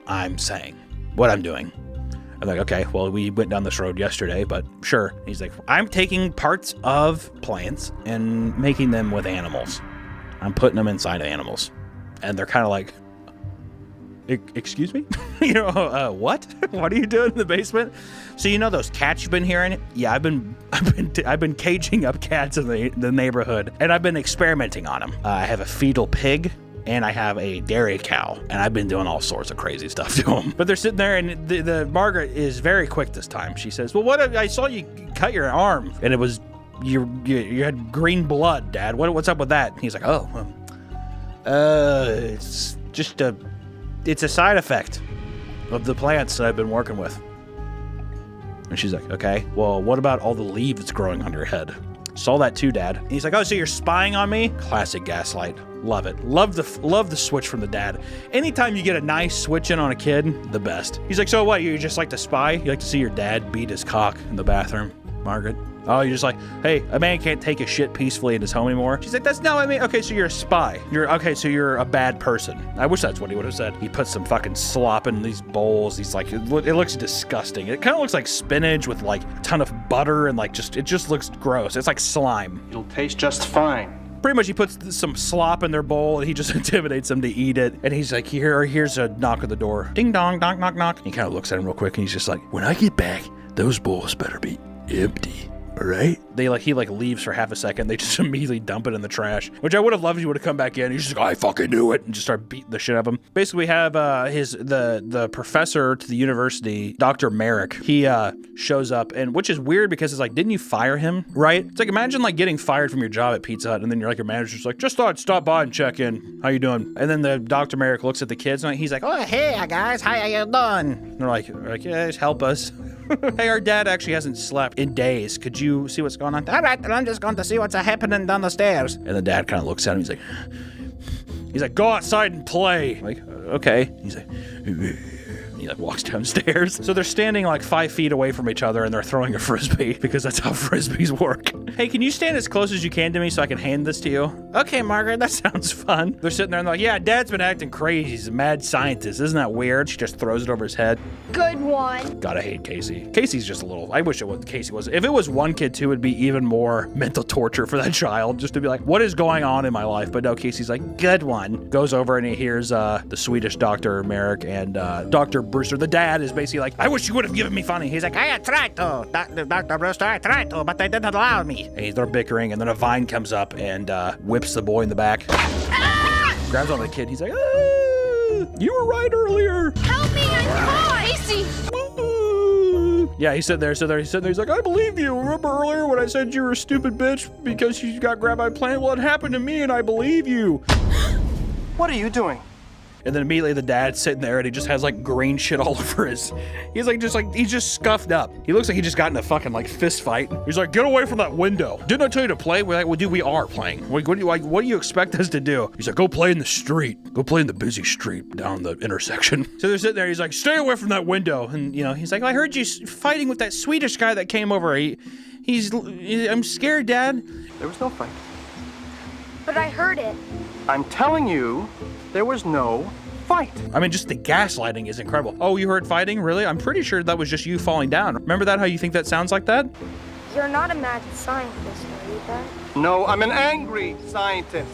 I'm saying, what I'm doing. I'm like, okay, well, we went down this road yesterday, but sure. He's like, I'm taking parts of plants and making them with animals. I'm putting them inside of animals. And they're kind of like, excuse me? You know, what? What are you doing in the basement? So you know those cats you've been hearing? Yeah, I've been caging up cats in the neighborhood, and I've been experimenting on them. I have a fetal pig, and I have a dairy cow, and I've been doing all sorts of crazy stuff to them. But they're sitting there, and the Margaret is very quick this time. She says, well, I saw you cut your arm, and it was, you had green blood, Dad. What's up with that? And he's like, oh, it's just it's a side effect of the plants that I've been working with. And she's like, okay, well, what about all the leaves growing on your head? Saw that too, Dad. And he's like, oh, so you're spying on me? Classic gaslight. Love it. Love the switch from the dad. Anytime you get a nice switch in on a kid, the best. He's like, so what? You just like to spy? You like to see your dad beat his cock in the bathroom, Margaret? Oh, you're just like, hey, a man can't take a shit peacefully in his home anymore. She's like, that's no, I mean, okay, so you're a spy. So you're a bad person. I wish that's what he would have said. He put some fucking slop in these bowls. He's like, it looks disgusting. It kind of looks like spinach with like a ton of butter and like it just looks gross. It's like slime. It'll taste just fine. Pretty much he puts some slop in their bowl and he just intimidates them to eat it. And he's like, here's a knock at the door. Ding dong, knock, knock, knock. He kind of looks at him real quick and he's just like, when I get back, those bowls better be empty. All right. He leaves for half a second. They just immediately dump it in the trash, which I would have loved if he would have come back in. He's just like, I fucking knew it, and just start beating the shit out of him. Basically, we have the professor to the university, Dr. Merrick. He shows up, and which is weird because it's like, didn't you fire him? Right? It's like, imagine like getting fired from your job at Pizza Hut, and then you're like, your manager's like, just thought I'd stop by and check in. How you doing? And then the Dr. Merrick looks at the kids, and he's like, oh hey guys, how you doing? And they're like, yeah, just help us. Hey, our dad actually hasn't slept in days. Could you see what's going on? All right, then I'm just going to see what's happening down the stairs. And the dad kind of looks at him. He's like, go outside and play. Like, okay. He's like, he like walks downstairs. So they're standing like 5 feet away from each other and they're throwing a frisbee because that's how frisbees work. Hey, can you stand as close as you can to me so I can hand this to you? Okay, Margaret, that sounds fun. They're sitting there and they're like, yeah, Dad's been acting crazy. He's a mad scientist. Isn't that weird? She just throws it over his head. Good one. Gotta hate Casey. Casey's just a little, I wish it was Casey was. If it was one kid too, it'd be even more mental torture for that child just to be like, what is going on in my life? But no, Casey's like, good one. Goes over and he hears the Swedish Dr. Merrick and Dr. Brewster. The dad is basically like, I wish you would have given me funny. He's like, I tried to, Dr. Brewster, I tried to, but they didn't allow me. And they're bickering, and then a vine comes up and whips the boy in the back. Grabs on the kid. He's like, you were right earlier. Help me, I'm caught. Casey. Yeah, he's sitting there. He's like, I believe you. Remember earlier when I said you were a stupid bitch because you got grabbed by a plant? Well, it happened to me, and I believe you. What are you doing? And then immediately the dad's sitting there and he just has like green shit all over his, he's just scuffed up. He looks like he just got in a fucking like fist fight. He's like, get away from that window. Didn't I tell you to play? We're like, well, dude, we are playing. What do you expect us to do? He's like, go play in the street. Go play in the busy street down the intersection. So they're sitting there. He's like, stay away from that window. And he's like, I heard you fighting with that Swedish guy that came over. I'm scared, Dad. There was no fight. But I heard it. I'm telling you, there was no fight. I mean, just the gaslighting is incredible. Oh, you heard fighting? Really? I'm pretty sure that was just you falling down. Remember that, how you think that sounds like that? You're not a mad scientist, are you, Dad? No, I'm an angry scientist.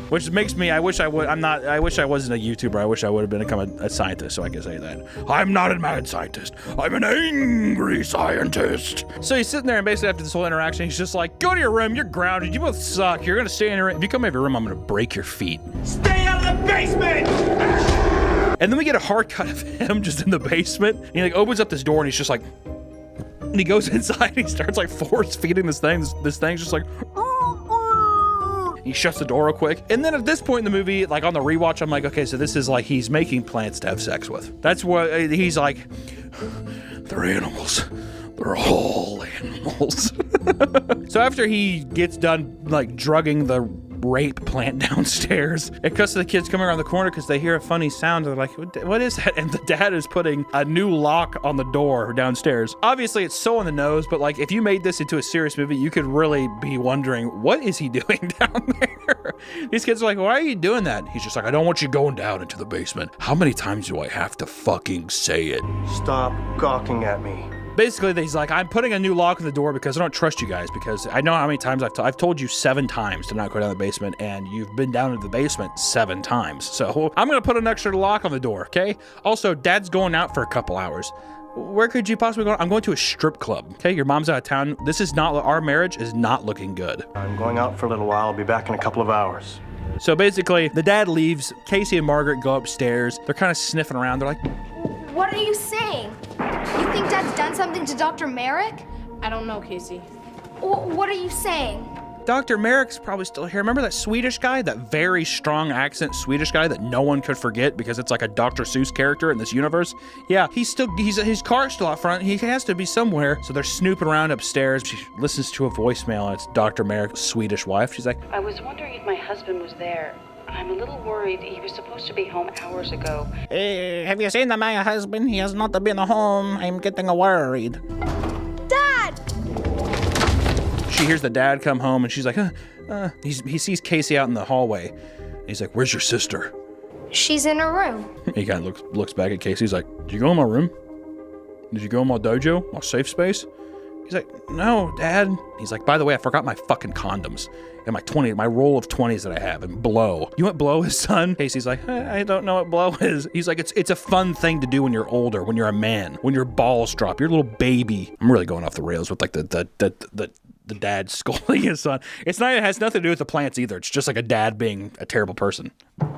Which makes me, I wish I wasn't a YouTuber. I wish I would have become a scientist so I could say that. I'm not a mad scientist. I'm an angry scientist. So he's sitting there and basically after this whole interaction, he's just like, go to your room. You're grounded. You both suck. You're going to stay in your room. If you come out of your room, I'm going to break your feet. Stay out of the basement! And then we get a hard cut of him just in the basement. And he like opens up this door and he's just like, and he goes inside and he starts like force feeding this thing. This thing's just like, he shuts the door real quick. And then at this point in the movie, like on the rewatch, I'm like, okay, so this is like he's making plants to have sex with. That's what he's like, they're animals. They're all animals. So after he gets done like drugging the rape plant downstairs, it cuts to the kids coming around the corner because they hear a funny sound. They're like, what is that? And the dad is putting a new lock on the door downstairs. Obviously it's so on the nose, but like if you made this into a serious movie, you could really be wondering, what is he doing down there? These kids are like, why are you doing that? He's just like, I don't want you going down into the basement. How many times do I have to fucking say it? Stop gawking at me. Basically, he's like, I'm putting a new lock on the door because I don't trust you guys, because I know how many times I've told you 7 times to not go down the basement, and you've been down into the basement 7 times. So I'm going to put an extra lock on the door, okay? Also, Dad's going out for a couple hours. Where could you possibly go? I'm going to a strip club, okay? Your mom's out of town. This is not, our marriage is not looking good. I'm going out for a little while. I'll be back in a couple of hours. So basically, the dad leaves. Casey and Margaret go upstairs. They're kind of sniffing around. They're like, What are you saying? You think Dad's done something to Dr. Merrick? I don't know, Casey. What are you saying? Dr. Merrick's probably still here. Remember that Swedish guy? That very strong accent Swedish guy that no one could forget because it's like a Dr. Seuss character in this universe? Yeah, his car's still out front. He has to be somewhere. So they're snooping around upstairs. She listens to a voicemail, and it's Dr. Merrick's Swedish wife. She's like, I was wondering if my husband was there. I'm a little worried. He was supposed to be home hours ago. Have you seen my husband? He has not been home. I'm getting worried. Dad! She hears the dad come home, and she's like, he sees Casey out in the hallway. He's like, where's your sister? She's in her room. He kind of looks back at Casey. He's like, did you go in my room? Did you go in my dojo? My safe space? He's like, no, Dad. He's like, by the way, I forgot my fucking condoms and my roll of 20s that I have, and blow. You want blow, his son? Casey's like, I don't know what blow is. He's like, it's a fun thing to do when you're older, when you're a man, when your balls drop, you're a little baby. I'm really going off the rails with like the dad scolding his son. It has nothing to do with the plants either. It's just like a dad being a terrible person.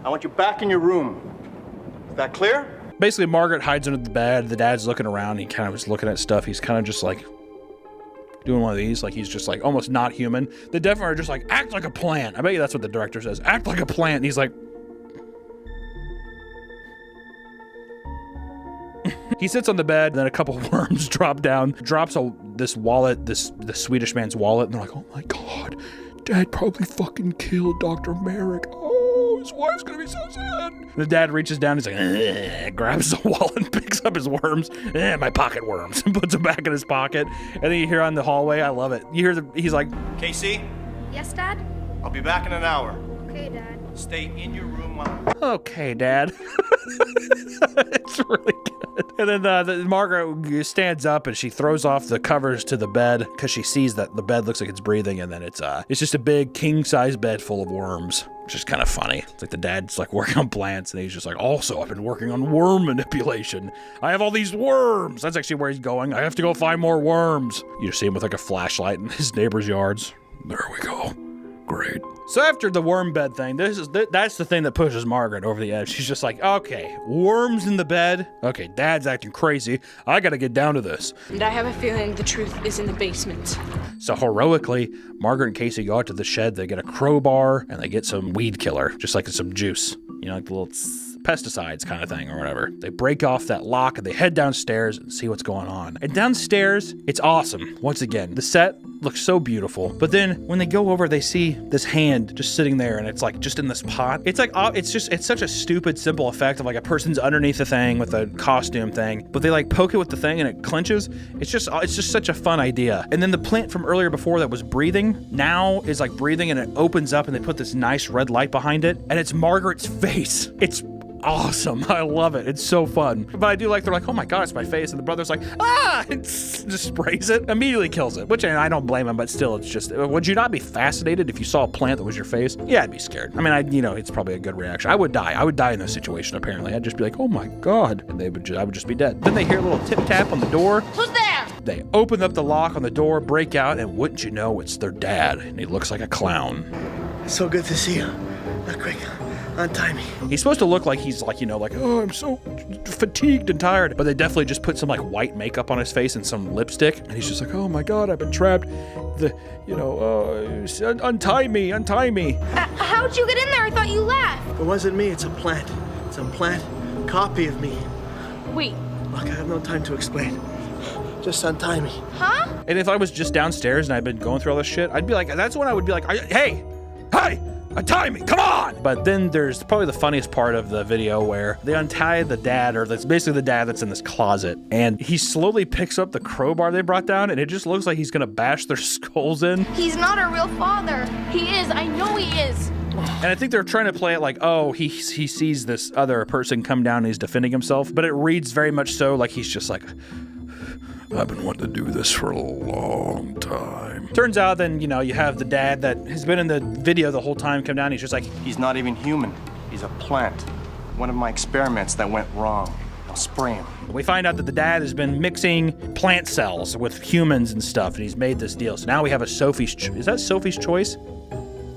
I want you back in your room. Is that clear? Basically, Margaret hides under the bed. The dad's looking around. He kind of is looking at stuff. He's kind of just like doing one of these, like he's just like almost not human. They definitely are just like, act like a plant. I bet you that's what the director says. Act like a plant. And he's like, he sits on the bed, and then a couple worms drop down, drops this wallet, the Swedish man's wallet, and they're like, oh my God, Dad probably fucking killed Dr. Merrick. Oh, his wife's gonna be so sad. The dad reaches down, he's like, grabs the wallet and picks up his worms, my pocket worms, and puts them back in his pocket. And then you hear on the hallway, I love it. You hear he's like, Casey, Yes, Dad? I'll be back in an hour. Okay, Dad. Stay in your room while... okay, Dad. It's really good. And then Margaret stands up and she throws off the covers to the bed because she sees that the bed looks like it's breathing, and then it's just a big king-size bed full of worms, which is kind of funny. It's like the dad's like working on plants, and he's just like, also, I've been working on worm manipulation. I have all these worms. That's actually where he's going. I have to go find more worms. You just see him with like a flashlight in his neighbor's yards. There we go. Great. So after the worm bed thing, that's the thing that pushes Margaret over the edge. She's just like, okay, worms in the bed. Okay, Dad's acting crazy. I gotta get down to this. And I have a feeling the truth is in the basement. So heroically, Margaret and Casey go out to the shed. They get a crowbar and they get some weed killer, just like some juice. You know, like the little pesticides kind of thing or whatever. They break off that lock and they head downstairs and see what's going on. And downstairs, it's awesome. Once again, the set looks so beautiful. But then when they go over, they see this hand just sitting there, and it's like just in this pot. It's like, it's such a stupid, simple effect of like a person's underneath the thing with a costume thing, but they like poke it with the thing and it clenches. It's just such a fun idea. And then the plant from earlier before that was breathing now is like breathing, and it opens up and they put this nice red light behind it, and it's Margaret's face. It's awesome. I love it. It's so fun. But I do like, they're like, oh my God, it's my face. And the brother's like, it just sprays it, immediately kills it, which I don't blame him, but still, it's just, would you not be fascinated if you saw a plant that was your face? Yeah, I'd be scared. I mean, it's probably a good reaction. I would die. I would die in this situation, apparently. I'd just be like, oh my God. And I would just be dead. Then they hear a little tip tap on the door. Who's there? They open up the lock on the door, break out, and wouldn't you know, it's their dad. And he looks like a clown. So good to see you. Quick, untie me. He's supposed to look like he's like, oh, I'm so fatigued and tired. But they definitely just put some like white makeup on his face and some lipstick. And he's just like, oh my God, I've been trapped. Untie me. How'd you get in there? I thought you left. It wasn't me, it's a plant. It's a plant copy of me. Wait. Look, I have no time to explain. Just untie me. Huh? And if I was just downstairs and I'd been going through all this shit, I'd be like, that's when I would be like, hey, untie me, come on! But then there's probably the funniest part of the video where they untie the dad, or that's basically the dad that's in this closet, and he slowly picks up the crowbar they brought down, and it just looks like he's gonna bash their skulls in. He's not our real father. He is. I know he is. And I think they're trying to play it like, oh, he sees this other person come down and he's defending himself, but it reads very much so like he's just like, I've been wanting to do this for a long time. Turns out then, you know, you have the dad that has been in the video the whole time come down. He's just like, He's not even human. He's a plant. One of my experiments that went wrong. I'll spray him. we find out that the dad has been mixing plant cells with humans and stuff, and he's made this deal. So now we have a is that Sophie's Choice?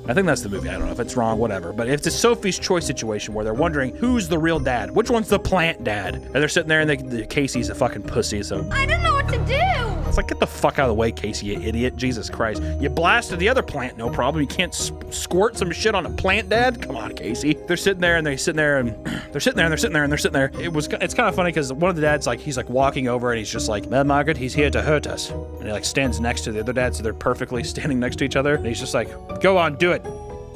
I think that's the movie. I don't know if it's wrong, whatever. But it's a Sophie's Choice situation where they're wondering who's the real dad. Which one's the plant dad? And they're sitting there and Casey's a fucking pussy, so. I don't know what to do. It's like, get the fuck out of the way, Casey, you idiot. Jesus Christ. You blasted the other plant, no problem. You can't squirt some shit on a plant dad? Come on, Casey. They're sitting there and they're sitting there. It's kind of funny because one of the dads, like, he's like walking over and he's just like, well, Margaret, he's here to hurt us. And he like stands next to the other dad, so they're perfectly standing next to each other. And he's just like, go on, do it.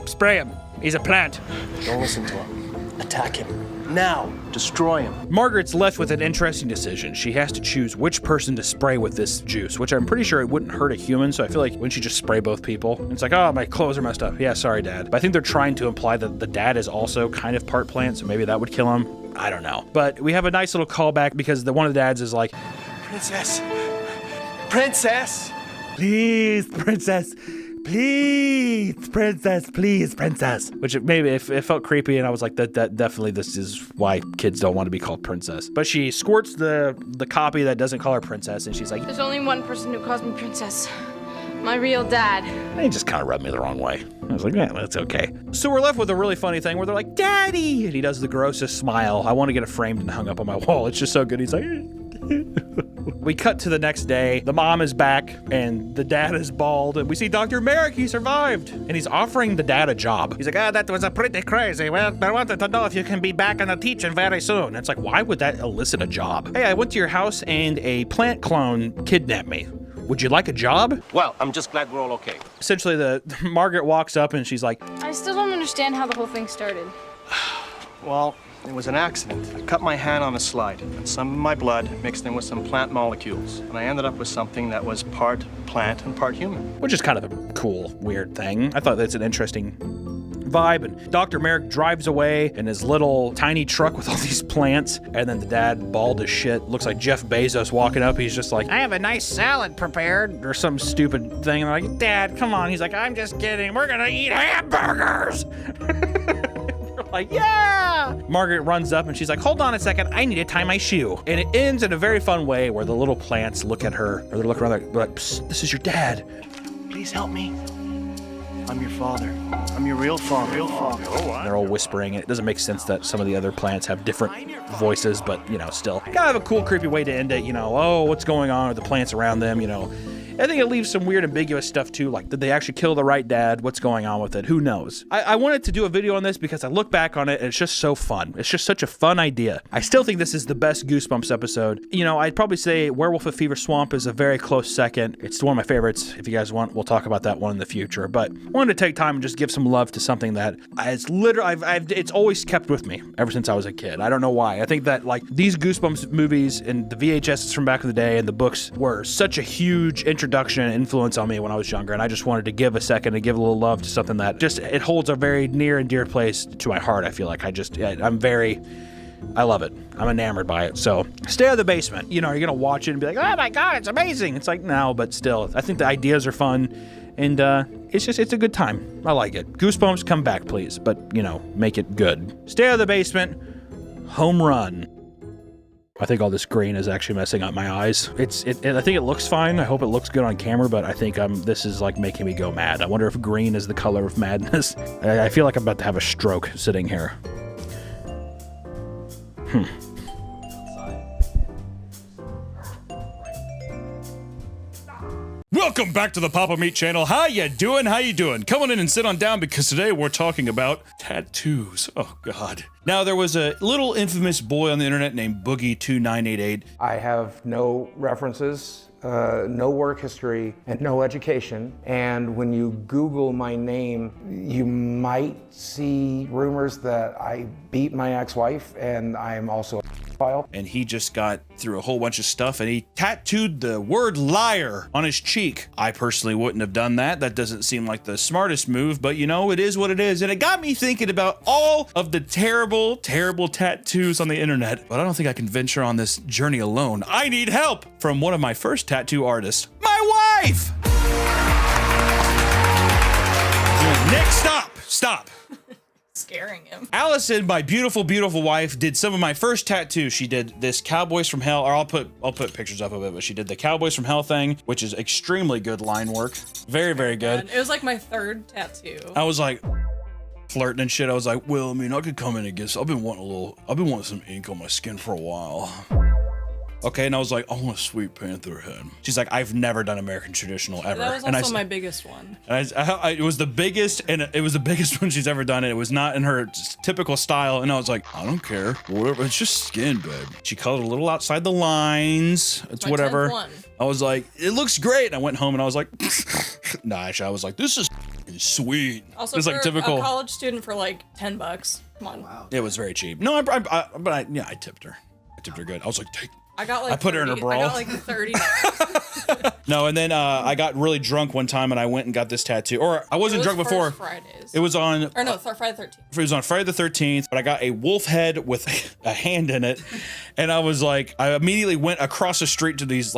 Spray him. He's a plant. Don't listen to him. Attack him. Now. Destroy him. Margaret's left with an interesting decision. She has to choose which person to spray with this juice, which I'm pretty sure it wouldn't hurt a human, so I feel like wouldn't you just spray both people? And it's like, oh, my clothes are messed up. Yeah, sorry, Dad. But I think they're trying to imply that the dad is also kind of part plant, so maybe that would kill him. I don't know. But we have a nice little callback because one of the dads is like, Princess. Princess. please, princess. Please, princess, please, princess. Which maybe it felt creepy, and I was like, that definitely this is why kids don't want to be called princess. But she squirts the copy that doesn't call her princess, and she's like, There's only one person who calls me princess. My real dad. they just kind of rubbed me the wrong way. I was like, yeah, that's okay. So we're left with a really funny thing where they're like, Daddy! And he does the grossest smile. I want to get it framed and hung up on my wall. It's just so good. He's like, we cut to the next day. The mom is back, and the dad is bald, and we see Dr. Merrick. He survived, and he's offering the dad a job. He's like, that was a pretty crazy. Well, I wanted to know if you can be back on the teaching very soon. And it's like, why would that elicit a job? Hey, I went to your house, and a plant clone kidnapped me. Would you like a job? Well, I'm just glad we're all okay. Essentially, Margaret walks up, and she's like, I still don't understand how the whole thing started. Well, it was an accident. I cut my hand on a slide, and some of my blood mixed in with some plant molecules, and I ended up with something that was part plant and part human. which is kind of a cool, weird thing. I thought that's an interesting vibe. And Dr. Merrick drives away in his little tiny truck with all these plants, and then the dad, bald as shit, looks like Jeff Bezos walking up. He's just like, I have a nice salad prepared, or some stupid thing. And I'm like, Dad, come on. He's like, I'm just kidding. We're gonna eat hamburgers. Like, yeah! Margaret runs up and she's like, hold on a second, I need to tie my shoe. And it ends in a very fun way where the little plants look at her, or they look around, they're like, Psst, this is your dad. Please help me. I'm your father. I'm your real father. And they're all whispering. It doesn't make sense that some of the other plants have different voices, but, you know, still. Kind of a cool, creepy way to end it, you know, oh, what's going on with the plants around them, you know. I think it leaves some weird, ambiguous stuff, too. Like, did they actually kill the right dad? What's going on with it? Who knows? I wanted to do a video on this because I look back on it, and it's just so fun. It's just such a fun idea. I still think this is the best Goosebumps episode. You know, I'd probably say Werewolf at Fever Swamp is a very close second. It's one of my favorites. If you guys want, we'll talk about that one in the future. But I wanted to take time and just give some love to something that it's always kept with me ever since I was a kid. I don't know why. I think that, like, these Goosebumps movies and the VHSs from back in the day and the books were such a huge introduction and influence on me when I was younger, and I just wanted to give a second and give a little love to something that just, it holds a very near and dear place to my heart. I feel like I love it. I'm enamored by it. So stay out of the basement. You know, you're gonna watch it and be like, oh my god, it's amazing. It's like, no, but still, I think the ideas are fun, and it's a good time. I like it. Goosebumps, come back, please, but, you know, make it good. Stay out of the basement. Home run. I think all this green is actually messing up my eyes. I think it looks fine. I hope it looks good on camera, but I think this is like making me go mad. I wonder if green is the color of madness. I feel like I'm about to have a stroke sitting here. Welcome back to the Papa Meat channel. How you doing? Come on in and sit on down because today we're talking about tattoos. Oh, God. Now, there was a little infamous boy on the internet named Boogie2988. I have no references, no work history, and no education. And when you Google my name, you might see rumors that I beat my ex-wife, and I am also file. And he just got through a whole bunch of stuff and he tattooed the word liar on his cheek. I personally wouldn't have done that. That doesn't seem like the smartest move, but you know, it is what it is. And it got me thinking about all of the terrible, terrible tattoos on the internet. But I don't think I can venture on this journey alone. I need help from one of my first tattoo artists, my wife. Nick, stop. Scaring him. Allison, my beautiful, beautiful wife, did some of my first tattoos. She did this Cowboys from Hell, or I'll put pictures up of it, but she did the Cowboys from Hell thing, which is extremely good line work. Very, very good. It was like my third tattoo. I was like flirting and shit. I was like, well, I mean, I could come in and get, I've been wanting some ink on my skin for a while. Okay, and I was like, I want a Sweet Panther head. She's like, I've never done American traditional ever. That was also my biggest one. And it was the biggest, and it was the biggest one she's ever done. And it was not in her typical style. And I was like, I don't care, whatever. It's just skin, babe. She colored a little outside the lines. It's my whatever. 10th one. I was like, it looks great. And I went home and I was like, nah, actually, I was like, this is sweet. Also, it's for like typical a college student for like $10. Come on. Wow. It was very cheap. No, I tipped her. I tipped her good. I was like, take. I got like I put her in her bra. I got like $30. No, and then I got really drunk one time and I went and got this tattoo. Or I wasn't drunk before. Fridays. It was on. Or no, Friday the 13th. It was on Friday the 13th, but I got a wolf head with a hand in it, and I was like, I immediately went across the street to these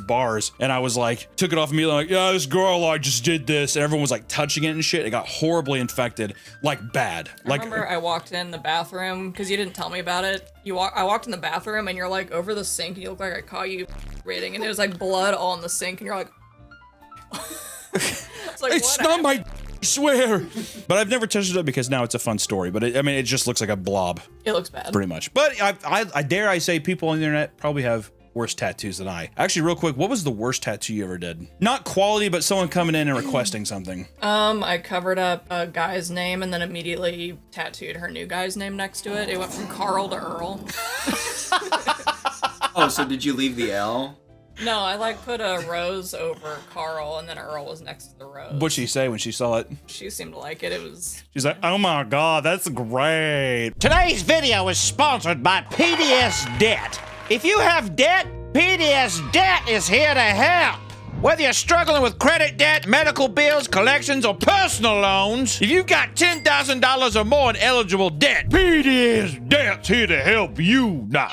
bars, and I was like, took it off immediately, like, yeah, this girl, I just did this, and everyone was like touching it and shit. It got horribly infected, like bad. I remember I walked in the bathroom because you didn't tell me about it. I walked in the bathroom and you're like over the sink, and you look like I caught you rating, and it was like blood all in the sink, and you're like, it's not my. I swear. But I've never touched it up because now it's a fun story. But it just looks like a blob. It looks bad. Pretty much. But I dare I say people on the internet probably have worse tattoos than I. Actually, real quick, what was the worst tattoo you ever did? Not quality, but someone coming in and requesting something. I covered up a guy's name and then immediately tattooed her new guy's name next to it. It went from Carl to Earl. Oh, so did you leave the L? No, I like put a rose over Carl and then Earl was next to the rose. What'd she say when she saw it? She seemed to like it. She's like, oh my God, that's great. Today's video is sponsored by PDS Debt. If you have debt, PDS Debt is here to help. Whether you're struggling with credit debt, medical bills, collections, or personal loans, if you've got $10,000 or more in eligible debt, PDS Debt's here to help you now.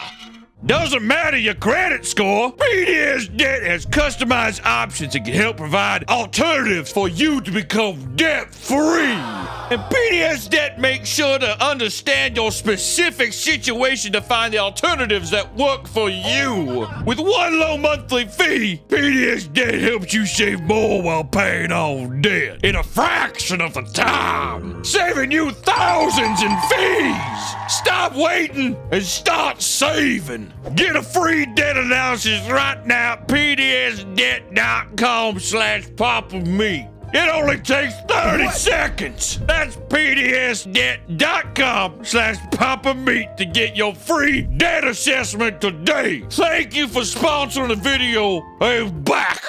Doesn't matter your credit score, PDS Debt has customized options that can help provide alternatives for you to become debt-free. And PDS Debt makes sure to understand your specific situation to find the alternatives that work for you. With one low monthly fee, PDS Debt helps you save more while paying off debt in a fraction of the time, saving you thousands in fees. Stop waiting and start saving. Get a free debt analysis right now at pdsdebt.com/popofmeat. It only takes 30 seconds. That's pdsdebt.com/popofmeat to get your free debt assessment today. Thank you for sponsoring the video. I'm back.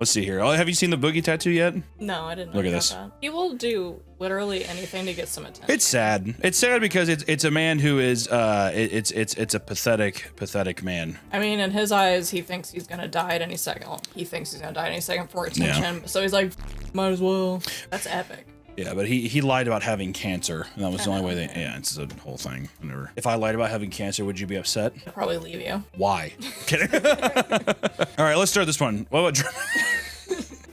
Let's see here. Have you seen the Boogie tattoo yet? No, I didn't know Look at about this. that. He will do literally anything to get some attention. It's sad. It's sad because it's a man who is it's a pathetic man. I mean, in his eyes, he thinks he's gonna die at any second. He thinks he's gonna die at any second for attention. Yeah. So he's like, might as well. That's epic. Yeah, but he lied about having cancer, and that was the only way yeah, it's a whole thing. Whenever. If I lied about having cancer, would you be upset? I'd probably leave you. Why? Kidding. All right, let's start this one. What about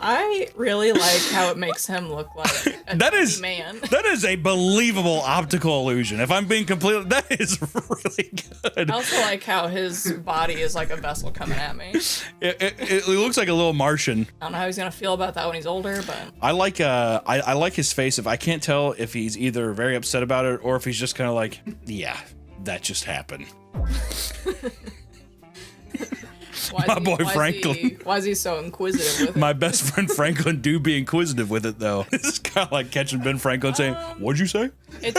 I really like how it makes him look like a man. That is a believable optical illusion. If I'm being completely, that is really good. I also like how his body is like a vessel coming at me. It looks like a little Martian. I don't know how he's gonna feel about that when he's older, but I like his face. If I can't tell if he's either very upset about it or if he's just kind of like, yeah, that just happened. Franklin. Why is he so inquisitive with it? My best friend Franklin do be inquisitive with it though. This is kind of like catching Ben Franklin saying, "What'd you say?" I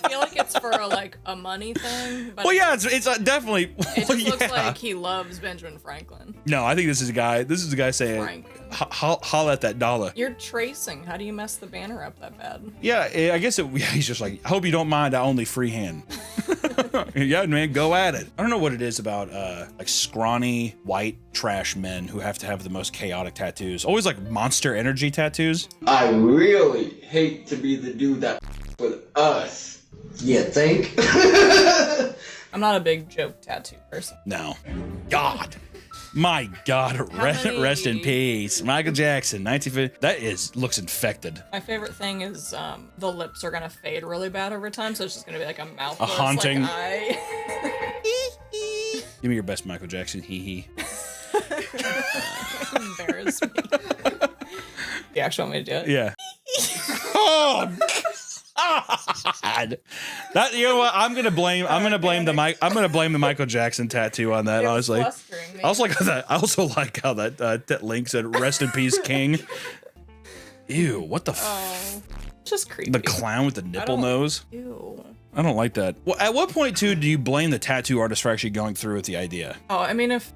feel like it's for a money thing. But Well, yeah, it's definitely. it just looks yeah. like he loves Benjamin Franklin. No, I think this is a guy. This is a guy saying, Frank. "Holla at that dollar." You're tracing. How do you mess the banner up that bad? Yeah, I guess he's just like, I hope you don't mind. I only freehand. Yeah, man, go at it. I don't know what it is about like scrawny white trash men who have to have the most chaotic tattoos. Always like Monster Energy tattoos. I really hate to be the dude that with us. You think? I'm not a big joke tattoo person. No. God. My God, rest in peace. Michael Jackson, 1950. That looks infected. My favorite thing is the lips are gonna fade really bad over time, so it's just gonna be like a mouth. A haunting. Like, eye. Give me your best Michael Jackson. Hee hee. Embarrass me. You actually want me to do it? Yeah. Oh God. That, you know what? I'm gonna blame the Michael Jackson tattoo on that. Honestly, I also like how that link said "Rest in peace, King." Ew! What the? Just creepy. The clown with the nipple nose. Ew. I don't like that. Well, at what point too do you blame the tattoo artist for actually going through with the idea? Oh, I mean, if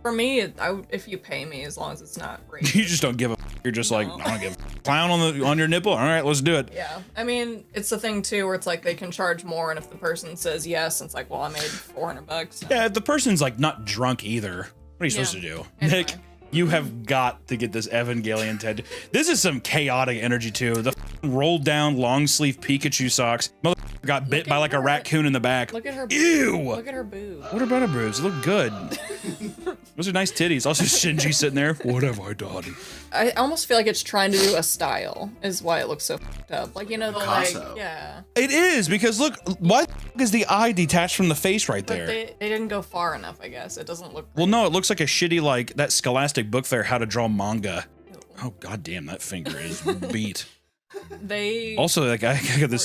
you pay me, as long as it's not racist. You just don't give a. You're just like, I don't give a clown on your nipple. All right, let's do it. Yeah, I mean, it's the thing too where it's like they can charge more, and if the person says yes, it's like, well, I made $400. So. Yeah, if the person's like not drunk either, what are you supposed to do, anyway. Nick? You have got to get this Evangelion tattoo. This is some chaotic energy too. The rolled down long sleeve Pikachu socks. Mother got bit by like a raccoon in the back. Look at her. Ew. Look at her boobs. What about her boobs? They look good. Those are nice titties. Also Shinji sitting there. What have I done? I almost feel like it's trying to do a style, is why it looks so fucked up. Like, you know, the Picasso. yeah. It is, because look, why is the eye detached from the face right But there? they didn't go far enough, I guess. It doesn't look. Well, no, it looks like a shitty, like that Scholastic Book Fair how to draw manga. Oh goddamn, that finger is beat. They also like this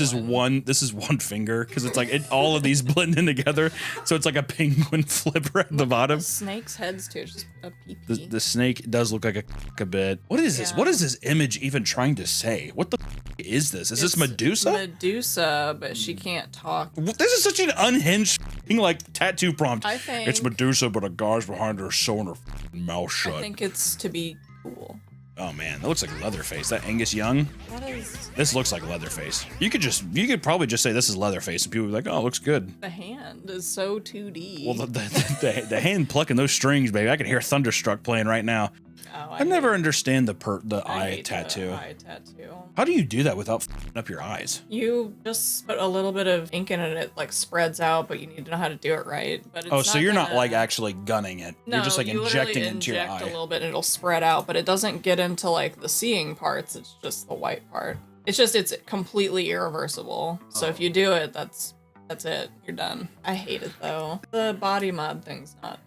is one finger because it's like all of these blend in together, so it's like a penguin flipper at the bottom. Snake's heads too, it's just a pee-pee. The snake does look like a bit. What is this? What is this image even trying to say? What the is this? Is this Medusa? Medusa, but she can't talk. This is such an unhinged like tattoo prompt. I think it's Medusa, but a guy's behind her sewing her mouth shut. I think it's to be cool. Oh man, that looks like Leatherface. That Angus Young. What is? This looks like Leatherface. You could probably just say this is Leatherface, and people would be like, "Oh, it looks good." The hand is so 2D. Well, the hand plucking those strings, baby. I can hear Thunderstruck playing right now. Oh, I never understand the eye tattoo. Eye tattoo. How do you do that without f***ing up your eyes? You just put a little bit of ink in it, and it like spreads out, but you need to know how to do it right. But it's so you're not like actually gunning it. No, you're just like you injecting it literally into your inject eye. a little bit, and it'll spread out, but it doesn't get into like the seeing parts. It's just the white part. It's completely irreversible. So if you do it, that's it. You're done. I hate it though. The body mod thing's not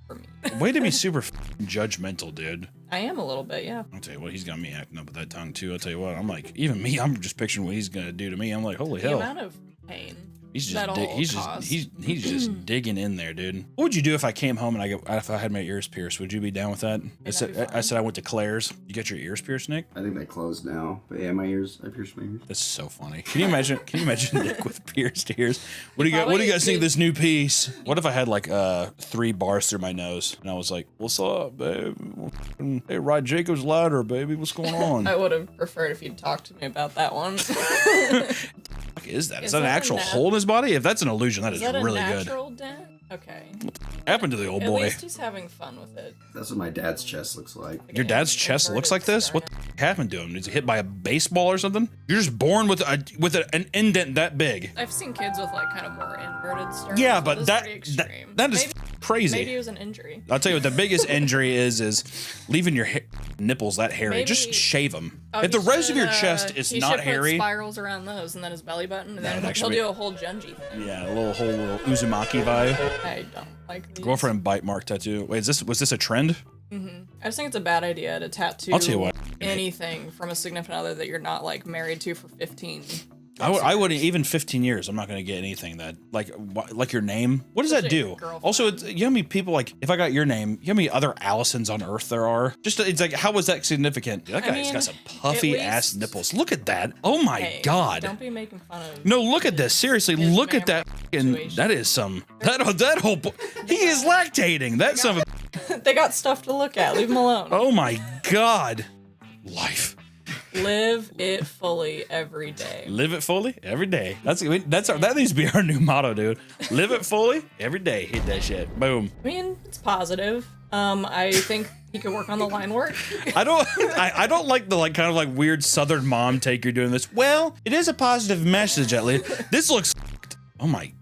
for me. Way to be super judgmental, dude. I am a little bit, yeah. I'll tell you what, he's got me acting up with that tongue too. I'll tell you what, I'm like, even me, I'm just picturing what he's gonna do to me. I'm like, holy The hell. amount of pain. He's that'll cause. he's just digging in there, dude. What would you do if I came home and if I had my ears pierced? Would you be down with that? I said I went to Claire's. You get your ears pierced, Nick? I think they closed now. But yeah, I pierced my ears. That's so funny. Can you imagine Nick with pierced ears? What do you guys think of this new piece? What if I had like 3 bars through my nose and I was like, "What's up, babe? Hey, ride Jacob's ladder, baby. What's going on?" I would have preferred if you'd talked to me about that one. What is that? Is that an actual hole in his body? If that's an illusion, that is that really a good. natural dent? Okay. What happened to the old boy? At least he's having fun with it. That's what my dad's chest looks like. Your dad's chest looks like this? What the happened to him? Is he hit by a baseball or something? You're just born with an indent that big. I've seen kids with like kind of more inverted sternum. Yeah, so but this is pretty extreme. that is crazy. Maybe it was an injury. I'll tell you what the biggest injury is leaving your nipples that hairy. Maybe- Just shave them. Oh, if the he rest of your should, chest is he not should put hairy, spirals around those, and then his belly button, and That'd then actually he'll do a whole Junji thing. yeah, a little Uzumaki vibe. I don't like these. Girlfriend bite mark tattoo. Wait, was this a trend? I just think it's a bad idea to tattoo I'll tell you what. anything from a significant other that you're not like married to for 15 I wouldn't even 15 years. I'm not going to get anything that like your name. What does that do? Also, you know how many people like if I got your name, you know how many other Allisons on Earth there are? Just it's like how was that significant? That guy's got some puffy ass nipples. Look at that. Oh my god. Don't be making fun of. No, look at this. Seriously, look at that. That is some that whole. He is lactating. That's some. They got stuff to look at. Leave them alone. Oh my god. Life. Live it fully every day. Live it fully every day. That needs to be our new motto, dude. Live it fully every day. Hit that shit. Boom. I mean, it's positive. I think he could work on the line work. I don't like the kind of like weird Southern mom take you're doing this. Well, it is a positive message at least. This looks. Oh my.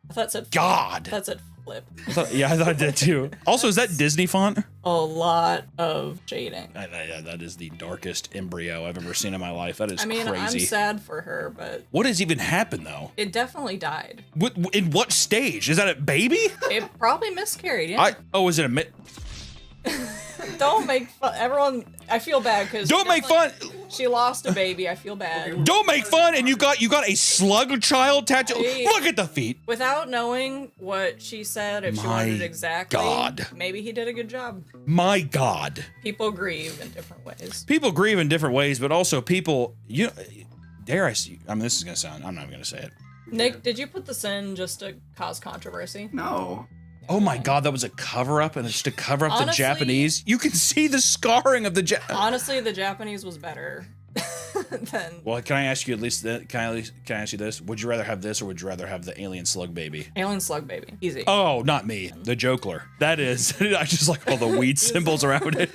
I thought it said God. That said flip. I thought it did too. Also, is that Disney font? A lot of shading. Yeah, that is the darkest embryo I've ever seen in my life. That is crazy. I'm sad for her, but what has even happened though? It definitely died. In what stage? Is that a baby? It probably miscarried. Yeah. Is it a Don't make fun. Everyone, I feel bad because don't make fun. She lost a baby. I feel bad. Don't make fun. And you got a slug child tattoo. Look at the feet. Without knowing what she said, if she wanted exactly, God. Maybe he did a good job. My God. People grieve in different ways. People grieve in different ways, but also people. Dare I see? I mean, this is gonna sound. I'm not even gonna say it. Nick, did you put this in just to cause controversy? No. Oh my God, that was a cover up, and it's to cover up the Japanese. You can see the scarring of the Honestly, the Japanese was better than. Well, can I ask you at least that? Can I ask you this? Would you rather have this, or would you rather have the alien slug baby? Alien slug baby, easy. Oh, not me, the Jokler. That is. I just like all the weed symbols around it.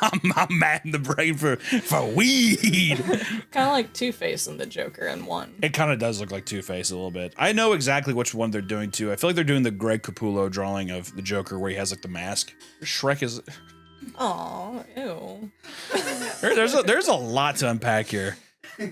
I'm mad in the brain for weed. Kind of like Two-Face and the Joker in one. It kind of does look like Two-Face a little bit. I know exactly which one they're doing too. I feel like they're doing the Greg Capullo drawing of the Joker where he has like the mask. Shrek is. Oh, ew. There's a lot to unpack here.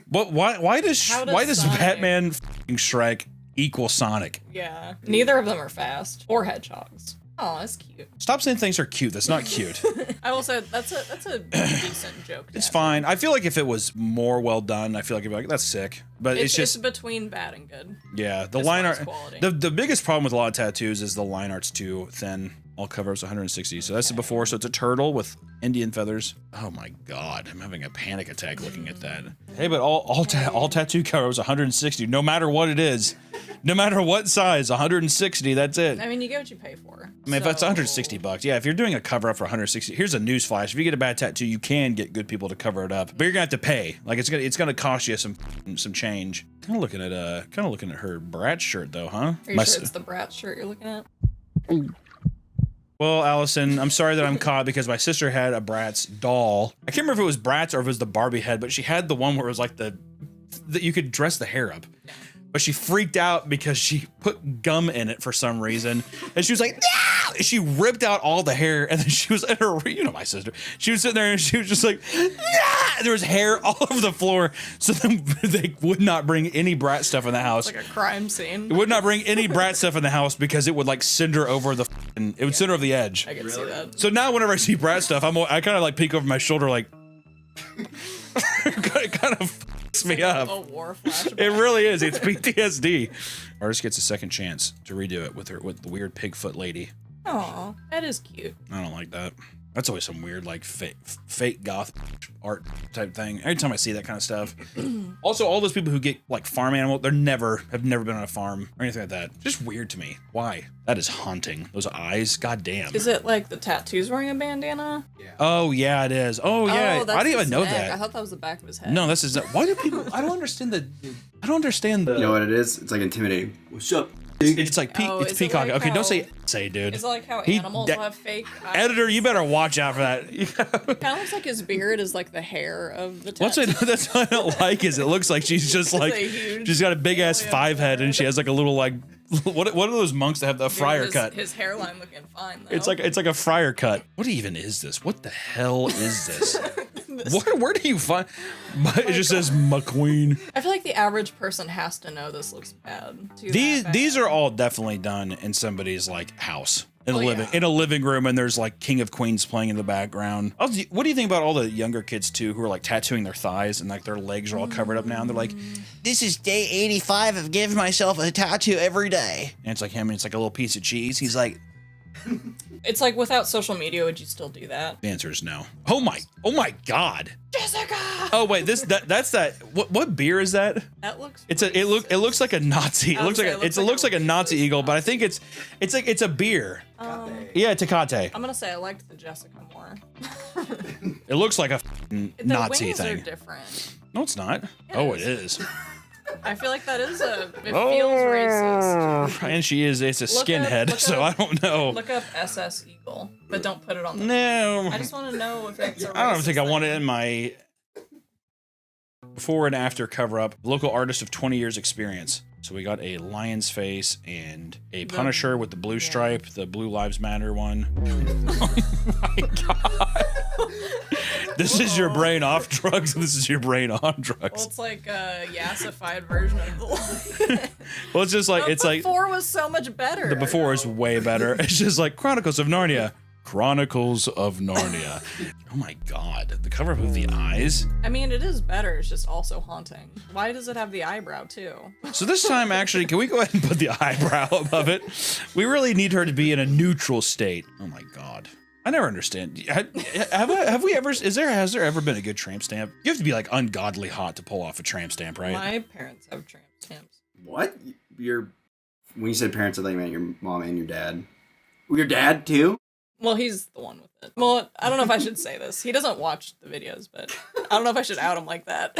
But why does Batman f***ing Shrek equal Sonic? Yeah, neither of them are fast or hedgehogs. Oh, that's cute. Stop saying things are cute. That's not cute. I will say that's a decent joke. It's fine. I feel like if it was more well done, I feel like it'd be like that's sick. But it's just it's between bad and good. Yeah, the line art. The biggest problem with a lot of tattoos is the line art's too thin. All covers 160. So that's the before. So it's a turtle with Indian feathers. Oh my God, I'm having a panic attack looking at that. Hey, but all tattoo covers 160. No matter what it is, no matter what size, 160. That's it. I mean, you get what you pay for. I mean, if that's $160, yeah. If you're doing a cover up for 160, here's a news flash: if you get a bad tattoo, you can get good people to cover it up, but you're gonna have to pay. Like it's gonna cost you some change. Kind of looking at her Bratz shirt though, huh? Are you sure it's the Bratz shirt you're looking at? Well, Allison, I'm sorry that I'm caught because my sister had a Bratz doll. I can't remember if it was Bratz or if it was the Barbie head, but she had the one where it was like that you could dress the hair up. But she freaked out because she put gum in it for some reason. And she was like, no! And she ripped out all the hair. And then she was at her, my sister. She was sitting there and she was just like, nah! And there was hair all over the floor. So then they would not bring any Bratz stuff in the house. It's like a crime scene. It would not bring any Bratz stuff in the house because it would like cinder over the, it would cinder over the edge. I can see that. So now whenever I see Bratz stuff, I kind of like peek over my shoulder like, it kind of fucks me up. A war flashback. It really is. It's PTSD. Artist gets a second chance to redo it with the weird pigfoot lady. Aw, that is cute. I don't like that. That's always some weird like fake goth art type thing. Every time I see that kind of stuff. Also, all those people who get like farm animal, have never been on a farm or anything like that. Just weird to me. Why? That is haunting. Those eyes. God damn. Is it like the tattoos wearing a bandana? Yeah. Oh yeah, it is. Oh yeah. I didn't even know that. I thought that was the back of his head. No, this is. Why do people? I don't understand the. You know what it is? It's like intimidating. What's up? It's like it's peacock. Like okay, don't say dude. Is it like how animals have fake eyes? Editor, you better watch out for that. Kind of looks like his beard is like the hair of the tattoo. That's what I don't like is it looks like she's just like she's got a big ass 5 head and she has like a little like what are those monks that have the friar cut? His hairline looking fine though. It's like a friar cut. What even is this? What the hell is this? Where do you find? It just says McQueen. I feel like the average person has to know this looks bad. These are all definitely done in somebody's like house. in a living room, and there's like King of Queens playing in the background. What do you think about all the younger kids too who are like tattooing their thighs and like their legs are all covered up now? And they're like, "This is day 85 of giving myself a tattoo every day." And it's like him, and it's like a little piece of cheese. He's like, It's like without social media, would you still do that? the answer is no. Oh my God. Jessica. Oh wait, that's that. What beer is that? That looks. It looks like a Nazi. It looks like a Nazi eagle, but I think it's a beer. Yeah, Tecate. I'm gonna say I liked the Jessica more. It looks like a Nazi wings thing. Are different. No, it's not. Oh, it is. I feel like that is it feels racist. And it's a skinhead, so I don't know. Look up SS Eagle, but don't put it on the No. I just want to know if it's a I don't think I want it thing. in my before and after cover up. Local artist of 20 years experience. So we got a lion's face and a Punisher with the blue stripe, the Blue Lives Matter one. Oh my God. This is your brain off drugs, and this is your brain on drugs. Well, it's like a yassified version of the. Well, it's just like before was so much better. The before is way better. It's just like Chronicles of Narnia. Chronicles of Narnia. Oh my God. The cover up of the eyes. I mean, it is better. It's just also haunting. Why does it have the eyebrow too? So this time, actually, can we go ahead and put the eyebrow above it? We really need her to be in a neutral state. Oh my God. I never understand. Have we ever? Has there ever been a good tramp stamp? You have to be like ungodly hot to pull off a tramp stamp, right? My parents have tramp stamps. What? When you said parents, I thought you meant your mom and your dad. Your dad too? Well, he's the one with it. Well, I don't know if I should say this. He doesn't watch the videos, but I don't know if I should out him like that.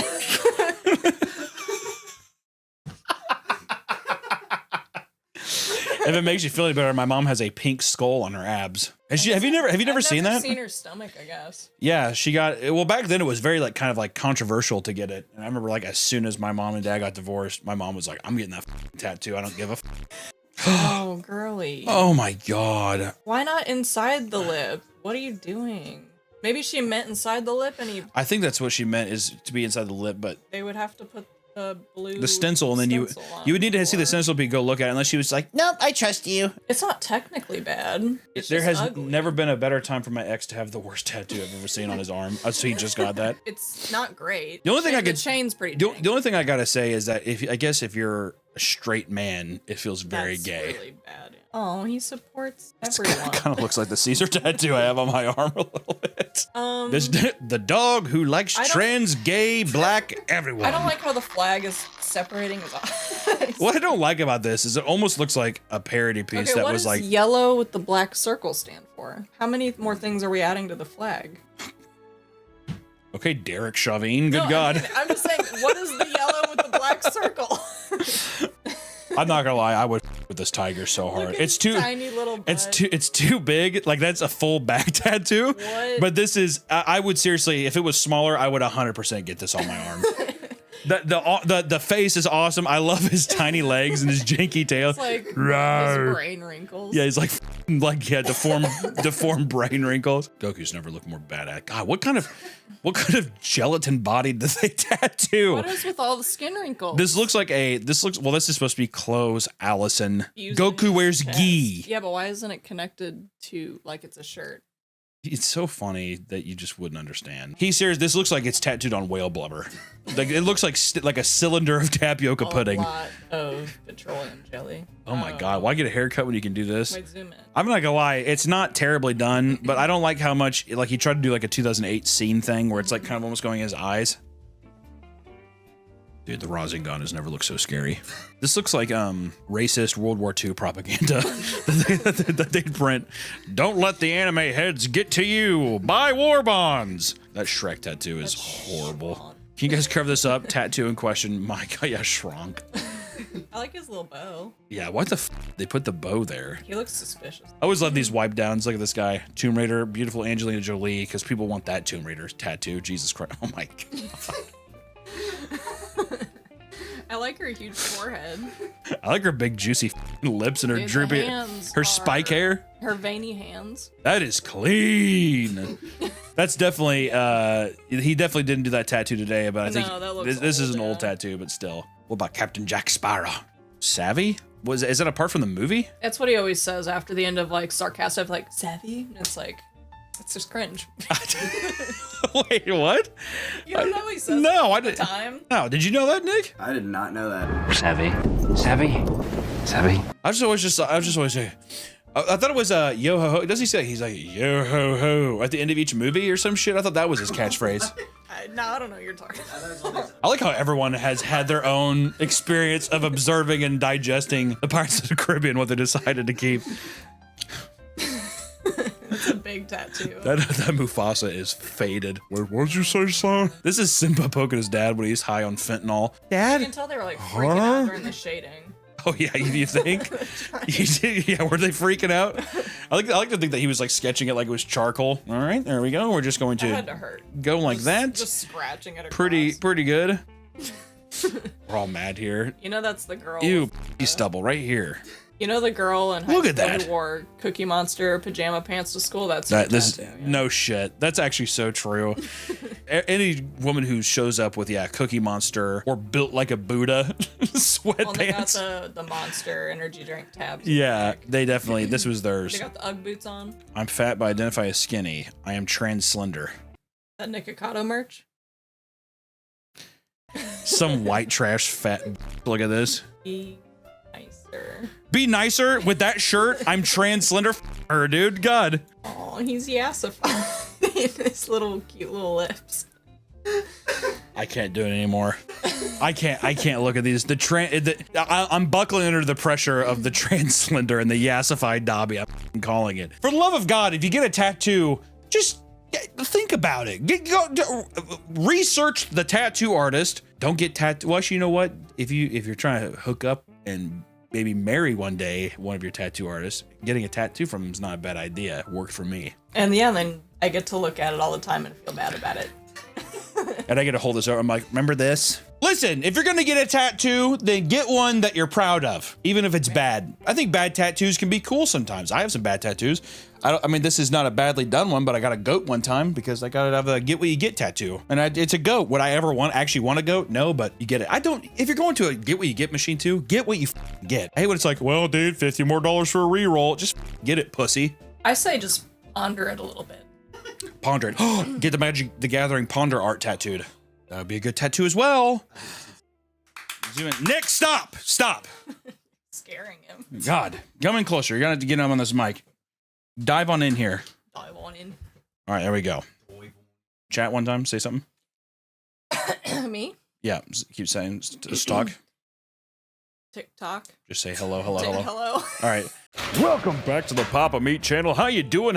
If it makes you feel any better, my mom has a pink skull on her abs. Have you never seen that? I've seen her stomach, I guess. Yeah, she got well back then. It was very like kind of like controversial to get it, and I remember like as soon as my mom and dad got divorced, my mom was like, "I'm getting that tattoo. I don't give a." Oh, girly. Oh my God. Why not inside the lip? What are you doing? Maybe she meant inside the lip, and I think that's what she meant, is to be inside the lip, but they would have to put the stencil, and then you would need to see the stencil to go look at it, unless she was like, "Nope, I trust you." It's not technically bad. There has never been a better time for my ex to have the worst tattoo I've ever seen on his arm. So he just got that. It's not great. The only thing the chain's pretty. The only thing I gotta say is that if you're a straight man, it feels very That's gay. Really bad. Oh, he supports everyone. Kind of looks like the Caesar tattoo I have on my arm a little bit. The dog who likes trans, gay, black, everyone. I don't like how the flag is separating his eyes. What I don't like about this is it almost looks like a parody piece that what was does like yellow with the black circle stand for? How many more things are we adding to the flag? Okay, Derek Chauvin, good God. I mean, I'm just saying, what is the yellow with the black circle? I'm not gonna lie, I would with this tiger so hard. It's too tiny little butt. it's too big. Like that's a full back tattoo. What? But this is I would seriously, if it was smaller, I would 100% get this on my arm. The face is awesome. I love his tiny legs and his janky tail. It's like his brain wrinkles. Yeah, he's like deformed brain wrinkles. Goku's never looked more badass. God, what kind of gelatin body did they tattoo? What is with all the skin wrinkles? This is supposed to be clothes, Allison. Goku wears gi. Yeah, but why isn't it connected to like it's a shirt? It's so funny that you just wouldn't understand. He's serious. This looks like it's tattooed on whale blubber. Like it looks like a cylinder of tapioca pudding. A lot of petroleum jelly. Oh my God! Why get a haircut when you can do this? Wait, zoom in. I'm not gonna lie, it's not terribly done, but I don't like how much like he tried to do like a 2008 scene thing where it's like kind of almost going in his eyes. Dude, the Rasengan has never looked so scary. This looks like racist World War II propaganda that they print. Don't let the anime heads get to you. Buy war bonds. That Shrek tattoo is horrible. Can you guys cover this up? Tattoo in question. My God, yeah, shrunk. I like his little bow. Yeah, what the f? They put the bow there. He looks suspicious. I always love these wipe downs. Look at this guy. Tomb Raider, beautiful Angelina Jolie, because people want that Tomb Raider tattoo. Jesus Christ. Oh my God. I like her huge forehead. I like her big juicy lips and her droopy, her spike hair. Her veiny hands. That is clean. That's definitely, he definitely didn't do that tattoo today, but I think that looks this is an old tattoo, but still. What about Captain Jack Sparrow? Savvy? is that apart from the movie? That's what he always says after the end of like sarcastic, like savvy. And it's like, it's just cringe. Wait, what? You don't know he says no, I the didn't. time. No, did you know that, Nick? I did not know that. Savvy. Savvy. Savvy. I just always say, I thought it was yo ho ho. Does he say he's like yo ho ho at the end of each movie or some shit? I thought that was his catchphrase. No, I don't know what you're talking about. I like how everyone has had their own experience of observing and digesting the Pirates of the Caribbean, what they decided to keep. That's a big tattoo. That Mufasa is faded. Wait, what did you say, son? This is Simba poking his dad when he's high on fentanyl. Dad? You can tell they were like freaking out during the shading. Oh yeah, you think? Yeah, were they freaking out? I like to think that he was like sketching it like it was charcoal. All right, there we go. We're just going That to had to hurt. go like that. Just scratching it across. Pretty good. We're all mad here. You know that's the girl. Ew, stubble right here. You know the girl in high Look at school that. who wore Cookie Monster pajama pants to school? That's That her this tattoo, yeah. no shit. That's actually so true. Any woman who shows up with Cookie Monster or built like a Buddha Well, they got sweatpants. the Monster energy drink tabs. Yeah, they definitely. This was theirs. They got the UGG boots on. I'm fat, but identify as skinny. I am trans slender. That Nikocado merch. Some white trash fat. Look at this. Be nicer. Be nicer with that shirt. I'm trans slender. Her dude. God. Oh, he's yassified. His little cute little lips. I can't do it anymore. I can't look at these. I'm buckling under the pressure of the trans slender and the yassified Dobby. I'm calling it. For the love of God, if you get a tattoo, just think about it. Research the tattoo artist. Don't get tattoo. Well, you know what? If you're trying to hook up and maybe marry one day one of your tattoo artists, getting a tattoo from him is not a bad idea. It worked for me. And yeah, then I get to look at it all the time and feel bad about it. And I get to hold this over. I'm like, remember this? Listen, if you're gonna get a tattoo, then get one that you're proud of, even if it's bad. I think bad tattoos can be cool sometimes. I have some bad tattoos. I mean, this is not a badly done one, but I got a goat one time because I got to have a get what you get tattoo. And it's a goat. Would I ever actually want a goat? No, but you get it. If you're going to a get what you get machine too, get what you get. I hate when it's like, well, dude, $50 more for a reroll. Just get it, pussy. I say just ponder it a little bit. Ponder it. Get the Magic the Gathering Ponder art tattooed. That would be a good tattoo as well. Zoom in. Nick, stop. Scaring him. God, come in closer. You're gonna have to get him on this mic. Dive on in here. Dive on in. All right, there we go. Chat one time. Say something. Me? Yeah, keep saying. Just talk. TikTok. Just say hello. Hello. All right. Welcome back to the Papa Meat channel. How you doing?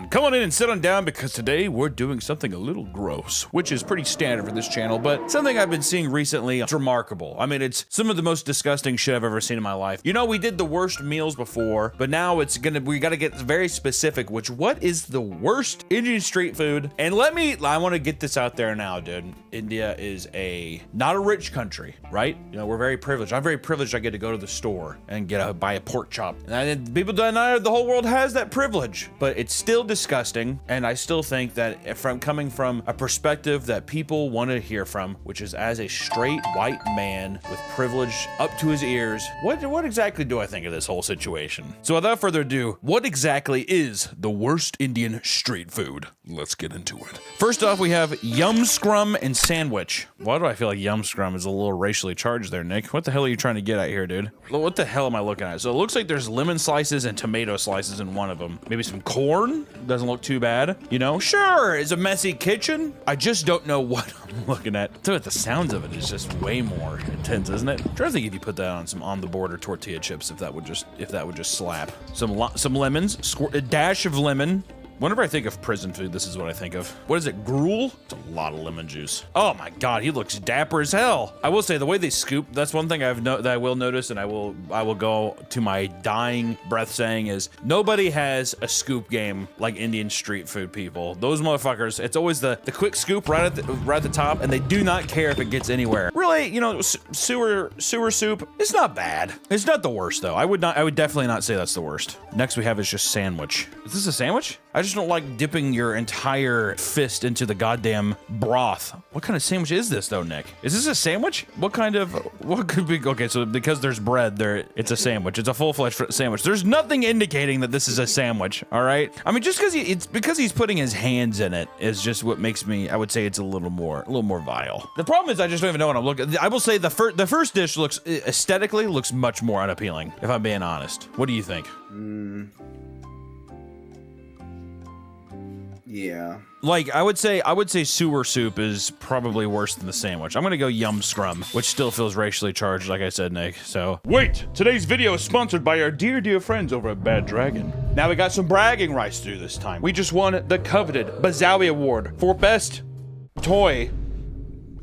Come on in and sit on down because today we're doing something a little gross, which is pretty standard for this channel, but something I've been seeing recently. It's remarkable. I mean, it's some of the most disgusting shit I've ever seen in my life. You know, we did the worst meals before, but now we gotta get very specific, what is the worst Indian street food? And I want to get this out there now, dude. India is not a rich country, right? You know, we're very privileged. I'm very privileged I get to go to the store and buy a pork chop. And people deny the whole world has that privilege, but it's still disgusting. And I still think that coming from a perspective that people want to hear from, which is as a straight white man with privilege up to his ears, what exactly do I think of this whole situation? So without further ado, what exactly is the worst Indian street food? Let's get into it. First off, we have yum scrum and sandwich. Why do I feel like yum scrum is a little racially charged there, Nick? What the hell are you trying to get at here, dude? What the hell am I looking at? So it looks like there's lemon slices and tomato slices in one of them. Maybe some corn. Doesn't look too bad. You know, sure, it's a messy kitchen. I just don't know what I'm looking at. Dude, the sounds of it is just way more intense, isn't it? I'm trying to think if you put that on some on the border tortilla chips, if that would just slap. Some lemons, a dash of lemon. Whenever I think of prison food, this is what I think of. What is it, gruel? It's a lot of lemon juice. Oh my God, he looks dapper as hell. I will say the way they scoop, that's one thing that I will notice, and I will go to my dying breath saying is nobody has a scoop game like Indian street food people. Those motherfuckers, it's always the quick scoop right at the top, and they do not care if it gets anywhere. Really, you know, sewer soup, it's not bad. It's not the worst though. I would definitely not say that's the worst. Next we have is just sandwich. Is this a sandwich? I just don't like dipping your entire fist into the goddamn broth. What kind of sandwich is this though, Nick? Is this a sandwich? What could be, okay, so because there's bread there, it's a sandwich. It's a full-fledged sandwich. There's nothing indicating that this is a sandwich, all right? I mean, just because he's putting his hands in it is just what makes me, I would say it's a little more vile. The problem is I just don't even know what I'm looking at. I will say the first dish looks, aesthetically, looks much more unappealing, if I'm being honest. What do you think? Yeah. Like, I would say sewer soup is probably worse than the sandwich. I'm gonna go yum scrum, which still feels racially charged, like I said, Nick, so. Wait! Today's video is sponsored by our dear friends over at Bad Dragon. Now we got some bragging rights to do this time. We just won the coveted Bazowie Award for Best Toy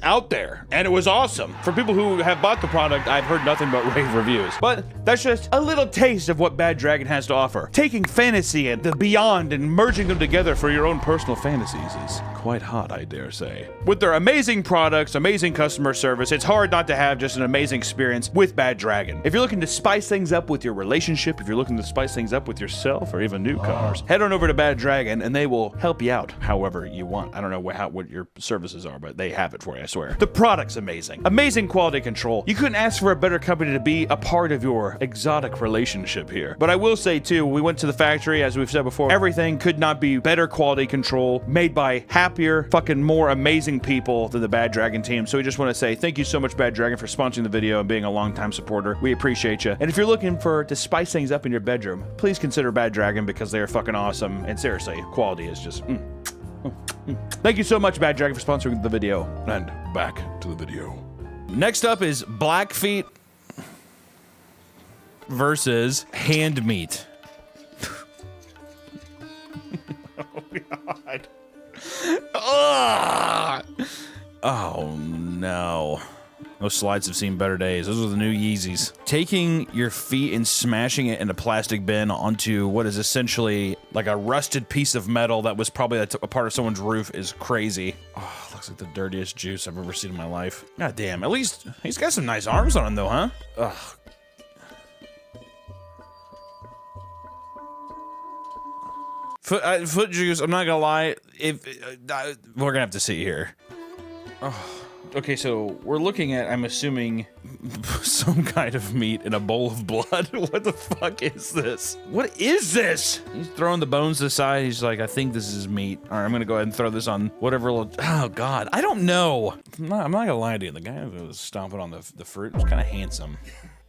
out there, and it was awesome. For people who have bought the product, I've heard nothing but rave reviews. But that's just a little taste of what Bad Dragon has to offer. Taking fantasy and the beyond and merging them together for your own personal fantasies is quite hot, I dare say. With their amazing products, amazing customer service, it's hard not to have just an amazing experience with Bad Dragon. If you're looking to spice things up with your relationship, if you're looking to spice things up with yourself or even newcomers, head on over to Bad Dragon and they will help you out however you want. I don't know what your services are, but they have it for you, I swear. The product's amazing. Amazing quality control. You couldn't ask for a better company to be a part of your exotic relationship here. But I will say too, we went to the factory, as we've said before, everything could not be better quality control, made by happier, fucking more amazing people than the Bad Dragon team. So we just want to say thank you so much, Bad Dragon, for sponsoring the video and being a longtime supporter. We appreciate you. And if you're looking to spice things up in your bedroom, please consider Bad Dragon because they are fucking awesome. And seriously, quality is just Thank you so much, Bad Dragon, for sponsoring the video. And back to the video. Next up is Blackfeet versus Hand Meat. Oh, God. Ugh. Oh, no. Those slides have seen better days. Those are the new Yeezys. Taking your feet and smashing it in a plastic bin onto what is essentially like a rusted piece of metal that was probably a part of someone's roof is crazy. Oh, looks like the dirtiest juice I've ever seen in my life. God damn, at least he's got some nice arms on him though, huh? Ugh. Foot juice, I'm not gonna lie, we're gonna have to see here. Oh. Okay, so we're looking at, I'm assuming, some kind of meat in a bowl of blood. What the fuck is this? What is this? He's throwing the bones aside. He's like, I think this is meat. All right, I'm gonna go ahead and throw this on whatever little, oh God, I don't know. I'm not gonna lie to you. The guy who was stomping on the fruit was kind of handsome.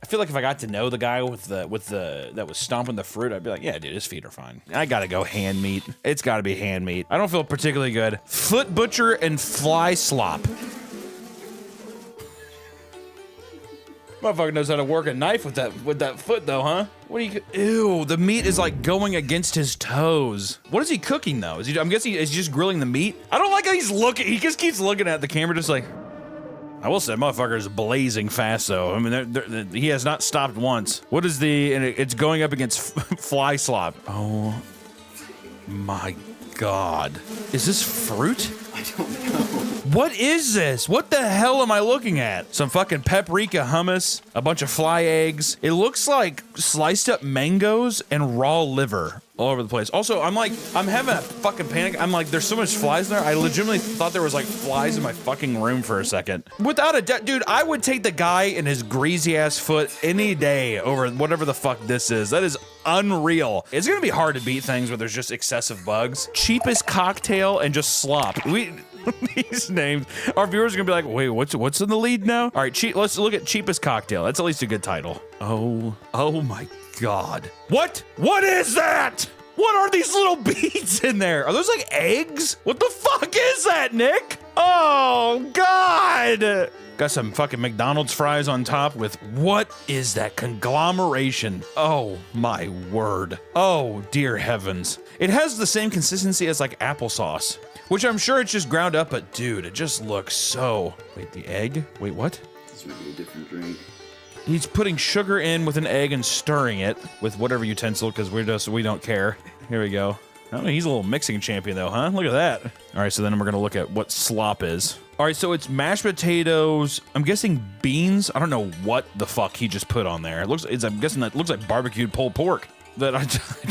I feel like if I got to know the guy that was stomping the fruit, I'd be like, yeah, dude, his feet are fine. I gotta go hand meat. It's gotta be hand meat. I don't feel particularly good. Foot butcher and fly slop. Motherfucker knows how to work a knife with that foot though, huh? What do you? Ew, the meat is like going against his toes. What is he cooking though? I'm guessing is he just grilling the meat? I don't like how he's looking. He just keeps looking at the camera, just like. I will say, motherfucker is blazing fast though. I mean, he has not stopped once. What is and it's going up against fly slop. Oh my God, is this fruit? I don't know. What is this? What the hell am I looking at? Some fucking paprika hummus, a bunch of fly eggs. It looks like sliced up mangoes and raw liver all over the place. Also, I'm having a fucking panic. I'm like, there's so much flies in there. I legitimately thought there was like flies in my fucking room for a second. Without a doubt, dude, I would take the guy and his greasy ass foot any day over whatever the fuck this is. That is unreal. It's gonna be hard to beat things where there's just excessive bugs. Cheapest cocktail and just slop. These names, our viewers are gonna be like, wait, what's in the lead now? All right, let's look at cheapest cocktail. That's at least a good title. Oh my God. What is that? What are these little beads in there? Are those like eggs? What the fuck is that, Nick? Oh God. Got some fucking McDonald's fries on top with, what is that conglomeration? Oh my word. Oh dear heavens. It has the same consistency as like applesauce, which I'm sure it's just ground up, but dude, it just looks so. Wait, the egg? Wait, what? This might be a different drink. He's putting sugar in with an egg and stirring it with whatever utensil, because we don't care. Here we go. Oh, he's a little mixing champion though, huh? Look at that. All right, so then we're gonna look at what slop is. All right, so it's mashed potatoes. I'm guessing beans. I don't know what the fuck he just put on there. I'm guessing that looks like barbecued pulled pork. that I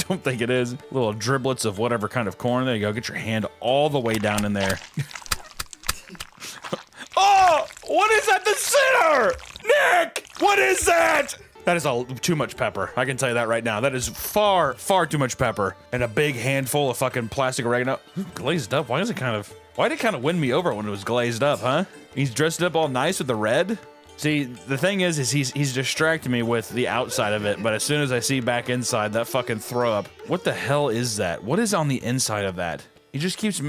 don't think it is. Little driblets of whatever kind of corn. There you go. Get your hand all the way down in there. Oh, what is at the center? Nick, what is that? That is too much pepper. I can tell you that right now. That is far, far too much pepper. And a big handful of fucking plastic oregano. Glazed up, why'd it kind of win me over when it was glazed up, huh? He's dressed up all nice with the red. See, the thing is he's distracting me with the outside of it, but as soon as I see back inside, that fucking throw up. What the hell is that? What is on the inside of that? He just keeps...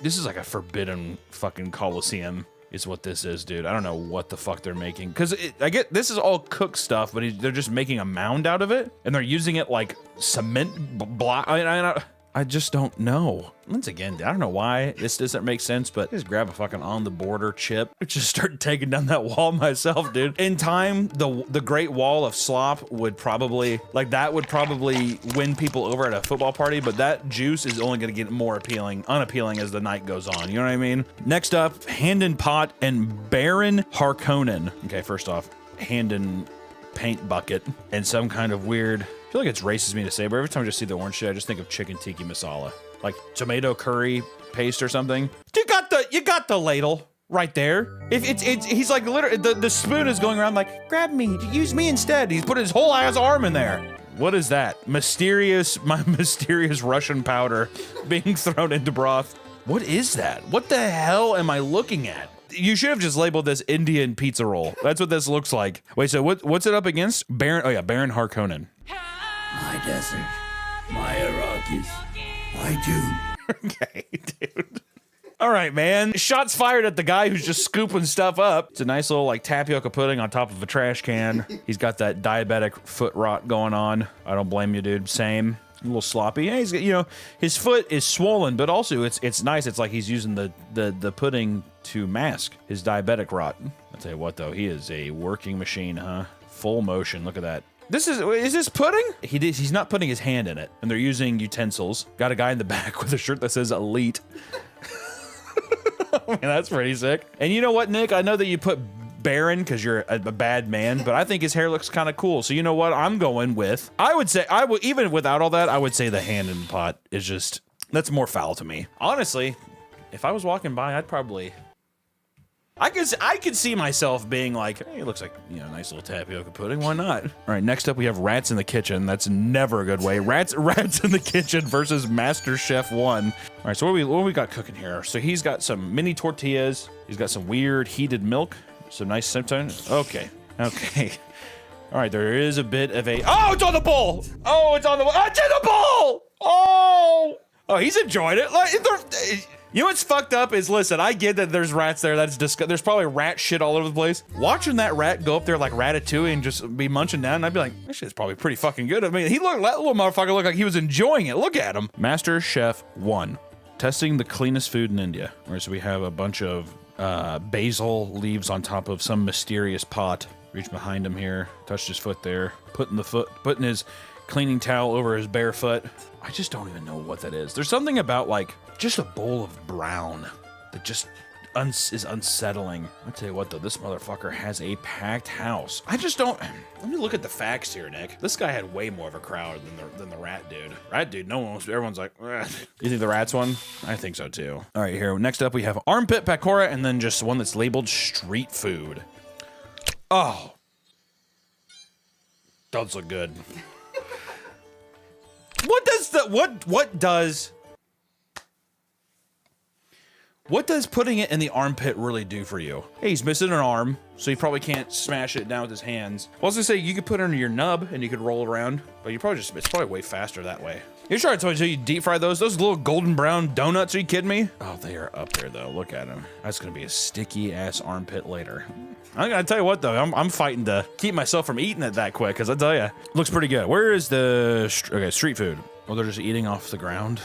This is like a forbidden fucking Coliseum. Is what this is, dude. I don't know what the fuck they're making. Because I get this is all cooked stuff, but they're just making a mound out of it. And they're using it like cement block. I just don't know. Once again, I don't know why this doesn't make sense, but just grab a fucking on the border chip. Just start taking down that wall myself, dude. In time, the Great Wall of Slop would probably, like that would probably win people over at a football party, but that juice is only gonna get more unappealing as the night goes on. You know what I mean? Next up, Handon Pot and Baron Harkonnen. Okay, first off, Handon paint bucket and some kind of weird, I feel like it's racist of me to say, but every time I just see the orange shit, I just think of chicken tikka masala. Like tomato curry paste or something. You got the ladle right there. He's like literally, the spoon is going around like, grab me, use me instead. He's put his whole ass arm in there. What is that? My mysterious Russian powder being thrown into broth. What is that? What the hell am I looking at? You should have just labeled this Indian pizza roll. That's what this looks like. Wait, so what's it up against? Baron Baron Harkonnen. My desert, my Iraqis, my Jew. Okay, dude. All right, man. Shots fired at the guy who's just scooping stuff up. It's a nice little like tapioca pudding on top of a trash can. He's got that diabetic foot rot going on. I don't blame you, dude. Same. A little sloppy. Yeah, he's, you know, his foot is swollen, but also it's nice. It's like he's using the pudding to mask his diabetic rot. I'll tell you what, though, he is a working machine, huh? Full motion. Look at that. Is this pudding? He's not putting his hand in it, and they're using utensils. Got a guy in the back with a shirt that says Elite. Man, that's pretty sick. And you know what, Nick? I know that you put Baron because you're a bad man, but I think his hair looks kind of cool. So you know what? I'm going with. I would say even without all that, I would say the hand in the pot is just that's more foul to me. Honestly, if I was walking by, I'd probably. I could see myself being like, hey, it looks like, you know, nice little tapioca pudding. Why not? All right, next up we have Rats in the Kitchen. That's never a good way. Rats in the Kitchen versus Master Chef 1. All right, so what we got cooking here? So he's got some mini tortillas. He's got some weird heated milk. Some nice symptom. Okay. All right, there is a bit of a. Oh, it's on the bowl. Oh, it's on the bowl. Oh, it's in the bowl. Oh, he's enjoyed it. Like, you know what's fucked up is, listen, I get that there's rats there. That's disgusting. There's probably rat shit all over the place. Watching that rat go up there like Ratatouille and just be munching down, and I'd be like, this shit's probably pretty fucking good. I mean, that little motherfucker looked like he was enjoying it. Look at him. Master Chef 1. Testing the cleanest food in India. All right, so we have a bunch of basil leaves on top of some mysterious pot. Reach behind him here. Touched his foot there. Putting his cleaning towel over his bare foot. I just don't even know what that is. There's something about like just a bowl of brown that just is unsettling. I'll tell you what though, this motherfucker has a packed house. I just don't. Let me look at the facts here, Nick. This guy had way more of a crowd than the rat dude. Rat dude, everyone's like, ugh. You think the rat's one? I think so too. All right, here. Next up we have armpit pakora and then just one that's labeled street food. Oh, does look good. What does putting it in the armpit really do for you? Hey, he's missing an arm, so he probably can't smash it down with his hands. I was gonna say you could put it under your nub and you could roll it around, but it's probably way faster that way. You're trying to tell me you deep fry those little golden brown donuts? Are you kidding me? Oh, they are up there though. Look at them. That's gonna be a sticky ass armpit later. I'm gonna tell you what though, I'm fighting to keep myself from eating it that quick, because I tell you, looks pretty good. Where is the street food? Oh, they're just eating off the ground.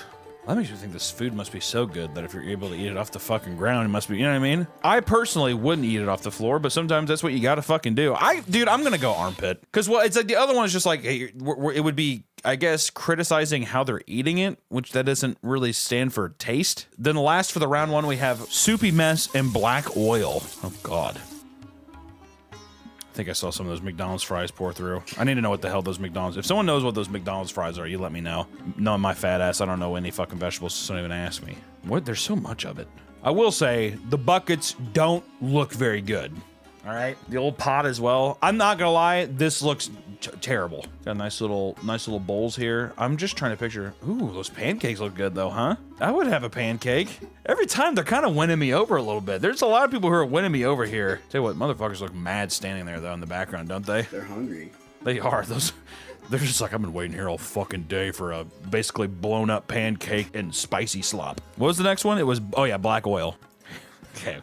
That makes me think this food must be so good that if you're able to eat it off the fucking ground, it must be, you know what I mean? I personally wouldn't eat it off the floor, but sometimes that's what you gotta fucking do. Dude, I'm gonna go armpit. Because it's like the other one is just like, hey, it would be, I guess, criticizing how they're eating it, which that doesn't really stand for taste. Then last for the round one, we have soupy mess and black oil. Oh, God. think I saw some of those McDonald's fries pour through. I need to know what the hell those McDonald's... If someone knows what those McDonald's fries are, you let me know. No, my fat ass, I don't know any fucking vegetables, so don't even ask me. What? There's so much of it. I will say, the buckets don't look very good. All right, the old pot as well. I'm not gonna lie, this looks terrible. Got nice little bowls here. I'm just trying to picture. Ooh, those pancakes look good though, huh? I would have a pancake. Every time they're kind of winning me over a little bit. There's a lot of people who are winning me over here. Tell you what, motherfuckers look mad standing there though in the background, don't they? They're hungry. They are. They're just like, I've been waiting here all fucking day for a basically blown up pancake and spicy slop. What was the next one? It was, oh yeah, black oil. Okay.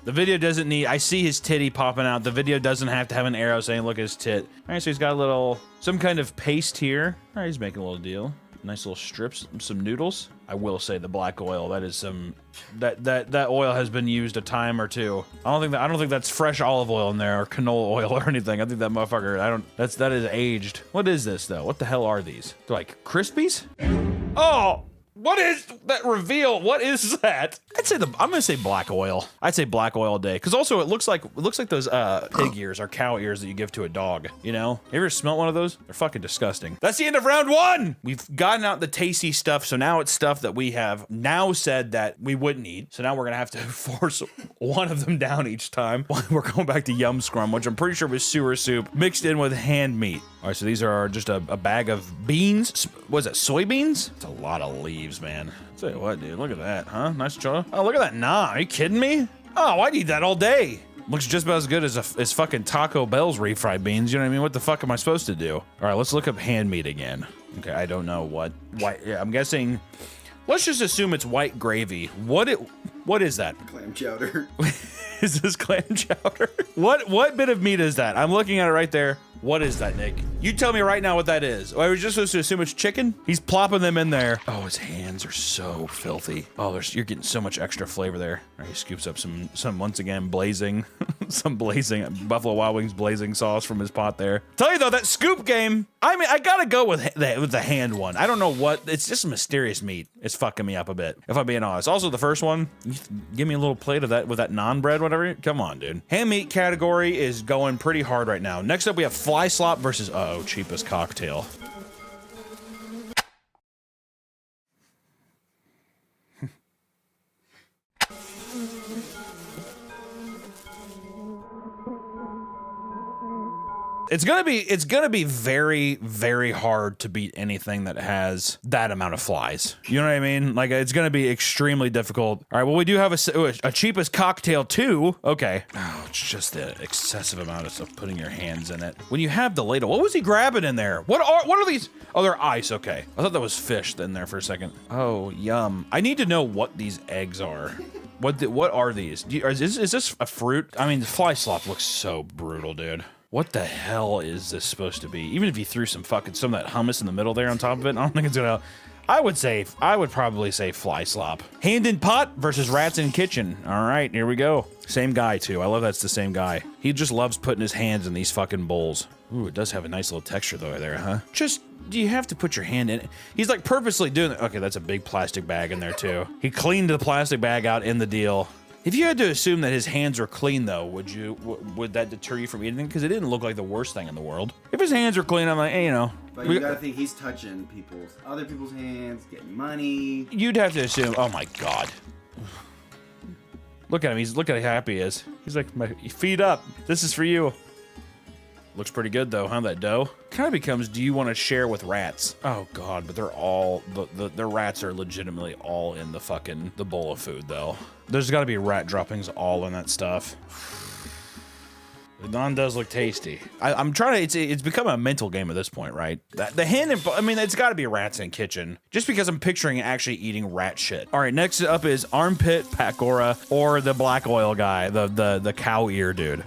The video doesn't need, I see his titty popping out. The video doesn't have to have an arrow saying, look at his tit. All right, so he's got a little, some kind of paste here. All right, he's making a little deal. Nice little strips, some noodles. I will say the black oil, that is some, that oil has been used a time or two. I don't think that's fresh olive oil in there or canola oil or anything. I think that motherfucker, that is aged. What is this though? What the hell are these? They're like Crispies? Oh! What is that reveal? What is that? I'm gonna say black oil. I'd say black oil day. Cause also it looks like those pig ears or cow ears that you give to a dog, you know? You ever smelt one of those? They're fucking disgusting. That's the end of round 1! We've gotten out the tasty stuff, so now it's stuff that we have now said that we wouldn't eat. So now we're gonna have to force one of them down each time. We're going back to Yum Scrum, which I'm pretty sure was sewer soup mixed in with hand meat. All right, so these are just a bag of beans. Was it soybeans? It's a lot of leaves, man. Tell you what, dude, look at that, huh? Nice jaw. Oh, look at that naan. Are you kidding me? Oh, I'd eat that all day. Looks just about as good as fucking Taco Bell's refried beans. You know what I mean? What the fuck am I supposed to do? All right, let's look up hand meat again. Okay, I don't know what white. Yeah, I'm guessing. Let's just assume it's white gravy. What is that? Clam chowder. Is this clam chowder? What bit of meat is that? I'm looking at it right there. What is that, Nick? You tell me right now what that is. Oh, I was just supposed to assume it's chicken? He's plopping them in there. Oh, his hands are so filthy. Oh, you're getting so much extra flavor there. All right, he scoops up some once again, blazing, some blazing, Buffalo Wild Wings blazing sauce from his pot there. Tell you though, that scoop game, I mean, I gotta go with the hand one. I don't know what, it's just mysterious meat. It's fucking me up a bit, if I'm being honest. Also, the first one, give me a little plate of that with that naan bread, whatever. Come on, dude. Hand meat category is going pretty hard right now. Next up, we have fly slop versus, cheapest cocktail. It's gonna be very, very hard to beat anything that has that amount of flies. You know what I mean? Like, it's gonna be extremely difficult. All right, well, we do have a cheapest cocktail too. Okay. Oh, it's just the excessive amount of stuff putting your hands in it. When you have the ladle, what was he grabbing in there? What are these? Oh, they're ice. Okay. I thought that was fish in there for a second. Oh, yum. I need to know what these eggs are. What are these? Is this a fruit? I mean, the fly slop looks so brutal, dude. What the hell is this supposed to be? Even if you threw some of that hummus in the middle there on top of it, I don't think it's gonna. I would probably say fly slop. Hand in pot versus rats in kitchen. All right, here we go. Same guy too. I love that's the same guy. He just loves putting his hands in these fucking bowls. Ooh, it does have a nice little texture though there, huh? Just, do you have to put your hand in it? He's like purposely doing it. Okay, that's a big plastic bag in there too. He cleaned the plastic bag out in the deal. If you had to assume that his hands were clean, though, would that deter you from eating them? Because it didn't look like the worst thing in the world. If his hands are clean, I'm like, hey, you know. But you gotta think he's touching other people's hands, getting money. You'd have to assume. Oh my god. Look at him. Look at how happy he is. He's like, my feet up. This is for you. Looks pretty good though, huh? That dough kind of becomes. Do you want to share with rats? Oh god, but they're all the rats are legitimately all in the bowl of food though. There's got to be rat droppings all in that stuff. The naan does look tasty. I'm trying to. It's become a mental game at this point, right? The hand. I mean, it's got to be rats in kitchen. Just because I'm picturing actually eating rat shit. All right, next up is armpit pakora or the black oil guy, the cow ear dude.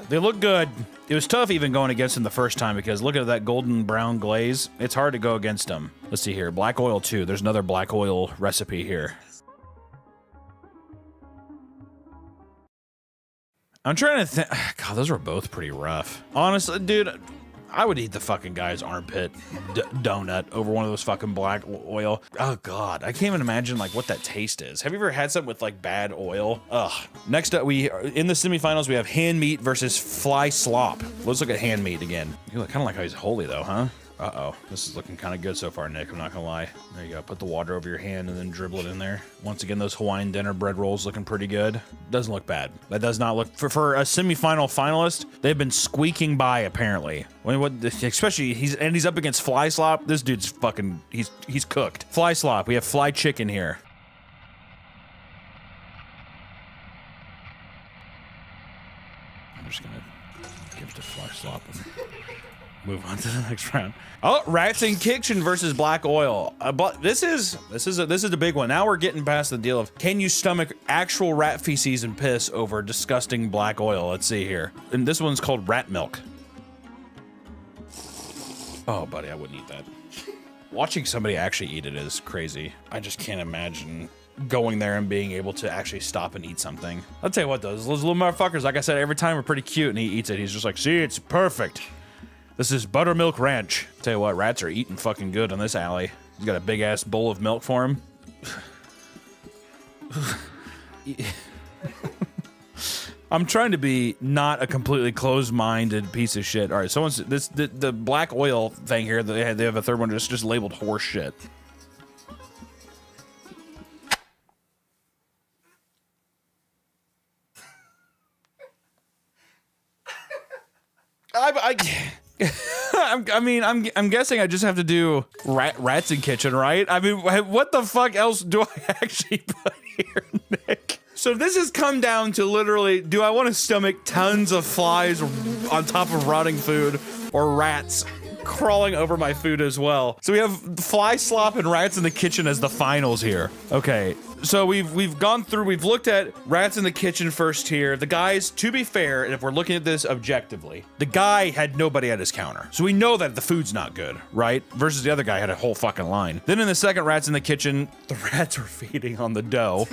They look good. It was tough even going against him the first time because look at that golden brown glaze. It's hard to go against him. Let's see here. Black oil too. There's another black oil recipe here. I'm trying to think. God, those were both pretty rough. Honestly, dude, I would eat the fucking guy's armpit donut over one of those fucking black oil. Oh God, I can't even imagine like what that taste is. Have you ever had something with like bad oil? Ugh. Next up, in the semifinals, we have hand meat versus fly slop. Let's look at hand meat again. You look kind of like how he's holy though, huh? Uh-oh, this is looking kind of good so far, Nick. I'm not gonna lie. There you go. Put the water over your hand and then dribble it in there. Once again, those Hawaiian dinner bread rolls looking pretty good. Doesn't look bad. That does not look for a semifinal finalist. They've been squeaking by apparently. Especially he's up against fly slop. This dude's fucking he's cooked. Fly slop. We have fly chicken here. I'm just gonna give it to fly slop. Move on to the next round. Oh, rats in kitchen versus black oil. But this is a big one. Now we're getting past the deal of can you stomach actual rat feces and piss over disgusting black oil? Let's see here. And this one's called rat milk. Oh, buddy, I wouldn't eat that. Watching somebody actually eat it is crazy. I just can't imagine going there and being able to actually stop and eat something. I'll tell you what, those little motherfuckers, like I said, every time are pretty cute, and he eats it. He's just like, see, it's perfect. This is buttermilk ranch. Tell you what, rats are eating fucking good on this alley. He's got a big ass bowl of milk for him. I'm trying to be not a completely closed-minded piece of shit. All right, the black oil thing here. They have a third one just labeled horse shit. I'm guessing I just have to do rats in kitchen, right? I mean, what the fuck else do I actually put here, Nick? So this has come down to literally, do I want to stomach tons of flies on top of rotting food or rats crawling over my food as well? So we have fly slop and rats in the kitchen as the finals here. Okay. So we've gone through, we've looked at rats in the kitchen first here. The guys, to be fair, and if we're looking at this objectively, the guy had nobody at his counter. So we know that the food's not good, right? Versus the other guy had a whole fucking line. Then in the second rats in the kitchen, the rats are feeding on the dough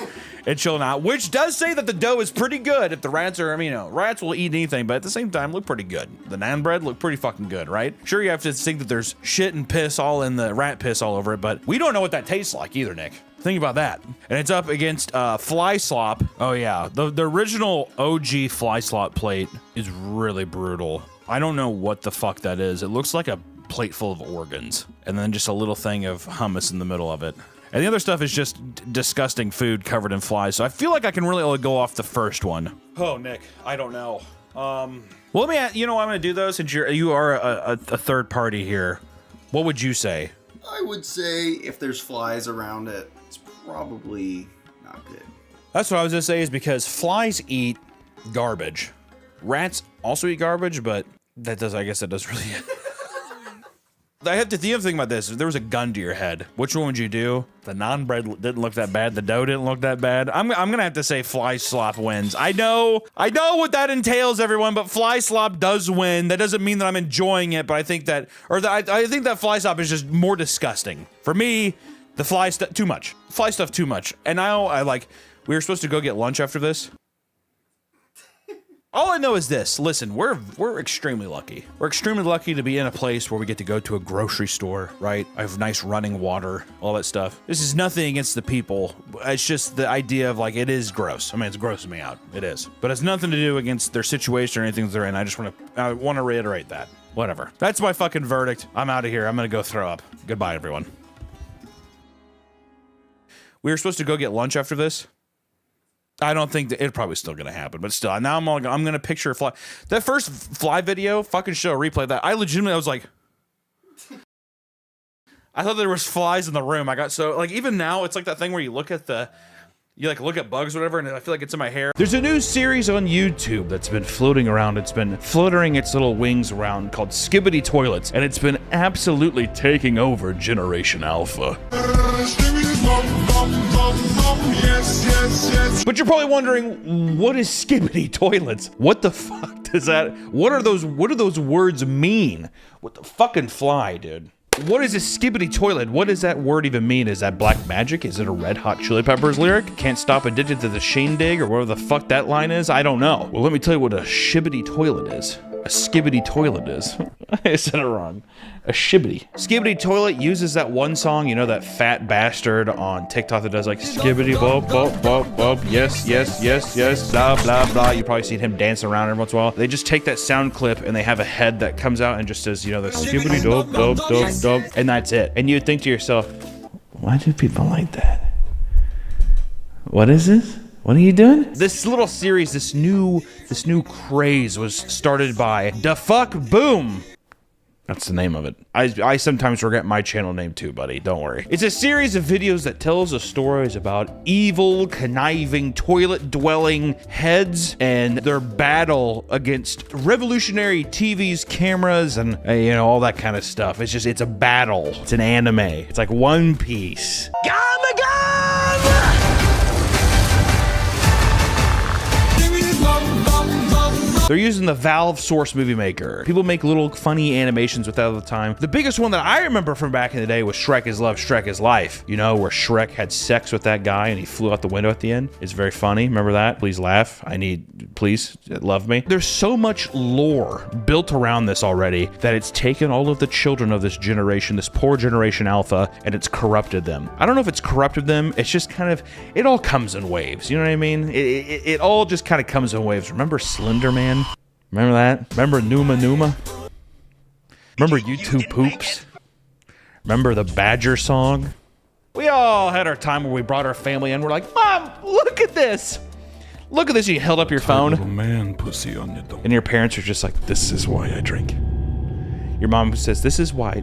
and chilling out, which does say that the dough is pretty good. If the rats are, I mean, rats will eat anything, but at the same time, look pretty good. The naan bread look pretty fucking good, right? Sure, you have to think that there's shit and piss all in the rat piss all over it, but we don't know what that tastes like either, Nick. Think about that. And it's up against fly slop. Oh yeah, the original OG fly slop plate is really brutal. I don't know what the fuck that is. It looks like a plate full of organs and then just a little thing of hummus in the middle of it. And the other stuff is just disgusting food covered in flies. So I feel like I can really only go off the first one. Oh, Nick, I don't know. Well, let me ask, you know what I'm gonna do though, since you are a third party here. What would you say? I would say if there's flies around it, it's probably not good. That's what I was gonna say, is because flies eat garbage. Rats also eat garbage, but I guess that does really I have to think about this. If there was a gun to your head, which one would you do? The naan bread didn't look that bad. The dough didn't look that bad. I'm gonna have to say fly slop wins. I know what that entails, everyone, but fly slop does win. That doesn't mean that I'm enjoying it, but I think that, I think that fly slop is just more disgusting. For me, the fly stuff, too much. Fly stuff, too much. And now we were supposed to go get lunch after this. All I know is this. Listen, we're extremely lucky. We're extremely lucky to be in a place where we get to go to a grocery store, right? I have nice running water, all that stuff. This is nothing against the people. It's just the idea of it is gross. I mean, it's grossing me out. It is. But it's nothing to do against their situation or anything they're in. I want to reiterate that. Whatever. That's my fucking verdict. I'm out of here. I'm going to go throw up. Goodbye, everyone. We were supposed to go get lunch after this. I don't think that it's probably still gonna happen, but still, now I'm gonna picture a fly. That first fly video, fucking show, replay that. I was like, I thought there was flies in the room. I got so even now, it's like that thing where you look at look at bugs or whatever, and I feel like it's in my hair. There's a new series on YouTube that's been floating around. It's been fluttering its little wings around called Skibbity Toilets, and it's been absolutely taking over Generation Alpha. But you're probably wondering, what is Skibbity Toilets? What the fuck does that? What do those words mean? What the fucking fly, dude? What is a skibbity toilet? What does that word even mean? Is that black magic? Is it a Red Hot Chili Peppers lyric? Can't stop addicted to the shindig or whatever the fuck that line is? I don't know. Well, let me tell you what a shibbity toilet is. a skibbity toilet is. I said it wrong. A shibbity. Skibbity toilet uses that one song, you know, that fat bastard on TikTok that does like skibbity bop bop bop bop, yes, yes, yes, yes, blah blah blah. You probably seen him dancing around every once in a while. They just take that sound clip and they have a head that comes out and just says, you know, the skibbity dope dope dope dope, and that's it. And you'd think to yourself, why do people like that? What is this? What are you doing? This little series, this new craze was started by Da Fuck Boom. That's the name of it. I sometimes forget my channel name too, buddy. Don't worry. It's a series of videos that tells the stories about evil, conniving, toilet-dwelling heads and their battle against revolutionary TVs, cameras, and you know, all that kind of stuff. It's a battle. It's an anime. It's like One Piece. They're using the Valve Source Movie Maker. People make little funny animations with that all the time. The biggest one that I remember from back in the day was Shrek is Love, Shrek is Life. You know, where Shrek had sex with that guy and he flew out the window at the end. It's very funny. Remember that? Please laugh. Please love me. There's so much lore built around this already that it's taken all of the children of this generation, this poor generation Alpha, and it's corrupted them. I don't know if it's corrupted them. It's just kind of, it all comes in waves. You know what I mean? It all just kind of comes in waves. Remember Slender Man? Remember that? Remember Numa Numa? Remember YouTube Poops? Remember the Badger song? We all had our time where we brought our family in. We're like, Mom, look at this. Look at this. You held up your phone. Little man pussy on your dome. And your parents are just like, this is why I drink. Your mom says, this is why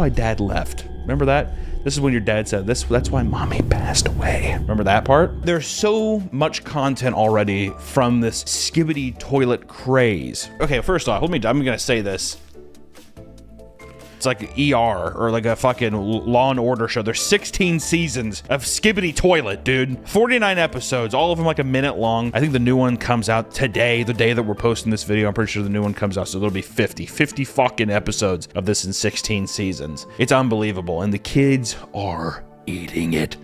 Dad left. Remember that? This is when your dad said, that's why Mommy passed away. Remember that part? There's so much content already from this skibbity toilet craze. Okay, first off, I'm gonna say this. It's like ER or like a fucking Law and Order show. There's 16 seasons of Skibbity Toilet, dude. 49 episodes, all of them like a minute long. I think the new one comes out today, the day that we're posting this video. I'm pretty sure the new one comes out, so there'll be 50 fucking episodes of this in 16 seasons. It's unbelievable, and the kids are eating it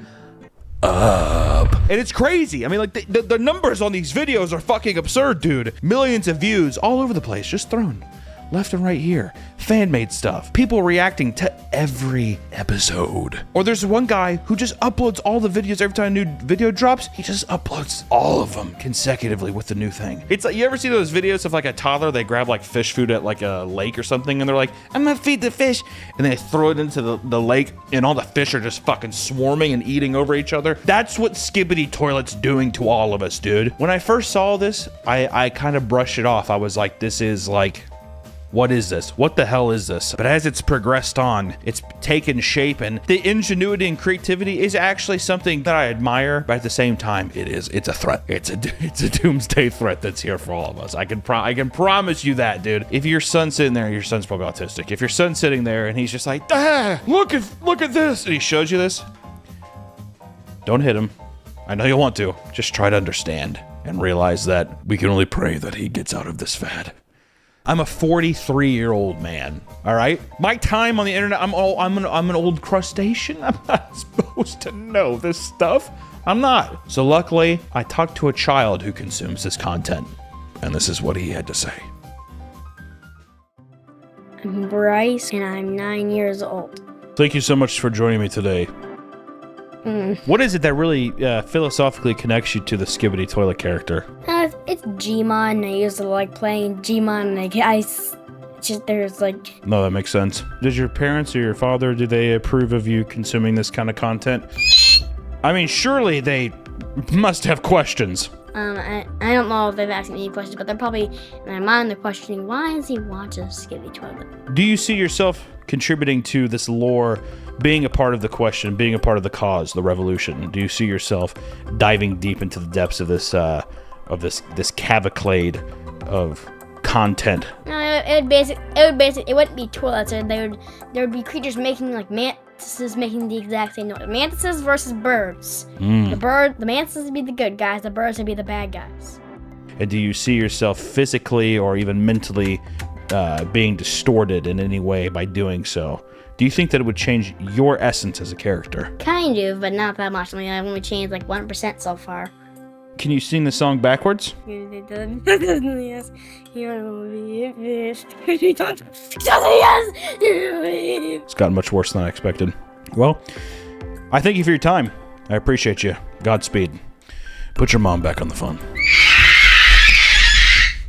up. And it's crazy. I mean, like, the numbers on these videos are fucking absurd, dude. Millions of views all over the place, just thrown left and right here. Fan-made stuff. People reacting to every episode. Or there's one guy who just uploads all the videos every time a new video drops. He just uploads all of them consecutively with the new thing. It's like, you ever see those videos of like a toddler, they grab like fish food at like a lake or something, and they're like, I'm gonna feed the fish. And they throw it into the lake, and all the fish are just fucking swarming and eating over each other. That's what Skibbity Toilet's doing to all of us, dude. When I first saw this, I kind of brushed it off. I was like, this is like, what is this? What the hell is this? But as it's progressed on, it's taken shape, and the ingenuity and creativity is actually something that I admire, but at the same time, it's a threat. It's a doomsday threat that's here for all of us. I can promise you that, dude. If your son's sitting there, your son's probably autistic. If your son's sitting there and he's just like, look at this, and he shows you this, don't hit him. I know you'll want to. Just try to understand and realize that we can only pray that he gets out of this fad. I'm a 43-year-old man, all right? My time on the internet, I'm an old crustacean. I'm not supposed to know this stuff. I'm not. So luckily, I talked to a child who consumes this content, and this is what he had to say. I'm Bryce, and I'm 9 years old. Thank you so much for joining me today. What is it that really philosophically connects you to the Skibbity Toilet character? It's Gmon. I used to like playing Gmon, and there's like... No, that makes sense. Did your parents or your father, do they approve of you consuming this kind of content? I mean, surely they must have questions. I don't know if they've asked me any questions, but they're probably, in their mind, they're questioning, why does he watch a Skibbity Toilet? Do you see yourself contributing to this lore, being a part of the question, being a part of the cause, the revolution? Do you see yourself diving deep into the depths of this cavalcade of content? No, it wouldn't be toilets. There would be creatures making like mantises making the exact same noise. Mantises versus birds. The mantises would be the good guys. The birds would be the bad guys. And do you see yourself physically or even mentally being distorted in any way by doing so? Do you think that it would change your essence as a character? Kind of, but not that much. I mean, I've only changed like 1% so far. Can you sing the song backwards? Yes. It's gotten much worse than I expected. Well, I thank you for your time. I appreciate you. Godspeed. Put your mom back on the phone.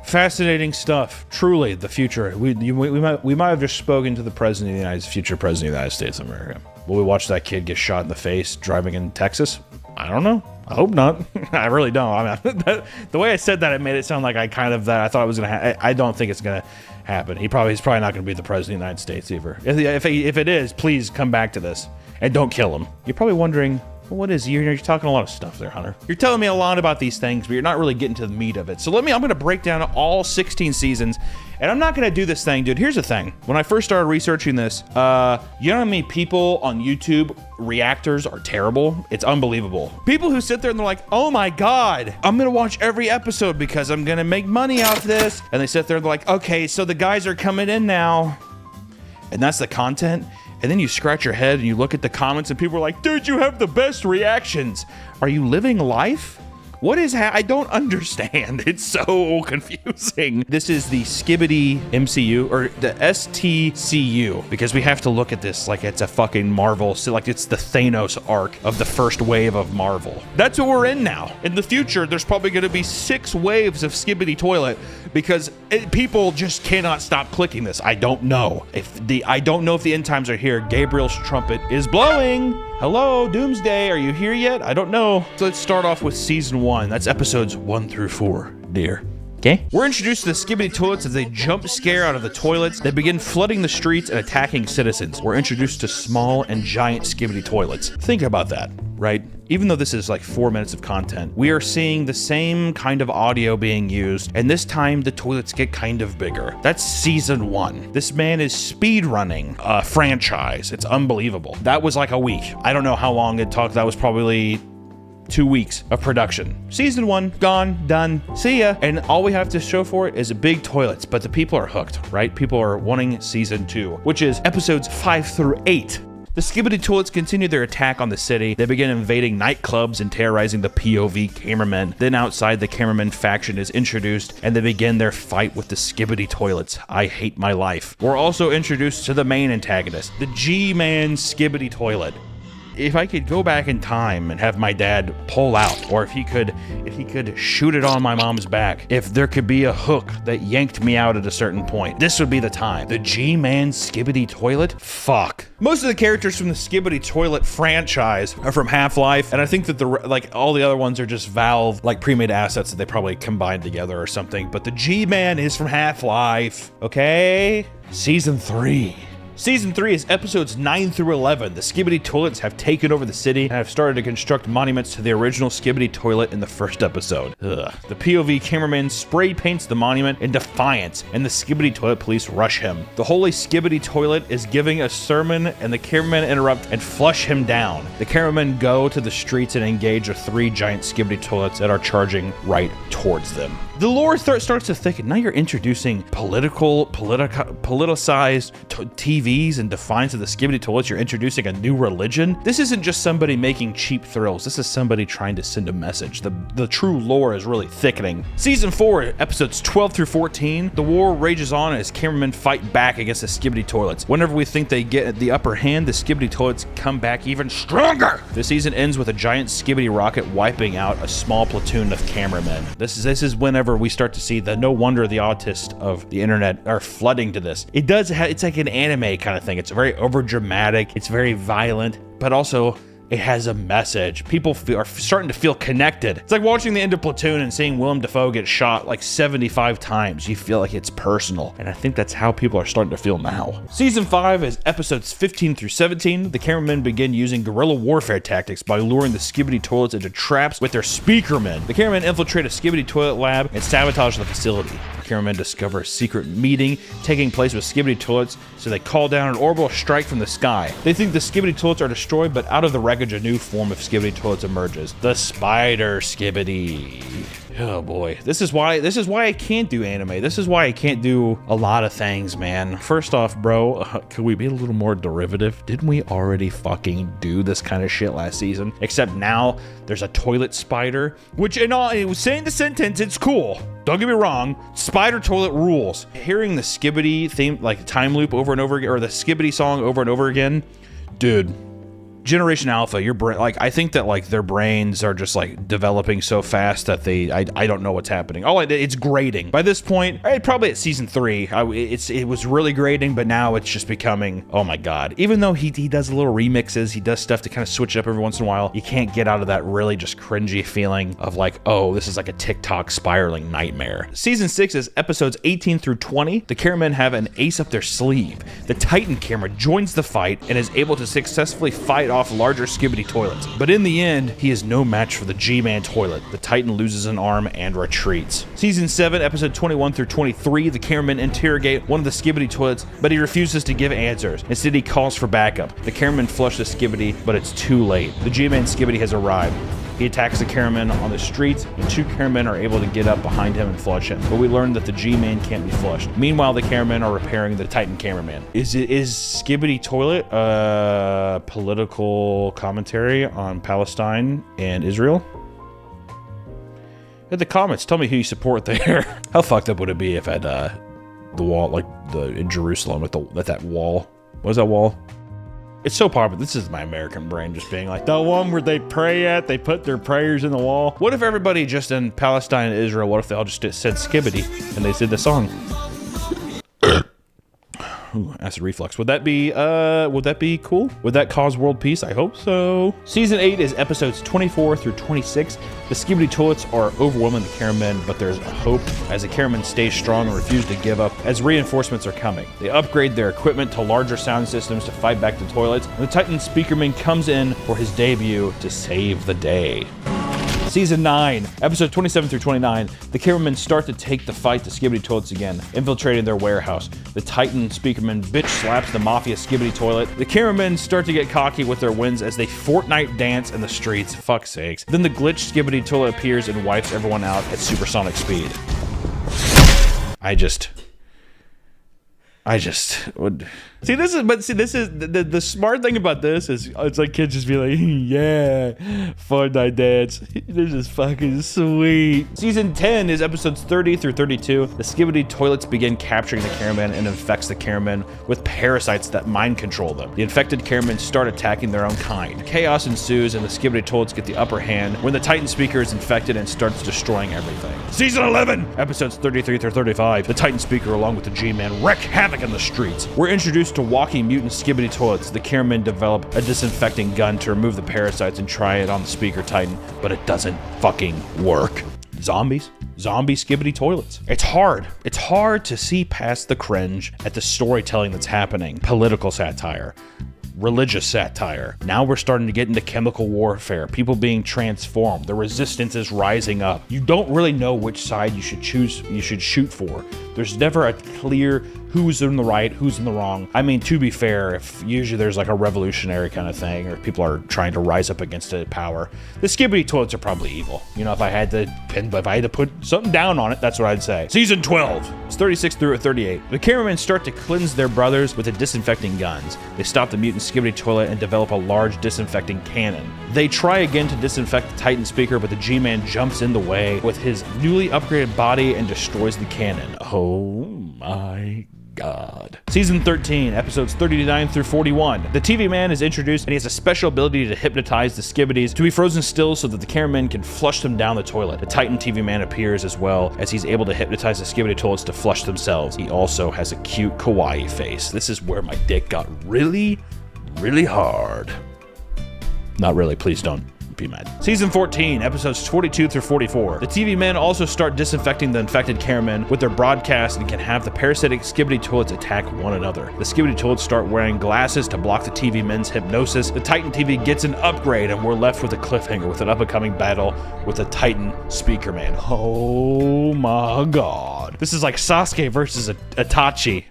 Fascinating stuff. Truly, the future. We might have just spoken to the president of the future president of the United States of America. Will we watch that kid get shot in the face driving in Texas? I don't know. I hope not. I really don't. I mean, the way I said that, it made it sound like I thought it was gonna. I don't think it's gonna happen. He's probably not gonna be the president of the United States either. If it is, please come back to this and don't kill him. You're probably wondering, well, what is you're talking a lot of stuff there, Hunter. You're telling me a lot about these things, but you're not really getting to the meat of it. So I'm gonna break down all 16 seasons, and I'm not gonna do this thing, dude. Here's the thing. When I first started researching this, you know how many people on YouTube reactors are terrible? It's unbelievable. People who sit there and they're like, oh my God, I'm gonna watch every episode because I'm gonna make money off this. And they sit there and they're like, okay, so the guys are coming in now. And that's the content. And then you scratch your head and you look at the comments and people are like, dude, you have the best reactions. Are you living life? What is I don't understand. It's so confusing. This is the Skibbity MCU, or the STCU, because we have to look at this like it's a fucking Marvel, so like it's the Thanos arc of the first wave of Marvel. That's what we're in now. In the future, there's probably going to be 6 waves of Skibbity Toilet because people just cannot stop clicking this. I don't know if the end times are here. Gabriel's trumpet is blowing. Hello, Doomsday, are you here yet? I don't know. So let's start off with season 1. That's episodes 1 through 4, dear. Okay? We're introduced to the Skibbity Toilets as they jump scare out of the toilets. They begin flooding the streets and attacking citizens. We're introduced to small and giant Skibbity Toilets. Think about that, right? Even though this is like 4 minutes of content, we are seeing the same kind of audio being used, and this time the toilets get kind of bigger. That's season 1. This man is speed running a franchise. It's unbelievable. That was like a week. I don't know how long it took. That was probably 2 weeks of production. Season 1, gone, done, see ya. And all we have to show for it is big toilets, but the people are hooked, right? People are wanting season 2, which is episodes 5 through 8. The Skibbity Toilets continue their attack on the city. They begin invading nightclubs and terrorizing the POV cameramen. Then outside, the cameraman faction is introduced, and they begin their fight with the Skibbity Toilets. I hate my life. We're also introduced to the main antagonist, the G-Man Skibbity Toilet. If I could go back in time and have my dad pull out, or if he could shoot it on my mom's back, if there could be a hook that yanked me out at a certain point, this would be the time. The G-Man Skibbity Toilet? Fuck. Most of the characters from the Skibbity Toilet franchise are from Half-Life, and I think that all the other ones are just Valve, like pre-made assets that they probably combined together or something, but the G-Man is from Half-Life, okay? Season 3. Season 3 is episodes 9 through 11. The Skibbity Toilets have taken over the city and have started to construct monuments to the original Skibbity Toilet in the first episode. Ugh. The POV cameraman spray paints the monument in defiance, and the Skibbity Toilet police rush him. The holy Skibbity Toilet is giving a sermon, and the cameramen interrupt and flush him down. The cameramen go to the streets and engage the 3 giant Skibbity Toilets that are charging right towards them. The lore starts to thicken. Now you're introducing politicized TVs and defiance of the Skibbity Toilets. You're introducing a new religion. This isn't just somebody making cheap thrills. This is somebody trying to send a message. The true lore is really thickening. Season 4, episodes 12 through 14, the war rages on as cameramen fight back against the Skibbity Toilets. Whenever we think they get the upper hand, the Skibbity Toilets come back even stronger. The season ends with a giant Skibbity rocket wiping out a small platoon of cameramen. This is whenever we start to see the no wonder the autists of the internet are flooding to this. It's like an anime kind of thing. It's very over dramatic. It's very violent, but also it has a message. People are starting to feel connected. It's like watching the end of Platoon and seeing Willem Dafoe get shot like 75 times. You feel like it's personal. And I think that's how people are starting to feel now. Season 5 is episodes 15 through 17. The cameramen begin using guerrilla warfare tactics by luring the Skibbity Toilets into traps with their speakermen. The cameramen infiltrate a Skibbity Toilet lab and sabotage the facility. The cameramen discover a secret meeting taking place with Skibbity Toilets, so they call down an orbital strike from the sky. They think the Skibbity Toilets are destroyed, but out of the wreckage, a new form of Skibbity Toilets emerges. The Spider Skibbity. Oh boy, this is why I can't do anime. This is why I can't do a lot of things, man. First off, bro, could we be a little more derivative? Didn't we already fucking do this kind of shit last season? Except now there's a toilet spider, which saying the sentence, it's cool. Don't get me wrong, spider toilet rules. Hearing the Skibbity theme, like time loop over and over again, or the Skibbity song over and over again, dude. Generation Alpha, your brain, like, I think that like their brains are just like developing so fast that I don't know what's happening. It's grading. By this point, probably at season 3, it was really grading, but now it's just becoming, oh my god. Even though he does little remixes, he does stuff to kind of switch it up every once in a while, you can't get out of that really just cringy feeling of like, oh, this is like a TikTok spiraling nightmare. Season 6 is episodes 18 through 20. The cameramen have an ace up their sleeve. The Titan camera joins the fight and is able to successfully fight off larger Skibbity toilets. But in the end, he is no match for the G-Man toilet. The Titan loses an arm and retreats. Season 7, episode 21 through 23, the cameramen interrogate one of the Skibbity toilets, but he refuses to give answers. Instead, he calls for backup. The cameramen flush the Skibbity, but it's too late. The G-Man Skibbity has arrived. He attacks the cameraman on the streets, and 2 cameramen are able to get up behind him and flush him. But we learn that the G-Man can't be flushed. Meanwhile, the cameramen are repairing the Titan cameraman. Is Skibbity Toilet political commentary on Palestine and Israel? In the comments, tell me who you support there. How fucked up would it be if at the wall, like in Jerusalem, at that wall? What is that wall? It's so popular. This is my American brain just being like, the one where they pray at, they put their prayers in the wall. What if everybody just in Palestine and Israel, what if they all just said Skibbity and they did the song? Ooh, acid reflux. Would that be cool? Would that cause world peace? I hope so. Season 8 is episodes 24 through 26. The Skibbity toilets are overwhelming the cameramen, but there's hope as the cameramen stay strong and refuse to give up as reinforcements are coming. They upgrade their equipment to larger sound systems to fight back the toilets, and the Titan Speakerman comes in for his debut to save the day. Season 9, episode 27 through 29, the cameramen start to take the fight to Skibbity toilets again, infiltrating their warehouse. The Titan Speakerman bitch slaps the Mafia Skibbity toilet. The cameramen start to get cocky with their wins as they Fortnite dance in the streets, fuck's sakes. Then the glitched Skibbity toilet appears and wipes everyone out at supersonic speed. I just would see this is the smart thing about this is it's like kids just be like, yeah, Fortnite dance. This is fucking sweet. Season 10 is episodes 30 through 32. The Skibbity toilets begin capturing the cameraman and infects the cameraman with parasites that mind control them. The infected cameramen start attacking their own kind. Chaos ensues and the Skibbity toilets get the upper hand when the Titan speaker is infected and starts destroying everything. Season 11, episodes 33 through 35. The Titan speaker along with the G-Man wreak havoc in the streets. We're introduced to walking mutant Skibbity toilets. The cameramen develop a disinfecting gun to remove the parasites and try it on the speaker Titan, but it doesn't fucking work. Zombie Skibbity toilets. It's hard to see past the cringe at the storytelling that's happening. Political satire, religious satire. Now we're starting to get into chemical warfare, people being transformed, the resistance is rising up. You don't really know which side you should shoot for. There's never a clear who's in the right, who's in the wrong. I mean, to be fair, if usually there's like a revolutionary kind of thing, or people are trying to rise up against a power, the Skibbity toilets are probably evil. You know, if I had to put something down on it, that's what I'd say. Season 12, it's 36 through 38. The cameramen start to cleanse their brothers with the disinfecting guns. They stop the mutant Skibbity toilet and develop a large disinfecting cannon. They try again to disinfect the Titan speaker, but the G-Man jumps in the way with his newly upgraded body and destroys the cannon. Oh my God. Season 13, episodes 39 through 41. The TV man is introduced and he has a special ability to hypnotize the Skibbities to be frozen still so that the cameraman can flush them down the toilet. The Titan TV man appears as well as he's able to hypnotize the Skibbity toilets to flush themselves. He also has a cute kawaii face. This is where my dick got really, really hard. Not really, please don't be mad. Season 14, episodes 42 through 44. The TV men also start disinfecting the infected cameramen with their broadcast and can have the parasitic Skibbity toilets attack one another. The Skibbity toilets start wearing glasses to block the TV men's hypnosis. The Titan TV gets an upgrade and we're left with a cliffhanger with an up-and-coming battle with the Titan Speaker Man. Oh my God. This is like Sasuke versus Itachi.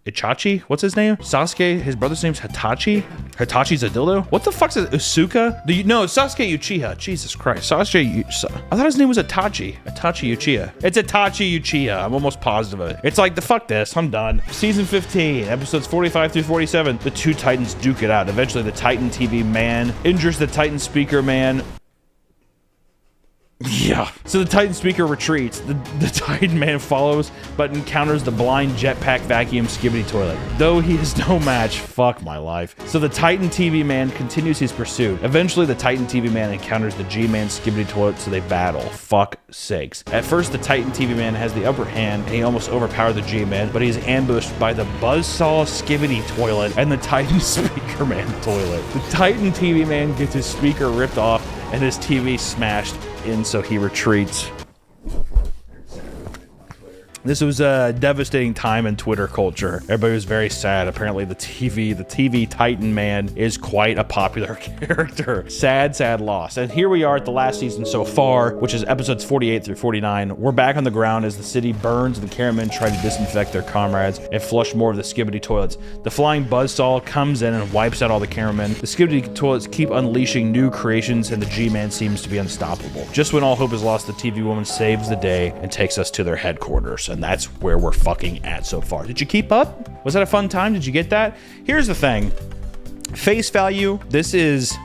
Itachi? What's his name? Sasuke, his brother's name's Hitachi? Hitachi's a dildo? What the fuck's it? Usuka? No, Sasuke Uchiha. Jesus Christ. I thought his name was Itachi. Itachi Uchiha. It's Itachi Uchiha. I'm almost positive of it. It's like, the fuck this. I'm done. Season 15, episodes 45 through 47. The two Titans duke it out. Eventually, the Titan TV man injures the Titan speaker man. Yeah. So the Titan speaker retreats. The Titan man follows, but encounters the blind jetpack vacuum skibbity toilet. Though he is no match, fuck my life. So the Titan TV man continues his pursuit. Eventually, the Titan TV man encounters the G-man skibbity toilet, so they battle. Fuck sakes. At first, the Titan TV man has the upper hand, and he almost overpowered the G-man, but he's ambushed by the buzzsaw skibbity toilet and the Titan speaker man toilet. The Titan TV man gets his speaker ripped off and his TV smashed in, so he retreats. This was a devastating time in Twitter culture. Everybody was very sad. Apparently the TV Titan man is quite a popular character. Sad, sad loss. And here we are at the last season so far, which is episodes 48 through 49. We're back on the ground as the city burns and the cameramen try to disinfect their comrades and flush more of the skibbity toilets. The flying buzzsaw comes in and wipes out all the cameramen. The skibbity toilets keep unleashing new creations and the G-man seems to be unstoppable. Just when all hope is lost, the TV woman saves the day and takes us to their headquarters. And that's where we're fucking at so far. Did you keep up? Was that a fun time? Did you get that? Here's the thing. Face value, this is...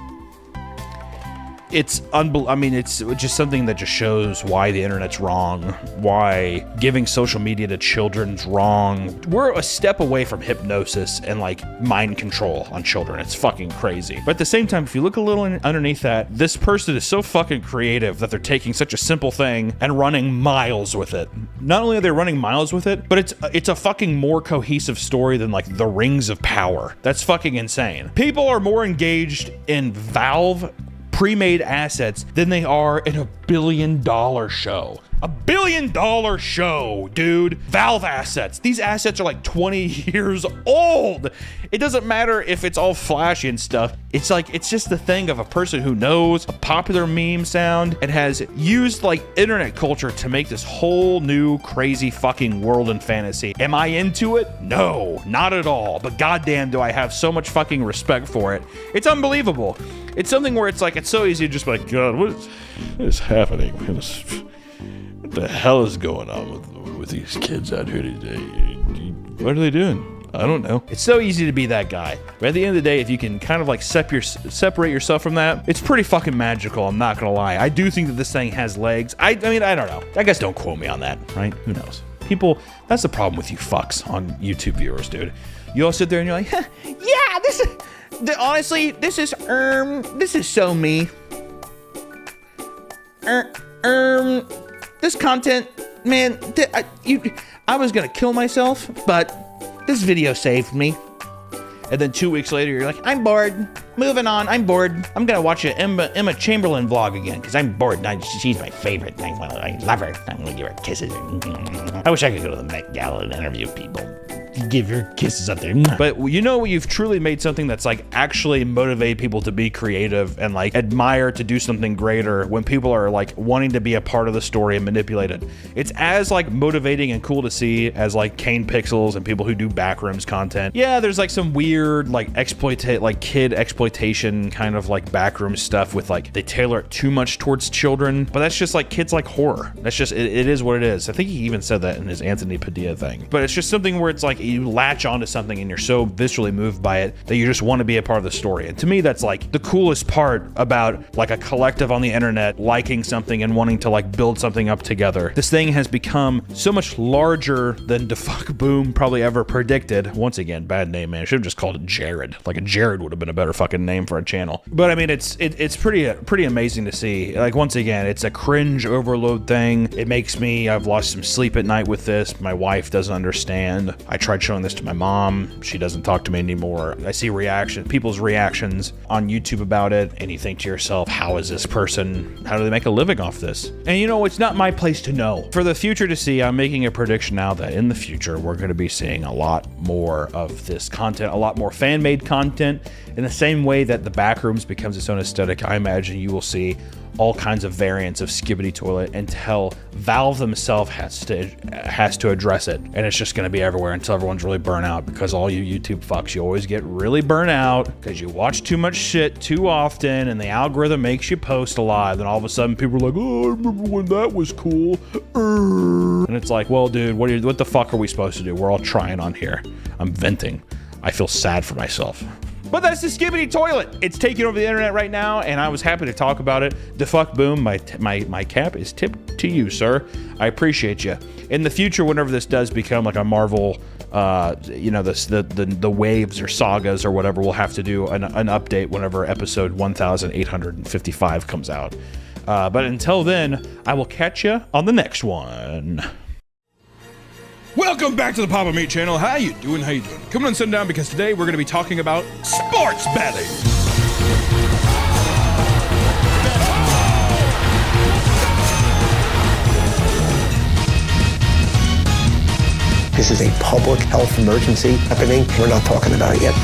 It's just something that just shows why the internet's wrong, why giving social media to children's wrong. We're a step away from hypnosis and like mind control on children. It's fucking crazy. But at the same time, if you look a little underneath that, this person is so fucking creative that they're taking such a simple thing and running miles with it. Not only are they running miles with it, but it's a fucking more cohesive story than like the Rings of Power. That's fucking insane. People are more engaged in Valve pre-made assets than they are in a $1 billion show. A $1 billion show, dude. Valve assets. These assets are like 20 years old. It doesn't matter if it's all flashy and stuff. It's like, it's just the thing of a person who knows a popular meme sound and has used like internet culture to make this whole new crazy fucking world and fantasy. Am I into it? No, not at all. But goddamn, do I have so much fucking respect for it. It's unbelievable. It's something where it's like, it's so easy to just be like, God, what is happening? What the hell is going on with these kids out here today? What are they doing? I don't know. It's so easy to be that guy. But at the end of the day, if you can kind of like separate yourself from that, it's pretty fucking magical, I'm not gonna lie. I do think that this thing has legs. I mean, I don't know. I guess don't quote me on that, right? Who knows? People, that's the problem with you fucks on YouTube viewers, dude. You all sit there and you're like, yeah, honestly, this is so me. This content, man, I was gonna kill myself, but this video saved me. And then 2 weeks later, you're like, I'm bored. Moving on, I'm bored. I'm gonna watch an Emma Chamberlain vlog again, because I'm bored. She's my favorite thing. Well, I love her. I'm gonna give her kisses. I wish I could go to the Met Gala and interview people. Give your kisses up there. But you know, you've truly made something that's like actually motivate people to be creative and like admire to do something greater when people are like wanting to be a part of the story and manipulate it. It's as like motivating and cool to see as like Kane Pixels and people who do backrooms content. Yeah, there's like some weird like kid exploitation kind of like backroom stuff with like they tailor it too much towards children, but that's just like kids like horror. That's just it is what it is. I think he even said that in his Anthony Padilla thing. But it's just something where it's like you latch onto something and you're so viscerally moved by it that you just want to be a part of the story. And to me, that's like the coolest part about like a collective on the internet liking something and wanting to like build something up together. This thing has become so much larger than DeFuck Boom probably ever predicted. Once again, bad name, man. I should have just called it Jared. Like a Jared would have been a better fucking name for a channel. But I mean, it's pretty amazing to see. Like once again, it's a cringe overload thing. It makes me, I've lost some sleep at night with this. My wife doesn't understand. I tried showing this to my mom. She doesn't talk to me anymore. I see people's reactions on YouTube about it, and you think to yourself, how do they make a living off this? And you know, it's not my place to know. For the future to see, I'm making a prediction now that in the future, we're going to be seeing a lot more of this content, a lot more fan-made content. In the same way that the Backrooms becomes its own aesthetic, I imagine you will see all kinds of variants of Skibbity Toilet until Valve themselves has to address it. And it's just going to be everywhere until everyone's really burnt out, because all you YouTube fucks, you always get really burnt out because you watch too much shit too often and the algorithm makes you post a lot. Then all of a sudden people are like, oh, I remember when that was cool. And it's like, well, dude, what the fuck are we supposed to do? We're all trying on here. I'm venting. I feel sad for myself. But that's the Skibbity Toilet. It's taking over the internet right now, and I was happy to talk about it. Defuck Boom, my cap is tipped to you, sir. I appreciate you. In the future, whenever this does become like a Marvel, the waves or sagas or whatever, we'll have to do an update whenever episode 1855 comes out. But until then, I will catch you on the next one. Welcome back to the Papa Meat channel. How you doing? How you doing? Come on, sit down, because today we're going to be talking about sports betting. This is a public health emergency happening. We're not talking about it yet.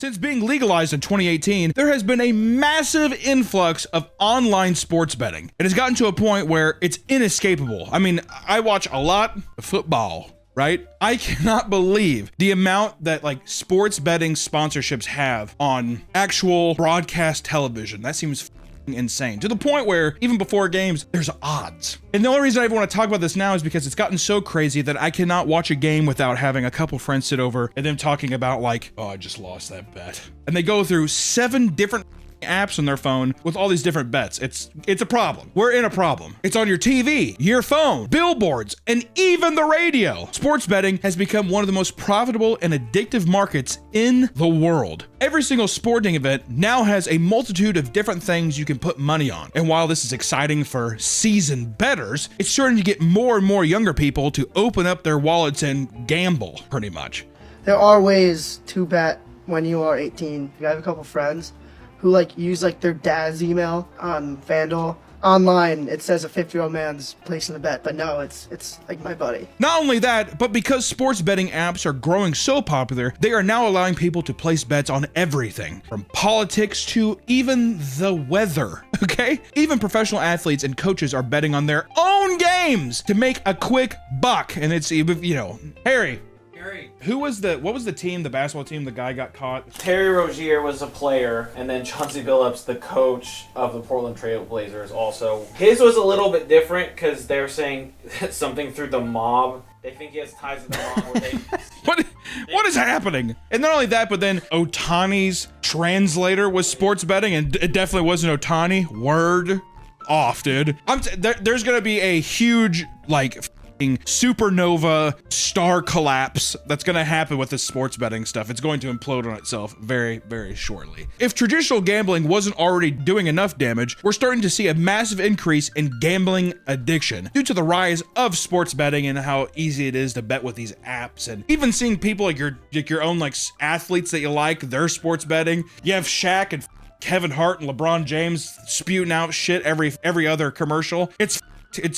Since being legalized in 2018, there has been a massive influx of online sports betting. It has gotten to a point where it's inescapable. I mean, I watch a lot of football, right? I cannot believe the amount that like sports betting sponsorships have on actual broadcast television. That seems insane, to the point where even before games there's odds. And the only reason I even want to talk about this now is because it's gotten so crazy that I cannot watch a game without having a couple friends sit over and them talking about like, oh, I just lost that bet, and they go through 7 different apps on their phone with all these different bets. It's a problem. We're in a problem. It's on your TV, your phone, billboards, and even the radio. Sports betting has become one of the most profitable and addictive markets in the world. Every single sporting event now has a multitude of different things you can put money on. And while this is exciting for seasoned bettors, it's starting to get more and more younger people to open up their wallets and gamble, pretty much. There are ways to bet when you are 18. I have a couple friends who like use like their dad's email on FanDuel. Online, it says a 50-year-old man's placing the bet, but no, it's like my buddy. Not only that, but because sports betting apps are growing so popular, they are now allowing people to place bets on everything, from politics to even the weather, okay? Even professional athletes and coaches are betting on their own games to make a quick buck. And it's, you know, Harry, what was the team, the basketball team, the guy got caught? Terry Rozier was a player, and then Chauncey Billups, the coach of the Portland Trail Blazers, also. His was a little bit different because they were saying something through the mob. They think he has ties to the mob. Where they, what is happening? And not only that, but then Otani's translator was sports betting, and it definitely wasn't Otani. Word off, dude. There's gonna be a huge, like, supernova star collapse that's going to happen with this sports betting stuff. It's going to implode on itself very, very shortly. If traditional gambling wasn't already doing enough damage, we're starting to see a massive increase in gambling addiction due to the rise of sports betting and how easy it is to bet with these apps, and even seeing people like your own like athletes that you like, they're sports betting. You have Shaq and Kevin Hart and LeBron James spewing out shit every other commercial. It's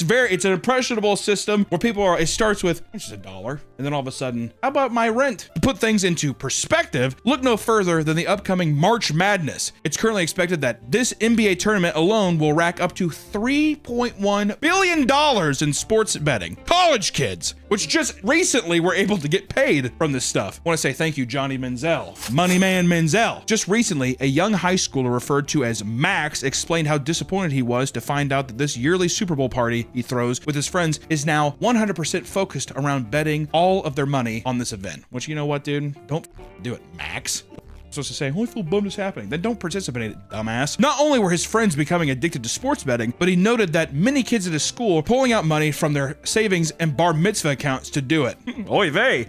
an impressionable system where it starts with, it's just $1. And then all of a sudden, how about my rent? To put things into perspective, look no further than the upcoming March Madness. It's currently expected that this NBA tournament alone will rack up to $3.1 billion in sports betting. College kids, which just recently were able to get paid from this stuff. I want to say thank you, Johnny Manziel. Moneyman Manziel. Just recently, a young high schooler referred to as Max explained how disappointed he was to find out that this yearly Super Bowl party he throws with his friends is now 100% focused around betting all of their money on this event. Which, you know what, dude? Don't do it, Max. Supposed to say, oh, I feel bummed it's happening. Then don't participate in it, dumbass. Not only were his friends becoming addicted to sports betting, but he noted that many kids at his school are pulling out money from their savings and bar mitzvah accounts to do it. Oy vey.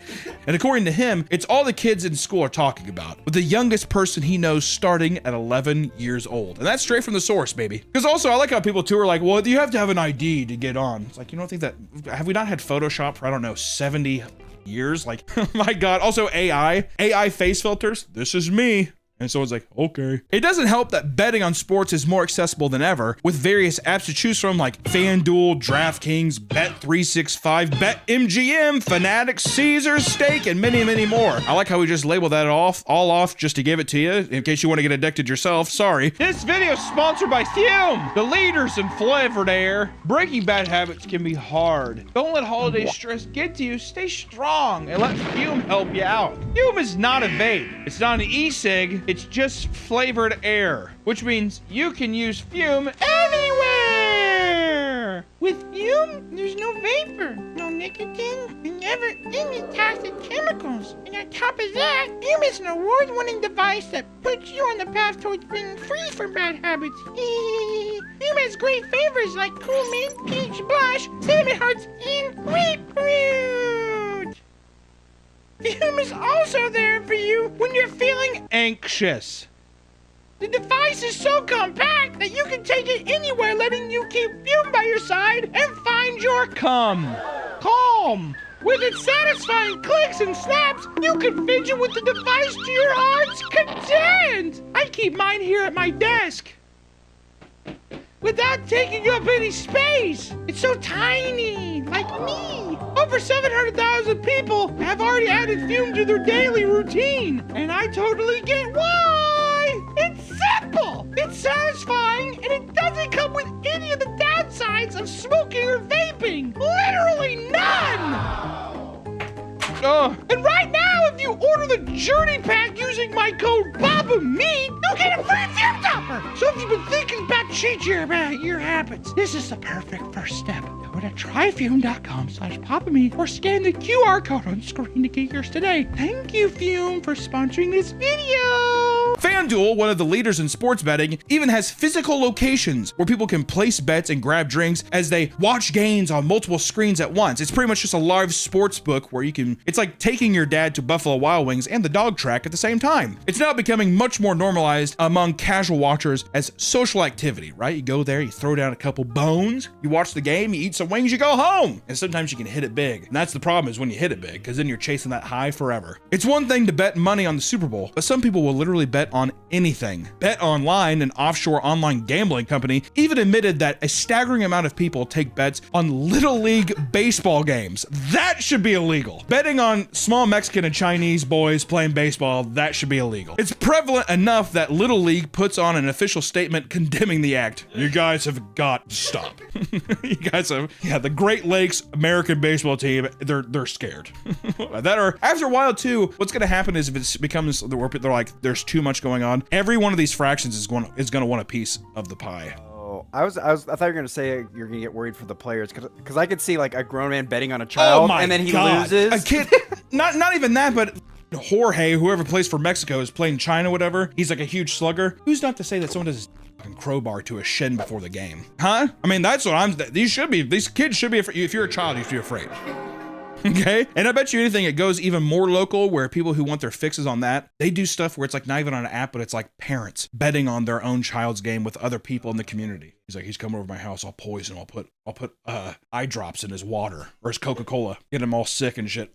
And according to him, it's all the kids in school are talking about, with the youngest person he knows starting at 11 years old. And that's straight from the source, baby. Because also, I like how people too are like, well, you have to have an ID to get on. It's like, you don't think that, have we not had Photoshop for, I don't know, 70 years? Like, oh my God. Also AI face filters. This is me. And someone's like, okay. It doesn't help that betting on sports is more accessible than ever, with various apps to choose from like FanDuel, DraftKings, Bet365, BetMGM, Fanatics, Caesars, Stake, and many, many more. I like how we just label that all off just to give it to you, in case you want to get addicted yourself. Sorry. This video is sponsored by Fume, the leaders in flavored air. Breaking bad habits can be hard. Don't let holiday stress get to you. Stay strong and let Fume help you out. Fume is not a vape. It's not an e-cig. It's just flavored air, which means you can use Fume anywhere. With Fume, there's no vapor, no nicotine, and never any toxic chemicals. And on top of that, Fume is an award-winning device that puts you on the path towards being free from bad habits. Fume has great flavors like cool mint, peach blush, cinnamon hearts, and grapefruit. Fume is also there for you when you're feeling anxious. The device is so compact that you can take it anywhere, letting you keep Fume by your side and find your calm. With its satisfying clicks and snaps, you can fidget with the device to your heart's content. I keep mine here at my desk without taking up any space. It's so tiny, like me. Over 700,000 people have already added Fume to their daily routine, and I totally get why. It's simple, it's satisfying, and it doesn't come with any of the downsides of smoking or vaping. Literally none. And right now, if you order the Journey Pack using my code BABAMEAT, you'll get a free Fume topper. So if you've been thinking about changing your habits, this is the perfect first step. Go to tryfume.com/BABAMEAT or scan the QR code on screen to get yours today. Thank you, Fume, for sponsoring this video. FanDuel, one of the leaders in sports betting, even has physical locations where people can place bets and grab drinks as they watch games on multiple screens at once. It's pretty much just a live sports book where you can, it's like taking your dad to Buffalo Wild Wings and the dog track at the same time. It's now becoming much more normalized among casual watchers as social activity, right? You go there, you throw down a couple bones, you watch the game, you eat some wings, you go home. And sometimes you can hit it big. And that's the problem, is when you hit it big, because then you're chasing that high forever. It's one thing to bet money on the Super Bowl, but some people will literally bet on anything. Bet Online, an offshore online gambling company, even admitted that a staggering amount of people take bets on Little League baseball games. That should be illegal. Betting on small Mexican and Chinese boys playing baseball, that should be illegal. It's prevalent enough that Little League puts on an official statement condemning the act. You guys have got to stop. You guys have, the Great Lakes American baseball team, they're scared. After a while too, what's gonna happen is if it becomes where they're like, there's too much going on, every one of these fractions is going to want a piece of the pie. I thought you were gonna say you're gonna get worried for the players, because I could see like a grown man betting on a child, and then he loses. A kid, not even that, but Jorge, whoever plays for Mexico, is playing China, whatever. He's like a huge slugger. Who's not to say that someone does fucking crowbar to a shin before the game? Huh? I mean, that's what these kids should be afraid. If you're a child, you should be afraid. Okay? And I bet you anything, it goes even more local, where people who want their fixes on that, they do stuff where it's like not even on an app, but it's like parents betting on their own child's game with other people in the community. He's like, he's coming over to my house, I'll poison him, I'll put eye drops in his water or his Coca-Cola, get him all sick and shit.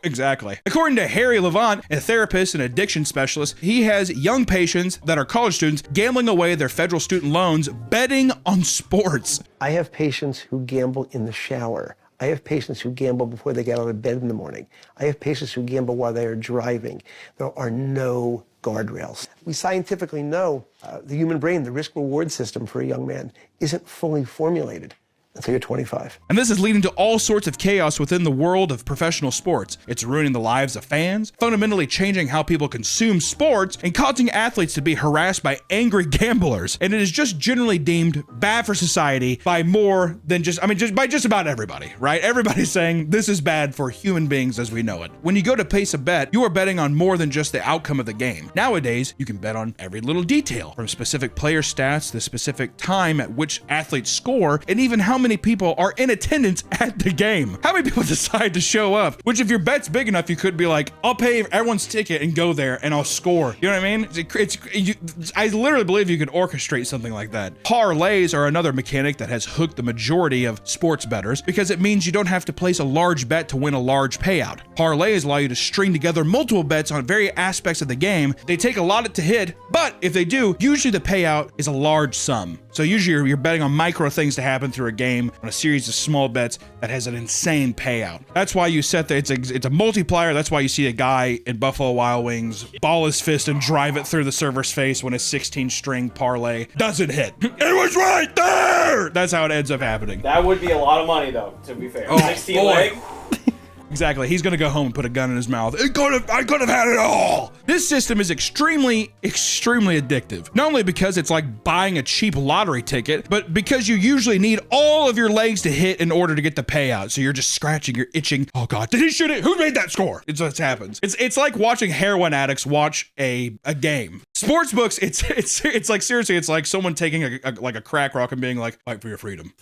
Exactly. According to Harry Levant, a therapist and addiction specialist, he has young patients that are college students gambling away their federal student loans betting on sports. I have patients who gamble in the shower. I have patients who gamble before they get out of bed in the morning. I have patients who gamble while they are driving. There are no guardrails. We scientifically know the human brain, the risk-reward system for a young man, isn't fully formulated until you're 25. And this is leading to all sorts of chaos within the world of professional sports. It's ruining the lives of fans, fundamentally changing how people consume sports, and causing athletes to be harassed by angry gamblers. And it is just generally deemed bad for society by more than just by just about everybody, right? Everybody's saying this is bad for human beings as we know it. When you go to place a bet, you are betting on more than just the outcome of the game. Nowadays, you can bet on every little detail, from specific player stats to the specific time at which athletes score, and even how many people are in attendance at the game. How many people decide to show up? Which if your bet's big enough, you could be like, I'll pay everyone's ticket and go there and I'll score. You know what I mean? I literally believe you could orchestrate something like that. Parlays are another mechanic that has hooked the majority of sports bettors because it means you don't have to place a large bet to win a large payout. Parlays allow you to string together multiple bets on various aspects of the game. They take a lot to hit, but if they do, usually the payout is a large sum. So usually you're betting on micro things to happen through a game on a series of small bets that has an insane payout. That's why you set it's a multiplier. That's why you see a guy in Buffalo Wild Wings ball his fist and drive it through the server's face when a 16 string parlay doesn't hit. It was right there! That's how it ends up happening. That would be a lot of money, though, to be fair. 16 boy. leg? Exactly. He's gonna go home and put a gun in his mouth. I could have had it all. This system is extremely addictive. Not only because it's like buying a cheap lottery ticket, but because you usually need all of your legs to hit in order to get the payout. So you're just scratching, you're itching. Oh God, did he shoot it? Who made that score? It's what happens. It's like watching heroin addicts watch a game. Sports books, it's like seriously, it's like someone taking a crack rock and being like, fight for your freedom.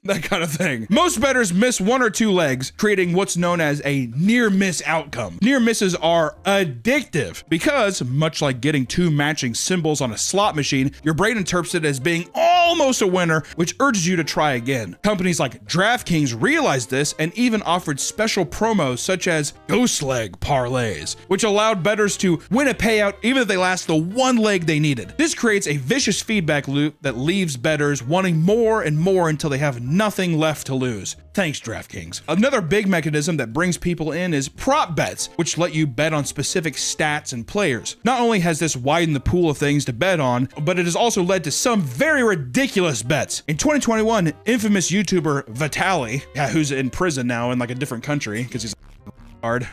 That kind of thing. Most bettors miss one or two legs, creating what's known as a near miss outcome. Near misses are addictive because, much like getting two matching symbols on a slot machine, your brain interprets it as being almost a winner, which urges you to try again. Companies like DraftKings realized this and even offered special promos such as ghost leg parlays, which allowed bettors to win a payout even if they last the one leg they needed. This creates a vicious feedback loop that leaves bettors wanting more and more until they have nothing left to lose. Thanks, DraftKings. Another big mechanism that brings people in is prop bets, which let you bet on specific stats and players. Not only has this widened the pool of things to bet on, but it has also led to some very ridiculous bets. In 2021, infamous YouTuber Vitaly, who's in prison now in like a different country because he's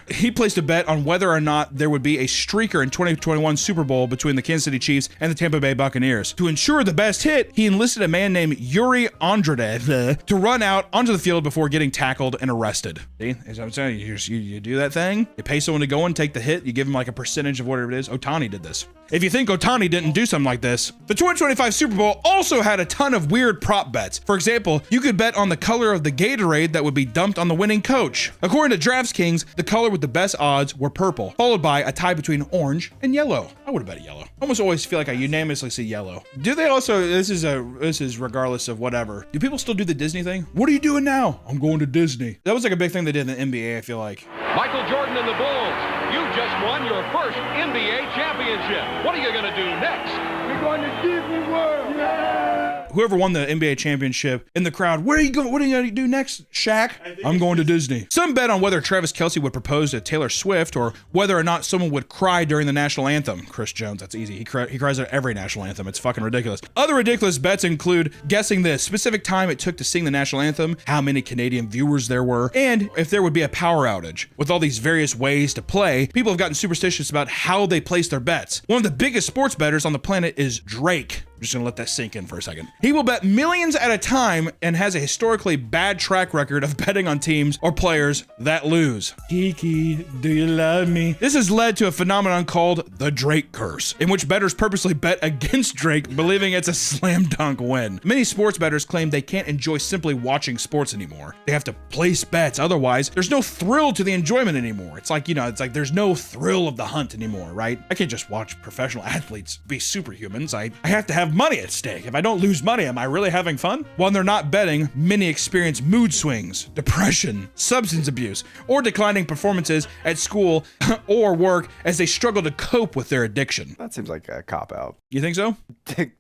he placed a bet on whether or not there would be a streaker in 2021 Super Bowl between the Kansas City Chiefs and the Tampa Bay Buccaneers. To ensure the best hit, he enlisted a man named Yuri Andrade to run out onto the field before getting tackled and arrested. See, as I'm saying, you do that thing, you pay someone to go and take the hit, you give him like a percentage of whatever it is. Ohtani did this. If you think Ohtani didn't do something like this, the 2025 Super Bowl also had a ton of weird prop bets. For example, you could bet on the color of the Gatorade that would be dumped on the winning coach. According to DraftKings, the color with the best odds were purple, followed by a tie between orange and yellow. I would have bet yellow. I almost always feel like I unanimously see yellow. Do they also, this is regardless of whatever. Do people still do the Disney thing? What are you doing now? I'm going to Disney. That was like a big thing they did in the NBA, I feel like. Michael Jordan and the Bulls, you just won your first NBA championship. What are you going to do next? We're going to Disney World. Yeah! Whoever won the NBA championship in the crowd, where are you going? What are you going to do next, Shaq? I'm going to Disney. Some bet on whether Travis Kelce would propose to Taylor Swift or whether or not someone would cry during the national anthem. Chris Jones, that's easy. He cries at every national anthem. It's fucking ridiculous. Other ridiculous bets include guessing the specific time it took to sing the national anthem, how many Canadian viewers there were, and if there would be a power outage. With all these various ways to play, people have gotten superstitious about how they place their bets. One of the biggest sports bettors on the planet is Drake. I'm just gonna let that sink in for a second. He will bet millions at a time and has a historically bad track record of betting on teams or players that lose. Kiki, do you love me? This has led to a phenomenon called the Drake curse, in which bettors purposely bet against Drake, believing it's a slam dunk win. Many sports bettors claim they can't enjoy simply watching sports anymore. They have to place bets, otherwise there's no thrill to the enjoyment anymore. It's like there's no thrill of the hunt anymore, right? I can't just watch professional athletes be superhumans. I have to have money at stake. If I don't lose money, am I really having fun? While they're not betting, many experience mood swings, depression, substance abuse, or declining performances at school or work as they struggle to cope with their addiction. That seems like a cop-out. You think so?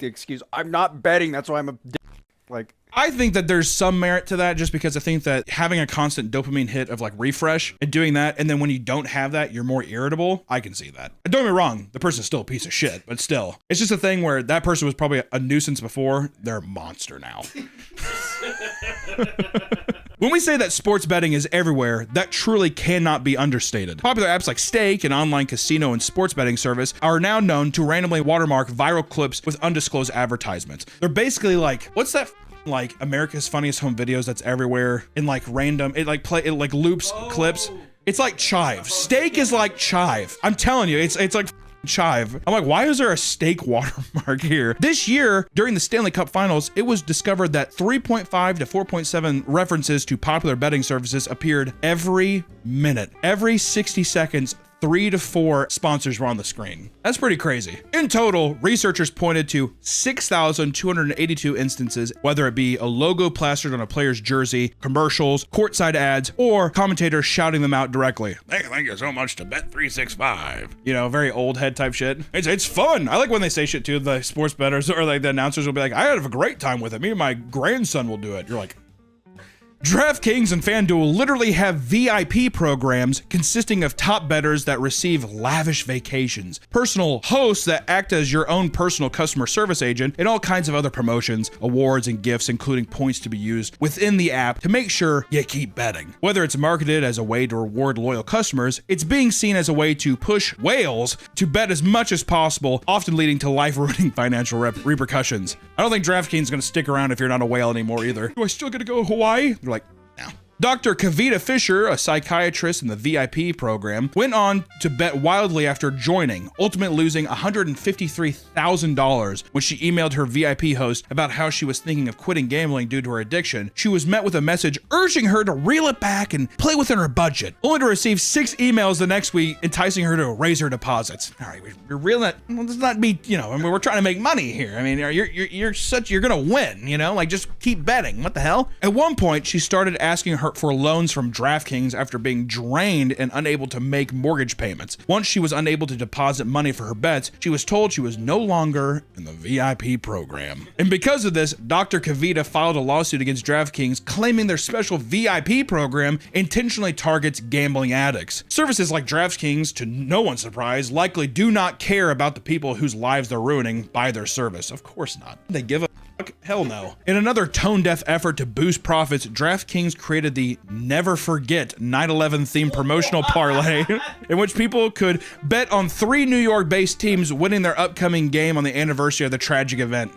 Excuse, I'm not betting, that's why I'm a like... I think that there's some merit to that just because I think that having a constant dopamine hit of like refresh and doing that, and then when you don't have that, you're more irritable. I can see that. Don't get me wrong, the person's still a piece of shit, but still. It's just a thing where that person was probably a nuisance before, they're a monster now. When we say that sports betting is everywhere, that truly cannot be understated. Popular apps like Stake, an online casino and sports betting service, are now known to randomly watermark viral clips with undisclosed advertisements. They're basically like, what's that like America's Funniest Home Videos that's everywhere in like random, it loops clips. It's like Chive. Stake is like Chive. I'm telling you, it's like chive. I'm like, why is there a steak watermark here? This year, during the Stanley Cup Finals, it was discovered that 3.5 to 4.7 references to popular betting services appeared every minute. Every 60 seconds, 3 to 4 sponsors were on the screen. That's pretty crazy. In total, researchers pointed to 6,282 instances, whether it be a logo plastered on a player's jersey, commercials, courtside ads, or commentators shouting them out directly. Thank you so much to Bet365. You know, very old head type shit. It's fun. I like when they say shit too. The sports bettors or like the announcers will be like, I had a great time with it. Me and my grandson will do it. You're like, DraftKings and FanDuel literally have VIP programs consisting of top bettors that receive lavish vacations, personal hosts that act as your own personal customer service agent, and all kinds of other promotions, awards, and gifts, including points to be used within the app to make sure you keep betting. Whether it's marketed as a way to reward loyal customers, it's being seen as a way to push whales to bet as much as possible, often leading to life-ruining financial repercussions. I don't think DraftKings is going to stick around if you're not a whale anymore either. Do I still get to go to Hawaii? They're like, no. Dr. Kavita Fisher, a psychiatrist in the VIP program, went on to bet wildly after joining, ultimately losing $153,000 when she emailed her VIP host about how she was thinking of quitting gambling due to her addiction. She was met with a message urging her to reel it back and play within her budget, only to receive 6 emails the next week enticing her to raise her deposits. All right, you're reeling it. Well, let's not be, you know, I mean, we're trying to make money here. I mean, you're gonna win, you know, like just keep betting. What the hell? At one point, she started asking her for loans from DraftKings after being drained and unable to make mortgage payments. Once she was unable to deposit money for her bets, she was told she was no longer in the VIP program. And because of this, Dr. Kavita filed a lawsuit against DraftKings claiming their special VIP program intentionally targets gambling addicts. Services like DraftKings, to no one's surprise, likely do not care about the people whose lives they're ruining by their service. Of course not. They give a hell no. In another tone-deaf effort to boost profits, DraftKings created the Never Forget 9/11 themed promotional parlay in which people could bet on 3 New York-based teams winning their upcoming game on the anniversary of the tragic event.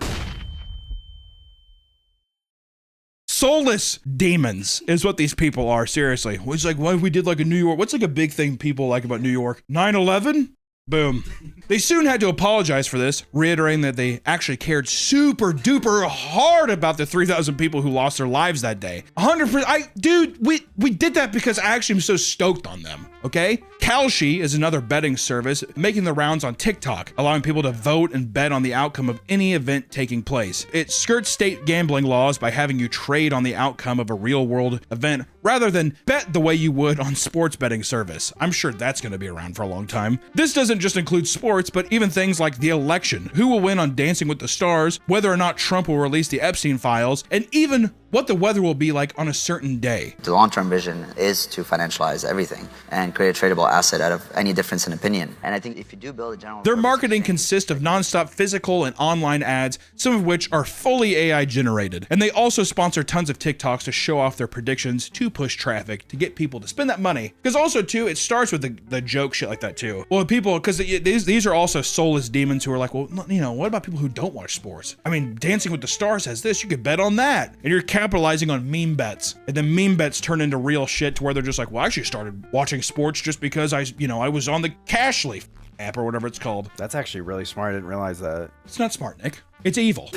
Soulless demons is what these people are, seriously. It's like, what if we did like a New York? What's like a big thing people like about New York? 9/11? Boom. They soon had to apologize for this, reiterating that they actually cared super duper hard about the 3,000 people who lost their lives that day. 100%. Dude, we did that because I actually am so stoked on them. Okay? Kalshi is another betting service making the rounds on TikTok, allowing people to vote and bet on the outcome of any event taking place. It skirts state gambling laws by having you trade on the outcome of a real world event rather than bet the way you would on sports betting service. I'm sure that's going to be around for a long time. This doesn't just include sports, but even things like the election, who will win on Dancing with the Stars, whether or not Trump will release the Epstein files, and even what the weather will be like on a certain day. The long-term vision is to financialize everything and create a tradable asset out of any difference in opinion. And I think if you do build a general... Their marketing consists of nonstop physical and online ads, some of which are fully AI generated. And they also sponsor tons of TikToks to show off their predictions to push traffic, to get people to spend that money. Because also too, it starts with the joke shit like that too. Well, people, because these are also soulless demons who are like, well, you know, what about people who don't watch sports? I mean, Dancing with the Stars has this, you could bet on that. And you're capitalizing on meme bets, and then meme bets turn into real shit to where they're just like, well, I actually started watching sports just because I was on the Cashly app or whatever it's called. That's actually really smart. I didn't realize that. It's not smart, Nick. It's evil.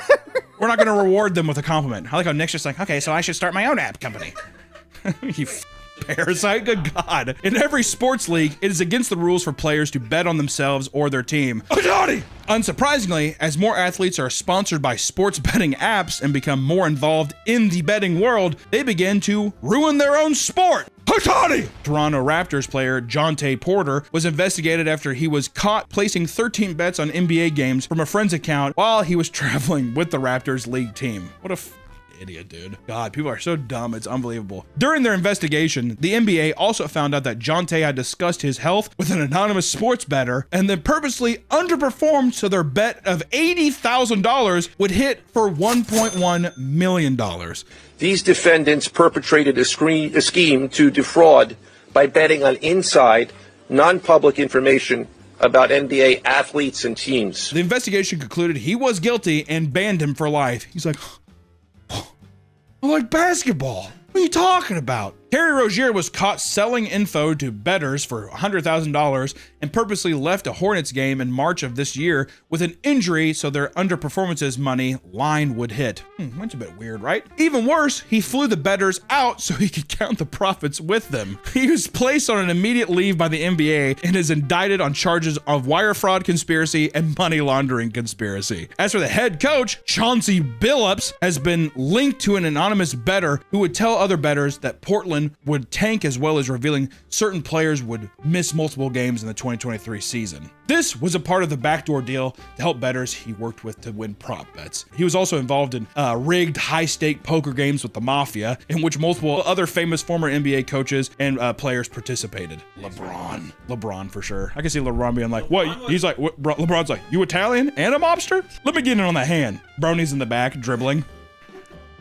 We're not going to reward them with a compliment. I like how Nick's just like, okay, so I should start my own app company. You parasite, good God. In every sports league, it is against the rules for players to bet on themselves or their team. Unsurprisingly, as more athletes are sponsored by sports betting apps and become more involved in the betting world, they begin to ruin their own sport. Toronto Raptors player Jonte Porter was investigated after he was caught placing 13 bets on NBA games from a friend's account while he was traveling with the Raptors league team. What a idiot, dude. God, people are so dumb. It's unbelievable. During their investigation, the NBA also found out that Jonte had discussed his health with an anonymous sports bettor and then purposely underperformed so their bet of $80,000 would hit for $1.1 million. These defendants perpetrated a scheme to defraud by betting on inside, non-public information about NBA athletes and teams. The investigation concluded he was guilty and banned him for life. He's like, I like basketball. What are you talking about? Terry Rozier was caught selling info to bettors for $100,000 and purposely left a Hornets game in March of this year with an injury so their underperformances money line would hit. That's a bit weird, right? Even worse, he flew the bettors out so he could count the profits with them. He was placed on an immediate leave by the NBA and is indicted on charges of wire fraud conspiracy and money laundering conspiracy. As for the head coach, Chauncey Billups has been linked to an anonymous bettor who would tell other bettors that Portland would tank, as well as revealing certain players would miss multiple games in the 2023 season. This was a part of the backdoor deal to help bettors he worked with to win prop bets. He was also involved in rigged high-stake poker games with the Mafia, in which multiple other famous former NBA coaches and players participated. LeBron for sure. I can see LeBron being like, what? He's like, what? LeBron's like, you Italian and a mobster? Let me get in on that hand. Brony's in the back dribbling.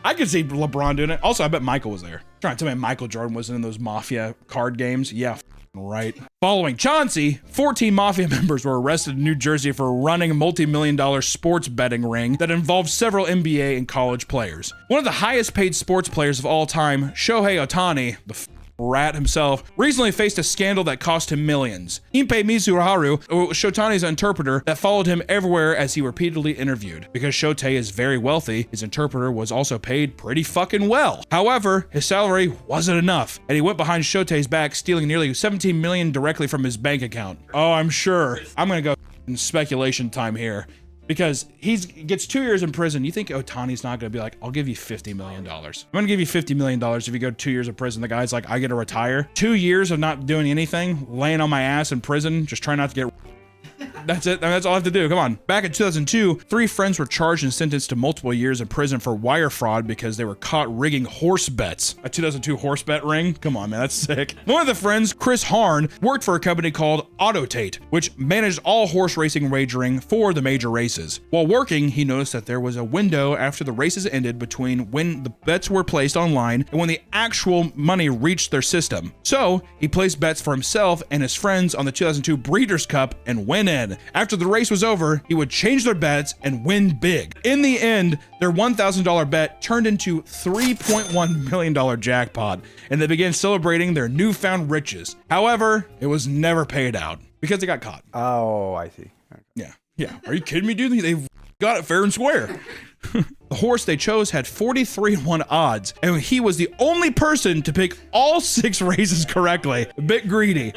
I could see LeBron doing it. Also, I bet Michael was there. Trying to tell me Michael Jordan wasn't in those Mafia card games. Yeah, right. Following Chauncey, 14 Mafia members were arrested in New Jersey for running a multi-million-dollar sports betting ring that involved several NBA and college players. One of the highest paid sports players of all time, Shohei Ohtani, the rat himself, recently faced a scandal that cost him millions. Impe Mizuharu was Shotani's interpreter that followed him everywhere as he repeatedly interviewed. Because Shotei is very wealthy, his interpreter was also paid pretty fucking well. However, his salary wasn't enough, and he went behind Shotei's back, stealing nearly $17 million directly from his bank account. Oh, I'm sure. I'm gonna go in speculation time here. Because he gets 2 years in prison. You think Ohtani's not going to be like, I'll give you $50 million. I'm going to give you $50 million if you go 2 years in prison. The guy's like, I get to retire. 2 years of not doing anything, laying on my ass in prison, just trying not to get... That's it. That's all I have to do. Come on. Back in 2002, 3 friends were charged and sentenced to multiple years in prison for wire fraud because they were caught rigging horse bets. A 2002 horse bet ring? Come on, man. That's sick. One of the friends, Chris Harn, worked for a company called Autotate, which managed all horse racing wagering for the major races. While working, he noticed that there was a window after the races ended between when the bets were placed online and when the actual money reached their system. So he placed bets for himself and his friends on the 2002 Breeders' Cup and went in. After the race was over, he would change their bets and win big. In the end, their $1,000 bet turned into $3.1 million jackpot, and they began celebrating their newfound riches. However, it was never paid out because they got caught. Oh, I see. Yeah. Are you kidding me, dude? They got it fair and square. The horse they chose had 43-1 odds, and he was the only person to pick all 6 races correctly. A bit greedy.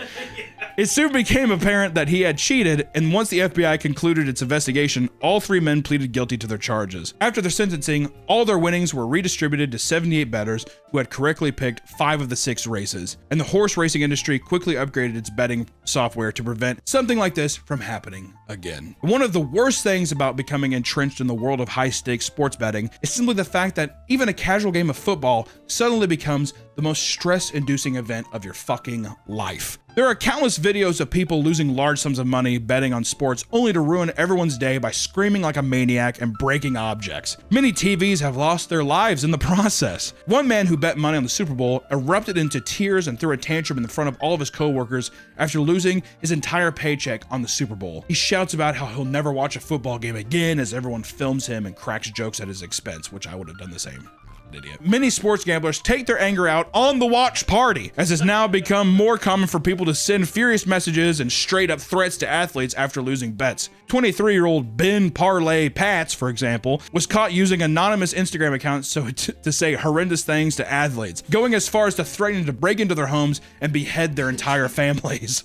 It soon became apparent that he had cheated, and once the FBI concluded its investigation, all 3 men pleaded guilty to their charges. After their sentencing, all their winnings were redistributed to 78 bettors who had correctly picked 5 of the 6 races, and the horse racing industry quickly upgraded its betting software to prevent something like this from happening again. One of the worst things about becoming entrenched in the world of high-stakes sports betting is simply the fact that even a casual game of football suddenly becomes the most stress-inducing event of your fucking life. There are countless videos of people losing large sums of money betting on sports only to ruin everyone's day by screaming like a maniac and breaking objects. Many TVs have lost their lives in the process. One man who bet money on the Super Bowl erupted into tears and threw a tantrum in front of all of his co-workers after losing his entire paycheck on the Super Bowl. He shouts about how he'll never watch a football game again as everyone films him and cracks jokes at his expense, which I would have done the same. Idiot. Many sports gamblers take their anger out on the watch party, as it's now become more common for people to send furious messages and straight up threats to athletes after losing bets. 23-year-old Ben Parlay Pats, for example, was caught using anonymous Instagram accounts to say horrendous things to athletes, going as far as to threaten to break into their homes and behead their entire families.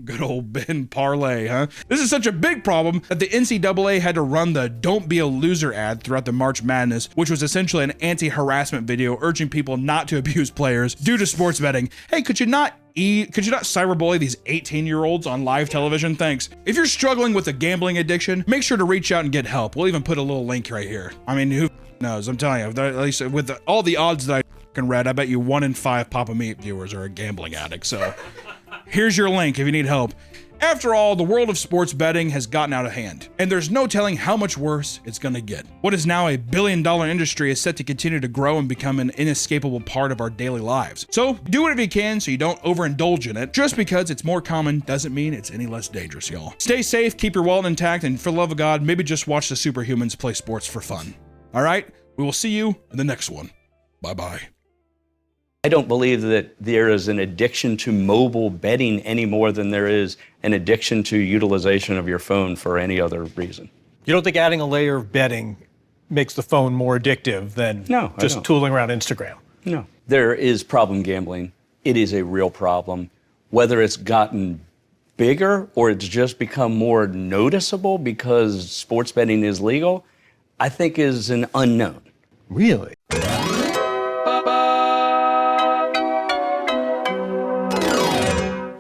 Good old Ben Parlay, huh? This is such a big problem that the NCAA had to run the Don't Be a Loser ad throughout the March Madness, which was essentially an anti-harassment video urging people not to abuse players due to sports betting. Hey, could you not cyberbully these 18-year-olds on live television? Thanks. If you're struggling with a gambling addiction, make sure to reach out and get help. We'll even put a little link right here. I mean, who knows? I'm telling you, at least with all the odds that I read, I bet you 1 in 5 Papa Meat viewers are a gambling addict, so... Here's your link if you need help. After all, the world of sports betting has gotten out of hand, and there's no telling how much worse it's gonna get. What is now a billion-dollar industry is set to continue to grow and become an inescapable part of our daily lives. So do whatever you can so you don't overindulge in it. Just because it's more common doesn't mean it's any less dangerous, y'all. Stay safe, keep your wallet intact, and for the love of God, maybe just watch the superhumans play sports for fun. All right? We will see you in the next one. Bye-bye. I don't believe that there is an addiction to mobile betting any more than there is an addiction to utilization of your phone for any other reason. You don't think adding a layer of betting makes the phone more addictive than just tooling around Instagram? No. There is problem gambling. It is a real problem. Whether it's gotten bigger or it's just become more noticeable because sports betting is legal, I think is an unknown. Really?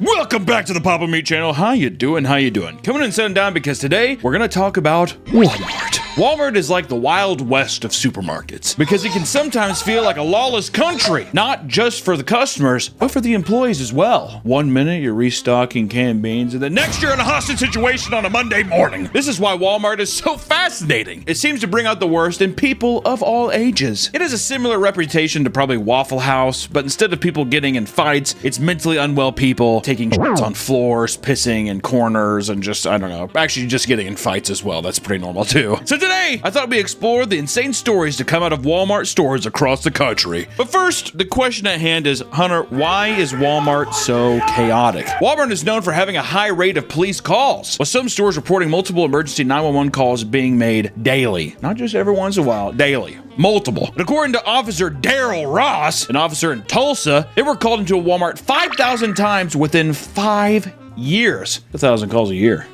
Welcome back to the Papa Meat channel. How you doing? How you doing? Coming and sitting down because today we're gonna talk about Walmart. Walmart is like the Wild West of supermarkets because it can sometimes feel like a lawless country, not just for the customers, but for the employees as well. One minute you're restocking canned beans, and the next you're in a hostage situation on a Monday morning. This is why Walmart is so fascinating. It seems to bring out the worst in people of all ages. It has a similar reputation to probably Waffle House, but instead of people getting in fights, it's mentally unwell people taking shits on floors, pissing in corners, and just, I don't know, actually just getting in fights as well. That's pretty normal too. So today, I thought we explored the insane stories to come out of Walmart stores across the country. But first, the question at hand is, Hunter, why is Walmart so chaotic? Walmart is known for having a high rate of police calls, with some stores reporting multiple emergency 911 calls being made daily. Not just every once in a while, daily. Multiple. And according to Officer Daryl Ross, an officer in Tulsa, they were called into a Walmart 5,000 times within 5 years. 1,000 calls a year.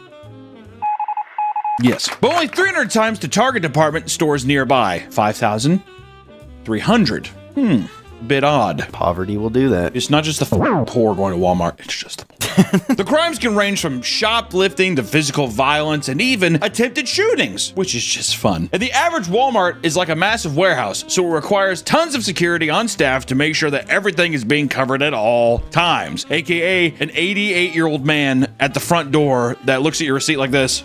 Yes, but only 300 times to Target department stores nearby. 5,300. Bit odd. Poverty will do that. It's not just the poor going to Walmart, it's just the poor. The crimes can range from shoplifting to physical violence and even attempted shootings, which is just fun. And the average Walmart is like a massive warehouse, so it requires tons of security on staff to make sure that everything is being covered at all times. AKA an 88-year-old man at the front door that looks at your receipt like this.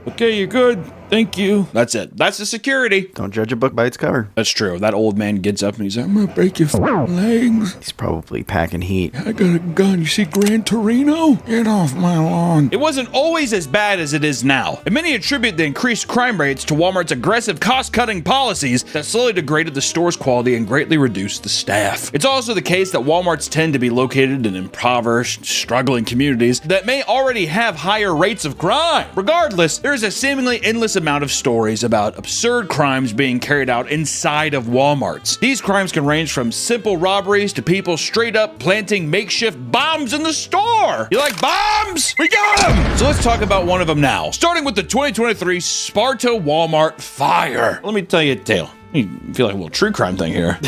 Okay, you're good. Thank you. That's it. That's the security. Don't judge a book by its cover. That's true. That old man gets up and he's like, I'm gonna break your legs. He's probably packing heat. I got a gun. You see Gran Torino? Get off my lawn. It wasn't always as bad as it is now. And many attribute the increased crime rates to Walmart's aggressive cost-cutting policies that slowly degraded the store's quality and greatly reduced the staff. It's also the case that Walmarts tend to be located in impoverished, struggling communities that may already have higher rates of crime. Regardless, there is a seemingly endless amount of stories about absurd crimes being carried out inside of Walmarts. These crimes can range from simple robberies to people straight up planting makeshift bombs in the store. You like bombs? We got them! So let's talk about one of them now, starting with the 2023 Sparta Walmart fire. Let me tell you a tale. You feel like a little true crime thing here.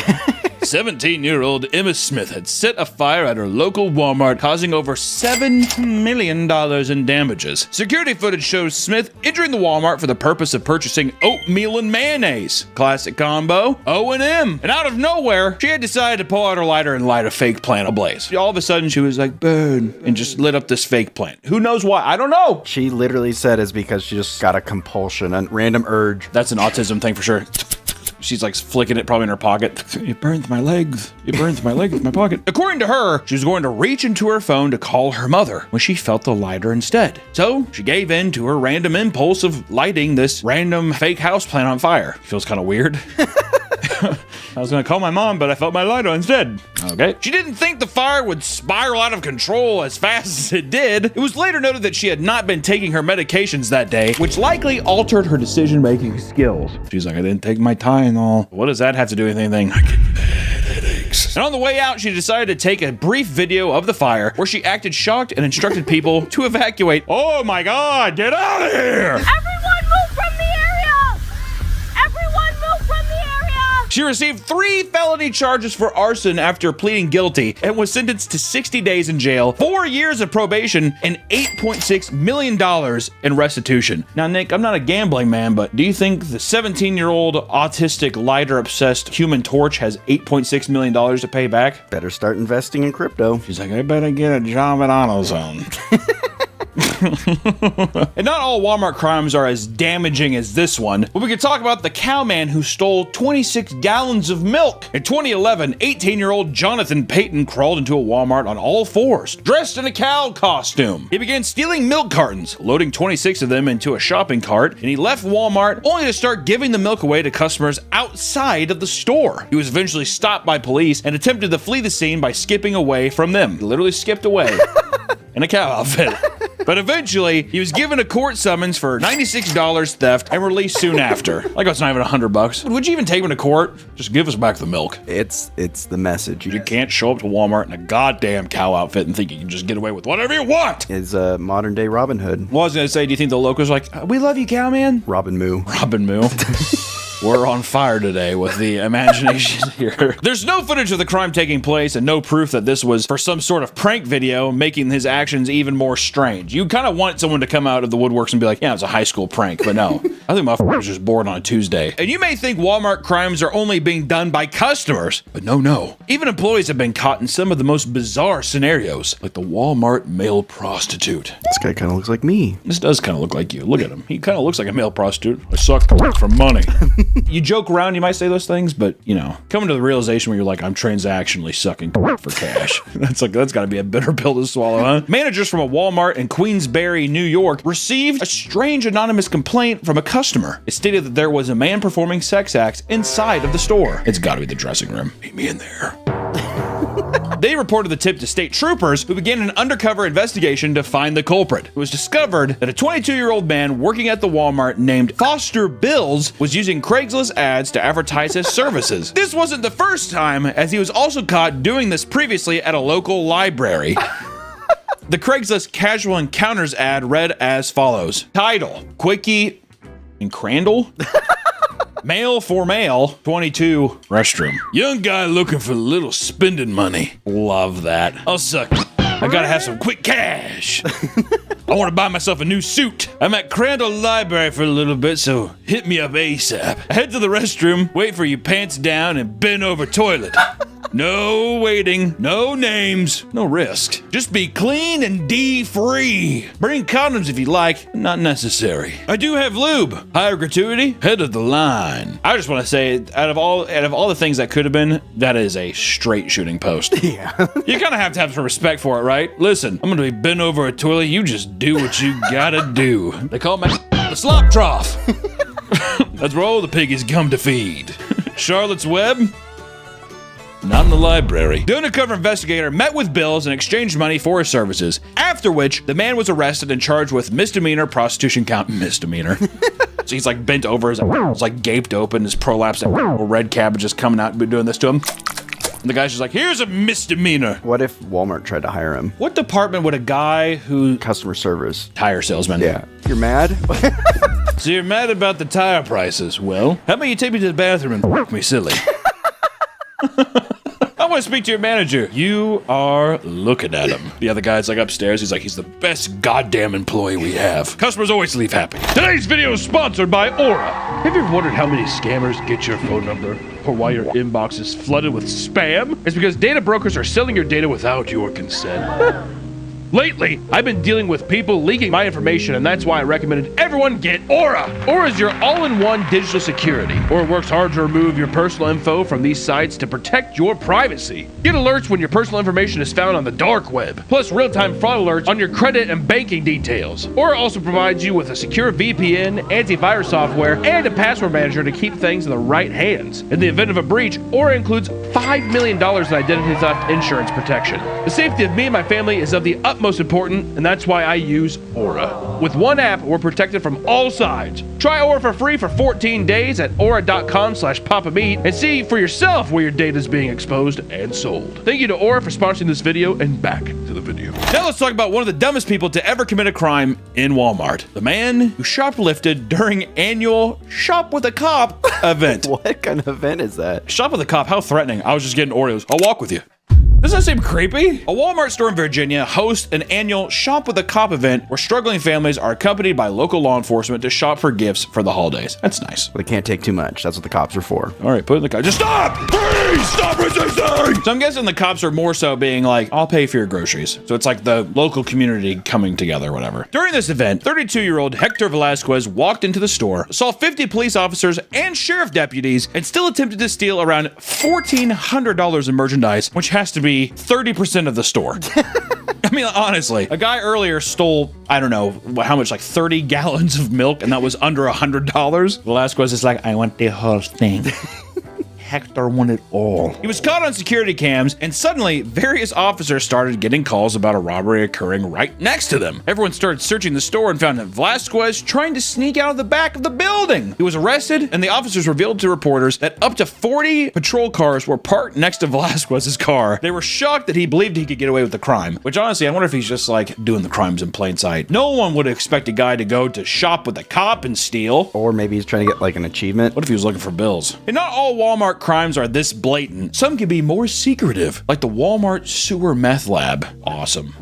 17-year-old Emma Smith had set a fire at her local Walmart, causing over $7 million in damages. Security footage shows Smith entering the Walmart for the purpose of purchasing oatmeal and mayonnaise. Classic combo, O&M. And out of nowhere, she had decided to pull out her lighter and light a fake plant ablaze. All of a sudden, she was like, burn, and just lit up this fake plant. Who knows why? I don't know. She literally said it's because she just got a compulsion, a random urge. That's an autism thing for sure. She's like flicking it probably in her pocket. It burns my legs. It burns my legs in my pocket. According to her, she was going to reach into her phone to call her mother when she felt the lighter instead. So she gave in to her random impulse of lighting this random fake houseplant on fire. Feels kind of weird. I was gonna call my mom, but I felt my lighter instead. Okay. She didn't think the fire would spiral out of control as fast as it did. It was later noted that she had not been taking her medications that day, which likely altered her decision-making skills. She's like, I didn't take my Tylenol. What does that have to do with anything? I get headaches. And on the way out, she decided to take a brief video of the fire where she acted shocked and instructed people to evacuate. Oh my God, get out of here! Everyone move from the area! Everyone move from the area! She received 3 felony charges for arson after pleading guilty and was sentenced to 60 days in jail, 4 years of probation, and $8.6 million in restitution. Now, Nick, I'm not a gambling man, but do you think the 17-year-old autistic lighter-obsessed Human Torch has $8.6 million to pay back? Better start investing in crypto. She's like, I better get a job at AutoZone. And not all Walmart crimes are as damaging as this one, but we could talk about the cowman who stole 26 gallons of milk. In 2011, 18-year-old Jonathan Payton crawled into a Walmart on all fours, dressed in a cow costume. He began stealing milk cartons, loading 26 of them into a shopping cart, and he left Walmart only to start giving the milk away to customers outside of the store. He was eventually stopped by police and attempted to flee the scene by skipping away from them. He literally skipped away in a cow outfit. But eventually, he was given a court summons for $96 theft and released soon after. Like, it's not even $100. Would you even take him to court? Just give us back the milk. It's the message. You can't show up to Walmart in a goddamn cow outfit and think you can just get away with whatever you want. Is modern day Robin Hood. Well, I was gonna say, do you think the locals are like, we love you, cowman? Robin Moo. Robin Moo. We're on fire today with the imagination here. There's no footage of the crime taking place and no proof that this was for some sort of prank video, making his actions even more strange. You kind of want someone to come out of the woodworks and be like, yeah, it's a high school prank, but no. I think motherfucker was just bored on a Tuesday. And you may think Walmart crimes are only being done by customers, but no. Even employees have been caught in some of the most bizarre scenarios, like the Walmart male prostitute. This guy kind of looks like me. This does kind of look like you. Look at him. He kind of looks like a male prostitute. I suck for money. You joke around, you might say those things, but you know, coming to the realization where you're like, I'm transactionally sucking for cash. That's got to be a bitter pill to swallow, huh? Managers from a Walmart in Queensbury, New York, received a strange anonymous complaint from a customer. It stated that there was a man performing sex acts inside of the store. It's got to be the dressing room. Meet me in there. They reported the tip to state troopers, who began an undercover investigation to find the culprit. It was discovered that a 22-year-old man working at the Walmart named Foster Bills was using Craigslist ads to advertise his services. This wasn't the first time, as he was also caught doing this previously at a local library. The Craigslist Casual Encounters ad read as follows. Title, Quickie and Crandall? Male for male, 22, restroom. Young guy looking for a little spending money. Love that. I'll suck. I gotta have some quick cash. I want to buy myself a new suit. I'm at Crandall Library for a little bit, so hit me up ASAP. I head to the restroom, wait for you pants down, and bend over toilet. No waiting, no names, no risk. Just be clean and D-free. Bring condoms if you like, not necessary. I do have lube. Higher gratuity, head of the line. I just want to say, out of all the things that could have been, that is a straight shooting post. Yeah. You kind of have to have some respect for it, right? Listen, I'm gonna be bent over a toilet. You just do what you gotta do. They call me the slop trough. That's where all the piggies come to feed. Charlotte's Web. Not in the library. The undercover investigator met with Bills and exchanged money for his services, after which the man was arrested and charged with misdemeanor prostitution count. Misdemeanor. So he's like bent over, his like gaped open, his prolapse, red cabbage is coming out and doing this to him. And the guy's just like, here's a misdemeanor. What if Walmart tried to hire him? What department would a guy who... Customer service. Tire salesman. Yeah. You're mad? So you're mad about the tire prices. Well, how about you take me to the bathroom and f*** me silly? I want to speak to your manager. You are looking at him. The other guy's like upstairs. He's like, he's the best goddamn employee we have. Customers always leave happy. Today's video is sponsored by Aura. Have you ever wondered how many scammers get your phone number? Or why your inbox is flooded with spam? It's because data brokers are selling your data without your consent. Lately, I've been dealing with people leaking my information, and that's why I recommended everyone get Aura. Aura is your all-in-one digital security. Aura works hard to remove your personal info from these sites to protect your privacy. Get alerts when your personal information is found on the dark web, plus real-time fraud alerts on your credit and banking details. Aura also provides you with a secure VPN, antivirus software, and a password manager to keep things in the right hands. In the event of a breach, Aura includes $5 million in identity theft insurance protection. The safety of me and my family is of the utmost important, and that's why I use Aura. With one app, we're protected from all sides. Try Aura for free for 14 days at aura.com/papameat and see for yourself where your data is being exposed and sold. Thank you to Aura for sponsoring this video, and back to the video. Now let's talk about one of the dumbest people to ever commit a crime in Walmart. The man who shoplifted during annual Shop with a Cop event. What kind of event is that? Shop with a Cop, how threatening. I was just getting Oreos. I'll walk with you. Doesn't that seem creepy? A Walmart store in Virginia hosts an annual Shop with a Cop event where struggling families are accompanied by local law enforcement to shop for gifts for the holidays. That's nice. They can't take too much. That's what the cops are for. All right, put in the car. Just stop! Please stop resisting! So I'm guessing the cops are more so being like, I'll pay for your groceries. So it's like the local community coming together or whatever. During this event, 32-year-old Hector Velasquez walked into the store, saw 50 police officers and sheriff deputies, and still attempted to steal around $1,400 in merchandise, which has to be 30% of the store. I mean, honestly, a guy earlier stole, I don't know, how much, like 30 gallons of milk, and that was under $100. Velasquez is like, I want the whole thing. Hector won it all. He was caught on security cams, and suddenly various officers started getting calls about a robbery occurring right next to them. Everyone started searching the store and found that Velasquez trying to sneak out of the back of the building. He was arrested, and the officers revealed to reporters that up to 40 patrol cars were parked next to Velasquez's car. They were shocked that he believed he could get away with the crime, which honestly, I wonder if he's just like doing the crimes in plain sight. No one would expect a guy to go to Shop with a Cop and steal. Or maybe he's trying to get like an achievement. What if he was looking for bills? And not all Walmart crimes are this blatant. Some can be more secretive, like the Walmart sewer meth lab. Awesome.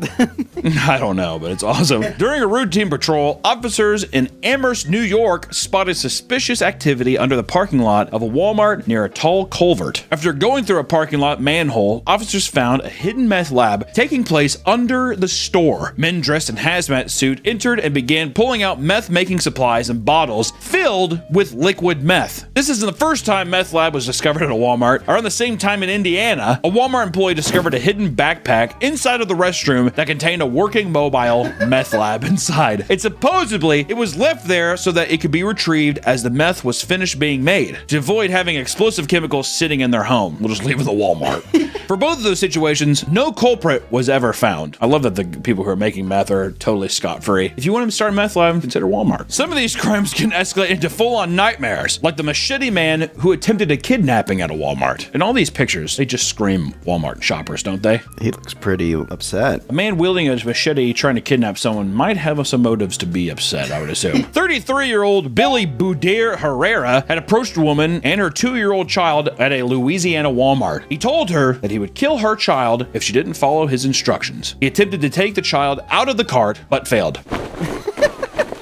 I don't know, but it's awesome. During a routine patrol, officers in Amherst, New York spotted suspicious activity under the parking lot of a Walmart near a tall culvert. After going through a parking lot manhole, officers found a hidden meth lab taking place under the store. Men dressed in hazmat suit entered and began pulling out meth-making supplies and bottles filled with liquid meth. This isn't the first time meth lab was discovered at a Walmart. Around the same time in Indiana, a Walmart employee discovered a hidden backpack inside of the restroom that contained a working mobile meth lab inside. It supposedly was left there so that it could be retrieved as the meth was finished being made, to avoid having explosive chemicals sitting in their home. We'll just leave it at the Walmart. For both of those situations, no culprit was ever found. I love that the people who are making meth are totally scot-free. If you want to start a meth lab, consider Walmart. Some of these crimes can escalate into full-on nightmares, like the machete man who attempted a kidnapping at a Walmart. In all these pictures, they just scream Walmart shoppers, don't they? He looks pretty upset. A man wielding a machete trying to kidnap someone might have some motives to be upset, I would assume. 33-year-old Billy Boudier Herrera had approached a woman and her 2-year-old child at a Louisiana Walmart. He told her that he would kill her child if she didn't follow his instructions. He attempted to take the child out of the cart, but failed.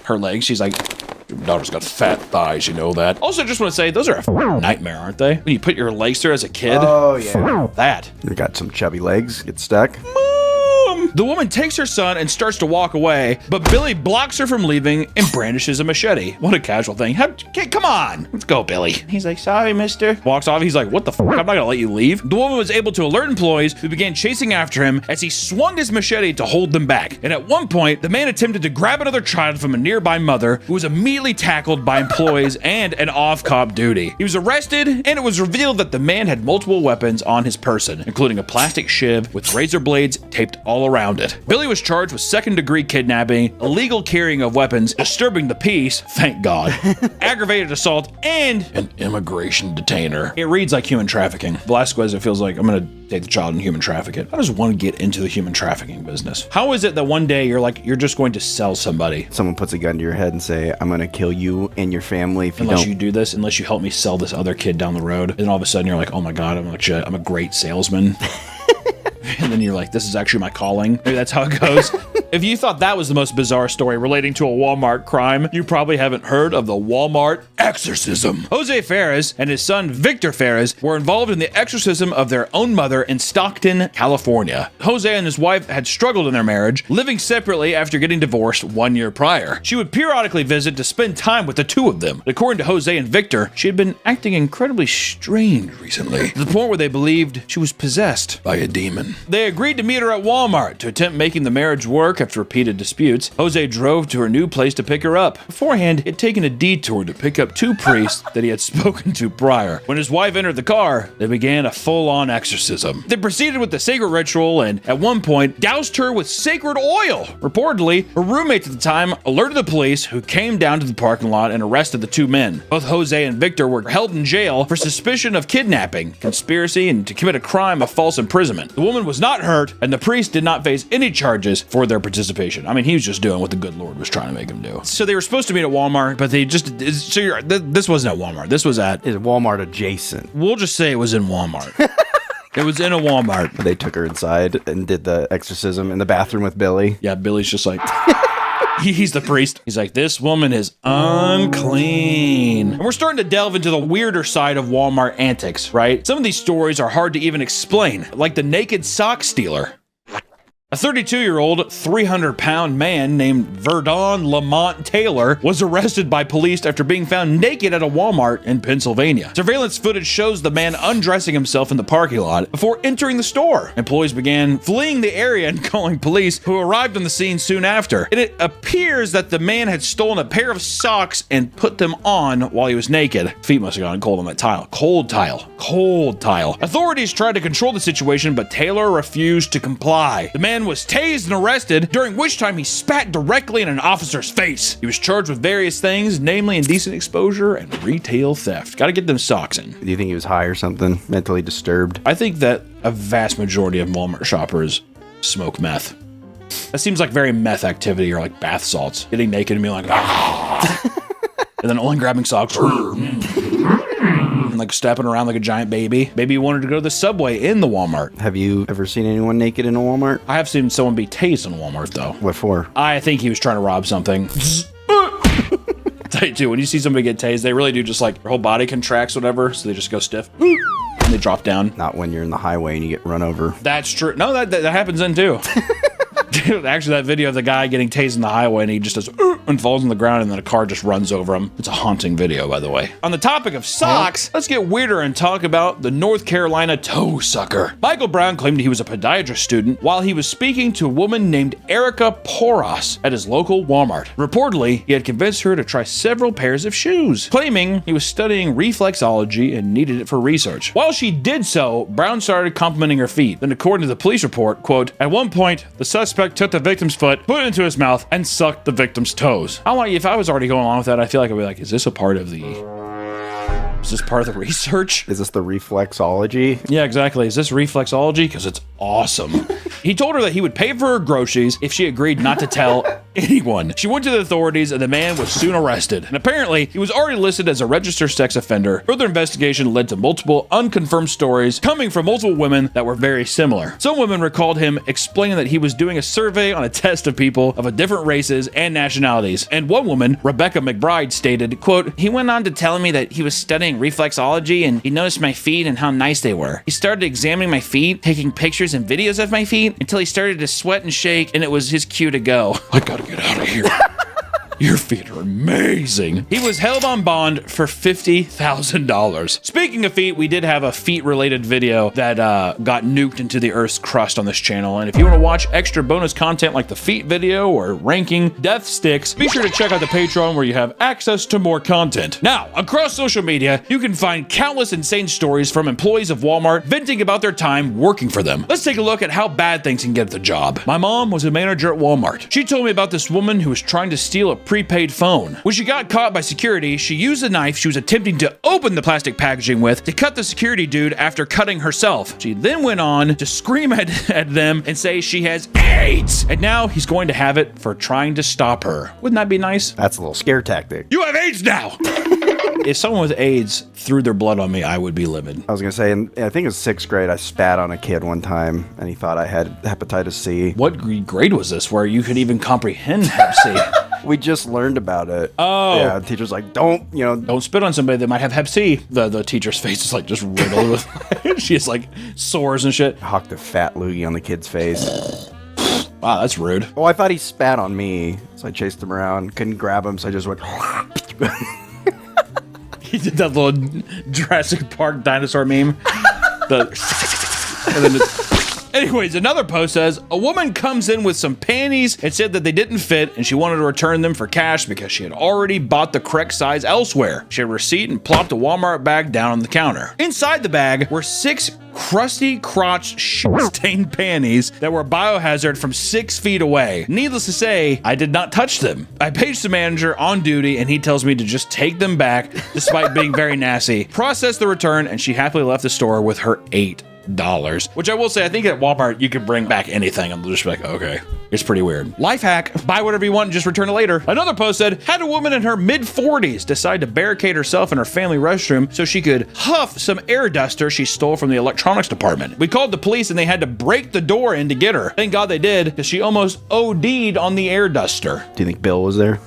Her legs, she's like, your daughter's got fat thighs, you know that. Also, just want to say, those are a nightmare, aren't they? When you put your legs through as a kid. Oh, yeah. That. You got some chubby legs, get stuck. The woman takes her son and starts to walk away, but Billy blocks her from leaving and brandishes a machete. What a casual thing. Come on. Let's go, Billy. He's like, sorry, mister. Walks off. He's like, what the fuck? I'm not gonna let you leave. The woman was able to alert employees who began chasing after him as he swung his machete to hold them back. And at one point, the man attempted to grab another child from a nearby mother who was immediately tackled by employees and an off-cop duty. He was arrested, and it was revealed that the man had multiple weapons on his person, including a plastic shiv with razor blades taped all around it. Billy was charged with second-degree kidnapping, illegal carrying of weapons, disturbing the peace, thank God, aggravated assault, and an immigration detainer. It reads like human trafficking. Velasquez, it feels like I'm gonna take the child and human traffic it. I just want to get into the human trafficking business. How is it that one day you're just going to sell somebody? Someone puts a gun to your head and say, I'm gonna kill you and your family if unless you do this, unless you help me sell this other kid down the road. And all of a sudden you're like, oh my God, I'm a great salesman. And then you're like, this is actually my calling. Maybe that's how it goes. If you thought that was the most bizarre story relating to a Walmart crime, you probably haven't heard of the Walmart exorcism. Jose Ferris and his son Victor Ferris were involved in the exorcism of their own mother in Stockton, California. Jose and his wife had struggled in their marriage, living separately after getting divorced 1 year prior. She would periodically visit to spend time with the two of them. According to Jose and Victor, she had been acting incredibly strange recently, to the point where they believed she was possessed by a demon. They agreed to meet her at Walmart to attempt making the marriage work after repeated disputes. Jose drove to her new place to pick her up. Beforehand, he had taken a detour to pick up two priests that he had spoken to prior. When his wife entered the car, they began a full-on exorcism. They proceeded with the sacred ritual and, at one point, doused her with sacred oil. Reportedly, her roommates at the time alerted the police, who came down to the parking lot and arrested the two men. Both Jose and Victor were held in jail for suspicion of kidnapping, conspiracy, and to commit a crime of false imprisonment. The woman was not hurt, and the priest did not face any charges for their participation. I mean, he was just doing what the good Lord was trying to make him do. So they were supposed to meet at Walmart, but they just, this wasn't at Walmart. This was at Walmart adjacent. We'll just say it was in Walmart. It was in a Walmart. They took her inside and did the exorcism in the bathroom with Billy. Yeah, Billy's just like... He's the priest. He's like, this woman is unclean. And we're starting to delve into the weirder side of Walmart antics, right? Some of these stories are hard to even explain, like the naked sock stealer. A 32-year-old, 300-pound man named Verdon Lamont Taylor was arrested by police after being found naked at a Walmart in Pennsylvania. Surveillance footage shows the man undressing himself in the parking lot before entering the store. Employees began fleeing the area and calling police, who arrived on the scene soon after. And it appears that the man had stolen a pair of socks and put them on while he was naked. Feet must have gone cold on that tile. Cold tile. Cold tile. Authorities tried to control the situation, but Taylor refused to comply. The man was tased and arrested, during which time he spat directly in an officer's face. He was charged with various things, namely indecent exposure and retail theft. Gotta get them socks in. Do you think he was high or something? Mentally disturbed? I think that a vast majority of Walmart shoppers smoke meth. That seems like very meth activity, or like bath salts. Getting naked and being like, and then only grabbing socks. And like stepping around like a giant baby. Maybe you wanted to go to the Subway in the Walmart. Have you ever seen anyone naked in a Walmart? I have seen someone be tased in a Walmart though. What for? I think he was trying to rob something. Tell you too, when you see somebody get tased, they really do just like their whole body contracts, whatever, so they just go stiff. And they drop down. Not when you're in the highway and you get run over. That's true. No, that happens then too. Dude, actually, that video of the guy getting tased in the highway and he just does and falls on the ground and then a car just runs over him. It's a haunting video, by the way. On the topic of socks, let's get weirder and talk about the North Carolina toe sucker. Michael Brown claimed he was a podiatrist student while he was speaking to a woman named Erica Poros at his local Walmart. Reportedly, he had convinced her to try several pairs of shoes, claiming he was studying reflexology and needed it for research. While she did so, Brown started complimenting her feet. Then, according to the police report, quote, at one point, the suspect took the victim's foot, put it into his mouth, and sucked the victim's toes. I want you, if I was already going along with that, I feel like I'd be like, is this a part of the... Is this part of the research? Is this the reflexology? Yeah, exactly. Is this reflexology? Because it's awesome. He told her that he would pay for her groceries if she agreed not to tell anyone. She went to the authorities and the man was soon arrested. And apparently, he was already listed as a registered sex offender. Further investigation led to multiple unconfirmed stories coming from multiple women that were very similar. Some women recalled him explaining that he was doing a survey on a test of people of different races and nationalities. And one woman, Rebecca McBride, stated, quote, he went on to tell me that he was studying reflexology and he noticed my feet and how nice they were. He started examining my feet, taking pictures and videos of my feet until he started to sweat and shake, and it was his cue to go. I gotta get out of here. Your feet are amazing. He was held on bond for $50,000. Speaking of feet, we did have a feet-related video that got nuked into the Earth's crust on this channel. And if you want to watch extra bonus content like the feet video or ranking death sticks, be sure to check out the Patreon where you have access to more content. Now, across social media, you can find countless insane stories from employees of Walmart venting about their time working for them. Let's take a look at how bad things can get at the job. My mom was a manager at Walmart. She told me about this woman who was trying to steal a prepaid phone. When she got caught by security, she used the knife she was attempting to open the plastic packaging with to cut the security dude after cutting herself. She then went on to scream at them and say she has AIDS, and now he's going to have it for trying to stop her. Wouldn't that be nice? That's a little scare tactic. You have AIDS now! If someone with AIDS threw their blood on me, I would be livid. I was gonna say, I think it was 6th grade, I spat on a kid one time and he thought I had hepatitis C. What grade was this where you could even comprehend Hep C? We just learned about it. Oh. Yeah, the teacher's like, don't spit on somebody that might have Hep C. The teacher's face is like just riddled with, she has like sores and shit. Hawked a fat loogie on the kid's face. Wow, that's rude. Oh, I thought he spat on me, so I chased him around. Couldn't grab him, so I just went... He did that little Jurassic Park dinosaur meme. Anyways, another post says, a woman comes in with some panties and said that they didn't fit and she wanted to return them for cash because she had already bought the correct size elsewhere. She had a receipt and plopped a Walmart bag down on the counter. Inside the bag were 6 crusty crotch shit-stained panties that were biohazard from 6 feet away. Needless to say, I did not touch them. I paged the manager on duty and he tells me to just take them back despite being very nasty. Process the return and she happily left the store with her $8. Which I will say, I think at Walmart you can bring back anything and they'll just be like, okay. It's pretty weird. Life hack, buy whatever you want and just return it later. Another post said, had a woman in her mid-40s decide to barricade herself in her family restroom so she could huff some air duster she stole from the electronics department. We called the police and they had to break the door in to get her. Thank God they did, because she almost OD'd on the air duster. Do you think Bill was there?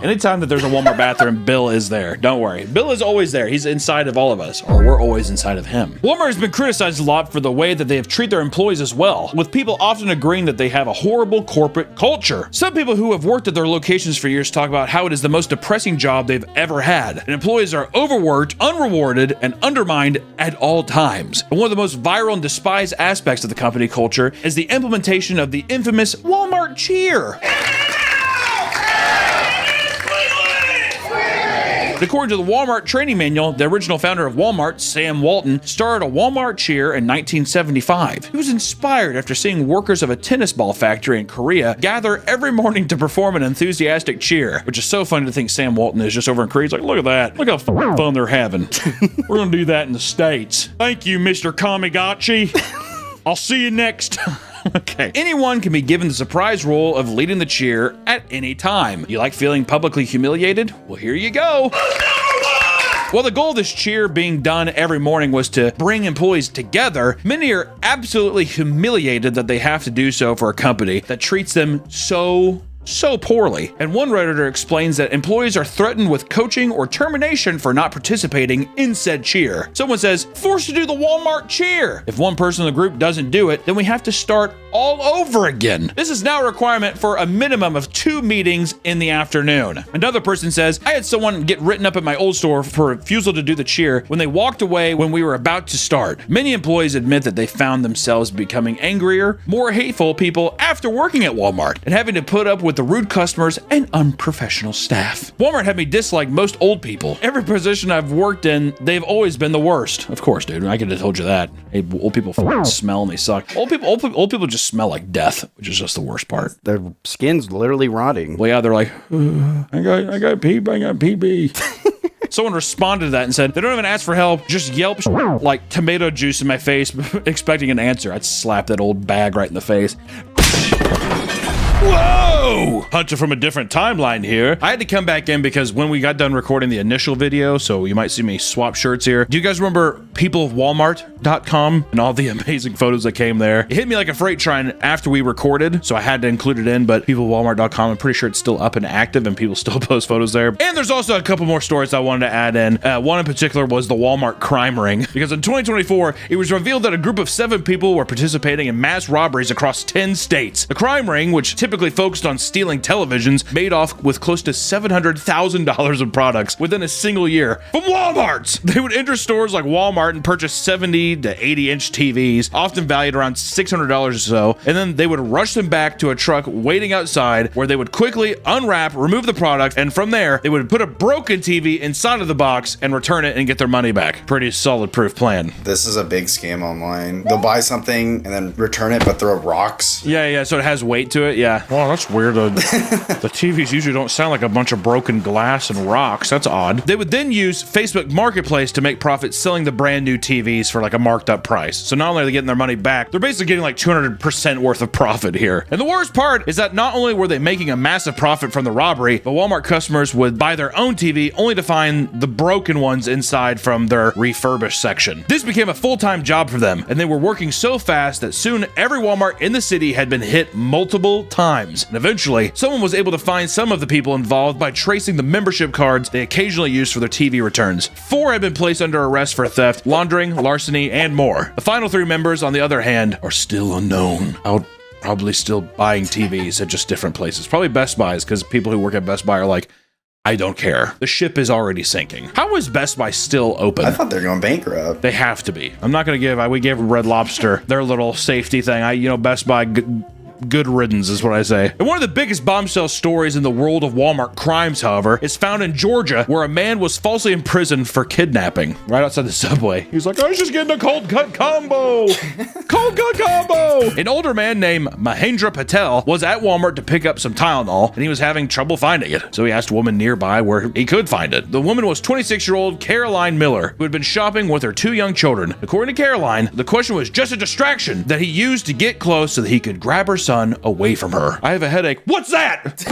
Anytime that there's a Walmart bathroom, Bill is there. Don't worry. Bill is always there. He's inside of all of us, or we're always inside of him. Walmart has been criticized a lot for the way that they have treated their employees as well, with people often agreeing that they have a horrible corporate culture. Some people who have worked at their locations for years talk about how it is the most depressing job they've ever had, and employees are overworked, unrewarded, and undermined at all times. And one of the most viral and despised aspects of the company culture is the implementation of the infamous Walmart cheer. According to the Walmart training manual, the original founder of Walmart, Sam Walton, started a Walmart cheer in 1975. He was inspired after seeing workers of a tennis ball factory in Korea gather every morning to perform an enthusiastic cheer, which is so funny to think Sam Walton is just over in Korea. He's like, look at that. Look how fun they're having. We're going to do that in the States. Thank you, Mr. Kamigachi. I'll see you next time. Okay. Anyone can be given the surprise role of leading the cheer at any time. You like feeling publicly humiliated? Well, here you go. Well, the goal of this cheer being done every morning was to bring employees together. Many are absolutely humiliated that they have to do so for a company that treats them so poorly. And one Redditor explains that employees are threatened with coaching or termination for not participating in said cheer. Someone says, forced to do the Walmart cheer. If one person in the group doesn't do it, then we have to start all over again. This is now a requirement for a minimum of 2 meetings in the afternoon. Another person says, I had someone get written up at my old store for refusal to do the cheer when they walked away when we were about to start. Many employees admit that they found themselves becoming angrier, more hateful people after working at Walmart and having to put up with the rude customers and unprofessional staff. Walmart had me dislike most old people. Every position I've worked in, they've always been the worst. Of course, dude. I could have told you that. Hey, old people smell and they suck. Old people just smell like death, which is just the worst part. Their skin's literally rotting. Well, yeah, they're like, I got PB. Someone responded to that and said, they don't even ask for help, just yelp like tomato juice in my face, expecting an answer. I'd slap that old bag right in the face. Whoa! Hunter from a different timeline here. I had to come back in because when we got done recording the initial video, so you might see me swap shirts here. Do you guys remember peopleofwalmart.com and all the amazing photos that came there? It hit me like a freight train after we recorded, so I had to include it in, but peopleofwalmart.com, I'm pretty sure it's still up and active and people still post photos there. And there's also a couple more stories I wanted to add in. One in particular was the Walmart crime ring, because in 2024, it was revealed that a group of 7 people were participating in mass robberies across 10 states. The crime ring, which typically focused on stealing televisions, made off with close to $700,000 of products within a single year from Walmart's. They would enter stores like Walmart and purchase 70 to 80-inch TVs, often valued around $600 or so, and then they would rush them back to a truck waiting outside where they would quickly unwrap, remove the product, and from there, they would put a broken TV inside of the box and return it and get their money back. Pretty solid proof plan. This is a big scam online. They'll buy something and then return it, but throw rocks. Yeah, so it has weight to it, yeah. Wow, that's weird. The TVs usually don't sound like a bunch of broken glass and rocks. That's odd. They would then use Facebook Marketplace to make profits selling the brand new TVs for like a marked up price. So not only are they getting their money back, they're basically getting like 200% worth of profit here. And the worst part is that not only were they making a massive profit from the robbery, but Walmart customers would buy their own TV only to find the broken ones inside from their refurbished section. This became a full-time job for them, and they were working so fast that soon every Walmart in the city had been hit multiple times. And eventually, someone was able to find some of the people involved by tracing the membership cards they occasionally used for their TV returns. 4 had been placed under arrest for theft, laundering, larceny, and more. The final 3 members, on the other hand, are still unknown. Out probably still buying TVs at just different places. Probably Best Buys, because people who work at Best Buy are like, I don't care. The ship is already sinking. How is Best Buy still open? I thought they were going bankrupt. They have to be. I'm not going to give, we gave Red Lobster their little safety thing. Best Buy, good riddance is what I say. And one of the biggest bombshell stories in the world of Walmart crimes, however, is found in Georgia, where a man was falsely imprisoned for kidnapping right outside the subway. He was like, I was just getting a cold cut combo. Cold cut combo. An older man named Mahendra Patel was at Walmart to pick up some Tylenol, and he was having trouble finding it. So he asked a woman nearby where he could find it. The woman was 26-year-old Caroline Miller, who had been shopping with her 2 young children. According to Caroline, the question was just a distraction that he used to get close so that he could grab her son away from her. I have a headache. What's that?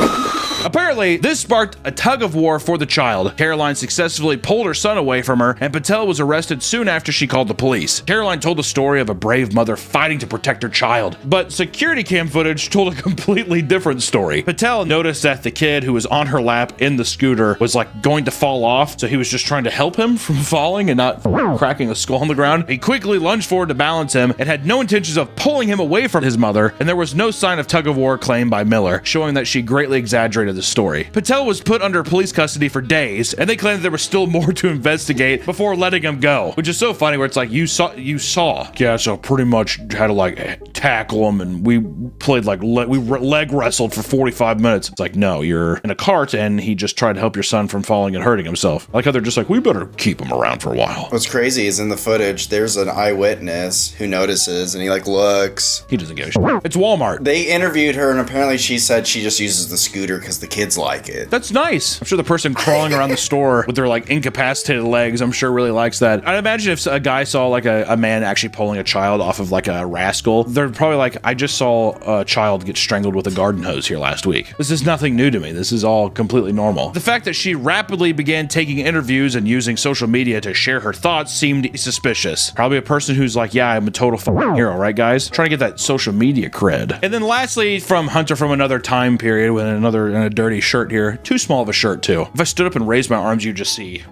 Apparently, this sparked a tug of war for the child. Caroline successfully pulled her son away from her, and Patel was arrested soon after she called the police. Caroline told the story of a brave mother fighting to protect her child, but security cam footage told a completely different story. Patel noticed that the kid who was on her lap in the scooter was like going to fall off, so he was just trying to help him from falling and not cracking a skull on the ground. He quickly lunged forward to balance him and had no intentions of pulling him away from his mother, and there was no sign of tug of war claimed by Miller, showing that she greatly exaggerated the story. Patel was put under police custody for days, and they claimed there was still more to investigate before letting him go, which is so funny where it's like, you saw. Yeah, so pretty much had to like tackle him, and we played like, we leg wrestled for 45 minutes. It's like, no, you're in a cart, and he just tried to help your son from falling and hurting himself. I like how they're just like, we better keep him around for a while. What's crazy is in the footage, there's an eyewitness who notices, and he like looks. He doesn't give a shit. It's Walmart. They interviewed her, and apparently she said she just uses the scooter because the kids like it. That's nice. I'm sure the person crawling around the store with their like incapacitated legs, I'm sure really likes that. I'd imagine if a guy saw like a man actually pulling a child off of like a rascal, they're probably like, I just saw a child get strangled with a garden hose here last week. This is nothing new to me. This is all completely normal. The fact that she rapidly began taking interviews and using social media to share her thoughts seemed suspicious. Probably a person who's like, yeah, I'm a total hero, right guys? Trying to get that social media cred. And then lastly, from Hunter from another time period with in a dirty shirt here. Too small of a shirt too. If I stood up and raised my arms, you'd just see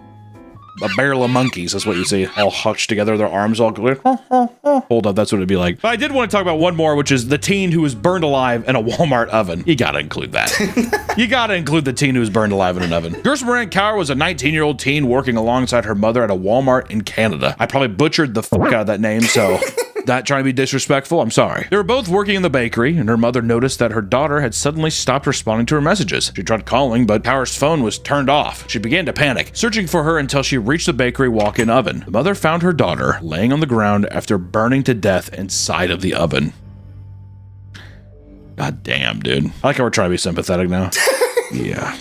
a barrel of monkeys. That's what you see. All hunched together, their arms all going. Hold up, that's what it'd be like. But I did want to talk about one more, which is the teen who was burned alive in a Walmart oven. You gotta include that. You gotta include the teen who was burned alive in an oven. Gerson Moran Cower was a 19-year-old teen working alongside her mother at a Walmart in Canada. I probably butchered the fuck out of that name, so not trying to be disrespectful, I'm sorry. They were both working in the bakery, and her mother noticed that her daughter had suddenly stopped responding to her messages. She tried calling, but Cower's phone was turned off. She began to panic, searching for her until she reached the bakery walk-in oven. The mother found her daughter laying on the ground after burning to death inside of the oven. God damn, dude. I like how we're trying to be sympathetic now. Yeah.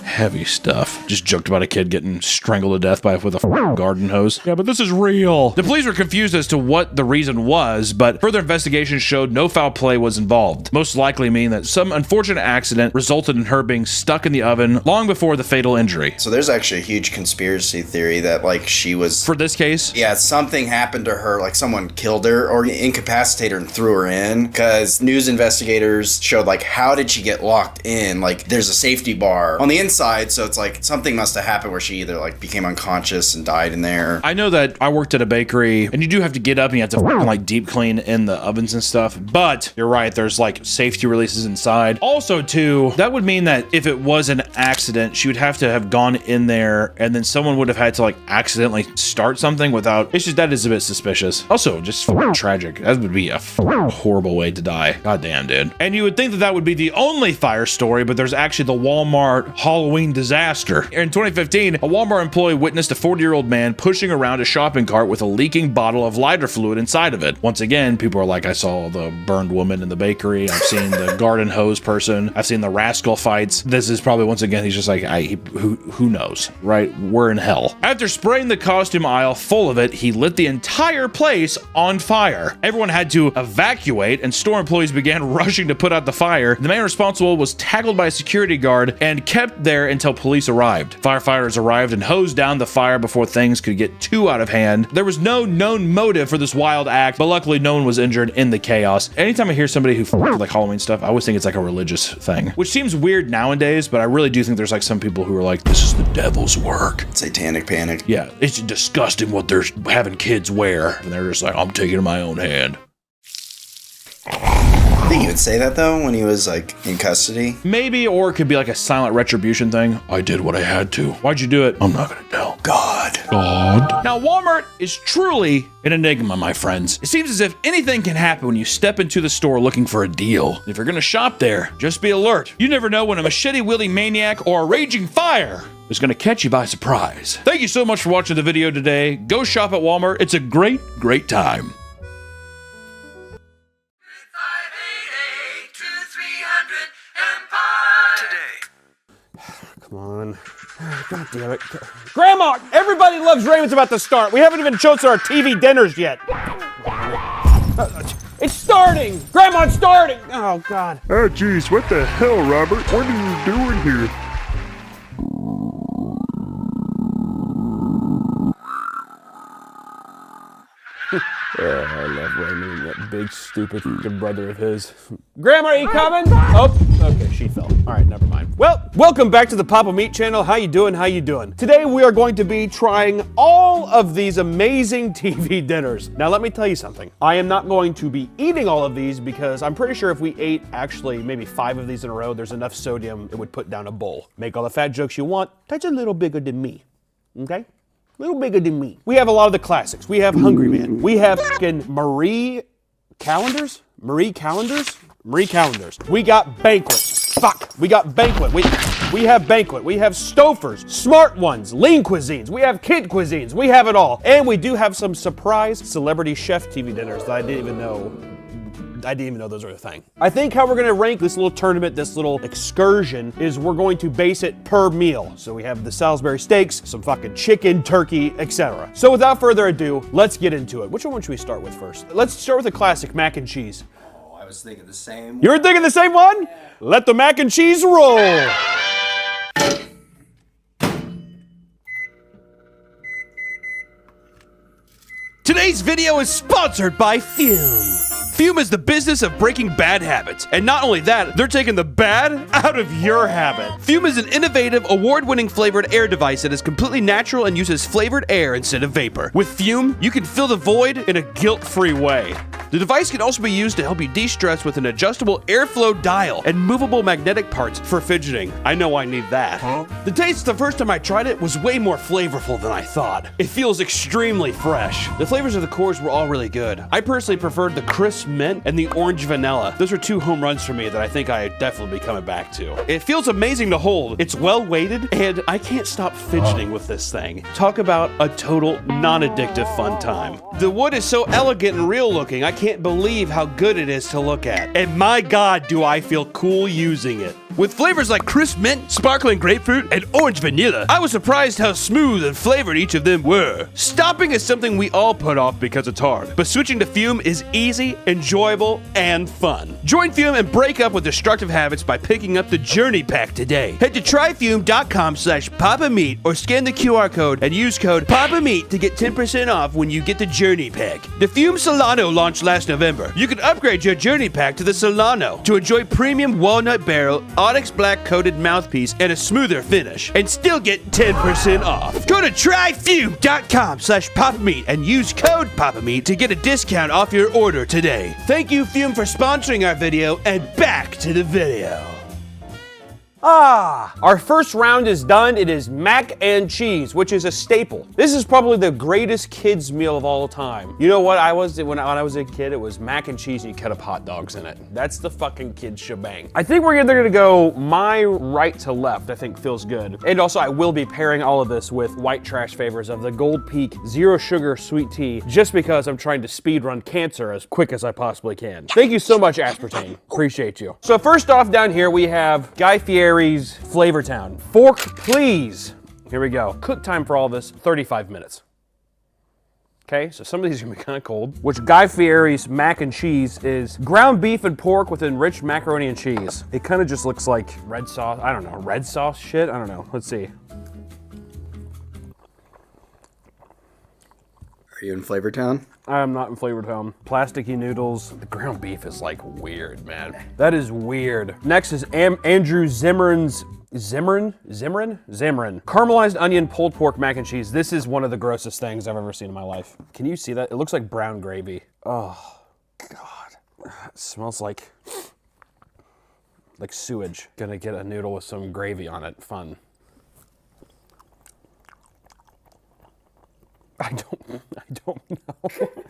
Heavy stuff. Just joked about a kid getting strangled to death with a garden hose. Yeah, but this is real. The police were confused as to what the reason was, but further investigation showed no foul play was involved. Most likely meaning that some unfortunate accident resulted in her being stuck in the oven long before the fatal injury. So there's actually a huge conspiracy theory that like she was... For this case? Yeah, something happened to her, like someone killed her or incapacitated her and threw her in, because news investigators showed like, how did she get locked in? Like there's a safety bar on the inside, so it's like something must have happened where she either like became unconscious and died in there. I know that I worked at a bakery, and you do have to get up and you have to like deep clean in the ovens and stuff, but you're right, there's like safety releases inside. Also too, that would mean that if it was an accident, she would have to have gone in there, and then someone would have had to like accidentally start something without. It's just, that is a bit suspicious. Also just tragic. That would be a horrible way to die. God damn, dude. And you would think that that would be the only fire story, but there's actually the Walmart Halloween disaster. In 2015, a Walmart employee witnessed a 40-year-old man pushing around a shopping cart with a leaking bottle of lighter fluid inside of it. Once again, people are like, I saw the burned woman in the bakery. I've seen the garden hose person. I've seen the rascal fights. This is probably, once again, he's just like, who knows, right? We're in hell. After spraying the costume aisle full of it, he lit the entire place on fire. Everyone had to evacuate, and store employees began rushing to put out the fire. The man responsible was tackled by a security guard and kept there until police arrived. Firefighters arrived and hosed down the fire before things could get too out of hand. There was no known motive for this wild act, but luckily no one was injured in the chaos. Anytime I hear somebody who like Halloween stuff, I always think it's like a religious thing, which seems weird nowadays, but I really do think there's like some people who are like, this is the devil's work. Satanic panic. Yeah, it's disgusting what they're having kids wear, and they're just like, I'm taking it in my own hand. I think he would say that though when he was like in custody. Maybe, or it could be like a silent retribution thing. I did what I had to. Why'd you do it? I'm not gonna tell. God. Now, Walmart is truly an enigma, my friends. It seems as if anything can happen when you step into the store looking for a deal. If you're gonna shop there, just be alert. You never know when a machete-wielding maniac or a raging fire is gonna catch you by surprise. Thank you so much for watching the video today. Go shop at Walmart. It's a great, great time. Come on. God damn it. Grandma, everybody loves Raymond's about to start. We haven't even chosen our TV dinners yet. It's starting! Grandma, it's starting! Oh, God. Oh, jeez, what the hell, Robert? What are you doing here? I love Raymond and that big, stupid fucking brother of his. Grandma, are you coming? Oh, okay, she fell. All right, never mind. Well, welcome back to the Papa Meat channel. How you doing? How you doing? Today, we are going to be trying all of these amazing TV dinners. Now, let me tell you something. I am not going to be eating all of these because I'm pretty sure if we ate actually maybe 5 of these in a row, there's enough sodium it would put down a bowl. Make all the fat jokes you want. That's a little bigger than me, okay? A little bigger than me. We have a lot of the classics. We have Hungry Man. We have fucking Marie Calendars. We got Banquet. Fuck. We got Banquet. We have Banquet. We have Stouffer's, Smart Ones, Lean Cuisines. We have Kid Cuisines. We have it all. And we do have some surprise celebrity chef TV dinners that I didn't even know those were a thing. I think how we're gonna rank this little tournament, this little excursion, is we're going to base it per meal. So we have the Salisbury steaks, some fucking chicken, turkey, etc. So without further ado, let's get into it. Which one should we start with first? Let's start with the classic mac and cheese. Oh, I was thinking the same. You were thinking the same one? Let the mac and cheese roll. Today's video is sponsored by Fume. Fume is the business of breaking bad habits. And not only that, they're taking the bad out of your habit. Fume is an innovative, award-winning flavored air device that is completely natural and uses flavored air instead of vapor. With Fume, you can fill the void in a guilt-free way. The device can also be used to help you de-stress with an adjustable airflow dial and movable magnetic parts for fidgeting. I know I need that. The taste the first time I tried it was way more flavorful than I thought. It feels extremely fresh. The flavors of the cores were all really good. I personally preferred the crisp mint and the orange vanilla. Those are 2 home runs for me that I think I definitely be coming back to. It feels amazing to hold. It's well weighted and I can't stop fidgeting with this thing. Talk about a total non-addictive fun time. The wood is so elegant and real looking. I can't believe how good it is to look at. And my God, do I feel cool using it. With flavors like crisp mint, sparkling grapefruit, and orange vanilla, I was surprised how smooth and flavored each of them were. Stopping is something we all put off because it's hard, but switching to Fume is easy, enjoyable, and fun. Join Fume and break up with destructive habits by picking up the Journey Pack today. Head to tryfume.com/papameat or scan the QR code and use code PAPAMEAT to get 10% off when you get the Journey Pack. The Fume Solano launched last November. You can upgrade your Journey Pack to the Solano to enjoy premium walnut barrel, Onyx Black coated mouthpiece, and a smoother finish, and still get 10% off. Go to tryfume.com/papameat and use code PAPAMEAT to get a discount off your order today. Thank you, Fume, for sponsoring our video, and back to the video. Our first round is done. It is mac and cheese, which is a staple. This is probably the greatest kids meal of all time. You know what when I was a kid, it was mac and cheese and you cut up hot dogs in it. That's the fucking kid shebang. I think they're gonna go my right to left, I think feels good. And also I will be pairing all of this with white trash favors of the Gold Peak Zero Sugar Sweet Tea, just because I'm trying to speed run cancer as quick as I possibly can. Thank you so much, aspartame. Appreciate you. So first off down here, we have Guy Fieri's Flavortown. Fork, please. Here we go. Cook time for all this, 35 minutes. Okay, so some of these are gonna be kind of cold. Which Guy Fieri's mac and cheese is ground beef and pork with enriched macaroni and cheese. It kind of just looks like red sauce. I don't know, red sauce shit? I don't know. Let's see. Are you in Flavortown? I'm not in Flavortown. Plasticky noodles. The ground beef is like weird, man. That is weird. Next is Andrew Zimmern's Zimmerman? Caramelized onion pulled pork mac and cheese. This is one of the grossest things I've ever seen in my life. Can you see that? It looks like brown gravy. Oh, God. It smells like sewage. Gonna get a noodle with some gravy on it. Fun. I don't know.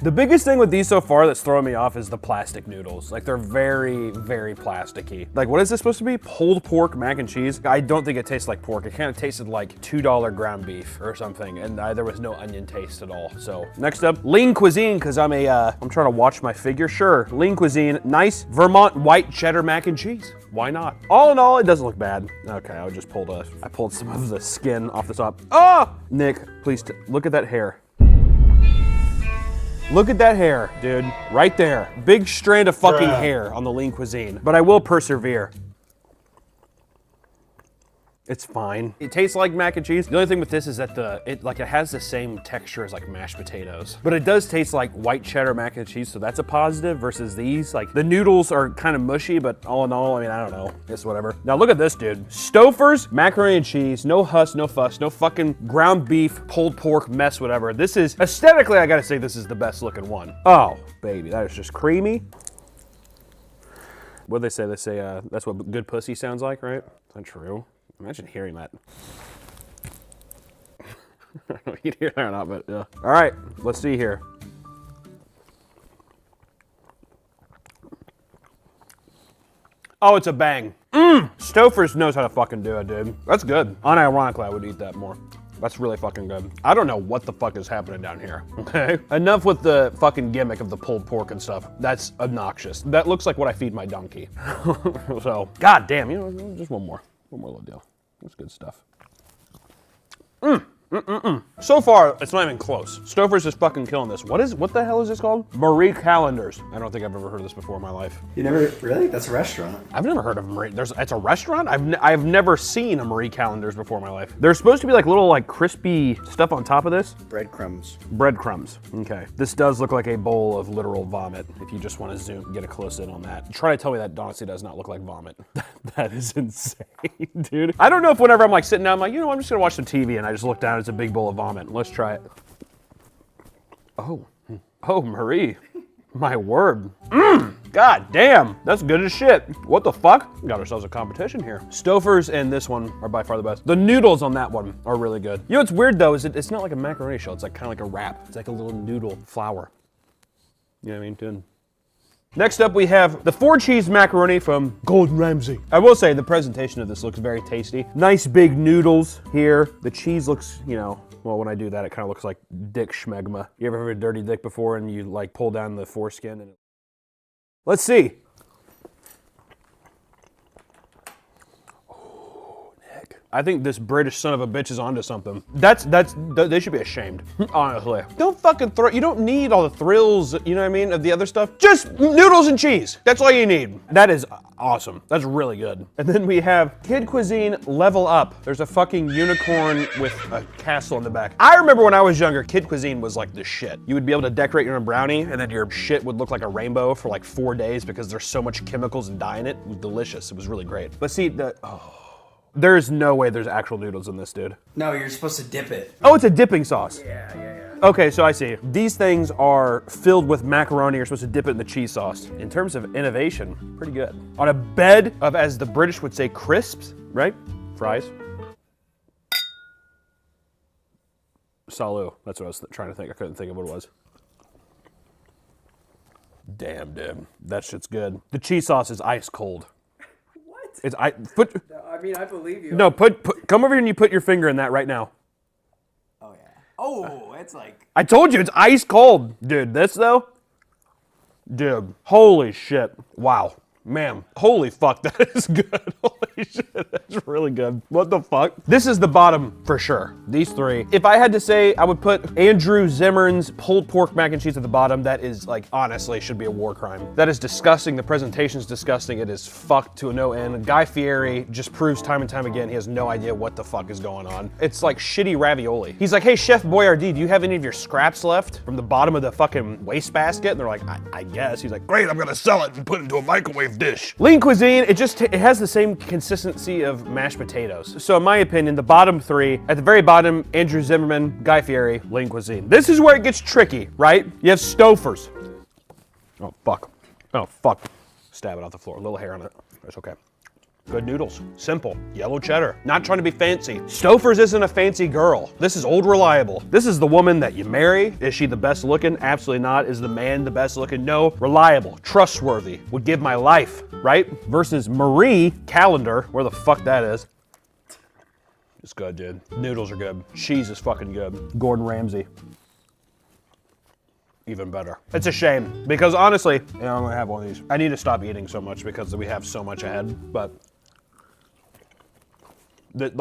The biggest thing with these so far that's throwing me off is the plastic noodles. Like, they're very, very plasticky. Like, what is this supposed to be? Pulled pork mac and cheese? I don't think it tastes like pork. It kind of tasted like $2 ground beef or something, and there was no onion taste at all. So, next up, Lean Cuisine, because I'm trying to watch my figure. Sure, Lean Cuisine, nice Vermont white cheddar mac and cheese. Why not? All in all, it doesn't look bad. Okay, I pulled some of the skin off the top. Oh! Nick, please look at that hair. Look at that hair, dude. Right there. Big strand of fucking hair on the Lean Cuisine. But I will persevere. It's fine. It tastes like mac and cheese. The only thing with this is that it has the same texture as like mashed potatoes. But it does taste like white cheddar mac and cheese, so that's a positive versus these. Like the noodles are kind of mushy, but all in all, I mean, I don't know. It's whatever. Now look at this, dude. Stouffer's macaroni and cheese, no huss, no fuss, no fucking ground beef, pulled pork mess, whatever. This is, aesthetically, I gotta say this is the best looking one. Oh, baby, that is just creamy. What do they say? They say that's what good pussy sounds like, right? Is that true? Imagine hearing that. I don't know if you can hear that or not, but yeah. All right, let's see here. Oh, it's a bang. Stouffer's knows how to fucking do it, dude. That's good. Unironically, I would eat that more. That's really fucking good. I don't know what the fuck is happening down here, okay? Enough with the fucking gimmick of the pulled pork and stuff. That's obnoxious. That looks like what I feed my donkey. So, god damn, you know, just one more. One more little deal. That's good stuff. So far, it's not even close. Stouffer's is fucking killing this. What the hell is this called? Marie Callender's. I don't think I've ever heard of this before in my life. You never, really? That's a restaurant. I've never heard of Marie, it's a restaurant? I've never seen a Marie Callender's before in my life. There's supposed to be like little like crispy stuff on top of this. Breadcrumbs. Breadcrumbs, okay. This does look like a bowl of literal vomit, if you just want to zoom, get a close in on that. Try to tell me that honestly does not look like vomit. That is insane, dude. I don't know if whenever I'm like sitting down, I'm like, you know, I'm just gonna watch some TV and I just look down, it's a big bowl of vomit. Let's try it. Oh, Marie, my word. God damn, that's good as shit. What the fuck? Got ourselves a competition here. Stouffer's and this one are by far the best. The noodles on that one are really good. You know what's weird though, is it's not like a macaroni shell, it's like kind of like a wrap. It's like a little noodle flour. You know what I mean, dude? Next up, we have the 4-cheese macaroni from Gordon Ramsay. I will say the presentation of this looks very tasty. Nice big noodles here. The cheese looks, you know, well, when I do that, it kind of looks like dick schmegma. You ever heard of dirty dick before and you like pull down the foreskin? And let's see. I think this British son of a bitch is onto something. They should be ashamed, honestly. Don't fucking you don't need all the thrills, you know what I mean, of the other stuff. Just noodles and cheese. That's all you need. That is awesome. That's really good. And then we have Kid Cuisine Level Up. There's a fucking unicorn with a castle in the back. I remember when I was younger, Kid Cuisine was like the shit. You would be able to decorate your own brownie and then your shit would look like a rainbow for like 4 days because there's so much chemicals and dye in it. It was delicious. It was really great. But see, there's no way there's actual noodles in this, dude. No, you're supposed to dip it. Oh, it's a dipping sauce. Yeah. Okay, so I see. These things are filled with macaroni. You're supposed to dip it in the cheese sauce. In terms of innovation, pretty good. On a bed of, as the British would say, crisps, right? Fries. Salut. That's what I was trying to think. I couldn't think of what it was. Damn, dude. That shit's good. The cheese sauce is ice cold. It's I mean, I believe you. No, come over here and you put your finger in that right now. Oh yeah. Oh, it's like. I told you it's ice cold, dude. This though, dude. Holy shit! Wow, man. Holy fuck, that is good. Holy shit, that's really good. What the fuck? This is the bottom for sure. These three. If I had to say, I would put Andrew Zimmern's pulled pork mac and cheese at the bottom. That is like, honestly, should be a war crime. That is disgusting. The presentation's disgusting. It is fucked to no end. Guy Fieri just proves time and time again he has no idea what the fuck is going on. It's like shitty ravioli. He's like, hey, Chef Boyardee, do you have any of your scraps left from the bottom of the fucking wastebasket? And they're like, I guess. He's like, great, I'm gonna sell it and put it into a microwave dish. Lean Cuisine, it has the same consistency of mashed potatoes. So in my opinion, the bottom three, at the very bottom, Andrew Zimmerman, Guy Fieri, Lean Cuisine. This is where it gets tricky, right? You have Stouffer's. Oh, fuck. Oh, fuck. Stab it off the floor. A little hair on it. That's okay. Good noodles. Simple. Yellow cheddar. Not trying to be fancy. Stouffer's isn't a fancy girl. This is old reliable. This is the woman that you marry. Is she the best looking? Absolutely not. Is the man the best looking? No. Reliable. Trustworthy. Would give my life, right? Versus Marie Callender, where the fuck that is. It's good, dude. Noodles are good. Cheese is fucking good. Gordon Ramsay. Even better. It's a shame because honestly, I'm gonna have one of these. I need to stop eating so much because we have so much ahead, but it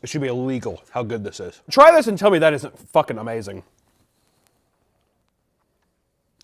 should be illegal how good this is. Try this and tell me that isn't fucking amazing.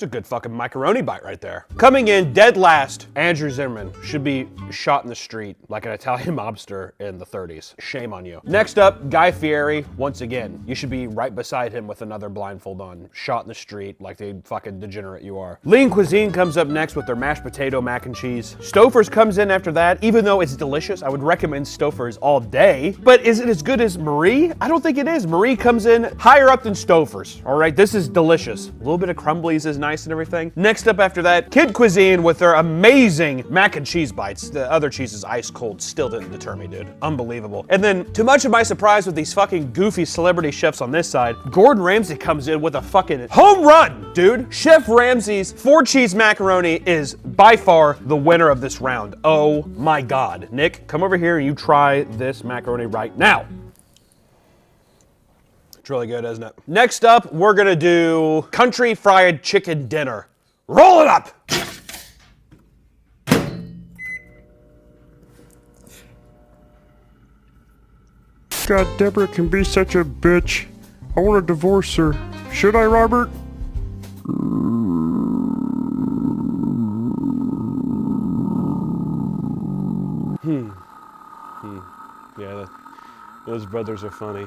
It's a good fucking macaroni bite right there. Coming in dead last, Andrew Zimmerman should be shot in the street like an Italian mobster in the 30s. Shame on you. Next up, Guy Fieri. Once again, you should be right beside him with another blindfold on, shot in the street like the fucking degenerate you are. Lean Cuisine comes up next with their mashed potato mac and cheese. Stouffer's comes in after that. Even though it's delicious, I would recommend Stouffer's all day. But is it as good as Marie? I don't think it is. Marie comes in higher up than Stouffer's. All right, this is delicious. A little bit of crumblies is nice and everything. Next up after that, Kid Cuisine with their amazing mac and cheese bites. The other cheese is ice cold. Still didn't deter me, dude. Unbelievable. And then, to much of my surprise with these fucking goofy celebrity chefs on this side, Gordon Ramsay comes in with a fucking home run, dude. Chef Ramsay's 4-cheese macaroni is by far the winner of this round. Oh my God. Nick, come over here and you try this macaroni right now. It's really good, isn't it? Next up, we're gonna do country fried chicken dinner. Roll it up! God, Deborah can be such a bitch. I want to divorce her. Should I, Robert? Yeah, those brothers are funny.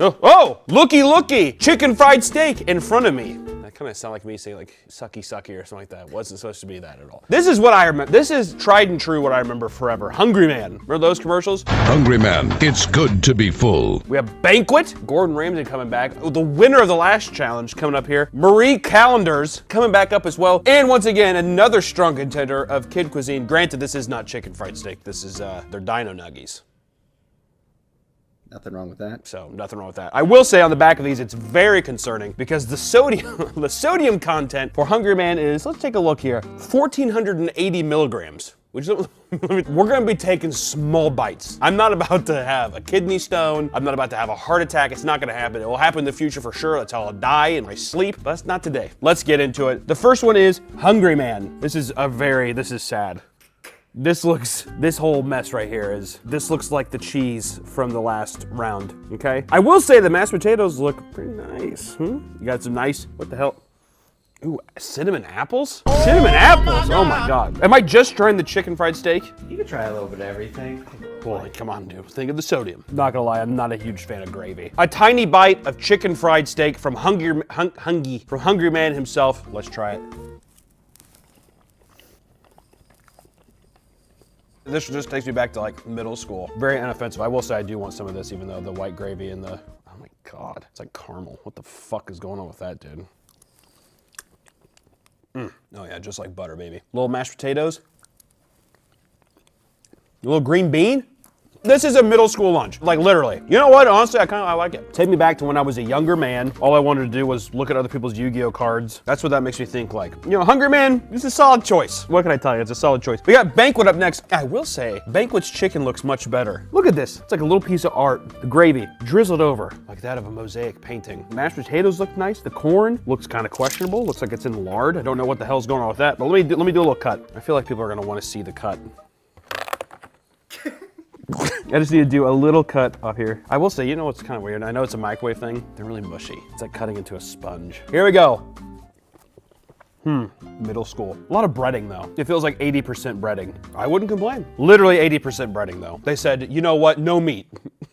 Oh, looky, chicken fried steak in front of me. That kind of sounded like me saying like sucky or something like that. It wasn't supposed to be that at all. This is what I remember. This is tried and true what I remember forever. Hungry Man. Remember those commercials? Hungry Man, it's good to be full. We have Banquet. Gordon Ramsay coming back. Oh, the winner of the last challenge coming up here. Marie Callender's coming back up as well. And once again, another strong contender of Kid Cuisine. Granted, this is not chicken fried steak. This is their Dino Nuggies. Nothing wrong with that. So nothing wrong with that. I will say on the back of these, it's very concerning because the sodium content for Hungry Man is, let's take a look here, 1,480 milligrams. Which we're gonna be taking small bites. I'm not about to have a kidney stone. I'm not about to have a heart attack. It's not gonna happen. It will happen in the future for sure. That's how I'll die in my sleep, but that's not today. Let's get into it. The first one is Hungry Man. This is sad. This whole mess right here this looks like the cheese from the last round, okay? I will say the mashed potatoes look pretty nice. You got some nice, what the hell? Ooh, cinnamon apples? Cinnamon apples, oh my God. Am I just trying the chicken fried steak? You can try a little bit of everything. Boy, come on, dude. Think of the sodium. Not gonna lie, I'm not a huge fan of gravy. A tiny bite of chicken fried steak from Hungry Man himself. Let's try it. This just takes me back to like middle school. Very inoffensive. I will say I do want some of this, even though the white gravy and the, oh my God, it's like caramel. What the fuck is going on with that, dude? Oh yeah, just like butter, baby. Little mashed potatoes. A little green bean. This is a middle school lunch, like literally. You know what, honestly, I like it. Take me back to when I was a younger man. All I wanted to do was look at other people's Yu-Gi-Oh cards. That's what that makes me think like, you know, Hungry Man, this is a solid choice. What can I tell you, it's a solid choice. We got Banquet up next. I will say, Banquet's chicken looks much better. Look at this, it's like a little piece of art. The gravy drizzled over, like that of a mosaic painting. Mashed potatoes look nice. The corn looks kind of questionable. Looks like it's in lard. I don't know what the hell's going on with that, but let me do a little cut. I feel like people are gonna wanna see the cut. I just need to do a little cut off here. I will say, you know what's kind of weird? I know it's a microwave thing. They're really mushy. It's like cutting into a sponge. Here we go. Middle school. A lot of breading though. It feels like 80% breading. I wouldn't complain. Literally 80% breading though. They said, you know what? No meat.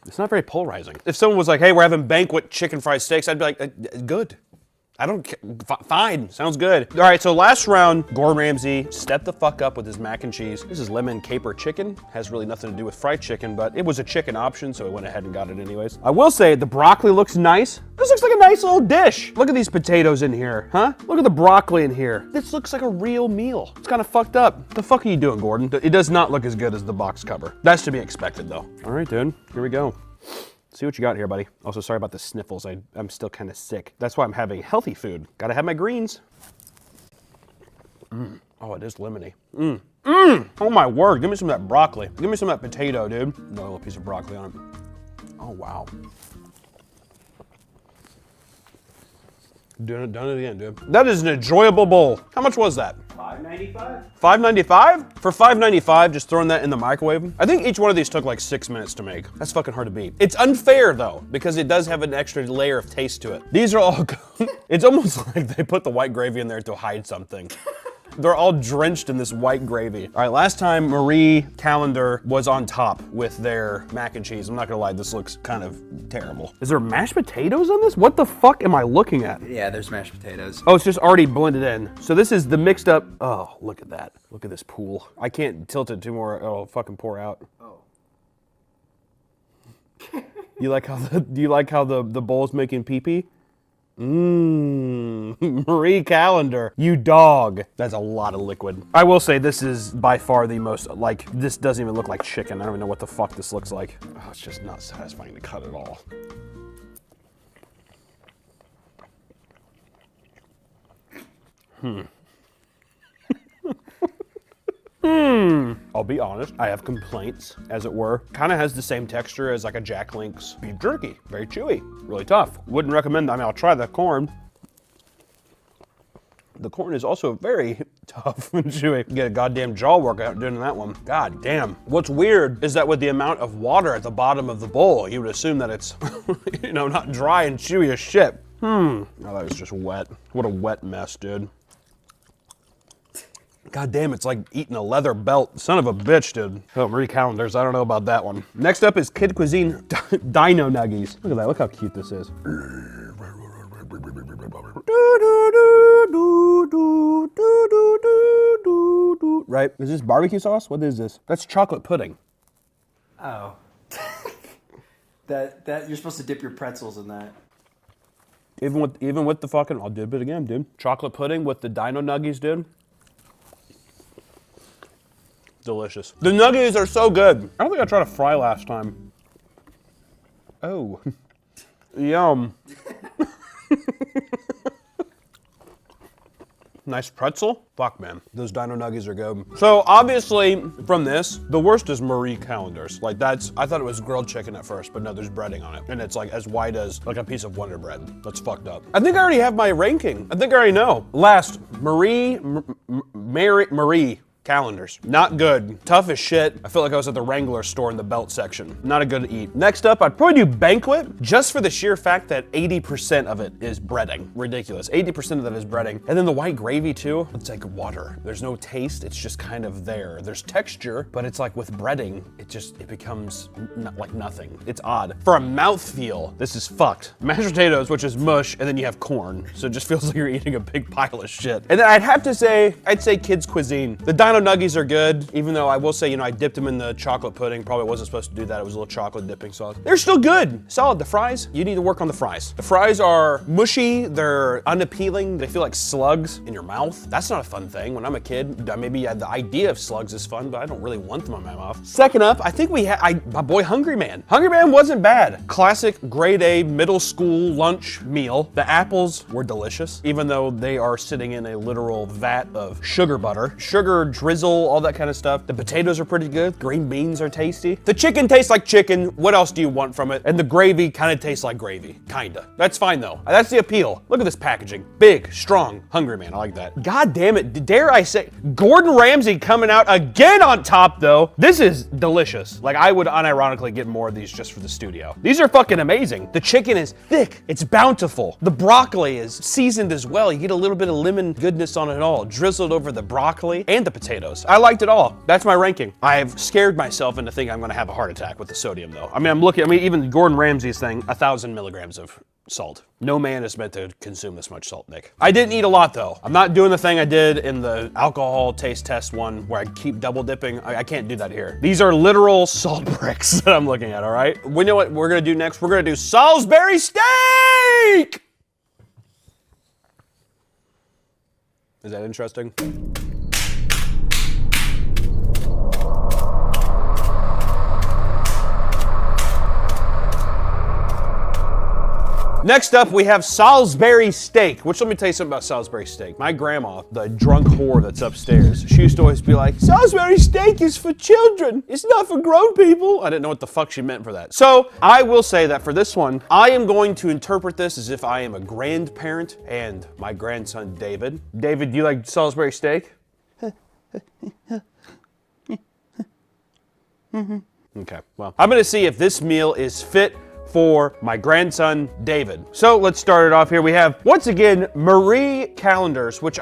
It's not very polarizing. If someone was like, hey, we're having Banquet chicken fried steaks, I'd be like, good. I don't care. Fine, sounds good. All right, so last round, Gordon Ramsay stepped the fuck up with his mac and cheese. This is lemon caper chicken. Has really nothing to do with fried chicken, but it was a chicken option, so I went ahead and got it anyways. I will say the broccoli looks nice. This looks like a nice little dish. Look at these potatoes in here, huh? Look at the broccoli in here. This looks like a real meal. It's kind of fucked up. What the fuck are you doing, Gordon? It does not look as good as the box cover. That's to be expected though. All right, dude, here we go. See what you got here, buddy. Also, sorry about the sniffles. I'm still kind of sick. That's why I'm having healthy food. Gotta have my greens. Oh, it is lemony. Oh my word, give me some of that broccoli. Give me some of that potato, dude. Another little piece of broccoli on it. Oh, wow. Done it again, dude. That is an enjoyable bowl. How much was that? $5.95? $5.95? For $5.95, just throwing that in the microwave? I think each one of these took like 6 minutes to make. That's fucking hard to beat. It's unfair though, because it does have an extra layer of taste to it. These are all, it's almost like they put the white gravy in there to hide something. They're all drenched in this white gravy. All right, last time Marie Callender was on top with their mac and cheese. I'm not gonna lie, this looks kind of terrible. Is there mashed potatoes on this? What the fuck am I looking at? Yeah, there's mashed potatoes. Oh, it's just already blended in. So this is the mixed up, oh, look at that. Look at this pool. I can't tilt it too more, it'll fucking pour out. Oh. Do you like how the bowl's making pee-pee? Marie Callender, you dog. That's a lot of liquid. I will say this is by far the most, like, this doesn't even look like chicken. I don't even know what the fuck this looks like. Oh, it's just not satisfying to cut at all. I'll be honest, I have complaints, as it were. Kind of has the same texture as like a Jack Link's beef jerky. Very chewy, really tough. Wouldn't recommend, I mean, I'll try the corn. The corn is also very tough and chewy. You get a goddamn jaw workout doing that one. God damn. What's weird is that with the amount of water at the bottom of the bowl, you would assume that it's, you know, not dry and chewy as shit. Oh, that was just wet. What a wet mess, dude. God damn, it's like eating a leather belt. Son of a bitch, dude. Oh, Marie Callender's, I don't know about that one. Next up is Kid Cuisine Dino Nuggies. Look at that, look how cute this is. Right, is this barbecue sauce? What is this? That's chocolate pudding. Oh. that you're supposed to dip your pretzels in that. Even with the fucking, I'll dip it again, dude. Chocolate pudding with the Dino Nuggies, dude. Delicious. The nuggies are so good. I don't think I tried a fry last time. Oh. Yum. Nice pretzel. Fuck, man. Those Dino Nuggies are good. So obviously from this, the worst is Marie Callender's. Like that's, I thought it was grilled chicken at first, but no, there's breading on it. And it's like as white as like a piece of Wonder Bread. That's fucked up. I think I already have my ranking. I think I already know. Last, Marie Callender's. Not good. Tough as shit. I feel like I was at the Wrangler store in the belt section. Not a good to eat. Next up, I'd probably do Banquet, just for the sheer fact that 80% of it is breading. Ridiculous. 80% of that is breading. And then the white gravy too, it's like water. There's no taste, it's just kind of there. There's texture, but it's like with breading, it becomes like nothing. It's odd. For a mouthfeel, this is fucked. Mashed potatoes, which is mush, and then you have corn. So it just feels like you're eating a big pile of shit. And then I'd have to say, I'd say Kids Cuisine. The Dino Nuggies are good, even though I will say, you know, I dipped them in the chocolate pudding. Probably wasn't supposed to do that. It was a little chocolate dipping sauce. They're still good. Solid. The fries, you need to work on the fries. The fries are mushy. They're unappealing. They feel like slugs in your mouth. That's not a fun thing. When I'm a kid, maybe the idea of slugs is fun, but I don't really want them in my mouth. Second up, I think we had my boy Hungry Man. Hungry Man wasn't bad. Classic grade A middle school lunch meal. The apples were delicious, even though they are sitting in a literal vat of sugar butter. Sugar drizzle, all that kind of stuff. The potatoes are pretty good. Green beans are tasty. The chicken tastes like chicken. What else do you want from it? And the gravy kind of tastes like gravy. Kinda. That's fine though. That's the appeal. Look at this packaging. Big, strong, Hungry Man. I like that. God damn it. Dare I say, Gordon Ramsay coming out again on top though. This is delicious. Like I would unironically get more of these just for the studio. These are fucking amazing. The chicken is thick. It's bountiful. The broccoli is seasoned as well. You get a little bit of lemon goodness on it all. Drizzled over the broccoli and the potatoes. I liked it all. That's my ranking. I've scared myself into thinking I'm gonna have a heart attack with the sodium though. I mean, even Gordon Ramsay's thing, 1,000 milligrams of salt. No man is meant to consume this much salt, Nick. I didn't eat a lot though. I'm not doing the thing I did in the alcohol taste test one where I keep double dipping. I can't do that here. These are literal salt bricks that I'm looking at, all right? We know what we're gonna do next. We're gonna do Salisbury steak! Is that interesting? Next up, we have Salisbury steak, which let me tell you something about Salisbury steak. My grandma, the drunk whore that's upstairs, she used to always be like, Salisbury steak is for children. It's not for grown people. I didn't know what the fuck she meant for that. So I will say that for this one, I am going to interpret this as if I am a grandparent and my grandson, David. David, do you like Salisbury steak? Okay, well, I'm gonna see if this meal is fit for my grandson, David. So let's start it off here. We have, once again, Marie Callender's, which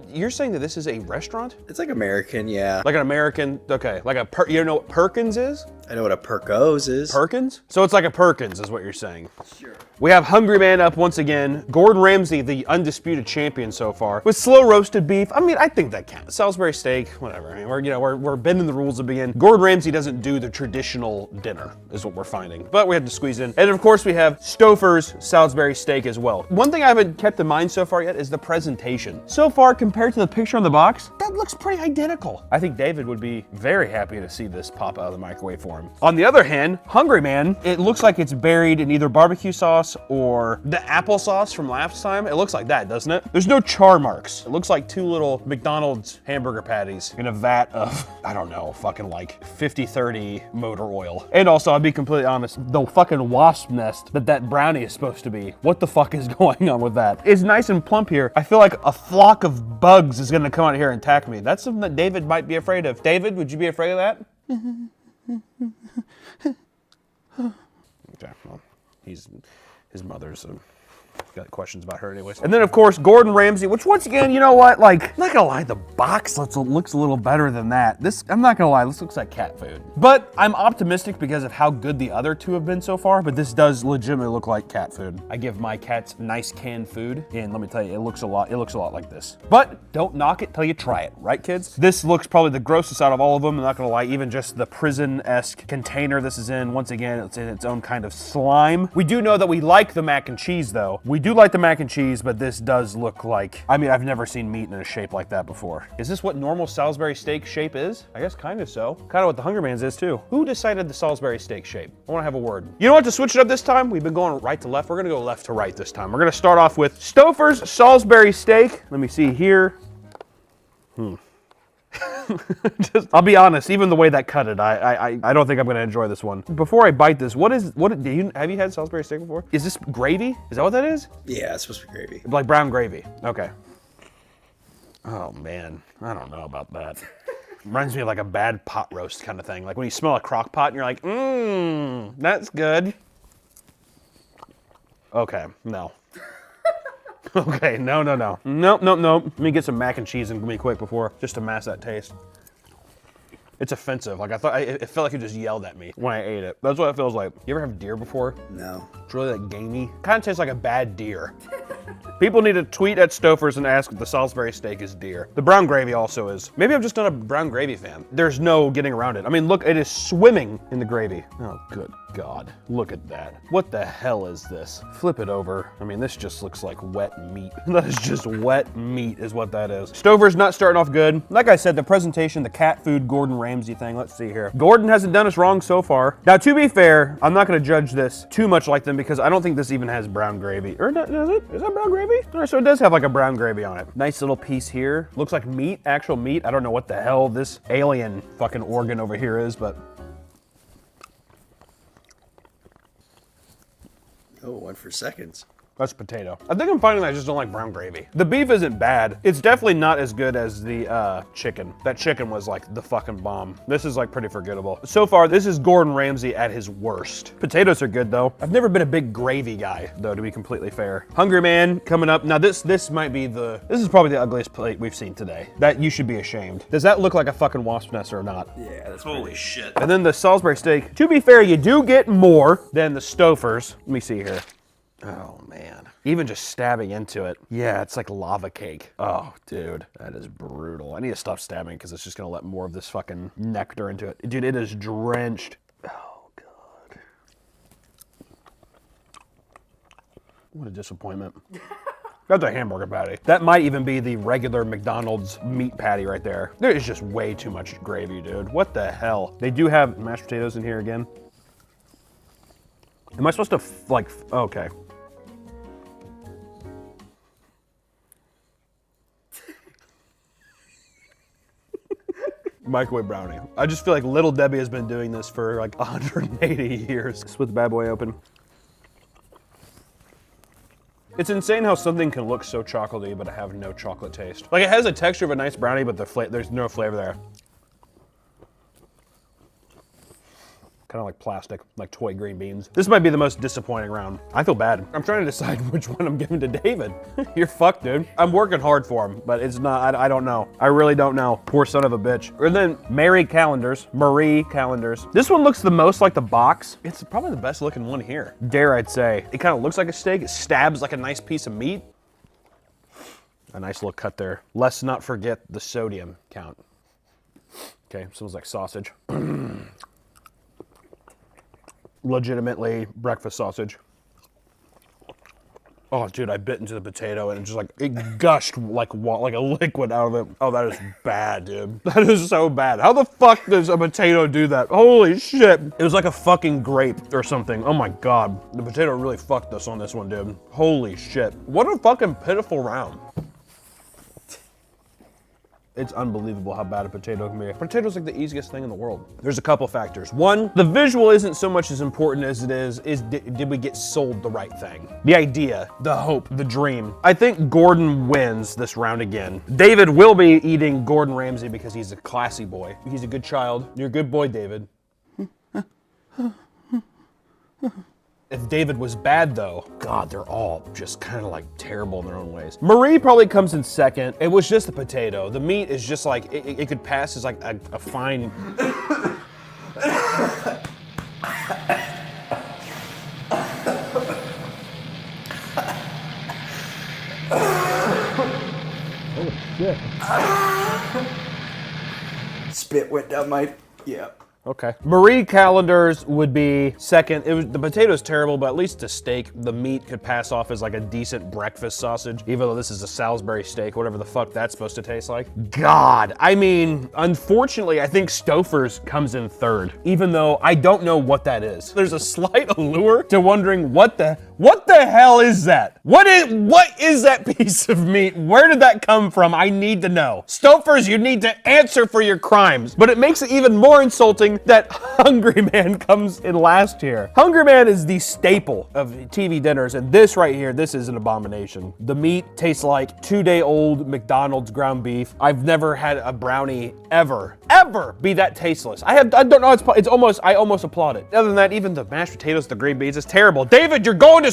you're saying that this is a restaurant? It's like American, yeah. Like an American, okay, like you know what Perkins is? I know what a Perkos is. Perkins? So it's like a Perkins is what you're saying. Sure. We have Hungry Man up once again. Gordon Ramsay, the undisputed champion so far, with slow roasted beef. I mean, I think that counts. Salisbury steak, whatever. I mean, we're bending the rules again. Gordon Ramsay doesn't do the traditional dinner, is what we're finding. But we had to squeeze in. And of course we have Stouffer's Salisbury steak as well. One thing I haven't kept in mind so far yet is the presentation. So far, compared to the picture on the box, that looks pretty identical. I think David would be very happy to see this pop out of the microwave for him. On the other hand, Hungry Man, it looks like it's buried in either barbecue sauce or the applesauce from last time. It looks like that, doesn't it? There's no char marks. It looks like two little McDonald's hamburger patties in a vat of, I don't know, fucking like 50-30 motor oil. And also, I'll be completely honest, the fucking wasp nest that brownie is supposed to be, what the fuck is going on with that? It's nice and plump here. I feel like a flock of bugs is gonna come out here and attack me. That's something that David might be afraid of. David, would you be afraid of that? Okay, well, his mother's got questions about her anyways. And then of course, Gordon Ramsay, which once again, you know what, like, I'm not gonna lie, the box looks a little better than that. This, I'm not gonna lie, this looks like cat food. But I'm optimistic because of how good the other two have been so far, but this does legitimately look like cat food. I give my cats nice canned food, and let me tell you, it looks a lot like this. But don't knock it till you try it, right kids? This looks probably the grossest out of all of them, I'm not gonna lie, even just the prison-esque container this is in, once again, it's in its own kind of slime. We do know that we like the mac and cheese though. We do like the mac and cheese, but this does look like, I mean, I've never seen meat in a shape like that before. Is this what normal Salisbury steak shape is? I guess kind of so. Kind of what the Hungry Man's is too. Who decided the Salisbury steak shape? I want to have a word. You know what, to switch it up this time, we've been going right to left. We're gonna go left to right this time. We're gonna start off with Stouffer's Salisbury steak. Let me see here. I'll be honest, even the way that cut it, I don't think I'm gonna enjoy this one. Before I bite this, have you had Salisbury steak before? Is this gravy? Is that what that is? Yeah, it's supposed to be gravy. Like brown gravy, okay. Oh man, I don't know about that. Reminds me of like a bad pot roast kind of thing. Like when you smell a crock pot and you're like, that's good. Okay, no. Okay, no. Nope. Let me get some mac and cheese and me quick before, just to mask that taste. It's offensive. Like it felt like it just yelled at me when I ate it. That's what it feels like. You ever have deer before? No. It's really like gamey. Kind of tastes like a bad deer. People need to tweet at Stouffer's and ask if the Salisbury steak is deer. The brown gravy also is. Maybe I'm just not a brown gravy fan. There's no getting around it. I mean, look, it is swimming in the gravy. Oh, good God. Look at that. What the hell is this? Flip it over. I mean, this just looks like wet meat. That is just wet meat is what that is. Stouffer's not starting off good. Like I said, the presentation, the cat food Gordon Ramsay thing. Let's see here. Gordon hasn't done us wrong so far. Now, to be fair, I'm not going to judge this too much like them because I don't think this even has brown gravy. Or does it? Is that brown gravy? All right, so it does have like a brown gravy on it. Nice little piece here. Looks like meat, actual meat. I don't know what the hell this alien fucking organ over here is, but. Oh, went for seconds. That's potato. I think I'm finding that I just don't like brown gravy. The beef isn't bad. It's definitely not as good as the chicken. That chicken was like the fucking bomb. This is like pretty forgettable. So far, this is Gordon Ramsay at his worst. Potatoes are good though. I've never been a big gravy guy though, to be completely fair. Hungry Man coming up. Now this might be this is probably the ugliest plate we've seen today. That you should be ashamed. Does that look like a fucking wasp nest or not? Yeah, that's Holy shit. And then the Salisbury steak. To be fair, you do get more than the Stouffer's. Let me see here. Oh man, even just stabbing into it. Yeah, it's like lava cake. Oh dude, that is brutal. I need to stop stabbing because it's just gonna let more of this fucking nectar into it. Dude, it is drenched. Oh God. What a disappointment. That's a hamburger patty. That might even be the regular McDonald's meat patty right there. There is just way too much gravy, dude. What the hell? They do have mashed potatoes in here again. Am I supposed to okay. Microwave brownie. I just feel like Little Debbie has been doing this for like 180 years. Split the bad boy open. It's insane how something can look so chocolatey but have no chocolate taste. Like it has a texture of a nice brownie, but there's no flavor there. Kind of like plastic, like toy green beans. This might be the most disappointing round. I feel bad. I'm trying to decide which one I'm giving to David. You're fucked, dude. I'm working hard for him, but it's not, I don't know. I really don't know. Poor son of a bitch. And then Marie Callender's. This one looks the most like the box. It's probably the best looking one here. Dare I'd say. It kind of looks like a steak. It stabs like a nice piece of meat. A nice little cut there. Let's not forget the sodium count. Okay, smells like sausage. Legitimately breakfast sausage. Oh, dude, I bit into the potato and it just like, it gushed like a liquid out of it. Oh, that is bad, dude. That is so bad. How the fuck does a potato do that? Holy shit. It was like a fucking grape or something. Oh my God. The potato really fucked us on this one, dude. Holy shit. What a fucking pitiful round. It's unbelievable how bad a potato can be. Potato's like the easiest thing in the world. There's a couple factors. One, the visual isn't so much as important as it is did we get sold the right thing? The idea, the hope, the dream. I think Gordon wins this round again. David will be eating Gordon Ramsay because he's a classy boy. He's a good child. You're a good boy, David. If David was bad though, God, they're all just kind of like terrible in their own ways. Marie probably comes in second. It was just a potato. The meat is just like, it could pass as like a fine. Oh shit. Spit went down my, yeah. Okay. Marie Callender's would be second. The potato's terrible, but at least a steak. The meat could pass off as like a decent breakfast sausage, even though this is a Salisbury steak, whatever the fuck that's supposed to taste like. God, I mean, unfortunately, I think Stouffer's comes in third, even though I don't know what that is. There's a slight allure to wondering what the hell is that? What is that piece of meat? Where did that come from? I need to know. Stouffer's, you need to answer for your crimes. But it makes it even more insulting that Hungry Man comes in last here. Hungry Man is the staple of TV dinners, and this right here, this is an abomination. The meat tastes like 2-day-old McDonald's ground beef. I've never had a brownie ever be that tasteless. I don't know, I almost applaud it. Other than that, even the mashed potatoes, the green beans, it's terrible. David, you're going to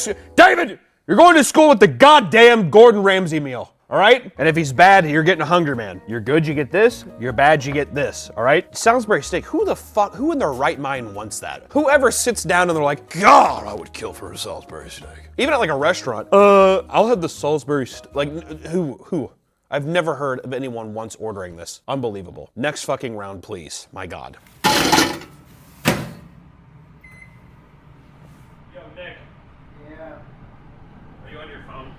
school with the goddamn Gordon Ramsay meal. All right? And if he's bad, you're getting a Hungry Man. You're good, you get this. You're bad, you get this. All right? Salisbury steak. Who in their right mind wants that? Whoever sits down and they're like, God, I would kill for a Salisbury steak. Even at like a restaurant. I'll have the Salisbury steak. Like, who? I've never heard of anyone once ordering this. Unbelievable. Next fucking round, please. My God. Yo, Nick. Yeah. Are you on your phone?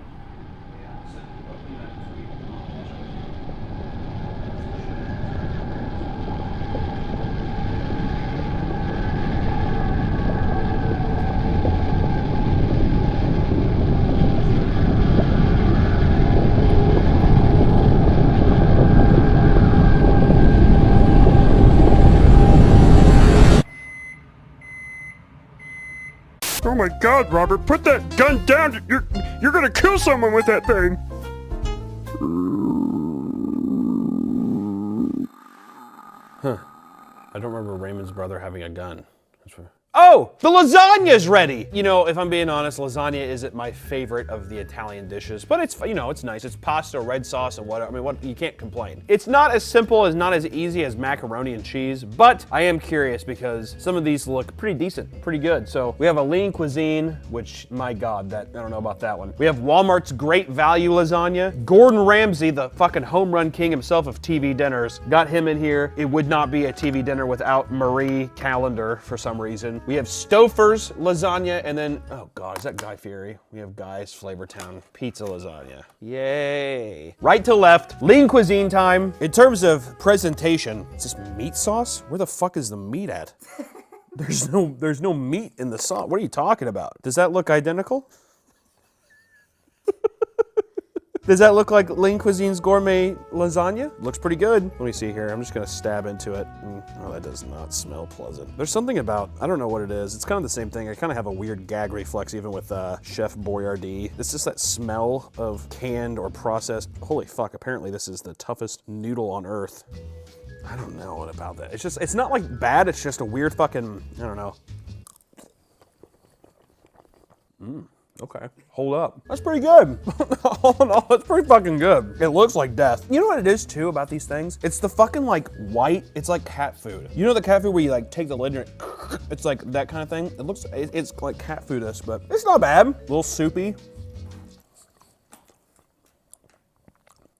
Oh my God, Robert, put that gun down. You're gonna kill someone with that thing. Huh. I don't remember Raymond's brother having a gun. Oh, the lasagna's ready. You know, if I'm being honest, lasagna isn't my favorite of the Italian dishes, but it's, you know, it's nice. It's pasta, red sauce, and whatever. I mean, you can't complain. It's not as simple, not as easy as macaroni and cheese, but I am curious because some of these look pretty decent, pretty good. So we have a lean cuisine, which, my God, I don't know about that one. We have Walmart's Great Value lasagna. Gordon Ramsay, the fucking home run king himself of TV dinners, got him in here. It would not be a TV dinner without Marie Callender for some reason. We have Stouffer's lasagna, and then, oh God, is that Guy Fieri? We have Guy's Flavortown pizza lasagna. Yay. Right to left, lean cuisine time. In terms of presentation, is this meat sauce? Where the fuck is the meat at? There's no meat in the sauce. What are you talking about? Does that look identical? Does that look like Lean Cuisine's gourmet lasagna? Looks pretty good. Let me see here. I'm just gonna stab into it. Oh, that does not smell pleasant. There's something about, I don't know what it is. It's kind of the same thing. I kind of have a weird gag reflex even with Chef Boyardee. It's just that smell of canned or processed. Holy fuck, apparently this is the toughest noodle on earth. I don't know what about that. It's just, it's not like bad, it's just a weird fucking, I don't know. Okay, hold up. That's pretty good. All in all, it's pretty fucking good. It looks like death. You know what it is too about these things? It's the fucking like white, it's like cat food. You know the cat food where you like take the lid and it's like that kind of thing? It looks, it's like cat food-ish, but it's not bad. A little soupy.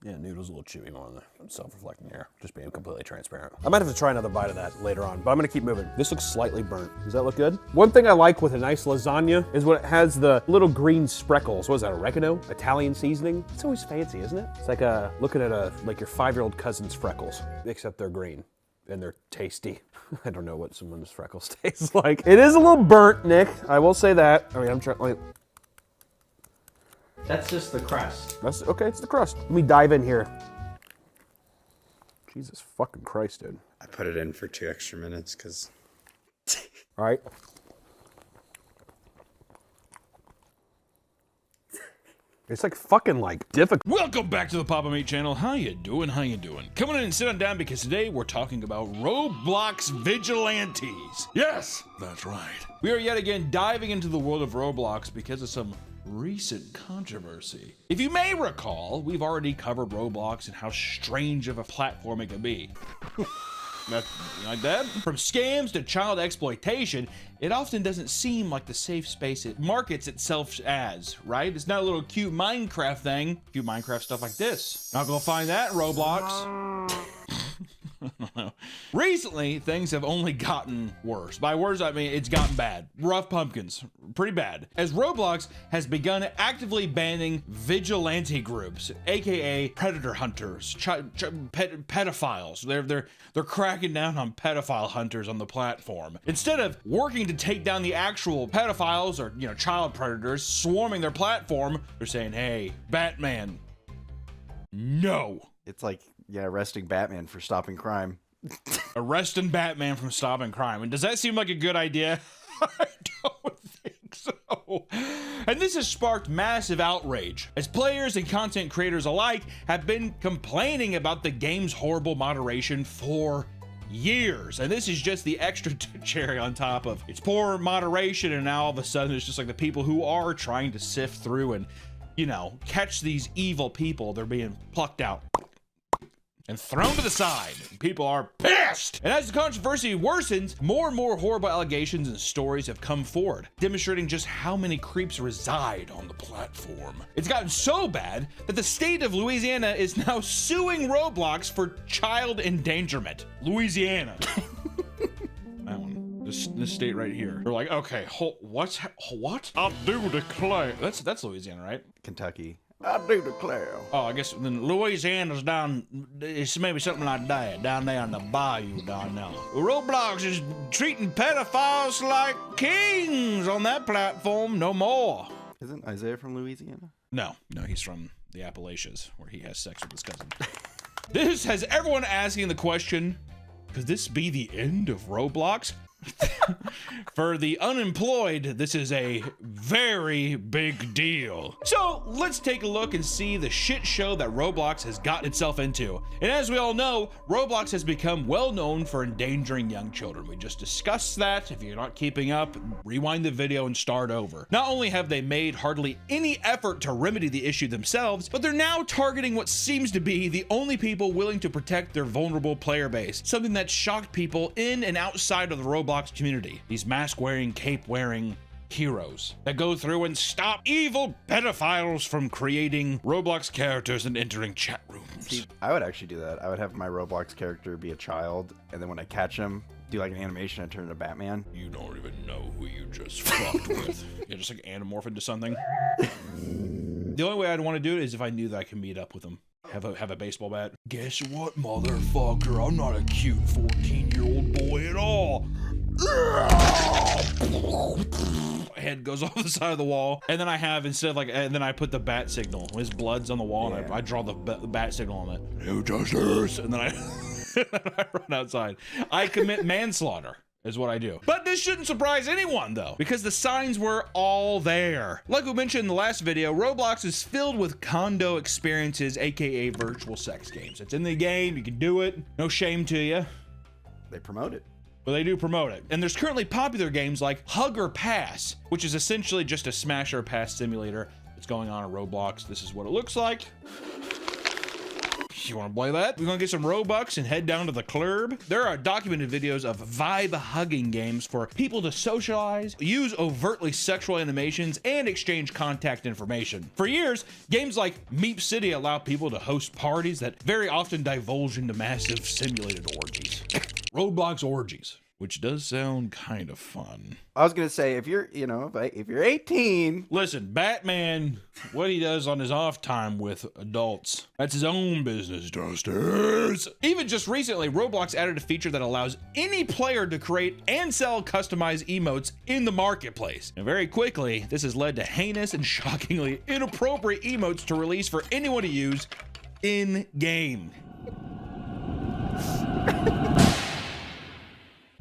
Yeah, noodle's a little chewy more than I'm self-reflecting here. Just being completely transparent. I might have to try another bite of that later on, but I'm gonna keep moving. This looks slightly burnt. Does that look good? One thing I like with a nice lasagna is when it has the little green spreckles. What is that, oregano? Italian seasoning? It's always fancy, isn't it? It's like looking at like your 5-year-old cousin's freckles, except they're green and they're tasty. I don't know what someone's freckles taste like. It is a little burnt, Nick. I will say that. I mean, I'm trying, like, That's just the crust. that's okay, it's the crust. Let me dive in here. Jesus fucking Christ, dude. I put it in for 2 extra minutes because. All right. It's like fucking like difficult. Welcome back to the Papa Meat channel. How you doing? How you doing? Come on in and sit on down because today we're talking about Roblox vigilantes. Yes, that's right. We are yet again diving into the world of Roblox because of some recent controversy. If you may recall, we've already covered Roblox and how strange of a platform it can be. Like that? From scams to child exploitation, it often doesn't seem like the safe space it markets itself as, right? It's not a little cute Minecraft thing. Cute Minecraft stuff like this. Not gonna find that in Roblox. Recently, things have only gotten worse. By worse, I mean it's gotten bad. Rough pumpkins, pretty bad. As Roblox has begun actively banning vigilante groups, aka predator hunters, pedophiles. They're cracking down on pedophile hunters on the platform. Instead of working to take down the actual pedophiles or child predators swarming their platform, they're saying, "Hey, Batman, no." It's like, yeah, arresting Batman for stopping crime. Arresting Batman from stopping crime. And does that seem like a good idea? I don't think so. And this has sparked massive outrage, as players and content creators alike have been complaining about the game's horrible moderation for years. And this is just the extra cherry on top of its poor moderation, and now all of a sudden it's just like the people who are trying to sift through and, catch these evil people, they're being plucked out and thrown to the side. People are pissed! And as the controversy worsens, more and more horrible allegations and stories have come forward, demonstrating just how many creeps reside on the platform. It's gotten so bad that the state of Louisiana is now suing Roblox for child endangerment. Louisiana. That one. This state right here. They're like, okay, what? I do declare. That's Louisiana, right? Kentucky. I do declare. Oh, I guess then Louisiana's down, it's maybe something like that, down there in the bayou down there. Roblox is treating pedophiles like kings on that platform no more. Isn't Isaiah from Louisiana? No, he's from the Appalachians, where he has sex with his cousin. This has everyone asking the question, could this be the end of Roblox? For the unemployed, this is a very big deal. So let's take a look and see the shit show that Roblox has gotten itself into. And as we all know, Roblox has become well known for endangering young children. We just discussed that. If you're not keeping up, rewind the video and start over. Not only have they made hardly any effort to remedy the issue themselves, but they're now targeting what seems to be the only people willing to protect their vulnerable player base. Something that shocked people in and outside of the Roblox community. These mask-wearing, cape-wearing heroes that go through and stop evil pedophiles from creating Roblox characters and entering chat rooms. See, I would actually do that. I would have my Roblox character be a child, and then when I catch him, do like an animation and turn into Batman. You don't even know who you just fucked with. Yeah, just like anamorph into something. The only way I'd want to do it is if I knew that I could meet up with him. Have a baseball bat. Guess what, motherfucker? I'm not a cute 14-year-old boy at all. Head goes off the side of the wall, and then I have and then I put the bat signal. His blood's on the wall, and I draw the bat signal on it. No justice, and then I run outside. I commit manslaughter. Is what I do. But this shouldn't surprise anyone though, because the signs were all there. Like we mentioned in the last video, Roblox is filled with condo experiences, aka virtual sex games. It's in the game, you can do it, no shame to you. They promote it. Well, they do promote it. And there's currently popular games like Hug or Pass, which is essentially just a smash or pass simulator that's going on in Roblox. This is what it looks like. You want to play that? We're gonna get some Robux and head down to the club. There are documented videos of vibe hugging games for people to socialize, use overtly sexual animations, and exchange contact information. For years, games like Meep City allow people to host parties that very often divulge into massive simulated orgies. Roblox orgies, which does sound kind of fun. I was gonna say, if you're, if you're 18, listen, Batman, what he does on his off time with adults, that's his own business, Justice. Even just recently, Roblox added a feature that allows any player to create and sell customized emotes in the marketplace. And very quickly, this has led to heinous and shockingly inappropriate emotes to release for anyone to use in-game.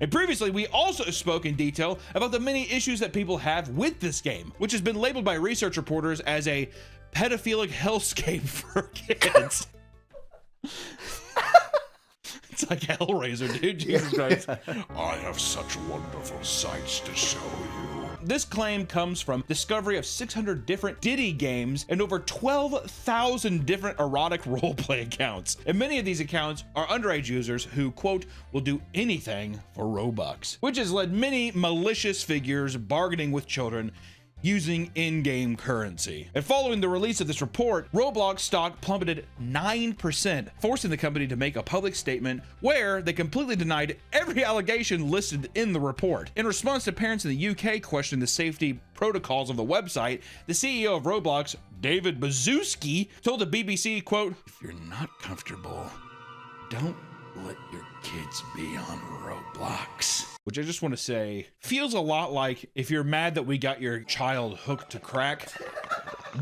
And previously, we also spoke in detail about the many issues that people have with this game, which has been labeled by research reporters as a pedophilic hellscape for kids. It's like Hellraiser, dude. Jesus Christ. I have such wonderful sights to show you. This claim comes from discovery of 600 different Diddy games and over 12,000 different erotic roleplay accounts. And many of these accounts are underage users who, quote, will do anything for Robux, which has led many malicious figures bargaining with children using in-game currency. And following the release of this report, Roblox stock plummeted 9%, forcing the company to make a public statement where they completely denied every allegation listed in the report. In response to parents in the UK questioning the safety protocols of the website, the CEO of Roblox, David Baszucki, told the BBC, quote, "If you're not comfortable, don't let your kids be on Roblox." Which I just want to say feels a lot like if you're mad that we got your child hooked to crack,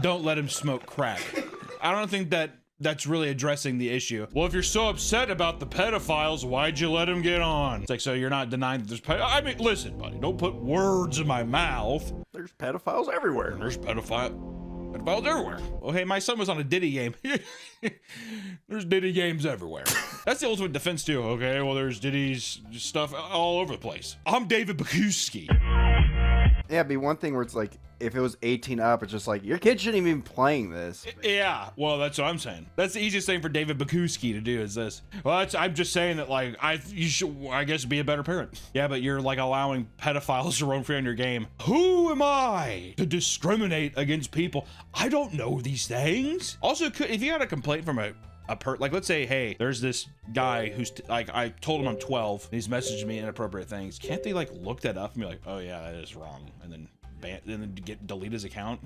don't let him smoke crack. I don't think that's really addressing the issue. Well, if you're so upset about the pedophiles, why'd you let him get on? It's like, so you're not denying that there's I mean, listen, buddy, don't put words in my mouth. There's pedophiles everywhere. There's pedophiles everywhere. Oh, hey, my son was on a Diddy game. There's Diddy games everywhere. That's the ultimate defense too, okay? Well, there's Diddy's stuff all over the place. I'm David Bakuski. Yeah, it'd be one thing where it's like, if it was 18 up, it's just like, your kid shouldn't even be playing this. Yeah, well, that's what I'm saying. That's the easiest thing for David Bakuski to do is this. Well, I'm just saying that, like, you should, I guess, be a better parent. Yeah, but you're, like, allowing pedophiles to roam free on your game. Who am I to discriminate against people? I don't know these things. Also, if you had a complaint from like, let's say, hey, there's this guy who's like, I told him I'm 12 and he's messaging me inappropriate things. Can't they like look that up and be like, oh yeah, that is wrong, and then delete his account?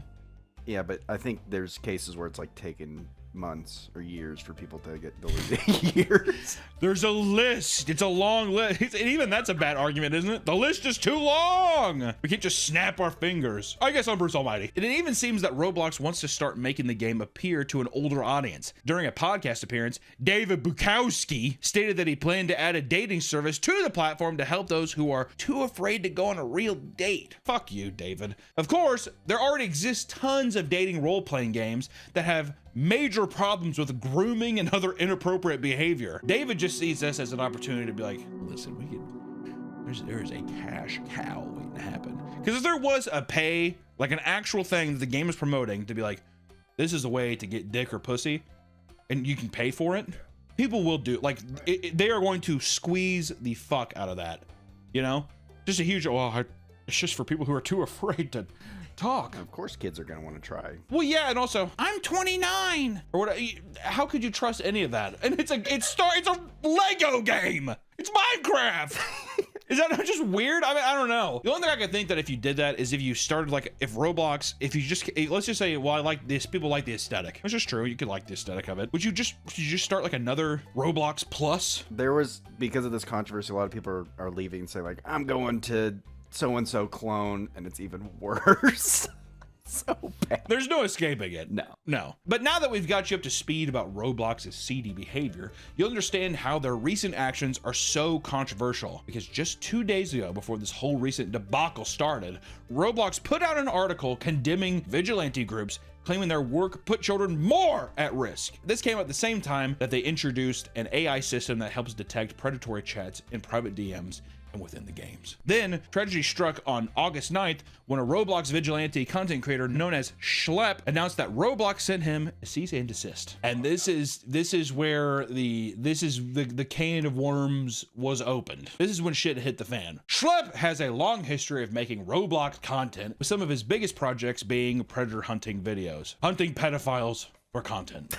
Yeah, but I think there's cases where it's like taken months or years for people to get deleted. Years. There's a list. It's a long list. And even that's a bad argument, isn't it? The list is too long. We can't just snap our fingers. I guess I'm Bruce Almighty. And it even seems that Roblox wants to start making the game appear to an older audience. During a podcast appearance, David Bukowski stated that he planned to add a dating service to the platform to help those who are too afraid to go on a real date. Fuck you, David. Of course, there already exists tons of dating role-playing games that have major problems with grooming and other inappropriate behavior. David just sees this as an opportunity to be like, listen, there is a cash cow waiting to happen. Because if there was a pay, like an actual thing that the game is promoting to be like, this is a way to get dick or pussy, and you can pay for it, people will do, like, they are going to squeeze the fuck out of that, you know? Just a huge, it's just for people who are too afraid to talk. Of course kids are going to want to try. Well, yeah, and also, I'm 29. Or what? How could you trust any of that? And it's a Lego game. It's Minecraft. Is that not just weird? I mean, I don't know. The only thing I could think that if you did that is if you started like, if Roblox, if you just, let's just say, well, I like this, people like the aesthetic, which is true. You could like the aesthetic of it. Would you just start like another Roblox Plus? There was, because of this controversy, a lot of people are leaving and say like, I'm going to so-and-so clone, and it's even worse. So bad. There's no escaping it. No. But now that we've got you up to speed about Roblox's seedy behavior, you'll understand how their recent actions are so controversial. Because just 2 days ago, before this whole recent debacle started, Roblox put out an article condemning vigilante groups, claiming their work put children more at risk. This came at the same time that they introduced an AI system that helps detect predatory chats in private DMs and within the games. Then, tragedy struck on August 9th when a Roblox vigilante content creator known as Schlep announced that Roblox sent him a cease and desist. And this is where the can of worms was opened. This is when shit hit the fan. Schlep has a long history of making Roblox content, with some of his biggest projects being predator hunting videos. Hunting pedophiles for content.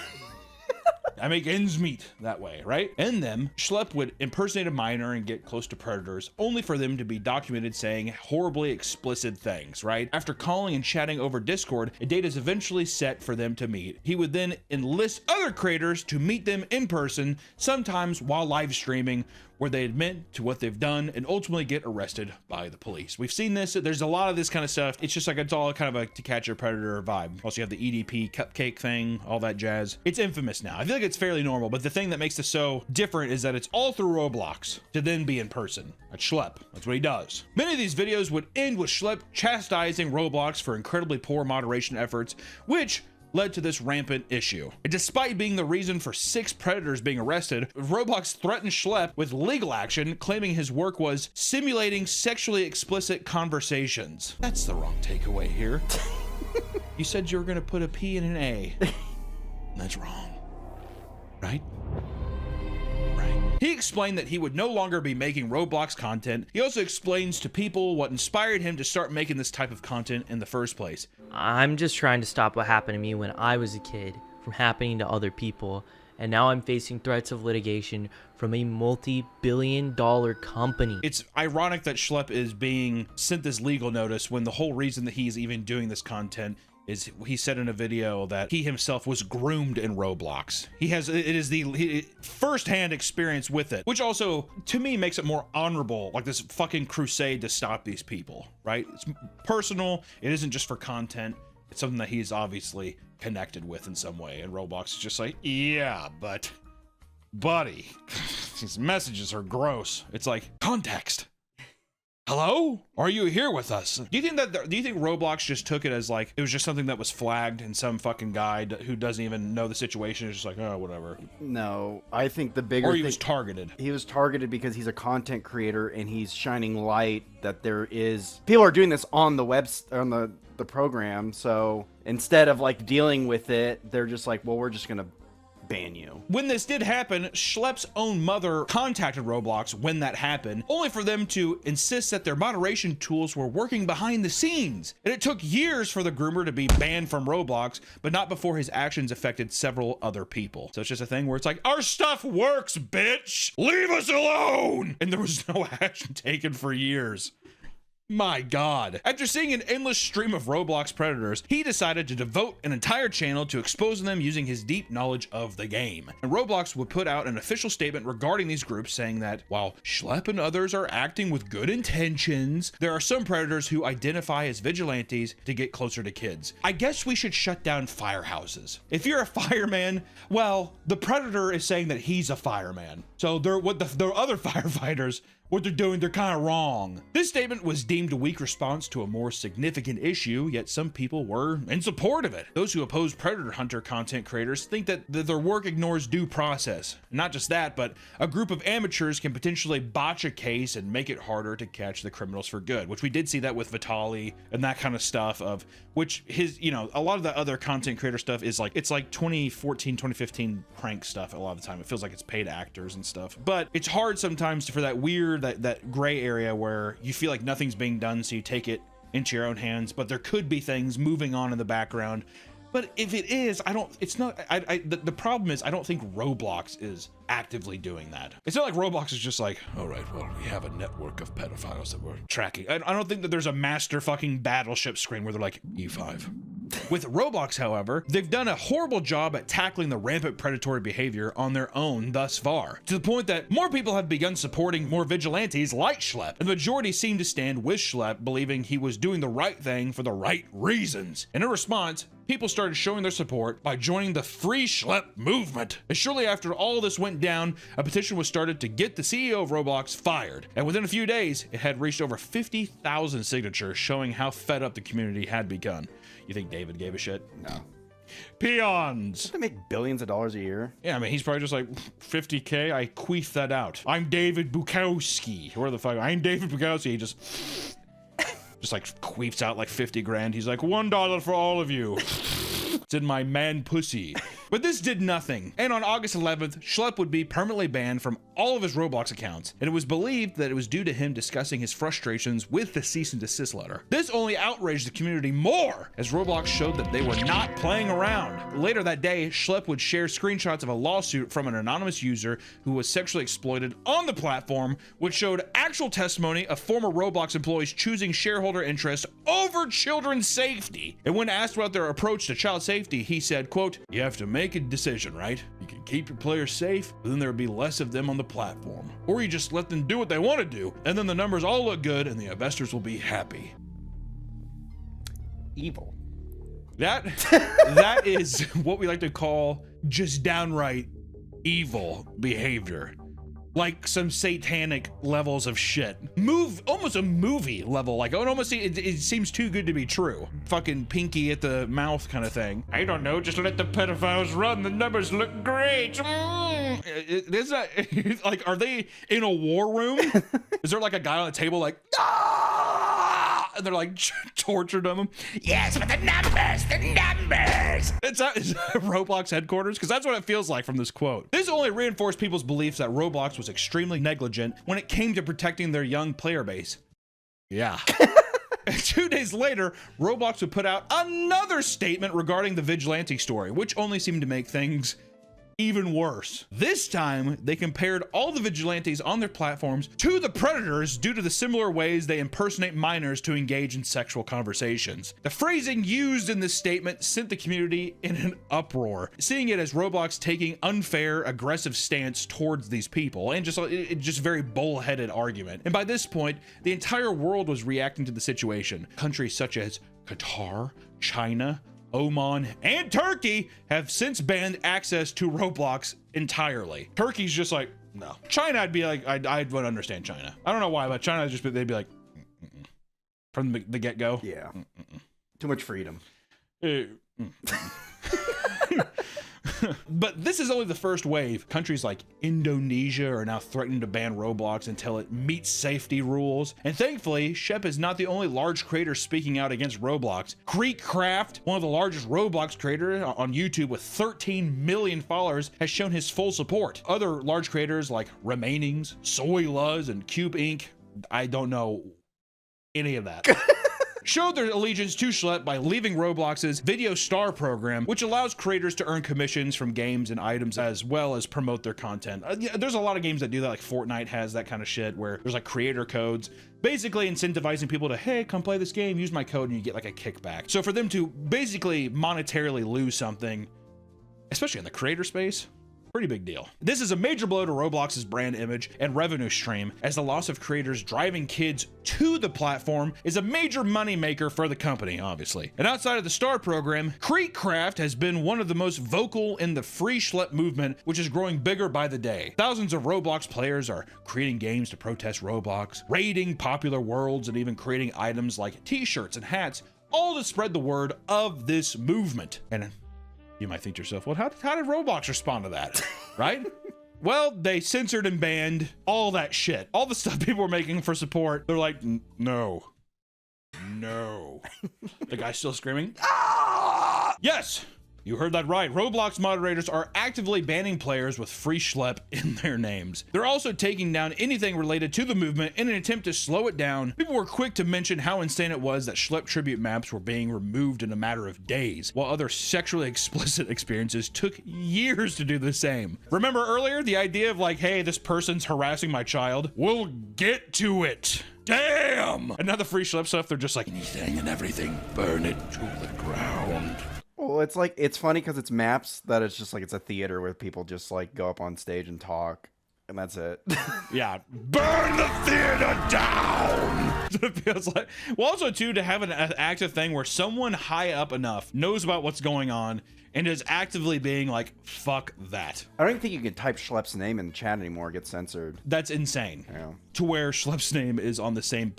I make ends meet that way, right? In them, Schlep would impersonate a minor and get close to predators, only for them to be documented saying horribly explicit things, right? After calling and chatting over Discord, a date is eventually set for them to meet. He would then enlist other creators to meet them in person, sometimes while live streaming, where they admit to what they've done and ultimately get arrested by the police. We've seen this. There's a lot of this kind of stuff. It's just like, it's all kind of a To Catch a Predator vibe. Also, you have the EDP cupcake thing, all that jazz. It's infamous now. I feel like it's fairly normal, but the thing that makes this so different is that it's all through Roblox to then be in person. That's Schlep. That's what he does. Many of these videos would end with Schlep chastising Roblox for incredibly poor moderation efforts, which led to this rampant issue. And despite being the reason for 6 predators being arrested, Roblox threatened Schlep with legal action, claiming his work was simulating sexually explicit conversations. That's the wrong takeaway here. You said you were gonna put a P in an A. That's wrong. Right? He explained that he would no longer be making Roblox content. He also explains to people what inspired him to start making this type of content in the first place. I'm just trying to stop what happened to me when I was a kid from happening to other people, and now I'm facing threats of litigation from a multi-billion-dollar company. It's ironic that Schlep is being sent this legal notice when the whole reason that he's even doing this content is he said in a video that he himself was groomed in Roblox. It is the first-hand experience with it, which also, to me, makes it more honorable, like this fucking crusade to stop these people, right? It's personal, it isn't just for content, it's something that he's obviously connected with in some way, and Roblox is just like, yeah, but, buddy, these messages are gross. It's like, context. Hello? Are you here with us? Do you think Roblox just took it as like, it was just something that was flagged and some fucking guy who doesn't even know the situation is just like, oh, whatever? No, I think the bigger Or he was targeted. He was targeted because he's a content creator and he's shining light that there is, people are doing this on the on the program, so instead of like dealing with it, they're just like, well, we're just gonna ban you. When this did happen, Schlepp's own mother contacted Roblox when that happened, only for them to insist that their moderation tools were working behind the scenes. And it took years for the groomer to be banned from Roblox, but not before his actions affected several other people. So it's just a thing where it's like, our stuff works, bitch! Leave us alone! And there was no action taken for years. My God. After seeing an endless stream of Roblox predators, he decided to devote an entire channel to exposing them using his deep knowledge of the game. And Roblox would put out an official statement regarding these groups saying that while Schlepp and others are acting with good intentions, there are some predators who identify as vigilantes to get closer to kids. I guess we should shut down firehouses. If you're a fireman, well, the predator is saying that he's a fireman. So the other firefighters, what they're doing, they're kind of wrong. This statement was deemed a weak response to a more significant issue, yet some people were in support of it. Those who oppose predator hunter content creators think that their work ignores due process. Not just that, but a group of amateurs can potentially botch a case and make it harder to catch the criminals for good, which we did see that with Vitali and that kind of stuff of which his, you know, a lot of the other content creator stuff is like, it's like 2014, 2015 prank stuff a lot of the time. It feels like it's paid actors and stuff, but it's hard sometimes for that weird, that gray area where you feel like nothing's being done, so you take it into your own hands, but there could be things moving on in the background. But if it is, I don't, it's not, the problem is I don't think Roblox is actively doing that. It's not like Roblox is just like, all right, well, we have a network of pedophiles that we're tracking. I don't think that there's a master fucking battleship screen where they're like, E5. With Roblox, however, they've done a horrible job at tackling the rampant predatory behavior on their own thus far, to the point that more people have begun supporting more vigilantes like Schlepp, and the majority seem to stand with Schlepp, believing he was doing the right thing for the right reasons. And in response, people started showing their support by joining the Free Schlepp movement. And shortly after all this went down, a petition was started to get the CEO of Roblox fired. And within a few days, it had reached over 50,000 signatures, showing how fed up the community had become. You think David gave a shit? No. Peons. They make billions of dollars a year. Yeah, I mean, he's probably just like, 50K, I queef that out. I'm David Bukowski. Where the fuck? I'm David Bukowski. He just like queefs out like 50 grand. He's like, $1 for all of you. It's in my man pussy. But this did nothing. And on August 11th, Schlepp would be permanently banned from all of his Roblox accounts. And it was believed that it was due to him discussing his frustrations with the cease and desist letter. This only outraged the community more, as Roblox showed that they were not playing around. Later that day, Schlepp would share screenshots of a lawsuit from an anonymous user who was sexually exploited on the platform, which showed actual testimony of former Roblox employees choosing shareholder interest over children's safety. And when asked about their approach to child safety, he said, quote, "You have to make a decision, right? You can keep your players safe, but then there will be less of them on the platform. Or you just let them do what they want to do, and then the numbers all look good and the investors will be happy." Evil. That is what we like to call just downright evil behavior. Like some satanic levels of shit. Almost a movie level. Like, it seems too good to be true. Fucking pinky at the mouth kind of thing. I don't know, just let the pedophiles run. The numbers look great. Is that, like, are they in a war room? Is there like a guy on the table like, ah! And they're like tortured them. Yes, but the numbers. It's Roblox headquarters, because that's what it feels like from this quote. This only reinforced people's beliefs that Roblox was extremely negligent when it came to protecting their young player base. Yeah. 2 days later, Roblox would put out another statement regarding the vigilante story, which only seemed to make things even worse. This time, they compared all the vigilantes on their platforms to the predators due to the similar ways they impersonate minors to engage in sexual conversations. The phrasing used in this statement sent the community in an uproar, seeing it as Roblox taking unfair, aggressive stance towards these people, and just very bullheaded argument. And by this point, the entire world was reacting to the situation. Countries such as Qatar, China, Oman, and Turkey have since banned access to Roblox entirely. Turkey's just like, no. China, I'd be like, I would understand China. I don't know why, but China they'd be like, from the get-go. Yeah. Too much freedom. But this is only the first wave. Countries like Indonesia are now threatening to ban Roblox until it meets safety rules. And thankfully, Shep is not the only large creator speaking out against Roblox. Creekcraft, one of the largest Roblox creators on YouTube with 13 million followers, has shown his full support. Other large creators like Remainings, Soy Luz, and Cube Inc., I don't know any of that. Showed their allegiance to Schlepp by leaving Roblox's Video Star program, which allows creators to earn commissions from games and items as well as promote their content. There's a lot of games that do that, like Fortnite has that kind of shit where there's like creator codes, basically incentivizing people to, hey, come play this game, use my code, and you get like a kickback. So for them to basically monetarily lose something, especially in the creator space, pretty big deal. This is a major blow to Roblox's brand image and revenue stream, as the loss of creators driving kids to the platform is a major moneymaker for the company, obviously. And outside of the Star program, Creekcraft has been one of the most vocal in the Free Schlepp movement, which is growing bigger by the day. Thousands of Roblox players are creating games to protest Roblox, raiding popular worlds, and even creating items like t-shirts and hats, all to spread the word of this movement. And you might think to yourself, well, how did Roblox respond to that, right? Well, they censored and banned all that shit. All the stuff people were making for support, they're like, no. The guy's still screaming, ah! Yes, You heard that right. Roblox moderators are actively banning players with free schlep in their names. They're also taking down anything related to the movement in an attempt to slow it down. People were quick to mention how insane it was that schlep tribute maps were being removed in a matter of days, while other sexually explicit experiences took years to do the same. Remember earlier the idea of like, hey, this person's harassing my child? We'll get to it. Damn! And now the free schlep stuff, they're just like, anything and everything, burn it to the ground. Well, it's like, it's funny because it's maps that it's just like, it's a theater where people just like go up on stage and talk, and that's it. Yeah. Burn the theater down! It feels like. Well, also, too, to have an active thing where someone high up enough knows about what's going on and is actively being like, fuck that. I don't even think you can type Schlepp's name in the chat anymore, it gets censored. That's insane. Yeah. To where Schlepp's name is on the same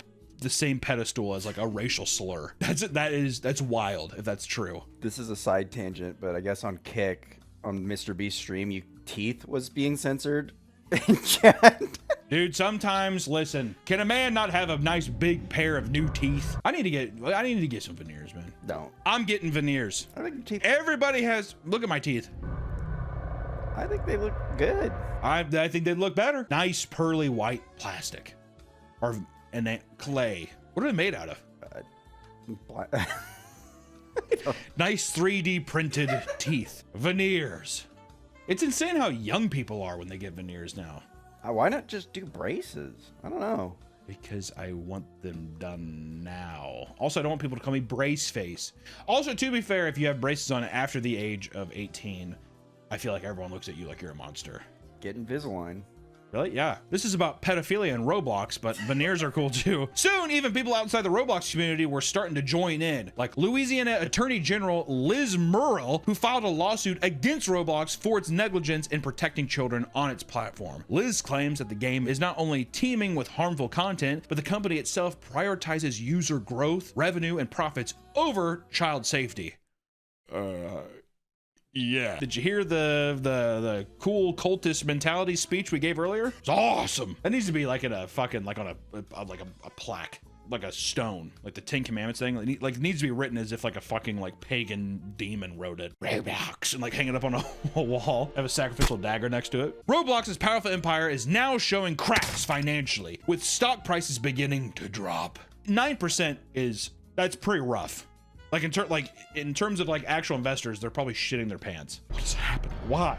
pedestal as like a racial slur. That's wild if that's true. This is a side tangent, but I guess on Kick, on Mr. Beast's stream, Teeth was being censored in chat. Dude, sometimes, listen, can a man not have a nice big pair of new teeth? I need to get some veneers, man. No. I'm getting veneers. I think your teeth. Everybody has, look at my teeth. I think they look good. I think they look better. Nice pearly white plastic. And clay. What are they made out of? Nice 3D printed teeth. Veneers. It's insane how young people are when they get veneers now. Why not just do braces? I don't know. Because I want them done now. Also, I don't want people to call me brace face. Also, to be fair, if you have braces on after the age of 18, I feel like everyone looks at you like you're a monster. Get Invisalign. Really? Yeah. This is about pedophilia and Roblox, but veneers are cool too. Soon, even people outside the Roblox community were starting to join in, like Louisiana Attorney General Liz Murrill, who filed a lawsuit against Roblox for its negligence in protecting children on its platform. Liz claims that the game is not only teeming with harmful content, but the company itself prioritizes user growth, revenue, and profits over child safety. Yeah. Did you hear the cool cultist mentality speech we gave earlier? It's awesome. That needs to be like in a fucking, like on a plaque, like a stone, like the 10 Commandments thing. Like it needs to be written as if like a fucking like pagan demon wrote it. Roblox, and like hang it up on a wall. Have a sacrificial dagger next to it. Roblox's powerful empire is now showing cracks financially, with stock prices beginning to drop. 9% that's pretty rough. Like in terms of like actual investors, they're probably shitting their pants. What's happening? Why?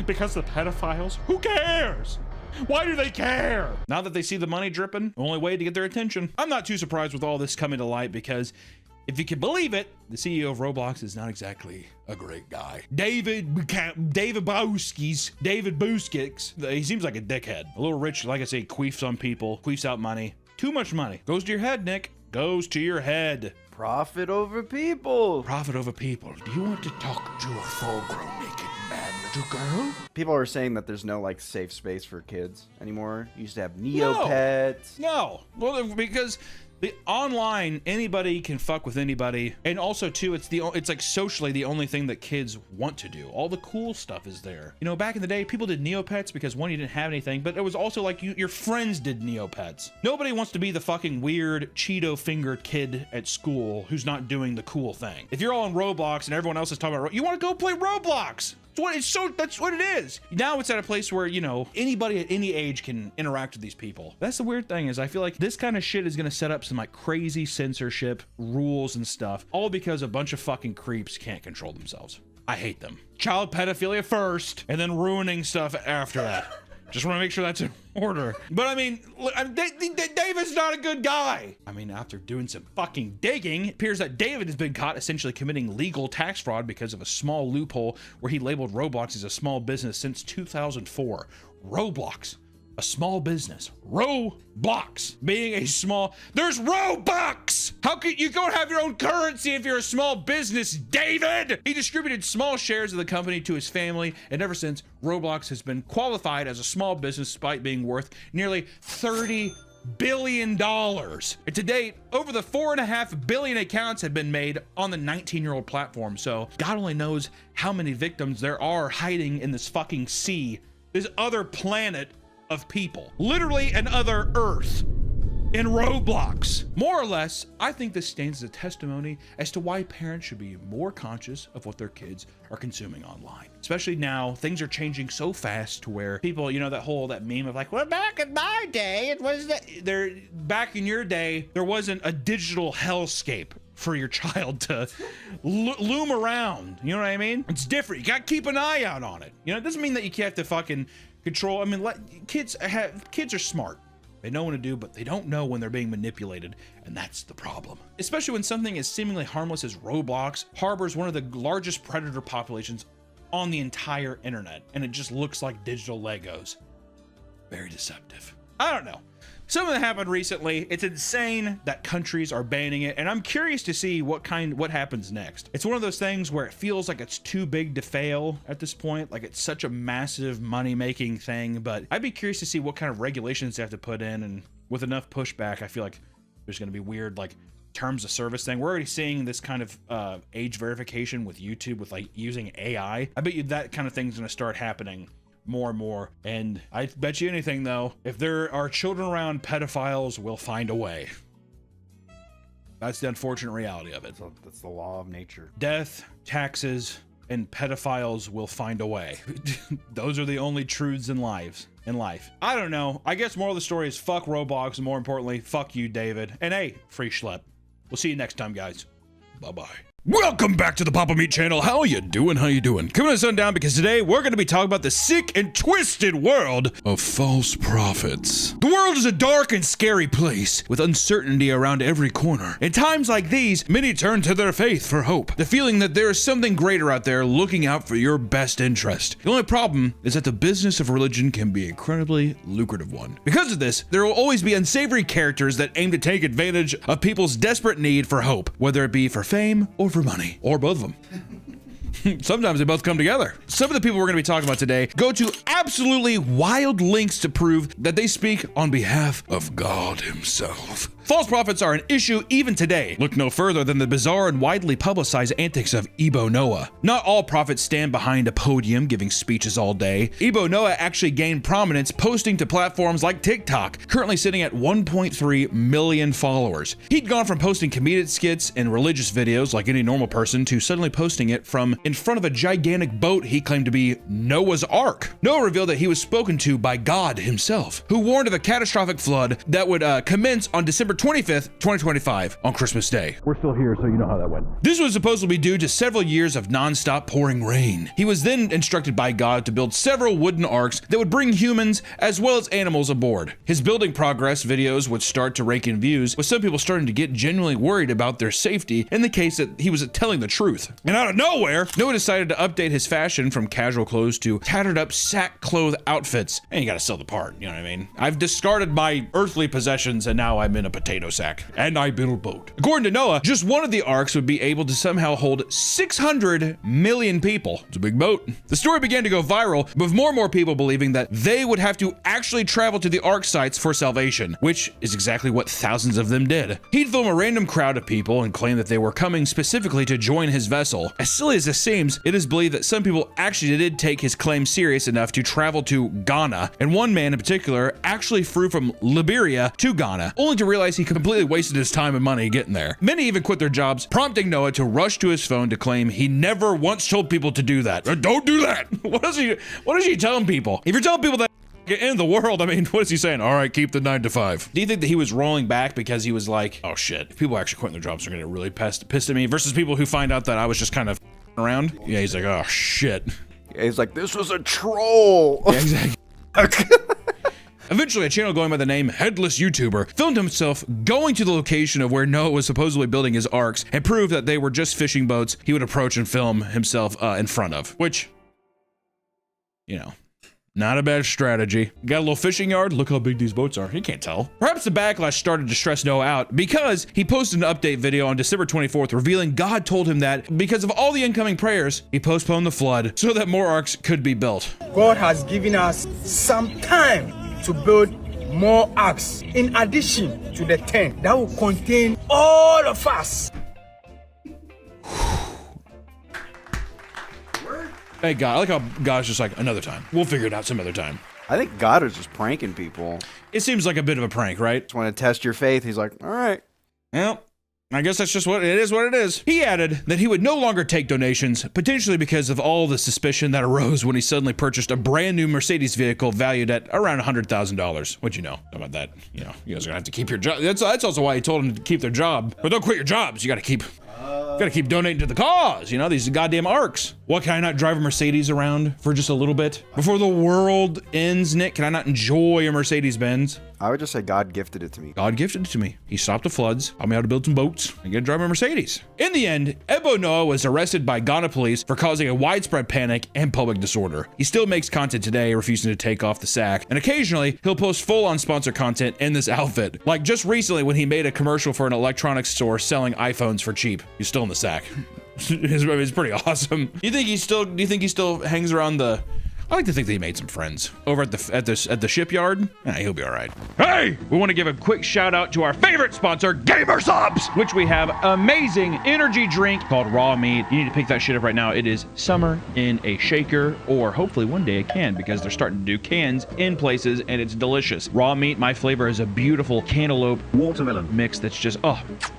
Because the pedophiles? Who cares? Why do they care? Now that they see the money dripping, the only way to get their attention. I'm not too surprised with all this coming to light because if you can believe it, the CEO of Roblox is not exactly a great guy. David Buskis, he seems like a dickhead. A little rich, like I say, queefs on people, queefs out money. Too much money. Goes to your head, Nick. Goes to your head. Profit over people. Profit over people. Do you want to talk to a full-grown naked man, little girl? People are saying that there's no like safe space for kids anymore. You used to have Neopets. No. Well, because the online, anybody can fuck with anybody, and also too, it's like socially the only thing that kids want to do. All the cool stuff is there. You know, back in the day, people did Neopets because one, you didn't have anything, but it was also like your friends did Neopets. Nobody wants to be the fucking weird Cheeto fingered kid at school who's not doing the cool thing. If you're all on Roblox and everyone else is talking about, you want to go play Roblox. That's what it is. Now it's at a place where, you know, anybody at any age can interact with these people. That's the weird thing is I feel like this kind of shit is going to set up some like crazy censorship rules and stuff, all because a bunch of fucking creeps can't control themselves. I hate them. Child pedophilia first and then ruining stuff after that. Just want to make sure that's in order. But I mean, David's not a good guy. I mean, after doing some fucking digging, it appears that David has been caught essentially committing legal tax fraud because of a small loophole where he labeled Roblox as a small business since 2004. Roblox, a small business. Roblox being a small, there's Robux! How could you go have your own currency if you're a small business, David? He distributed small shares of the company to his family, and ever since, Roblox has been qualified as a small business despite being worth nearly $30 billion. And to date, over the 4.5 billion accounts have been made on the 19-year-old platform, so God only knows how many victims there are hiding in this fucking sea, this other planet of people, literally another Earth. in Roblox. More or less, I think this stands as a testimony as to why parents should be more conscious of what their kids are consuming online. Especially now, things are changing so fast to where people, you know, that meme of like, well, back in my day, it was back in your day, there wasn't a digital hellscape for your child to loom around. You know what I mean? It's different. You got to keep an eye out on it. You know, it doesn't mean that you have to fucking control. I mean, kids are smart. They know what to do, but they don't know when they're being manipulated, and that's the problem. Especially when something as seemingly harmless as Roblox harbors one of the largest predator populations on the entire internet, and it just looks like digital Legos. Very deceptive. I don't know. Something that happened recently, it's insane that countries are banning it, and I'm curious to see what happens next. It's one of those things where it feels like it's too big to fail at this point, like it's such a massive money-making thing, but I'd be curious to see what kind of regulations they have to put in, and with enough pushback, I feel like there's gonna be weird, like, terms of service thing. We're already seeing this kind of age verification with YouTube with, like, using AI. I bet you that kind of thing's gonna start happening more and more, and I bet you anything though, if there are children around, pedophiles will find a way. That's the unfortunate reality of it. That's the law of nature. Death, taxes, and pedophiles will find a way. Those are the only truths in life. I don't know. I guess moral of the story is fuck Roblox, and more importantly, fuck you, David. And hey, free schlep. We'll see you next time, guys. Bye-bye. Welcome back to the Papa Meat channel. How you doing? Coming to sundown because today we're going to be talking about the sick and twisted world of false prophets. The world is a dark and scary place with uncertainty around every corner. In times like these, many turn to their faith for hope, the feeling that there is something greater out there looking out for your best interest. The only problem is that the business of religion can be an incredibly lucrative one. Because of this, there will always be unsavory characters that aim to take advantage of people's desperate need for hope, whether it be for fame or for money, or both of them. Sometimes they both come together. Some of the people we're going to be talking about today go to absolutely wild lengths to prove that they speak on behalf of God himself. False prophets are an issue even today. Look no further than the bizarre and widely publicized antics of Ebo Noah. Not all prophets stand behind a podium giving speeches all day. Ebo Noah actually gained prominence posting to platforms like TikTok, currently sitting at 1.3 million followers. He'd gone from posting comedic skits and religious videos like any normal person to suddenly posting it from in front of a gigantic boat he claimed to be Noah's Ark. Noah revealed that he was spoken to by God himself, who warned of a catastrophic flood that would commence on December 25th, 2025, on Christmas Day. We're still here, so you know how that went. This was supposedly due to several years of non-stop pouring rain. He was then instructed by God to build several wooden arks that would bring humans as well as animals aboard. His building progress videos would start to rake in views, with some people starting to get genuinely worried about their safety in the case that he was telling the truth. And out of nowhere, Noah decided to update his fashion from casual clothes to tattered up sackcloth outfits. And you gotta sell the part, you know what I mean? I've discarded my earthly possessions and now I'm in a potato sack. And I built a boat. According to Noah, just one of the arks would be able to somehow hold 600 million people. It's a big boat. The story began to go viral, with more and more people believing that they would have to actually travel to the ark sites for salvation, which is exactly what thousands of them did. He'd film a random crowd of people and claim that they were coming specifically to join his vessel. As silly as this seems, it is believed that some people actually did take his claim serious enough to travel to Ghana, and one man in particular actually flew from Liberia to Ghana, only to realize he completely wasted his time and money getting there. Many even quit their jobs, prompting Noah to rush to his phone to claim he never once told people to do that. Don't do that! What is he telling people? If you're telling people that in the world, I mean, what is he saying? All right, keep the 9 to 5. Do you think that he was rolling back because he was like, oh shit, if people actually quitting their jobs are gonna get really pissed at me, versus people who find out that I was just kind of around? Yeah, he's like, oh shit. Yeah, he's like, this was a troll. Yeah, exactly. Eventually, a channel going by the name Headless YouTuber filmed himself going to the location of where Noah was supposedly building his arks and proved that they were just fishing boats he would approach and film himself in front of, which, you know, not a bad strategy. Got a little fishing yard? Look how big these boats are. You can't tell. Perhaps the backlash started to stress Noah out because he posted an update video on December 24th revealing God told him that because of all the incoming prayers, he postponed the flood so that more arks could be built. God has given us some time to build more arks in addition to the 10 that will contain all of us. Hey God, I like how God's just like, another time. We'll figure it out some other time. I think God was just pranking people. It seems like a bit of a prank, right? Just want to test your faith. He's like, all right. Well, I guess that's just what it is. He added that he would no longer take donations, potentially because of all the suspicion that arose when he suddenly purchased a brand new Mercedes vehicle valued at around $100,000. What'd you know about that? You know, you guys are gonna have to keep your job. That's also why he told them to keep their job. But don't quit your jobs. You gotta keep donating to the cause. You know, these goddamn ARCs. What, can I not drive a Mercedes around for just a little bit? Before the world ends, Nick, can I not enjoy a Mercedes-Benz? I would just say God gifted it to me. God gifted it to me. He stopped the floods, taught me how to build some boats, and get to drive a Mercedes. In the end, Ebo Noah was arrested by Ghana police for causing a widespread panic and public disorder. He still makes content today, refusing to take off the sack, and occasionally he'll post full-on sponsored content in this outfit. Like just recently when he made a commercial for an electronics store selling iPhones for cheap. He's still in the sack. It's pretty awesome. Do you think he still hangs around the? I like to think that he made some friends over at the shipyard. He'll be all right. Hey, we want to give a quick shout out to our favorite sponsor, Gamer Subs, which we have amazing energy drink called Raw Meat. You need to pick that shit up right now. It is summer in a shaker, or hopefully one day a can, because they're starting to do cans in places, and it's delicious. Raw Meat, my flavor is a beautiful cantaloupe watermelon mix that's just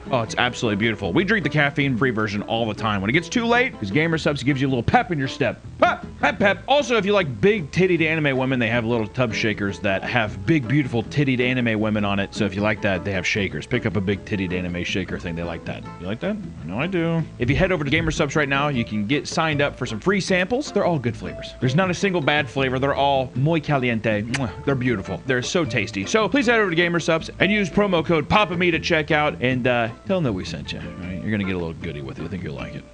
it's absolutely beautiful. We drink the caffeine-free version all the time. When it gets too late, because Gamer Subs gives you a little pep in your step. Pep, pep, pep. Also, if you like big tittied anime women, they have little tub shakers that have big, beautiful tittied anime women on it. So if you like that, they have shakers. Pick up a big tittied anime shaker thing. They like that. You like that? I know I do. If you head over to Gamer Subs right now, you can get signed up for some free samples. They're all good flavors. There's not a single bad flavor. They're all muy caliente. They're beautiful. They're so tasty. So please head over to Gamer Subs and use promo code PAPAME to check out, and tell them that we sent you. All right? You're gonna get a little goodie with it. I think you'll like it.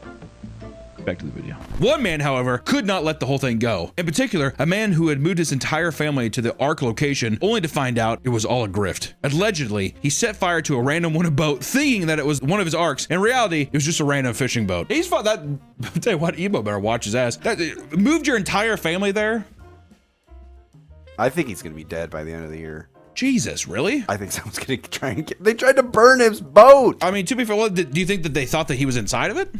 Back to the video. One man, however, could not let the whole thing go. In particular, a man who had moved his entire family to the ARC location only to find out it was all a grift. Allegedly, he set fire to a random winter boat thinking that it was one of his ARCs. In reality, it was just a random fishing boat. He's fought that. I'll tell you what, Ebo better watch his ass. That moved your entire family there? I think he's going to be dead by the end of the year. Jesus, really? I think someone's going to try and they tried to burn his boat. I mean, to be fair, do you think that they thought that he was inside of it?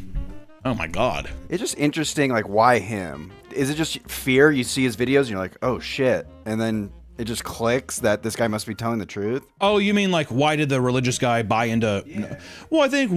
Oh my God. It's just interesting, like, why him? Is it just fear? You see his videos and you're like, oh shit. And then it just clicks that this guy must be telling the truth? Oh, you mean like, why did the religious guy buy into... Yeah. Well, I think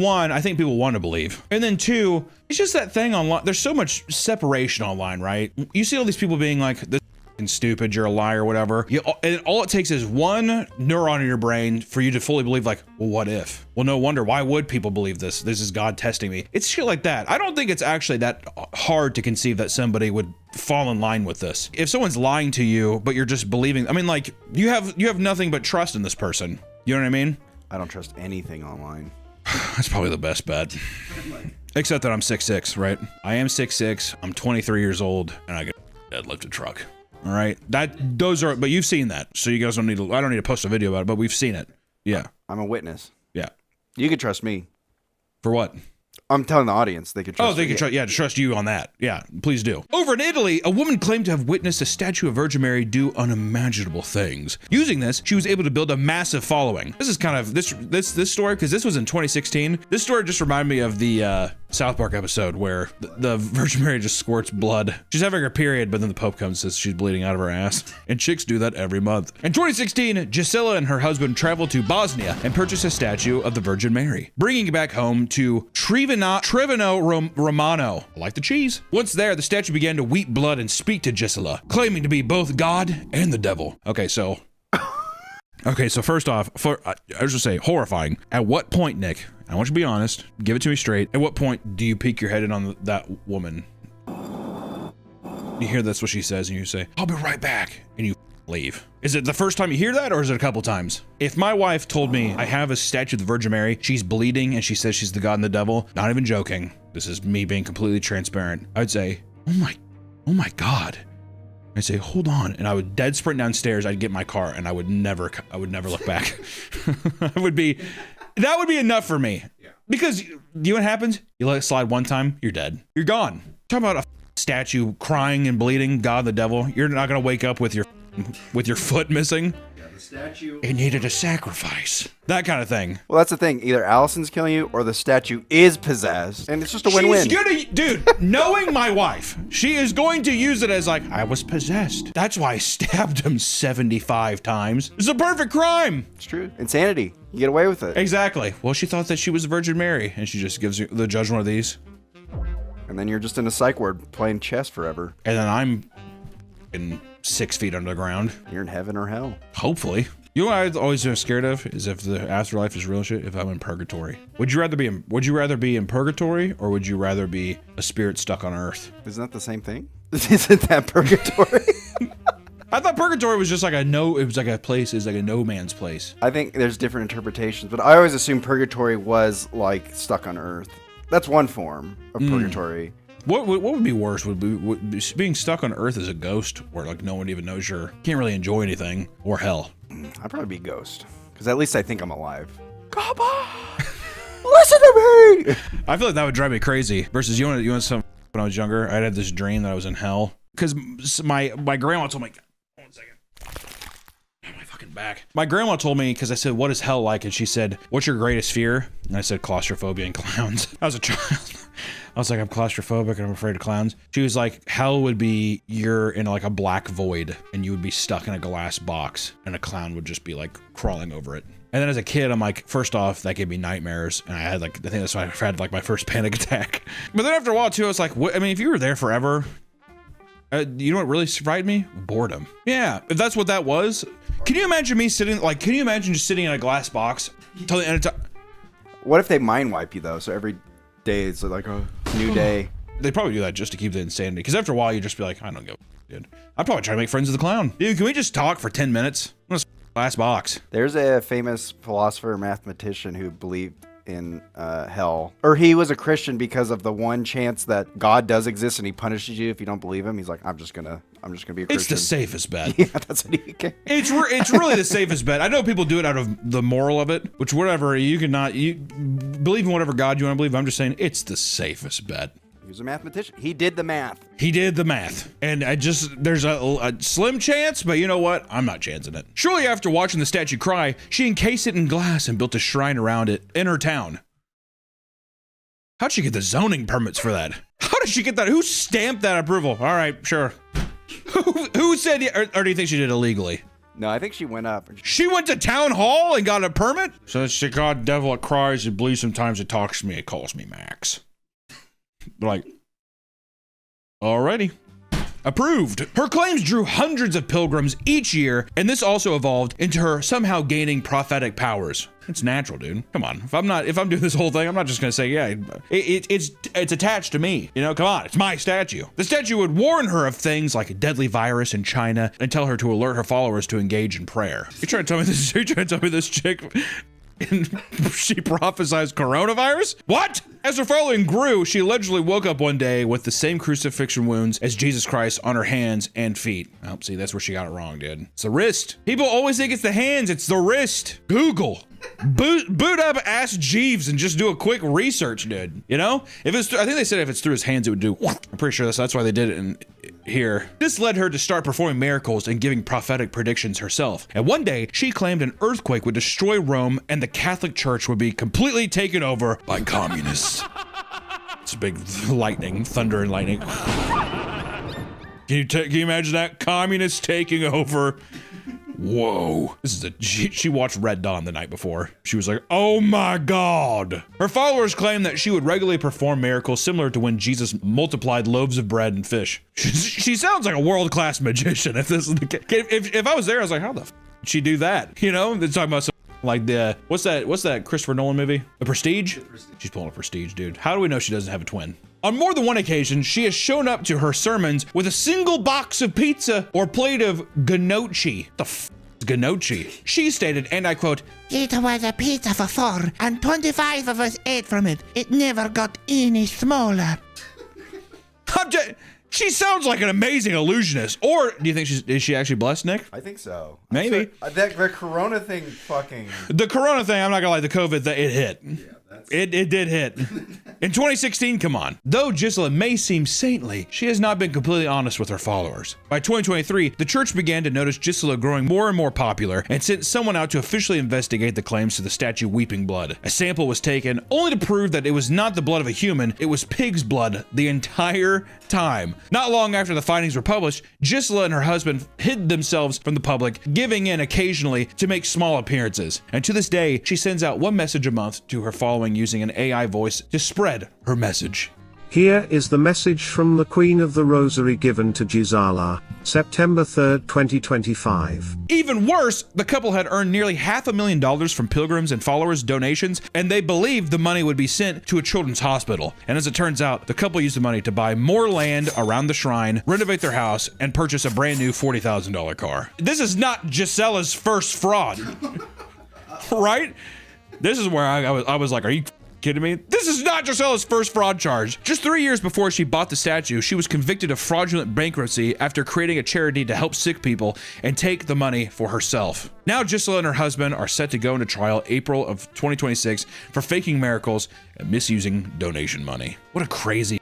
people want to believe. And then two, it's just that thing online. There's so much separation online, right? You see all these people being like, this is stupid, you're a liar, or whatever. And all it takes is one neuron in your brain for you to fully believe, like, well, what if? Well, no wonder. Why would people believe this? This is God testing me. It's shit like that. I don't think it's actually that hard to conceive that somebody would fall in line with this. If someone's lying to you, but you're just believing, I mean, like, you have nothing but trust in this person. You know what I mean? I don't trust anything online. That's probably the best bet. Except that I'm 6'6", right? I am 6'6", I'm 23 years old, and I can deadlift a truck. All right, but you've seen that, so you guys don't need to. I don't need to post a video about it, but we've seen it. Yeah, I'm a witness. Yeah, you can trust me. For what? I'm telling the audience they could trust. Oh, they could trust you on that. Yeah, please do. Over in Italy, a woman claimed to have witnessed a statue of Virgin Mary do unimaginable things. Using this, she was able to build a massive following. This is kind of this story, because this was in 2016. This story just reminded me of the South Park episode where the Virgin Mary just squirts blood. She's having her period, but then the Pope comes and says she's bleeding out of her ass. And chicks do that every month. In 2016, Gisela and her husband traveled to Bosnia and purchased a statue of the Virgin Mary, bringing it back home to Trevino Romano. I like the cheese. Once there, the statue began to weep blood and speak to Gisela, claiming to be both God and the devil. Okay, so first off, I was just say horrifying. At what point, Nick, I want you to be honest, give it to me straight. At what point do you peek your head in on that woman? You hear that's what she says and you say, I'll be right back, and you leave. Is it the first time you hear that, or is it a couple times? If my wife told me I have a statue of the Virgin Mary, she's bleeding and she says she's the God and the devil, not even joking, this is me being completely transparent, I'd say, oh my God. I'd say, hold on, and I would dead sprint downstairs, I'd get my car, and I would never look back. That would be enough for me. Yeah. Because you know what happens? You let it slide one time, you're dead. You're gone. Talk about a statue crying and bleeding, God the devil. You're not gonna wake up with your foot missing. the statue. It needed a sacrifice. That kind of thing. Well, that's the thing. Either Allison's killing you or the statue is possessed. And it's just a win-win. She's gonna, dude, knowing my wife, she is going to use it as like, I was possessed. That's why I stabbed him 75 times. It's a perfect crime. It's true. Insanity. You get away with it. Exactly. Well, she thought that she was the Virgin Mary, and she just gives the judge one of these. And then you're just in a psych ward playing chess forever. And then I'm in 6 feet under the ground. You're in heaven or hell. Hopefully. You know what I always been scared of is if the afterlife is real shit, if I'm in purgatory. Would you rather be in purgatory or would you rather be a spirit stuck on earth? Isn't that the same thing? Isn't that purgatory? I thought purgatory was just like it was like a place, it's like a no man's place. I think there's different interpretations, but I always assumed purgatory was like stuck on earth. That's one form of purgatory. What would be worse? Would be being stuck on Earth as a ghost, where like no one even knows can't really enjoy anything, or hell? I'd probably be ghost, because at least I think I'm alive. Come on, listen to me. I feel like that would drive me crazy. Versus you want some? When I was younger, I had this dream that I was in hell because my grandma told me. One second. My fucking back. My grandma told me because I said, "What is hell like?" And she said, "What's your greatest fear?" And I said, "Claustrophobia and clowns." I was a child. I was like, I'm claustrophobic and I'm afraid of clowns. She was like, hell would be you're in like a black void and you would be stuck in a glass box and a clown would just be like crawling over it. And then as a kid, I'm like, first off, that gave me nightmares. And I had like, I think that's why I had like my first panic attack. But then after a while too, I was like, what? I mean, if you were there forever, you know what really frightened me? Boredom. Yeah, if that's what that was. Can you imagine me sitting, like, can you imagine just sitting in a glass box till the end of time? What if they mind wipe you though? So every day it's like a new day. They probably do that just to keep the insanity. Because after a while, you just be like, I don't give a dude. I'd probably try to make friends with the clown. Dude, can we just talk for 10 minutes? I'm gonna glass box. There's a famous philosopher, mathematician who believed in hell. Or he was a Christian because of the one chance that God does exist and he punishes you if you don't believe him. He's like, I'm just gonna be a Christian. It's the safest bet. Yeah, that's what he can. It's really the safest bet. I know people do it out of the moral of it, which whatever, you believe in whatever God you want to believe. I'm just saying it's the safest bet. He was a mathematician. He did the math. He did the math. And there's a slim chance, but you know what? I'm not chancing it. Shortly after watching the statue cry, she encased it in glass and built a shrine around it in her town. How'd she get the zoning permits for that? How did she get that? Who stamped that approval? All right, sure. Who said, or do you think she did illegally? No, I think she went up. She went to town hall and got a permit? So it's the God devil, it cries, it bleeds sometimes, it talks to me, it calls me Max. Like, alrighty. Approved. Her claims drew hundreds of pilgrims each year, and this also evolved into her somehow gaining prophetic powers. It's natural, dude. Come on. If I'm doing this whole thing, I'm not just gonna say, yeah, it's attached to me. You know, come on, it's my statue. The statue would warn her of things like a deadly virus in China and tell her to alert her followers to engage in prayer. You trying to tell me this chick and she prophesied coronavirus? What? As her following grew, she allegedly woke up one day with the same crucifixion wounds as Jesus Christ on her hands and feet. Oh, see, that's where she got it wrong, dude. It's the wrist. People always think it's the hands, it's the wrist. Google. Boot up Ask Jeeves and just do a quick research, dude. You know? If it's, I think they said if it's through his hands, it would do. I'm pretty sure that's why they did it in here. This led her to start performing miracles and giving prophetic predictions herself. And one day, she claimed an earthquake would destroy Rome and the Catholic Church would be completely taken over by communists. It's a big lightning, thunder and lightning. Can you imagine that? Communists taking over. Whoa. She watched Red Dawn the night before. She was like, oh my God. Her followers claim that she would regularly perform miracles similar to when Jesus multiplied loaves of bread and fish. She sounds like a world-class magician if this is the case. If I was there, I was like, how the f did she do that? You know, they're talking about like the, what's that Christopher Nolan movie? The Prestige? She's pulling a Prestige, dude. How do we know she doesn't have a twin? On more than one occasion, she has shown up to her sermons with a single box of pizza or plate of gnocchi. The f is gnocchi? She stated, and I quote, "It was a pizza for 4, and 25 of us ate from it. It never got any smaller." She sounds like an amazing illusionist. Or do you think is she actually blessed, Nick? I think so. Maybe. The corona thing fucking... The corona thing, I'm not gonna lie, the COVID, it hit. Yeah, It did hit. In 2016, come on. Though Gisela may seem saintly, she has not been completely honest with her followers. By 2023, the church began to notice Gisela growing more and more popular and sent someone out to officially investigate the claims to the statue Weeping Blood. A sample was taken, only to prove that it was not the blood of a human, it was pig's blood the entire time. Not long after the findings were published, Gisela and her husband hid themselves from the public, giving in occasionally to make small appearances. And to this day, she sends out one message a month to her following using an AI voice to spread her message. Here is the message from the Queen of the Rosary given to Gisela, September 3rd, 2025. Even worse, the couple had earned nearly $500,000 from pilgrims and followers' donations, and they believed the money would be sent to a children's hospital. And as it turns out, the couple used the money to buy more land around the shrine, renovate their house, and purchase a brand new $40,000 car. This is not Gisela's first fraud, right? This is where I was like, are you kidding me? This is not Gisela's first fraud charge. Just 3 years before she bought the statue, she was convicted of fraudulent bankruptcy after creating a charity to help sick people and take the money for herself. Now Gisela and her husband are set to go into trial April of 2026 for faking miracles and misusing donation money. What a crazy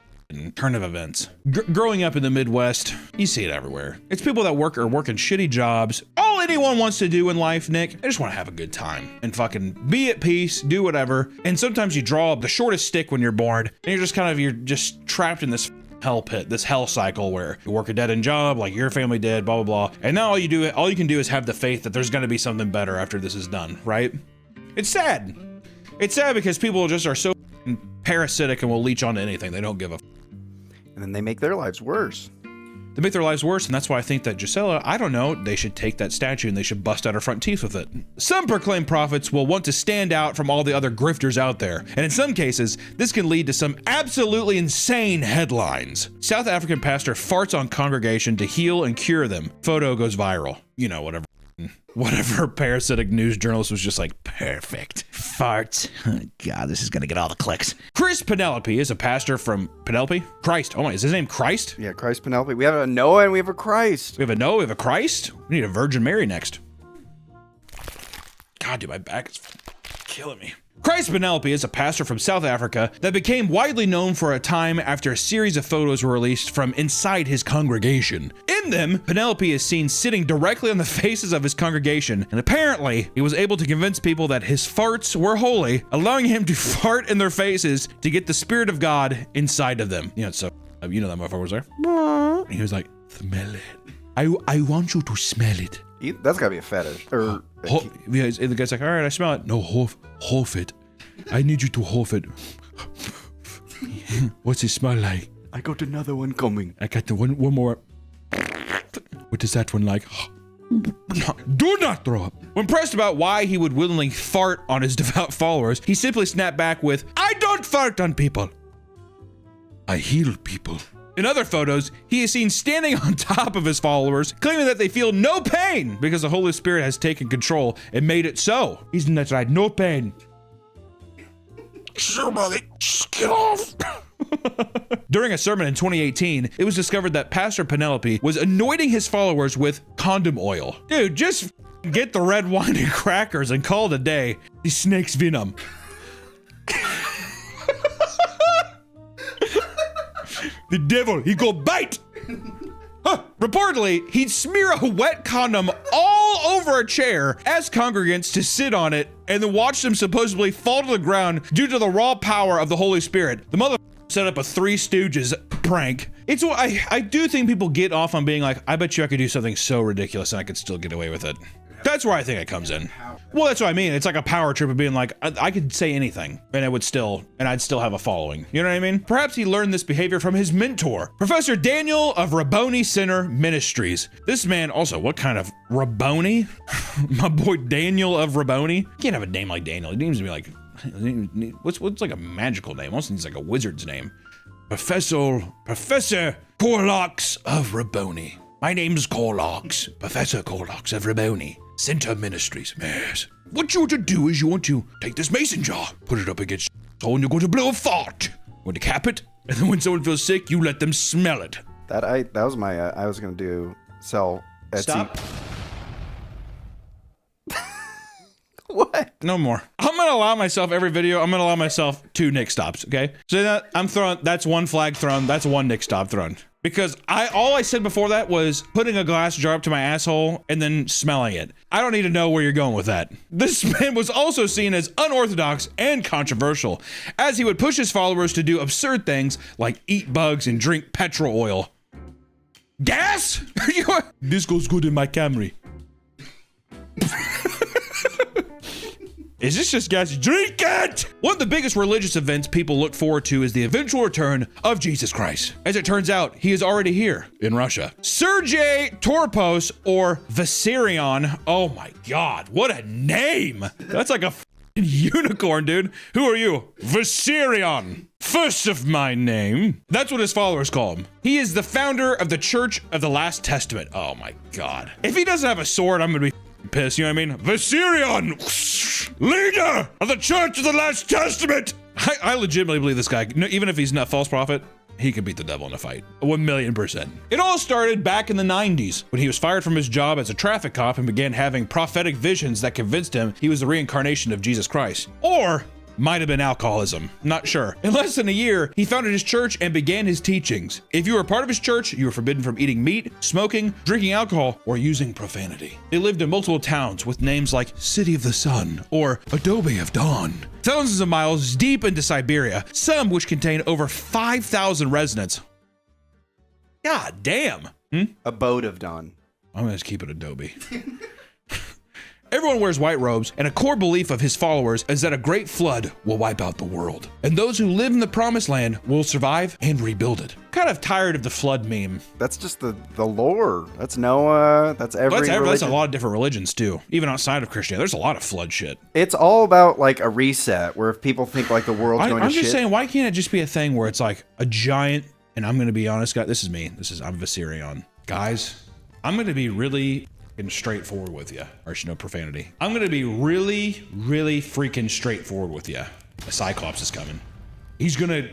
turn of events. Growing up in the Midwest, you see it everywhere. It's people that work working shitty jobs. All anyone wants to do in life, Nick, they just want to have a good time and fucking be at peace, do whatever. And sometimes you draw up the shortest stick when you're bored, and you're just trapped in this hell pit, this hell cycle where you work a dead-end job like your family did, blah, blah, blah. And now all you can do is have the faith that there's going to be something better after this is done, right? It's sad. It's sad because people just are so parasitic and will leech onto anything. They don't give a and then they make their lives worse. They make their lives worse, and that's why I think that Gisela, I don't know, they should take that statue and they should bust out her front teeth with it. Some proclaimed prophets will want to stand out from all the other grifters out there, and in some cases, this can lead to some absolutely insane headlines. South African pastor farts on congregation to heal and cure them. Photo goes viral. You know, whatever parasitic news journalist was just like, perfect. Fart. Oh, God, this is gonna get all the clicks. Chris Penelope is a pastor from Christ. Oh my, is his name Christ? Yeah, Christ Penelope. We have a Noah and we have a Christ. We have a Noah, we have a Christ? We need a Virgin Mary next. God, dude, my back is killing me. Christ Penelope is a pastor from South Africa that became widely known for a time after a series of photos were released from inside his congregation. In them, Penelope is seen sitting directly on the faces of his congregation, and apparently, he was able to convince people that his farts were holy, allowing him to fart in their faces to get the Spirit of God inside of them. You know, so, you know that motherfucker was there? And he was like, smell it. I want you to smell it. That's gotta be a fetish. Or the guy's like, all right, I smell it. No, huff it. I need you to huff it. What's it smell like? I got another one coming. I got the one more. What is that one like? Do not throw up. When pressed about why he would willingly fart on his devout followers, he simply snapped back with, I don't fart on people. I heal people. In other photos, he is seen standing on top of his followers, claiming that they feel no pain because the Holy Spirit has taken control and made it so. Isn't that right? No pain. Somebody, get off. During a sermon in 2018, it was discovered that Pastor Penelope was anointing his followers with condom oil. Dude, just get the red wine and crackers and call it a day. The snake's venom. The devil, he go bite. Reportedly, he'd smear a wet condom all over a chair, ask congregants to sit on it, and then watch them supposedly fall to the ground due to the raw power of the Holy Spirit. The mother set up a Three Stooges prank. It's what I do think people get off on being like, I bet you I could do something so ridiculous and I could still get away with it. That's where I think it comes in. Well, that's what I mean. It's like a power trip of being like, I could say anything and I'd still have a following. You know what I mean? Perhaps he learned this behavior from his mentor, Professor Daniel of Rabboni Center Ministries. This man also, what kind of Rabboni? My boy Daniel of Rabboni. You can't have a name like Daniel. He needs to be like, what's like a magical name? Also needs like a wizard's name. Professor Corlox of Rabboni. My name's Corlox, Professor Corlox of Rabboni. Center Ministries, yes. What you want to do is you want to take this mason jar, put it up against your and you're going to blow a fart. You're going to cap it, and then when someone feels sick, you let them smell it. That was my, I was going to sell Etsy. Stop. What? No more. I'm gonna allow myself every video. I'm gonna allow myself 2 Nick stops. Okay. So that I'm throwing. That's 1 flag thrown. That's 1 Nick stop thrown. Because all I said before that was putting a glass jar up to my asshole and then smelling it. I don't need to know where you're going with that. This man was also seen as unorthodox and controversial, as he would push his followers to do absurd things like eat bugs and drink petrol oil. Gas? This goes good in my Camry. Is this just gas? Drink it! One of the biggest religious events people look forward to is the eventual return of Jesus Christ. As it turns out, he is already here in Russia. Sergei Torpos, or Vissarion. Oh my God, what a name! That's like a unicorn, dude. Who are you? Vissarion. First of my name. That's what his followers call him. He is the founder of the Church of the Last Testament. Oh my God. If he doesn't have a sword, I'm gonna be pissed, you know what I mean? Vissarion, leader of the Church of the Last Testament. I legitimately believe this guy, even if he's not a false prophet, he could beat the devil in a fight. 1,000,000%. It all started back in the 90s when he was fired from his job as a traffic cop and began having prophetic visions that convinced him he was the reincarnation of Jesus Christ. Or might have been alcoholism, not sure. In less than a year, he founded his church and began his teachings. If you were part of his church, you were forbidden from eating meat, smoking, drinking alcohol, or using profanity. They lived in multiple towns with names like City of the Sun or Adobe of Dawn. Thousands of miles deep into Siberia, some which contain over 5,000 residents. God damn. Abode of Dawn. I'm gonna just keep it Adobe. Everyone wears white robes, and a core belief of his followers is that a great flood will wipe out the world, and those who live in the promised land will survive and rebuild it. Kind of tired of the flood meme. That's just the lore. That's Noah. That's every That's a lot of different religions too. Even outside of Christianity, there's a lot of flood shit. It's all about like a reset, where if people think like the world's going to shit. I'm just saying, why can't it just be a thing where it's like a giant, and I'm going to be honest, guys, this is me. I'm Vissarion. Guys, I'm going to be really straightforward with you. Or no profanity. I'm gonna be really, really freaking straightforward with you. The Cyclops is coming. He's gonna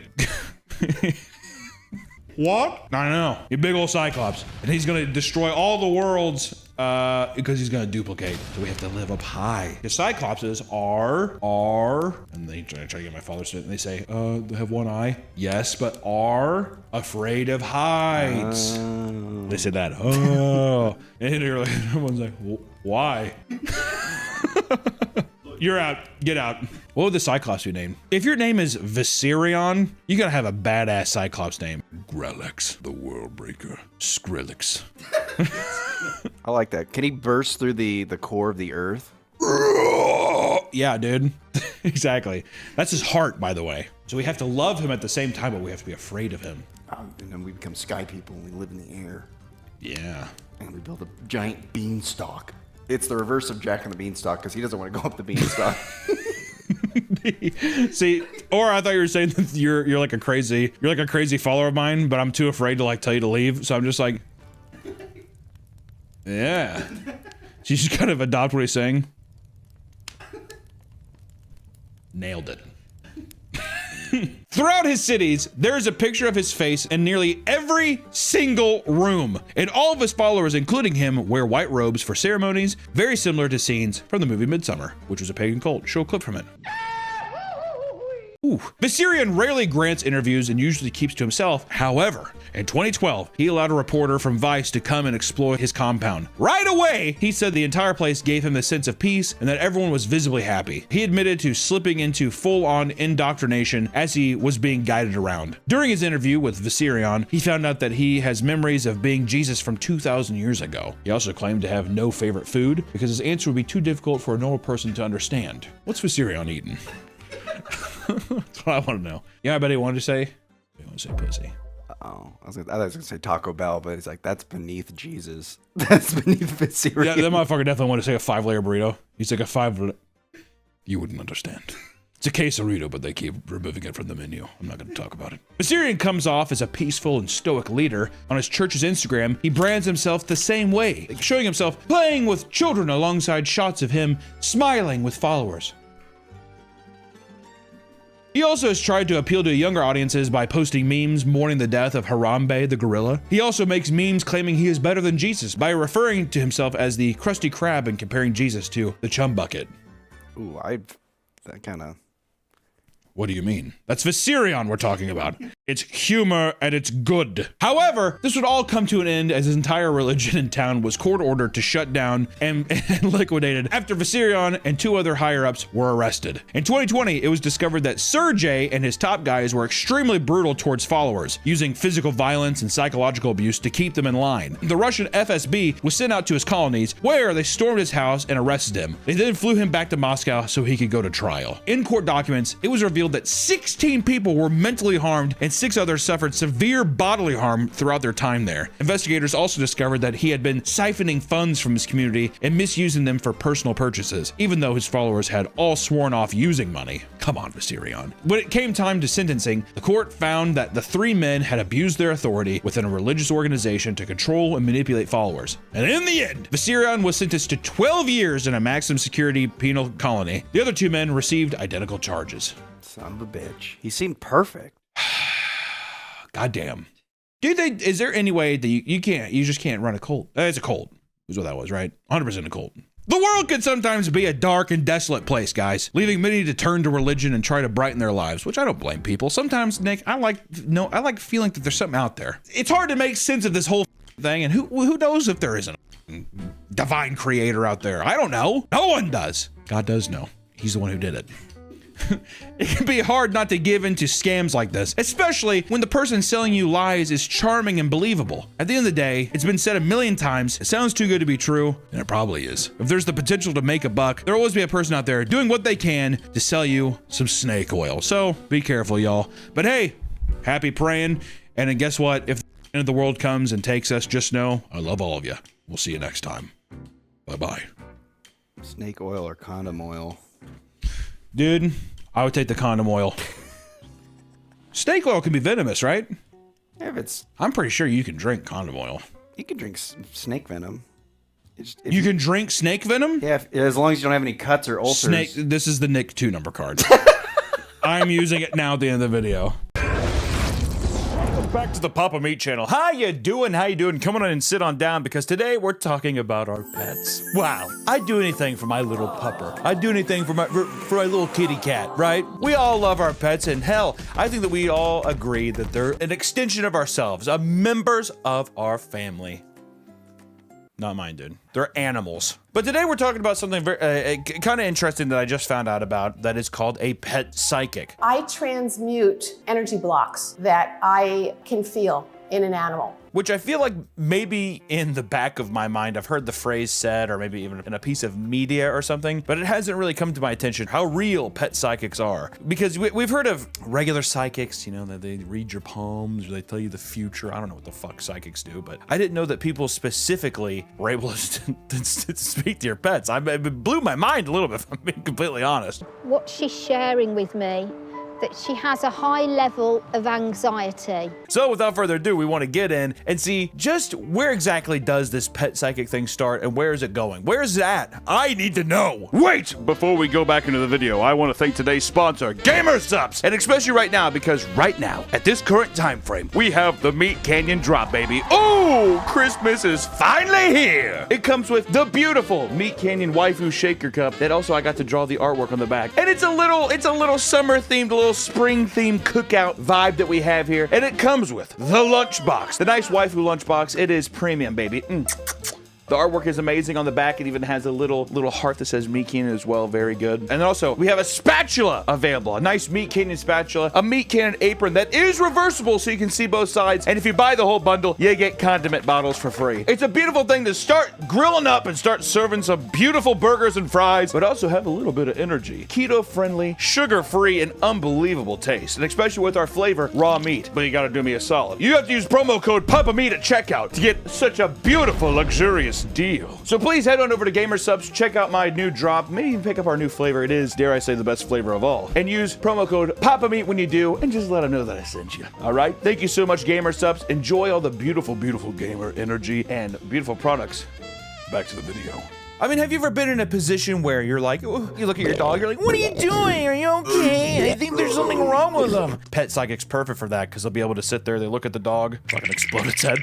what? I don't know. You big old Cyclops. And he's gonna destroy all the worlds because he's gonna duplicate. So we have to live up high. The Cyclopses are, and they try to get my father to it, and they say, they have one eye. Yes, but are afraid of heights. They said that. Oh. And you're like, everyone's like, why? You're out. Get out. What would the Cyclops be named? If your name is Vissarion, you gotta have a badass Cyclops name. Grelix, the World Breaker. Skrillex. I like that. Can he burst through the core of the earth? Yeah, dude. Exactly. That's his heart, by the way. So we have to love him at the same time, but we have to be afraid of him. And then we become sky people and we live in the air. Yeah. And we build a giant beanstalk. It's the reverse of Jack and the Beanstalk because he doesn't want to go up the beanstalk. See, or I thought you were saying that you're like a crazy follower of mine, but I'm too afraid to like tell you to leave. So I'm just like, yeah. So you just kind of adopt what he's saying. Nailed it. Throughout his cities, there is a picture of his face in nearly every single room. And all of his followers, including him, wear white robes for ceremonies, very similar to scenes from the movie Midsummer, which was a pagan cult. Show a clip from it. Ooh. Vissarion rarely grants interviews and usually keeps to himself. However, in 2012, he allowed a reporter from Vice to come and explore his compound. Right away, he said the entire place gave him a sense of peace and that everyone was visibly happy. He admitted to slipping into full-on indoctrination as he was being guided around. During his interview with Vissarion, he found out that he has memories of being Jesus from 2,000 years ago. He also claimed to have no favorite food because his answer would be too difficult for a normal person to understand. What's Vissarion eating? That's what I want to know. Yeah, I bet he wanted to say. He wanted to say pussy. Oh, I thought he was gonna say Taco Bell, but he's like, that's beneath Jesus. That's beneath Vissarion. Yeah, that motherfucker definitely wanted to say a 5-layer burrito. He's like a 5. You wouldn't understand. It's a quesarito, but they keep removing it from the menu. I'm not going to talk about it. Vissarion comes off as a peaceful and stoic leader. On his church's Instagram, he brands himself the same way, showing himself playing with children alongside shots of him smiling with followers. He also has tried to appeal to younger audiences by posting memes mourning the death of Harambe the gorilla. He also makes memes claiming he is better than Jesus by referring to himself as the Krusty Krab and comparing Jesus to the Chum Bucket. Ooh, that kind of. What do you mean? That's Viserion we're talking about. It's humor and it's good. However, this would all come to an end as his entire religion in town was court ordered to shut down and liquidated after Viserion and 2 other higher-ups were arrested. In 2020, it was discovered that Sergei and his top guys were extremely brutal towards followers, using physical violence and psychological abuse to keep them in line. The Russian FSB was sent out to his colonies, where they stormed his house and arrested him. They then flew him back to Moscow so he could go to trial. In court documents, it was revealed that 16 people were mentally harmed and 6 others suffered severe bodily harm throughout their time there. Investigators also discovered that he had been siphoning funds from his community and misusing them for personal purchases, even though his followers had all sworn off using money. Come on, Viserion. When it came time to sentencing, the court found that the 3 men had abused their authority within a religious organization to control and manipulate followers. And in the end, Viserion was sentenced to 12 years in a maximum security penal colony. The other 2 men received identical charges. Son of a bitch. He seemed perfect. Goddamn. Do you think, is there any way that you just can't run a cult? It's a cult, is what that was, right? 100% a cult. The world can sometimes be a dark and desolate place, guys, leaving many to turn to religion and try to brighten their lives, which I don't blame people. Sometimes, Nick, I like feeling that there's something out there. It's hard to make sense of this whole thing, and who knows if there isn't a divine creator out there? I don't know. No one does. God does know. He's the one who did it. It can be hard not to give in to scams like this, especially when the person selling you lies is charming and believable. At the end of the day, it's been said a million times, it sounds too good to be true, and it probably is. If there's the potential to make a buck, there'll always be a person out there doing what they can to sell you some snake oil. So be careful, y'all. But hey, happy praying, and then guess what? If the end of the world comes and takes us, just know I love all of you. We'll see you next time. Bye-bye. Snake oil or condom oil? Dude, I would take the condom oil. Snake oil can be venomous, right? Yeah, if I'm pretty sure you can drink condom oil. You can drink snake venom. You can drink snake venom? Yeah, as long as you don't have any cuts or ulcers. This is the Nick 2 number card. I'm using it now at the end of the video. Back to the Papa Meat channel. How you doing? How you doing? Come on in and sit on down, because today we're talking about our pets. Wow, I'd do anything for my little pupper. I'd do anything for my little kitty cat, right? We all love our pets, and hell, I think that we all agree that they're an extension of ourselves, members of our family. Not mine, dude. They're animals. But today we're talking about something very kind of interesting that I just found out about, that is called a pet psychic. I transmute energy blocks that I can feel in an animal. Which I feel like maybe in the back of my mind, I've heard the phrase said, or maybe even in a piece of media or something, but it hasn't really come to my attention how real pet psychics are. Because we've heard of regular psychics, you know, that they read your palms, or they tell you the future. I don't know what the fuck psychics do, but I didn't know that people specifically were able to speak to your pets. It blew my mind a little bit, if I'm being completely honest. What she's sharing with me, that she has a high level of anxiety. So without further ado, we want to get in and see just where exactly does this pet psychic thing start, and where is it going? Where is it at? I need to know. Wait! Before we go back into the video, I want to thank today's sponsor, GamerSupps! And especially right now, because right now, at this current time frame, we have the Meat Canyon drop, baby. Oh, Christmas is finally here! It comes with the beautiful Meat Canyon waifu shaker cup that also I got to draw the artwork on the back. And it's a little summer themed, little spring themed cookout vibe that we have here. And it comes with the lunchbox, the nice waifu lunchbox. It is premium, baby. The artwork is amazing on the back. It even has a little heart that says Meat Canyon as well. Very good. And then also, we have a spatula available. A nice Meat Canyon spatula. A Meat Canyon apron that is reversible so you can see both sides. And if you buy the whole bundle, you get condiment bottles for free. It's a beautiful thing to start grilling up and start serving some beautiful burgers and fries, but also have a little bit of energy. Keto-friendly, sugar-free, and unbelievable taste. And especially with our flavor, raw meat. But you gotta do me a solid. You have to use promo code PAPAMEAT at checkout to get such a beautiful, luxurious deal. So please head on over to GamerSupps, check out my new drop, maybe even pick up our new flavor. It is, dare I say, the best flavor of all. And use promo code PAPAMEAT when you do, and just let them know that I sent you. All right? Thank you so much, GamerSupps. Enjoy all the beautiful, beautiful gamer energy and beautiful products. Back to the video. I mean, have you ever been in a position where you're like, you look at your dog, you're like, what are you doing? Are you okay? I think there's something wrong with them. Pet psychic's perfect for that because they'll be able to sit there, they look at the dog, fucking explode its head.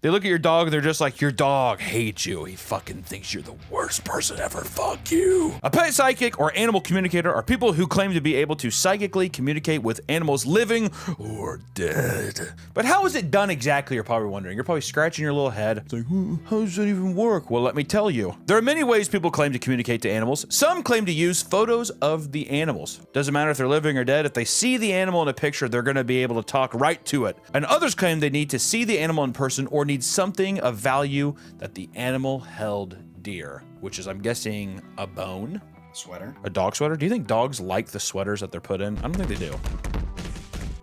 They look at your dog, they're just like, your dog hates you. He fucking thinks you're the worst person ever. Fuck you. A pet psychic or animal communicator are people who claim to be able to psychically communicate with animals living or dead. But how is it done exactly, you're probably wondering. You're probably scratching your little head. It's like, how does that even work? Well, let me tell you. There are many ways people claim to communicate to animals. Some claim to use photos of the animals. Doesn't matter if they're living or dead. If they see the animal in a picture, they're gonna be able to talk right to it. And others claim they need to see the animal in person or need something of value that the animal held dear, which is, I'm guessing, a bone? Sweater. A dog sweater? Do you think dogs like the sweaters that they're put in? I don't think they do.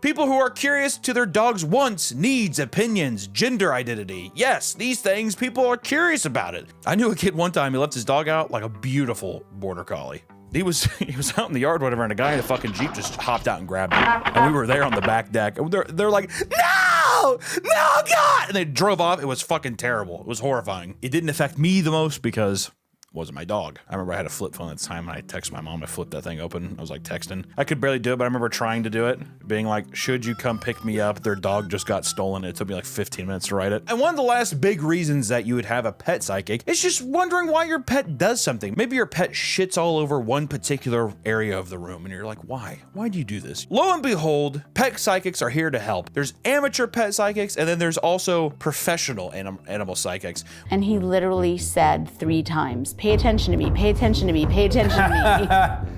People who are curious to their dog's wants, needs, opinions, gender identity. Yes, these things, people are curious about it. I knew a kid one time, he left his dog out like a beautiful border collie. He was out in the yard, whatever, and a guy in a fucking Jeep just hopped out and grabbed him. And we were there on the back deck. And they're like, no, God! And they drove off. It was fucking terrible. It was horrifying. It didn't affect me the most because wasn't my dog. I remember I had a flip phone at the time and I texted my mom, I flipped that thing open. I was like texting. I could barely do it, but I remember trying to do it, being like, should you come pick me up? Their dog just got stolen. It took me like 15 minutes to write it. And one of the last big reasons that you would have a pet psychic is just wondering why your pet does something. Maybe your pet shits all over one particular area of the room and you're like, why? Why do you do this? Lo and behold, pet psychics are here to help. There's amateur pet psychics and then there's also professional animal psychics. And he literally said 3 times, pay attention to me, pay attention to me, pay attention to me.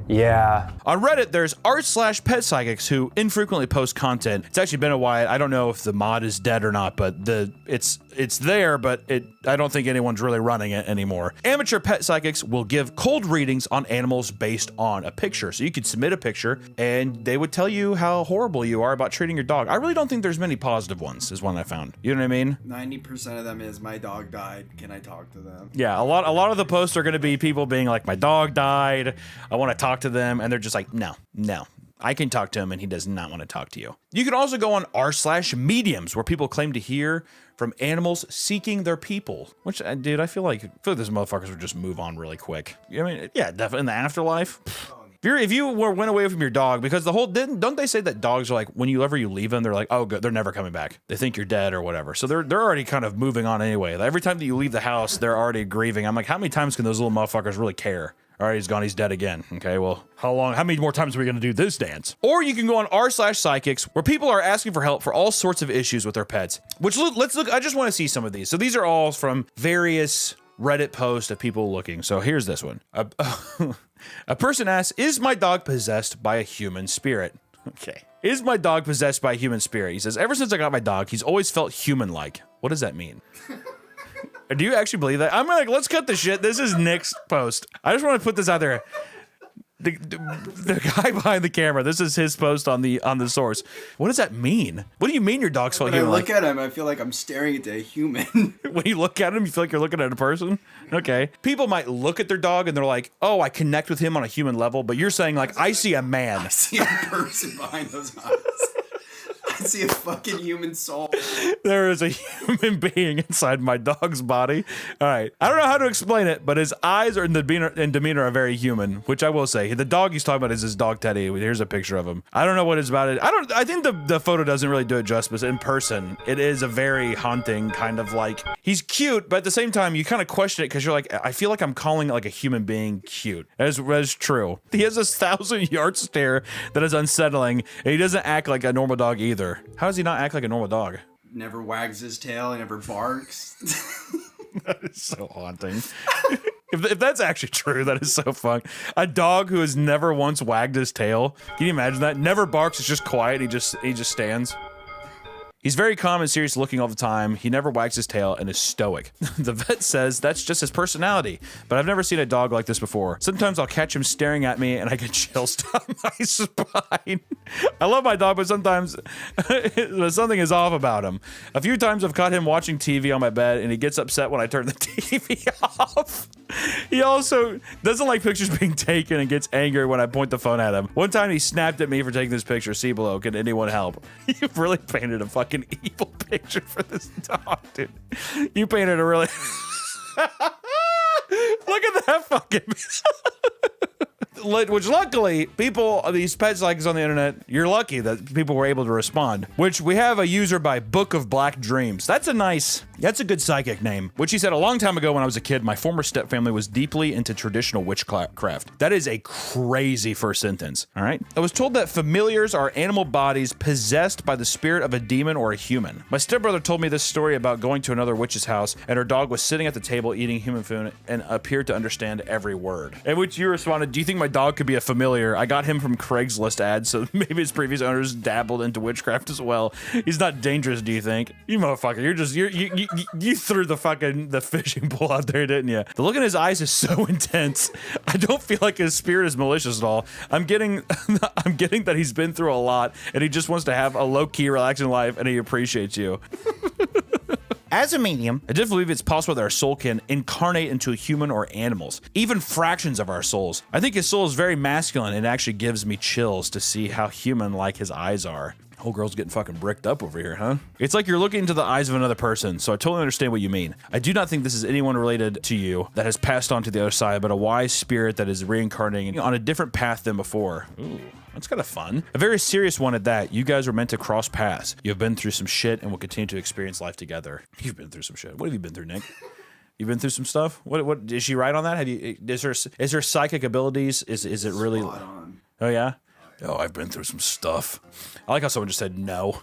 Yeah. On Reddit, there's r/pet psychics who infrequently post content. It's actually been a while. I don't know if the mod is dead or not, but it's there, but I don't think anyone's really running it anymore. Amateur pet psychics will give cold readings on animals based on a picture. So you could submit a picture and they would tell you how horrible you are about treating your dog. I really don't think there's many positive ones, is one I found. You know what I mean? 90% of them is my dog died. Can I talk to them? Yeah, a lot of the posts are going to be people being like, my dog died. I want to talk to them. And they're just like, no. I can talk to him and he does not want to talk to you. You can also go on r/mediums where people claim to hear from animals seeking their people. Which, dude, I feel like those motherfuckers would just move on really quick. I mean, yeah, definitely in the afterlife. If you went away from your dog, because the whole, don't they say that dogs are like, whenever you leave them, they're like, oh, good, they're never coming back. They think you're dead or whatever. So they're already kind of moving on anyway. Like, every time that you leave the house, they're already grieving. I'm like, how many times can those little motherfuckers really care? All right, he's gone, he's dead again. Okay, well, how many more times are we gonna do this dance? Or you can go on r/psychics where people are asking for help for all sorts of issues with their pets. Which, let's look, I just wanna see some of these. So these are all from various Reddit posts of people looking. So here's this one. A person asks, is my dog possessed by a human spirit? Okay. Is my dog possessed by a human spirit? He says, ever since I got my dog, he's always felt human-like. What does that mean? Do you actually believe that? I'm like, let's cut the shit. This is Nick's post. I just want to put this out there. The guy behind the camera, this is his post on the source. What does that mean? What do you mean your dog's felt human-like? When I look at him, I feel like I'm staring at a human. When you look at him, you feel like you're looking at a person? Okay. People might look at their dog and they're like, oh, I connect with him on a human level, but you're saying like, I see a man. I see a person behind those eyes. I see a fucking human soul. There is a human being inside my dog's body. All right. I don't know how to explain it, but his eyes and demeanor are very human, which I will say. The dog he's talking about is his dog Teddy. Here's a picture of him. I don't know what it's about it. I think the photo doesn't really do it justice. In person, it is a very haunting kind of like, he's cute, but at the same time, you kind of question it because you're like, I feel like I'm calling like a human being cute. That is true. He has this 1,000-yard stare that is unsettling, and he doesn't act like a normal dog either. How does he not act like a normal dog? Never wags his tail, he never barks. That is so haunting. If that's actually true, that is so fun. A dog who has never once wagged his tail. Can you imagine that? Never barks, it's just quiet, he just stands. He's very calm and serious looking all the time. He never wags his tail and is stoic. The vet says that's just his personality, but I've never seen a dog like this before. Sometimes I'll catch him staring at me and I get chills down my spine. I love my dog, but sometimes something is off about him. A few times I've caught him watching TV on my bed and he gets upset when I turn the TV off. He also doesn't like pictures being taken and gets angry when I point the phone at him. One time he snapped at me for taking this picture. See below. Can anyone help? You've really painted a fucking evil picture for this dog, dude. You painted a really... Look at that fucking. Which luckily, people, these pet psychics on the internet, you're lucky that people were able to respond. Which we have a user by Book of Black Dreams. That's a good psychic name. Which he said a long time ago when I was a kid, my former stepfamily was deeply into traditional witchcraft. That is a crazy first sentence. All right. I was told that familiars are animal bodies possessed by the spirit of a demon or a human. My stepbrother told me this story about going to another witch's house and her dog was sitting at the table eating human food and appeared to understand every word. In which you responded, do you think my dog could be a familiar? I got him from Craigslist ads, so maybe his previous owners dabbled into witchcraft as well. He's not dangerous, do you think? You motherfucker, you threw the fishing pole out there, didn't you? The look in his eyes is so intense. I don't feel like his spirit is malicious at all. I'm getting that he's been through a lot and he just wants to have a low-key, relaxing life and he appreciates you. As a medium, I definitely believe it's possible that our soul can incarnate into a human or animals, even fractions of our souls. I think his soul is very masculine and it actually gives me chills to see how human-like his eyes are. Whole girl's getting fucking bricked up over here, huh? It's like you're looking into the eyes of another person, so I totally understand what you mean. I do not think this is anyone related to you that has passed on to the other side, but a wise spirit that is reincarnating on a different path than before. Ooh. That's kind of fun. A very serious one at that. You guys were meant to cross paths. You have been through some shit and will continue to experience life together. You've been through some shit. What have you been through, Nick? You've been through some stuff? What is she right on that? Have you is her psychic abilities? Is it really spot on. Oh yeah? Oh, I've been through some stuff. I like how someone just said no.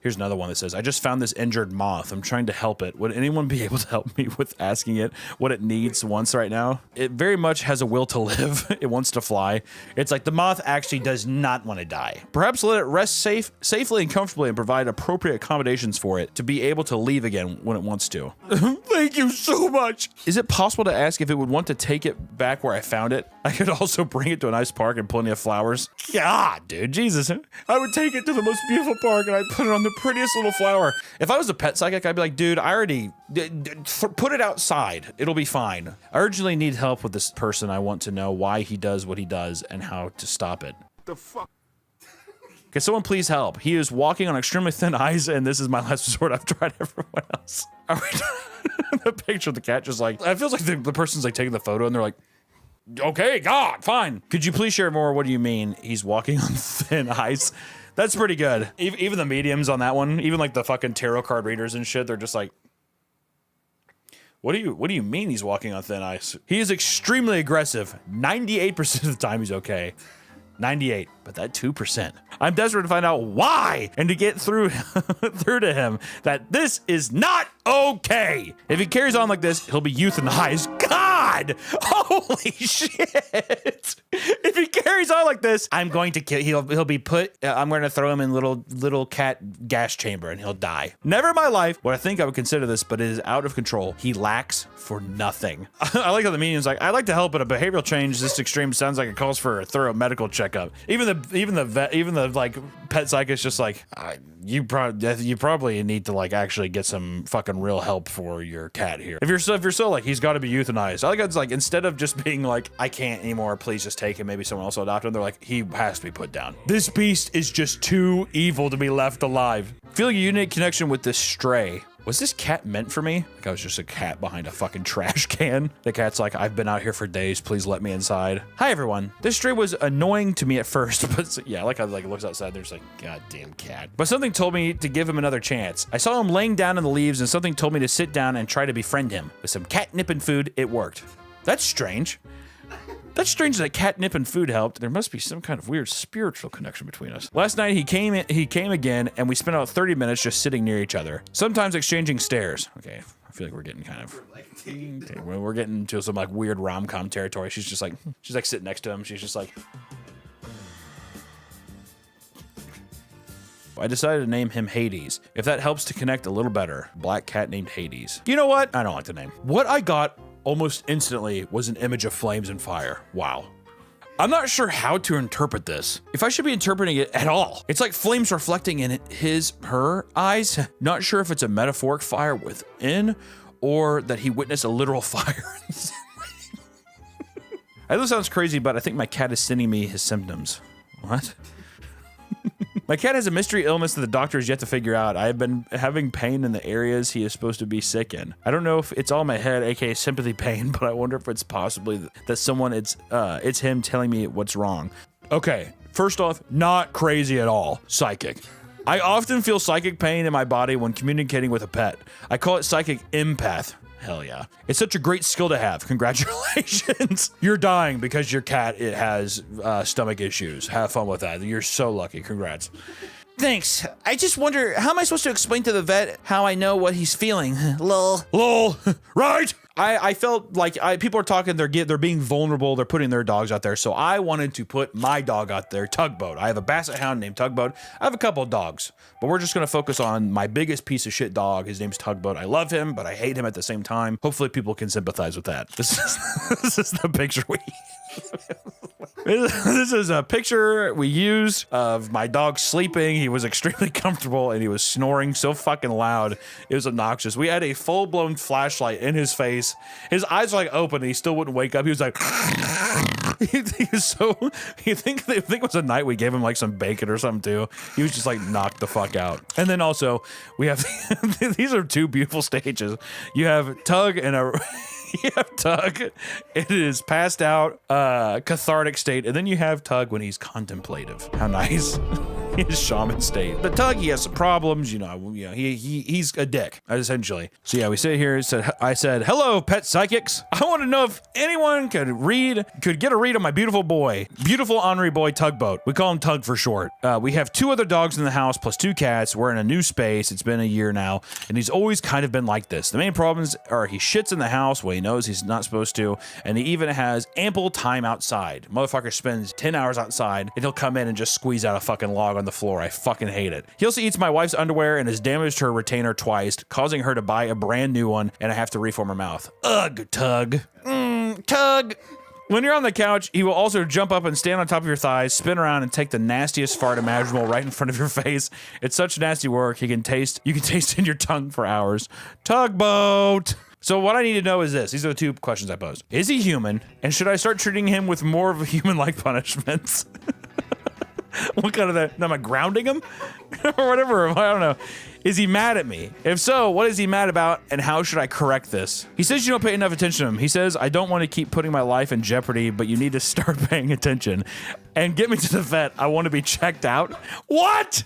Here's another one that says, I just found this injured moth. I'm trying to help it. Would anyone be able to help me with asking it what it needs once right now? It very much has a will to live. It wants to fly. It's like the moth actually does not want to die. Perhaps let it rest safely and comfortably and provide appropriate accommodations for it to be able to leave again when it wants to. Thank you so much. Is it possible to ask if it would want to take it back where I found it? I could also bring it to a nice park and plenty of flowers. God, dude, Jesus. I would take it to the most beautiful park and I'd put it on the prettiest little flower. If I was a pet psychic, I'd be like, dude, I already put it outside. It'll be fine. I urgently need help with this person. I want to know why he does what he does and how to stop it. The fuck? Can someone please help? He is walking on extremely thin ice and this is my last resort. I've tried everyone else. The picture of the cat just like, it feels like the person's like taking the photo and they're like, okay, God, fine. Could you please share more? What do you mean he's walking on thin ice? That's pretty good. Even the mediums on that one, even like the fucking tarot card readers and shit, they're just like, what do you mean he's walking on thin ice? He is extremely aggressive. 98% of the time he's okay. 98, but that 2%. I'm desperate to find out why and to get through to him that this is not okay. If he carries on like this, he'll be euthanized. God! Holy shit! If he carries on like this, I'm going to kill. He'll be put. I'm going to throw him in little cat gas chamber and he'll die. Never in my life would I think I would consider this, but it is out of control. He lacks for nothing. I like how the medium's like, I'd like to help, but a behavioral change this extreme sounds like it calls for a thorough medical checkup. Even the like pet psychic's just like, you probably need to like actually get some fucking real help for your cat here. If you're so like he's got to be euthanized. I like it's like instead of just being like I can't anymore, please just take him. Maybe someone else will adopt him. They're like he has to be put down. This beast is just too evil to be left alive. Feeling a unique connection with this stray. Was this cat meant for me? Like I was just a cat behind a fucking trash can. The cat's like, I've been out here for days. Please let me inside. Hi, everyone. This stray was annoying to me at first, but yeah, I like how like looks outside. There's like, goddamn cat. But something told me to give him another chance. I saw him laying down in the leaves and something told me to sit down and try to befriend him. With some catnip and food, it worked. That's strange. That's strange that catnip and food helped. There must be some kind of weird spiritual connection between us. Last night he came again and we spent about 30 minutes just sitting near each other, sometimes exchanging stares. Okay, I feel like we're getting kind of okay, we're getting into some like weird rom-com territory. She's like sitting next to him. She's just like, I decided to name him Hades. If that helps to connect a little better. Black cat named Hades. You know what? I don't like the name. What I got almost instantly was an image of flames and fire. Wow. I'm not sure how to interpret this. If I should be interpreting it at all. It's like flames reflecting in her eyes. Not sure if it's a metaphoric fire within or that he witnessed a literal fire. I know this sounds crazy, but I think my cat is sending me his symptoms. What? My cat has a mystery illness that the doctor has yet to figure out. I have been having pain in the areas he is supposed to be sick in. I don't know if it's all in my head, aka sympathy pain, but I wonder if it's possibly that someone it's him telling me what's wrong. Okay, first off, not crazy at all. Psychic. I often feel psychic pain in my body when communicating with a pet. I call it psychic empath. Hell yeah. It's such a great skill to have. Congratulations. You're dying because your cat has stomach issues. Have fun with that. You're so lucky. Congrats. Thanks. I just wonder, how am I supposed to explain to the vet how I know what he's feeling? Lol. Lol. Right? I felt like people are talking, they're being vulnerable, they're putting their dogs out there, so I wanted to put my dog out there, Tugboat. I have a basset hound named Tugboat. I have a couple of dogs, but we're just gonna focus on my biggest piece of shit dog. His name's Tugboat. I love him, but I hate him at the same time. Hopefully people can sympathize with that. This is the picture we This is a picture we used of my dog sleeping. He was extremely comfortable and he was snoring so fucking loud. It was obnoxious. We had a full-blown flashlight in his face. His eyes were like open and he still wouldn't wake up. He was like, he was so, you think it was a night we gave him like some bacon or something too. He was just like knocked the fuck out. And then also we have, these are two beautiful stages. You have Tug and you have Tug. It is passed out, cathartic state, and then you have Tug when he's contemplative. How nice. His shaman state. The Tug, he has some problems, he's a dick, essentially. So yeah, we sit here, I said, hello, pet psychics. I want to know if anyone could get a read on my beautiful boy. Beautiful ornery boy, Tugboat. We call him Tug for short. We have 2 other dogs in the house, plus 2 cats. We're in a new space. It's been a year now, and he's always kind of been like this. The main problems are he shits in the house when he knows he's not supposed to, and he even has ample time outside. Motherfucker spends 10 hours outside, and he'll come in and just squeeze out a fucking log on the floor. I fucking hate it. He also eats my wife's underwear and has damaged her retainer twice, causing her to buy a brand new one, and I have to reform her mouth. Ugh, Tug. Tug. When you're on the couch, he will also jump up and stand on top of your thighs, spin around, and take the nastiest fart imaginable right in front of your face. It's such nasty work. You can taste in your tongue for hours. Tugboat. So what I need to know is this. These are the 2 questions I posed. Is he human? And should I start treating him with more of a human-like punishments? What kind of that? Am I grounding him? Or whatever. I don't know. Is he mad at me? If so, what is he mad about and how should I correct this? He says you don't pay enough attention to him. He says, I don't want to keep putting my life in jeopardy, but you need to start paying attention. And get me to the vet. I want to be checked out. What?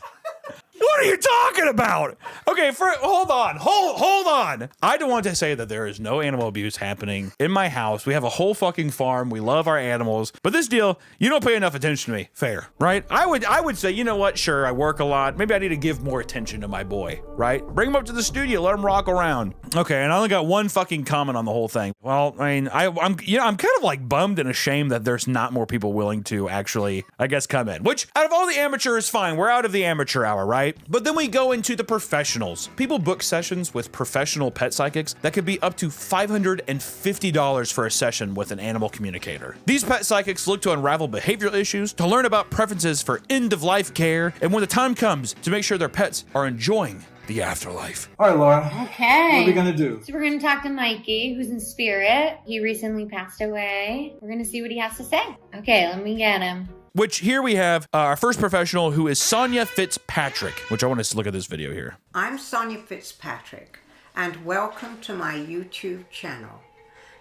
What are you talking about? Okay, hold on. I don't want to say that there is no animal abuse happening in my house. We have a whole fucking farm. We love our animals. But this deal, you don't pay enough attention to me. Fair, right? I would say, you know what? Sure, I work a lot. Maybe I need to give more attention to my boy, right? Bring him up to the studio. Let him rock around. Okay, and I only got one fucking comment on the whole thing. Well, I mean, I'm kind of like bummed and ashamed that there's not more people willing to actually, I guess, come in. Which, out of all the amateurs, fine. We're out of the amateur hour, right? But then we go into the professionals. People book sessions with professional pet psychics that could be up to $550 for a session with an animal communicator. These pet psychics look to unravel behavioral issues, to learn about preferences for end-of-life care, and when the time comes, to make sure their pets are enjoying the afterlife. All right, Laura. Okay. What are we gonna do? So we're gonna talk to Mikey, who's in spirit. He recently passed away. We're gonna see what he has to say. Okay, let me get him. Which here we have our first professional, who is Sonia Fitzpatrick, which I want us to look at this video here. I'm Sonia Fitzpatrick, and welcome to my YouTube channel.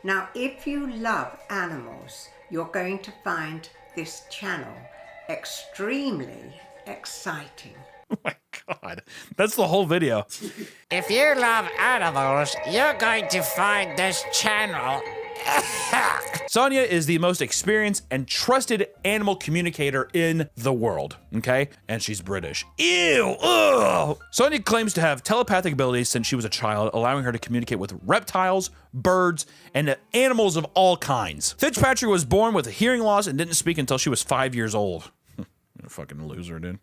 Now, if you love animals, you're going to find this channel extremely exciting. Oh my God, that's the whole video. If you love animals, you're going to find this channel. Sonia is the most experienced and trusted animal communicator in the world, okay? And she's British. Ew! Ugh! Sonia claims to have telepathic abilities since she was a child, allowing her to communicate with reptiles, birds, and animals of all kinds. Fitzpatrick was born with a hearing loss and didn't speak until she was 5 years old. You're a fucking loser, dude.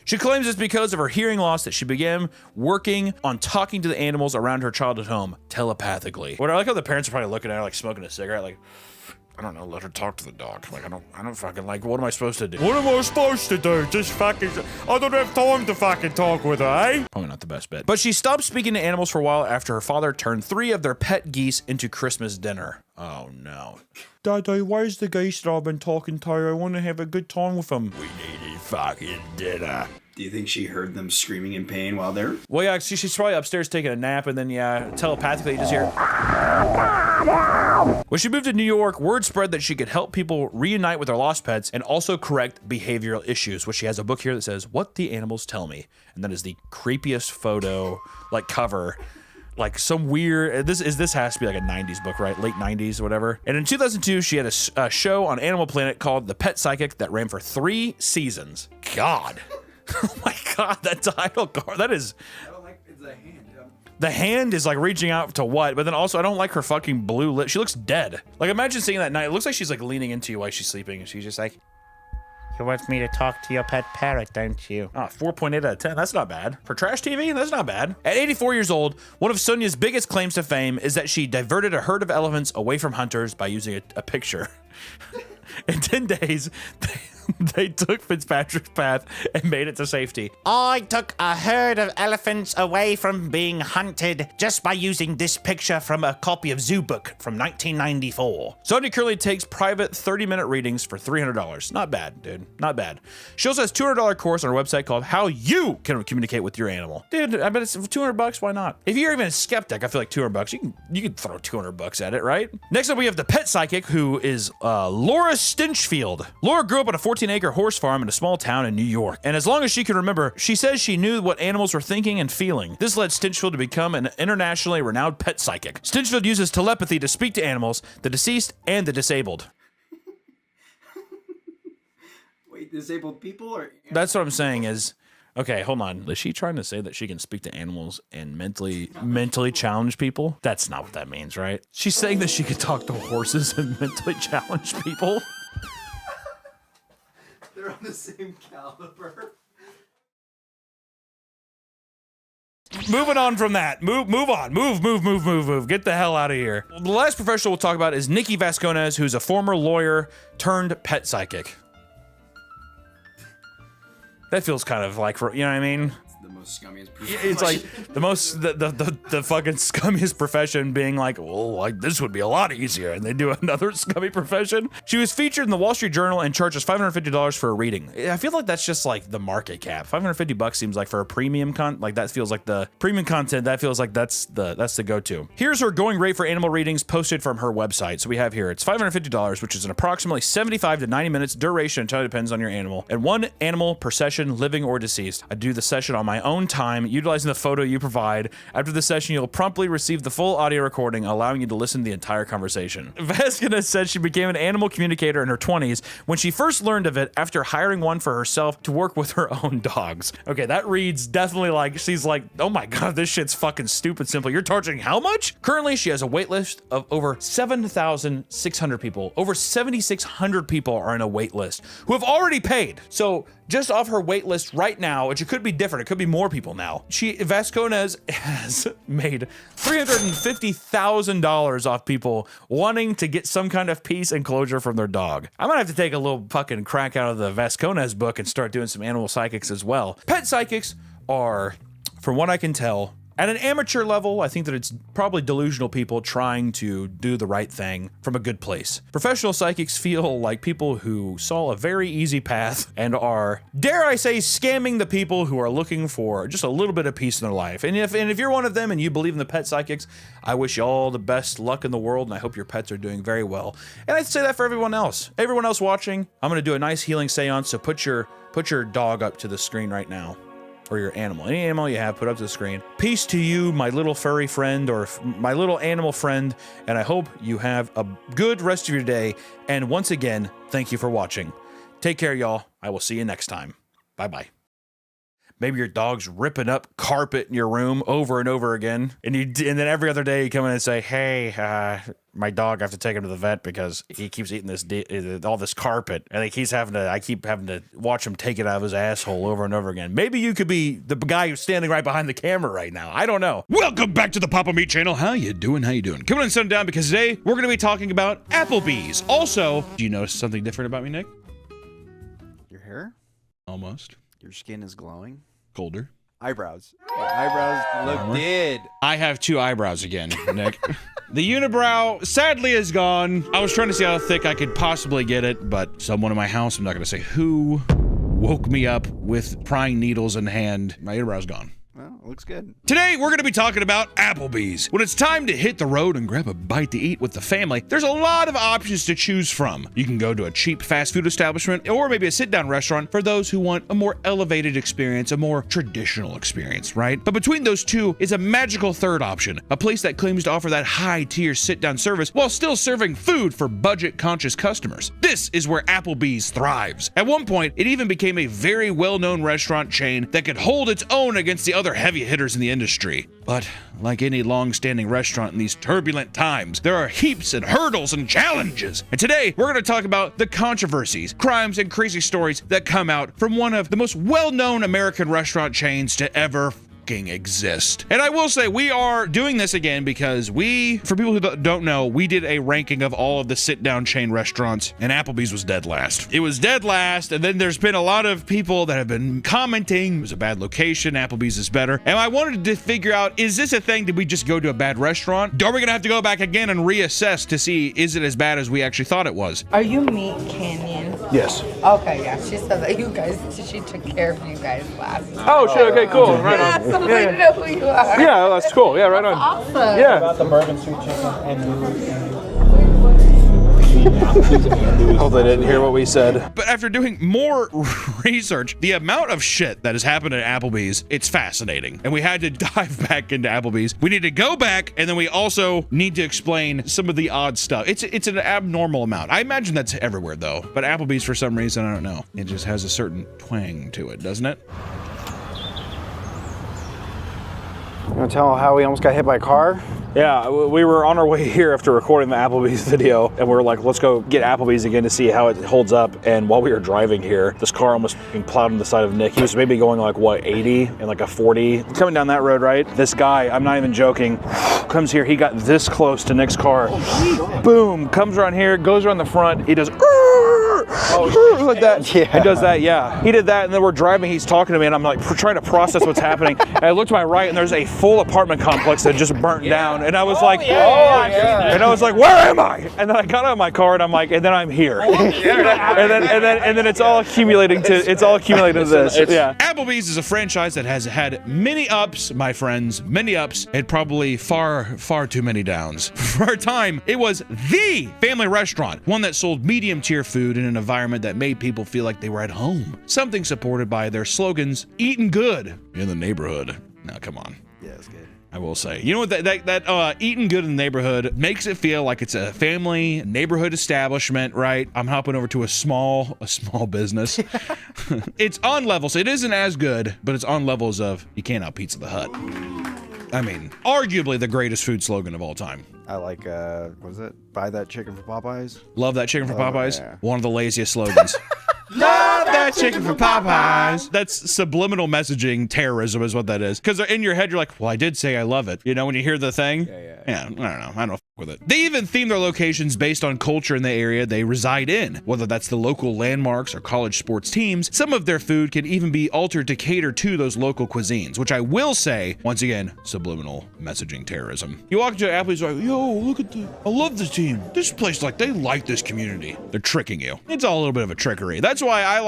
She claims it's because of her hearing loss that she began working on talking to the animals around her childhood home telepathically. What I like how the parents are probably looking at her like smoking a cigarette, like, I don't know, let her talk to the dog. Like, I don't fucking, like, what am I supposed to do? What am I supposed to do? Just fucking, I don't have time to fucking talk with her, eh? Probably not the best bet. But she stopped speaking to animals for a while after her father turned 3 of their pet geese into Christmas dinner. Oh no. Daddy, where's the geese that I've been talking to? I want to have a good time with them. We needed fucking dinner. Do you think she heard them screaming in pain while they're... Well, yeah, she's probably upstairs taking a nap, and then, yeah, telepathically you just hear... When she moved to New York, word spread that she could help people reunite with their lost pets and also correct behavioral issues, which she has a book here that says, What the Animals Tell Me. And that is the creepiest photo, like, cover. Like, some weird... This has to be like a 90s book, right? Late 90s or whatever. And in 2002, she had a show on Animal Planet called The Pet Psychic that ran for 3 seasons. God. Oh my God, that title card, that is... I don't like it's a hand. The hand is like reaching out to what? But then also, I don't like her fucking blue lip. She looks dead. Like, imagine seeing that at night. It looks like she's like leaning into you while she's sleeping. And she's just like, you want me to talk to your pet parrot, don't you? Oh, 4.8 out of 10. That's not bad. For trash TV, that's not bad. At 84 years old, one of Sonia's biggest claims to fame is that she diverted a herd of elephants away from hunters by using a picture. In 10 days, they took Fitzpatrick's path and made it to safety. I took a herd of elephants away from being hunted just by using this picture from a copy of Zoo Book from 1994. Sonia currently takes private 30-minute readings for $300. Not bad, dude. Not bad. She also has a $200 course on her website called How You Can Communicate with Your Animal. Dude, I bet it's $200. Why not? If you're even a skeptic, I feel like $200. You can throw $200 at it, right? Next up, we have the pet psychic, who is Laura Stinchfield. Laura grew up on a 14-acre horse farm in a small town in New York, and as long as she can remember, she says she knew what animals were thinking and feeling. This led Stinchfield to become an internationally renowned pet psychic. Stinchfield uses telepathy to speak to animals, the deceased, and the disabled. Wait, disabled people or... That's what I'm saying is... Okay, hold on. Is she trying to say that she can speak to animals and mentally challenge people? That's not what that means, right? She's saying that she can talk to horses and mentally challenge people. They're on the same caliber. Moving on from that. Move on. Move. Get the hell out of here. The last professional we'll talk about is Nikki Vasconez, who's a former lawyer turned pet psychic. That feels kind of like, you know what I mean? The most scummiest profession. It's like the fucking scummiest profession being like, well, like this would be a lot easier, and they do another scummy profession. She was featured in the Wall Street Journal and charges $550 for a reading. I feel like that's just like the market cap. $550 seems like for a premium that feels like the premium content. That feels like that's the go-to. Here's her going rate for animal readings posted from her website. So we have here, it's $550, which is an approximately 75 to 90 minutes duration. It entirely depends on your animal, and 1 animal per session, living or deceased. I do the session on my own time, utilizing the photo you provide. After the session, you'll promptly receive the full audio recording, allowing you to listen to the entire conversation. Vasconez said she became an animal communicator in her 20s when she first learned of it after hiring one for herself to work with her own dogs. Okay, that reads definitely like she's like, oh my God, this shit's fucking stupid simple. You're charging how much? Currently, she has a wait list of over 7,600 people. Over 7,600 people are in a wait list who have already paid. So just off her wait list right now, which it could be different, it could be more people now. Vasconez has made $350,000 off people wanting to get some kind of peace and closure from their dog. I might have to take a little fucking crack out of the Vasconez book and start doing some animal psychics as well. Pet psychics are, from what I can tell, at an amateur level, I think that it's probably delusional people trying to do the right thing from a good place. Professional psychics feel like people who saw a very easy path and are, dare I say, scamming the people who are looking for just a little bit of peace in their life. And if you're one of them and you believe in the pet psychics, I wish you all the best luck in the world, and I hope your pets are doing very well. And I'd say that for everyone else. Everyone else watching, I'm gonna do a nice healing seance, so put your dog up to the screen right now. Or your animal. Any animal you have, put up to the screen. Peace to you, my little furry friend, or my little animal friend, and I hope you have a good rest of your day. And once again, thank you for watching. Take care, y'all. I will see you next time. Bye-bye. Maybe your dog's ripping up carpet in your room over and over again. And then every other day you come in and say, hey, my dog, I have to take him to the vet because he keeps eating all this carpet. And I keep having to watch him take it out of his asshole over and over again. Maybe you could be the guy who's standing right behind the camera right now. I don't know. Welcome back to the Papa Meat channel. How you doing? Come on and sit down, because today we're going to be talking about Applebee's. Also, do you notice something different about me, Nick? Your hair? Almost. Your skin is glowing. Colder. Eyebrows. Your eyebrows look dead. I have 2 eyebrows again, Nick. The unibrow sadly is gone. I was trying to see how thick I could possibly get it, but someone in my house, I'm not going to say who, woke me up with prying needles in hand. My earbrow's gone. Well, it looks good. Today, we're going to be talking about Applebee's. When it's time to hit the road and grab a bite to eat with the family, there's a lot of options to choose from. You can go to a cheap fast food establishment or maybe a sit-down restaurant for those who want a more elevated experience, a more traditional experience, right? But between those two is a magical third option, a place that claims to offer that high-tier sit-down service while still serving food for budget-conscious customers. This is where Applebee's thrives. At one point, it even became a very well-known restaurant chain that could hold its own against the other heavy hitters in the industry. But like any long-standing restaurant in these turbulent times, there are heaps and hurdles and challenges. And today, we're going to talk about the controversies, crimes, and crazy stories that come out from one of the most well-known American restaurant chains to ever exist. And I will say, we are doing this again because for people who don't know, we did a ranking of all of the sit-down chain restaurants, and Applebee's was dead last. It was dead last, and then there's been a lot of people that have been commenting, it was a bad location, Applebee's is better. And I wanted to figure out, is this a thing? Did we just go to a bad restaurant? Are we gonna have to go back again and reassess to see, is it as bad as we actually thought it was? Are you Meat Canyon? Yes. Okay, yeah. She said that she took care of you guys last time. Oh, shit. Okay, cool. Right on. Yeah, so we know who you are. Yeah, that's cool. Yeah, right on. Awesome. Yeah. About the bourbon street chicken and Hope they didn't hear what we said. But after doing more research, the amount of shit that has happened at Applebee's, it's fascinating. And we had to dive back into Applebee's. We need to go back, and then we also need to explain some of the odd stuff. It's an abnormal amount. I imagine that's everywhere, though. But Applebee's, for some reason, I don't know. It just has a certain twang to it, doesn't it? You want to tell how we almost got hit by a car? Yeah, we were on our way here after recording the Applebee's video, and we were like, let's go get Applebee's again to see how it holds up. And while we were driving here, this car almost being plowed on the side of Nick. He was maybe going like, what, 80 and like a 40? Coming down that road, right? This guy, I'm not even joking, comes here. He got this close to Nick's car. Boom, comes around here, goes around the front. He does like that. Yeah. He does that, yeah. He did that, and then we're driving, he's talking to me, and I'm like trying to process what's happening. And I look to my right, and there's a full apartment complex that just burnt down. And I was like, and I was like, where am I? And then I got out of my car, and I'm like, and then I'm here. and then it's all accumulating to this. Yeah. Applebee's is a franchise that has had many ups, my friends, many ups, and probably far too many downs. For our time, it was the family restaurant, one that sold medium-tier food in an environment that made people feel like they were at home. Something supported by their slogans, eating good in the neighborhood. Now, come on. Yeah, it's good. I will say, you know what, that eating good in the neighborhood makes it feel like it's a family neighborhood establishment, right? I'm hopping over to a small business. It's on levels. It isn't as good, but it's on levels of you can't out Pizza the Hut. I mean, arguably the greatest food slogan of all time. I like, what was it? Buy that chicken from Popeyes? Love that chicken from Popeyes. Yeah. One of the laziest slogans. Love that chicken from Popeyes. That's subliminal messaging terrorism is what that is. Because in your head, you're like, well, I did say I love it. You know, when you hear the thing? Yeah, I don't know. I don't f with it. They even theme their locations based on culture in the area they reside in. Whether that's the local landmarks or college sports teams, some of their food can even be altered to cater to those local cuisines, which I will say, once again, subliminal messaging terrorism. You walk into Applebee's, like, yo, look at I love this team. This place, like, they like this community. They're tricking you. It's all a little bit of a trickery. That's why I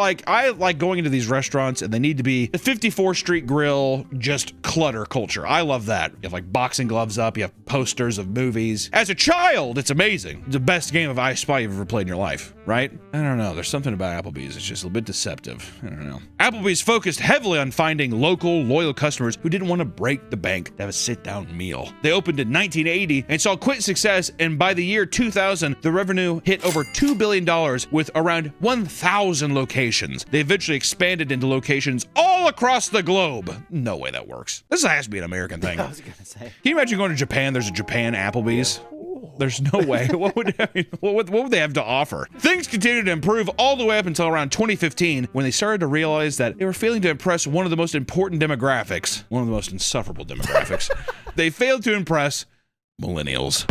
like going into these restaurants, and they need to be the 54th Street Grill, just clutter culture. I love that. You have like boxing gloves up, you have posters of movies. As a child, it's amazing. It's the best game of I Spy you've ever played in your life, right? I don't know. There's something about Applebee's. It's just a little bit deceptive. I don't know. Applebee's focused heavily on finding local, loyal customers who didn't want to break the bank to have a sit-down meal. They opened in 1980 and saw quick success, and by the year 2000, the revenue hit over $2 billion with around 1,000 locations. They eventually expanded into locations all across the globe. No way that works. This has to be an American thing. I was gonna say. Can you imagine going to Japan? There's a Japan Applebee's. There's no way. What would they have to offer? Things continued to improve all the way up until around 2015, when they started to realize that they were failing to impress one of the most important demographics, one of the most insufferable demographics. They failed to impress millennials.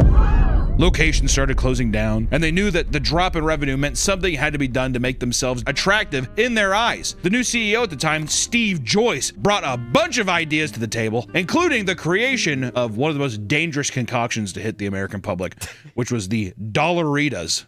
Locations started closing down, and they knew that the drop in revenue meant something had to be done to make themselves attractive in their eyes. The new CEO at the time, Steve Joyce, brought a bunch of ideas to the table, including the creation of one of the most dangerous concoctions to hit the American public, which was the Dollaritas.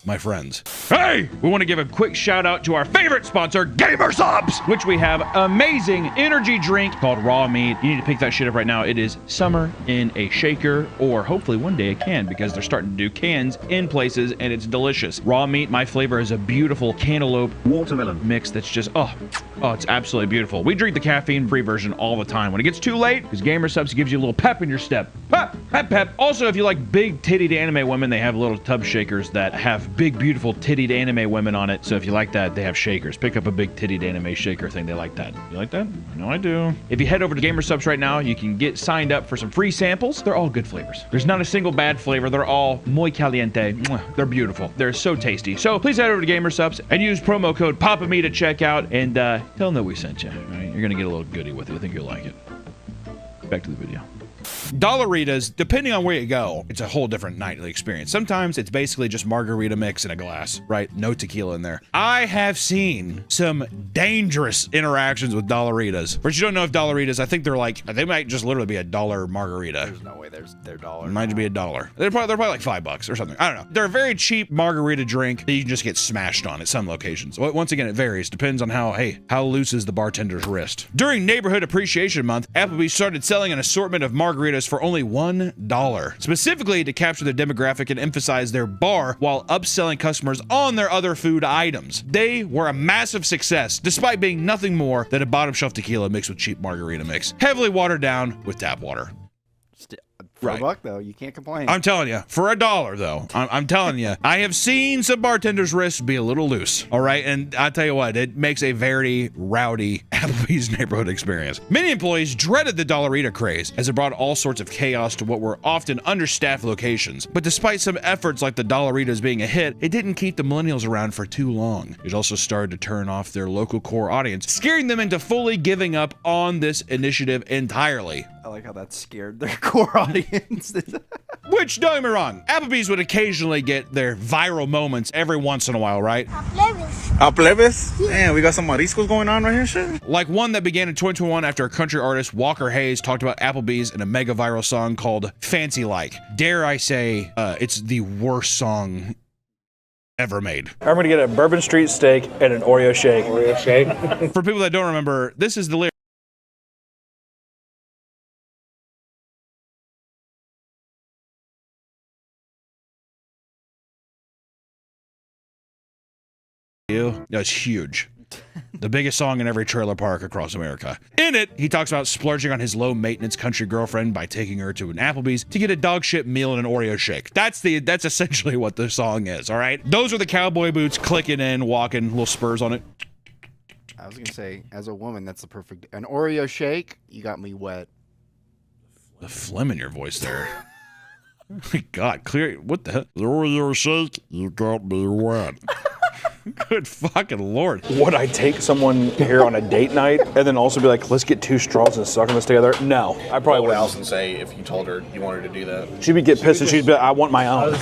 my friends. Hey, we want to give a quick shout out to our favorite sponsor, Gamer Subs, which we have amazing energy drink called Raw Meat. You need to pick that shit up right now. It is summer in a shaker, or hopefully one day a can, because they're starting to do cans in places, and it's delicious. Raw Meat, my flavor is a beautiful cantaloupe watermelon mix that's just, oh, it's absolutely beautiful. We drink the caffeine-free version all the time. When it gets too late, because Gamer Subs gives you a little pep in your step. Pep, pep, pep. Also, if you like big tittied anime women, they have little tub shakers that have big, beautiful tittied anime women on it. So if you like that, they have shakers. Pick up a big tittied anime shaker thing. They like that. You like that? I know I do. If you head over to Gamer Subs right now, you can get signed up for some free samples. They're all good flavors. There's not a single bad flavor. They're all muy caliente. They're beautiful. They're so tasty. So please head over to Gamer Subs and use promo code PAPAMeat at checkout, and tell them that we sent you. All right? You're gonna get a little goodie with it. I think you'll like it. Back to the video. Dollaritas, depending on where you go, it's a whole different nightly experience. Sometimes it's basically just margarita mix in a glass, right? No tequila in there. I have seen some dangerous interactions with Dollaritas. For you don't know if Dollaritas, I think they might just literally be $1 margarita. There's no way they're $1. It might just be $1. They're probably like $5 or something. I don't know. They're a very cheap margarita drink that you can just get smashed on at some locations. Once again, it varies. Depends on how loose is the bartender's wrist. During Neighborhood Appreciation Month, Applebee's started selling an assortment of margaritas for only $1, specifically to capture the demographic and emphasize their bar while upselling customers on their other food items. They were a massive success, despite being nothing more than a bottom shelf tequila mixed with cheap margarita mix, heavily watered down with tap water. For $1 though, you can't complain. I'm telling you, for $1 though, I'm telling you, I have seen some bartenders' wrists be a little loose. All right, and I tell you what, it makes a very rowdy Applebee's neighborhood experience. Many employees dreaded the Dollarita craze, as it brought all sorts of chaos to what were often understaffed locations. But despite some efforts like the Dollaritas being a hit, it didn't keep the millennials around for too long. It also started to turn off their local core audience, scaring them into fully giving up on this initiative entirely. I like how that scared their core audience. Which, don't get me wrong, Applebee's would occasionally get their viral moments every once in a while, right? Plebes? Man, we got some mariscos going on right here, shit. Like one that began in 2021 after a country artist, Walker Hayes, talked about Applebee's in a mega viral song called Fancy Like. Dare I say, it's the worst song ever made. I'm gonna get a Bourbon Street steak and an Oreo shake. Oreo shake? For people that don't remember, this is the lyric. That's huge. The biggest song in every trailer park across America. In it, he talks about splurging on his low-maintenance country girlfriend by taking her to an Applebee's to get a dog shit meal and an Oreo shake. That's essentially what the song is, all right? Those are the cowboy boots clicking in, walking, little spurs on it. I was gonna say, as a woman, that's the perfect. An Oreo shake, you got me wet. The phlegm in your voice there. Oh my God, clear. What the hell? The Oreo shake, you got me wet. Good fucking Lord. Would I take someone here on a date night and then also be like, let's get 2 straws and suck on this together? No, I probably What would wouldn't. Allison say if you told her you wanted to do that? She'd get pissed and she'd be like, I want my own.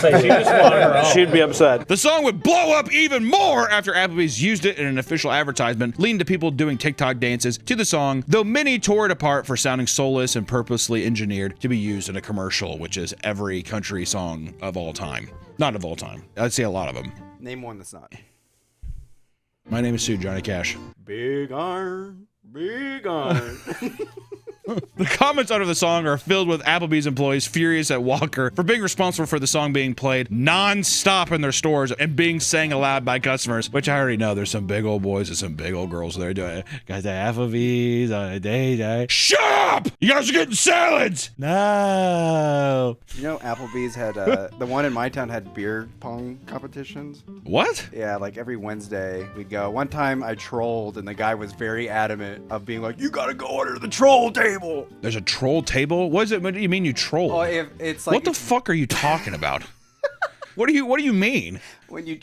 She'd be upset. The song would blow up even more after Applebee's used it in an official advertisement, leading to people doing TikTok dances to the song, though many tore it apart for sounding soulless and purposely engineered to be used in a commercial, which is every country song of all time. Not of all time. I'd say a lot of them. Name one that's not. My name is Sue Johnny Cash. Big iron, big iron. The comments under the song are filled with Applebee's employees furious at Walker for being responsible for the song being played non-stop in their stores and being sang aloud by customers, which I already know there's some big old boys and some big old girls there doing it. Guys at Applebee's on a day. Shut up! You guys are getting salads! No! You know, Applebee's had, the one in my town had beer pong competitions. What? Yeah, like every Wednesday we'd go. One time I trolled and the guy was very adamant of being like, you gotta go under the troll table. There's a troll table? What do you mean you troll? Oh, it's like, what the fuck are you talking about? What do you mean? When you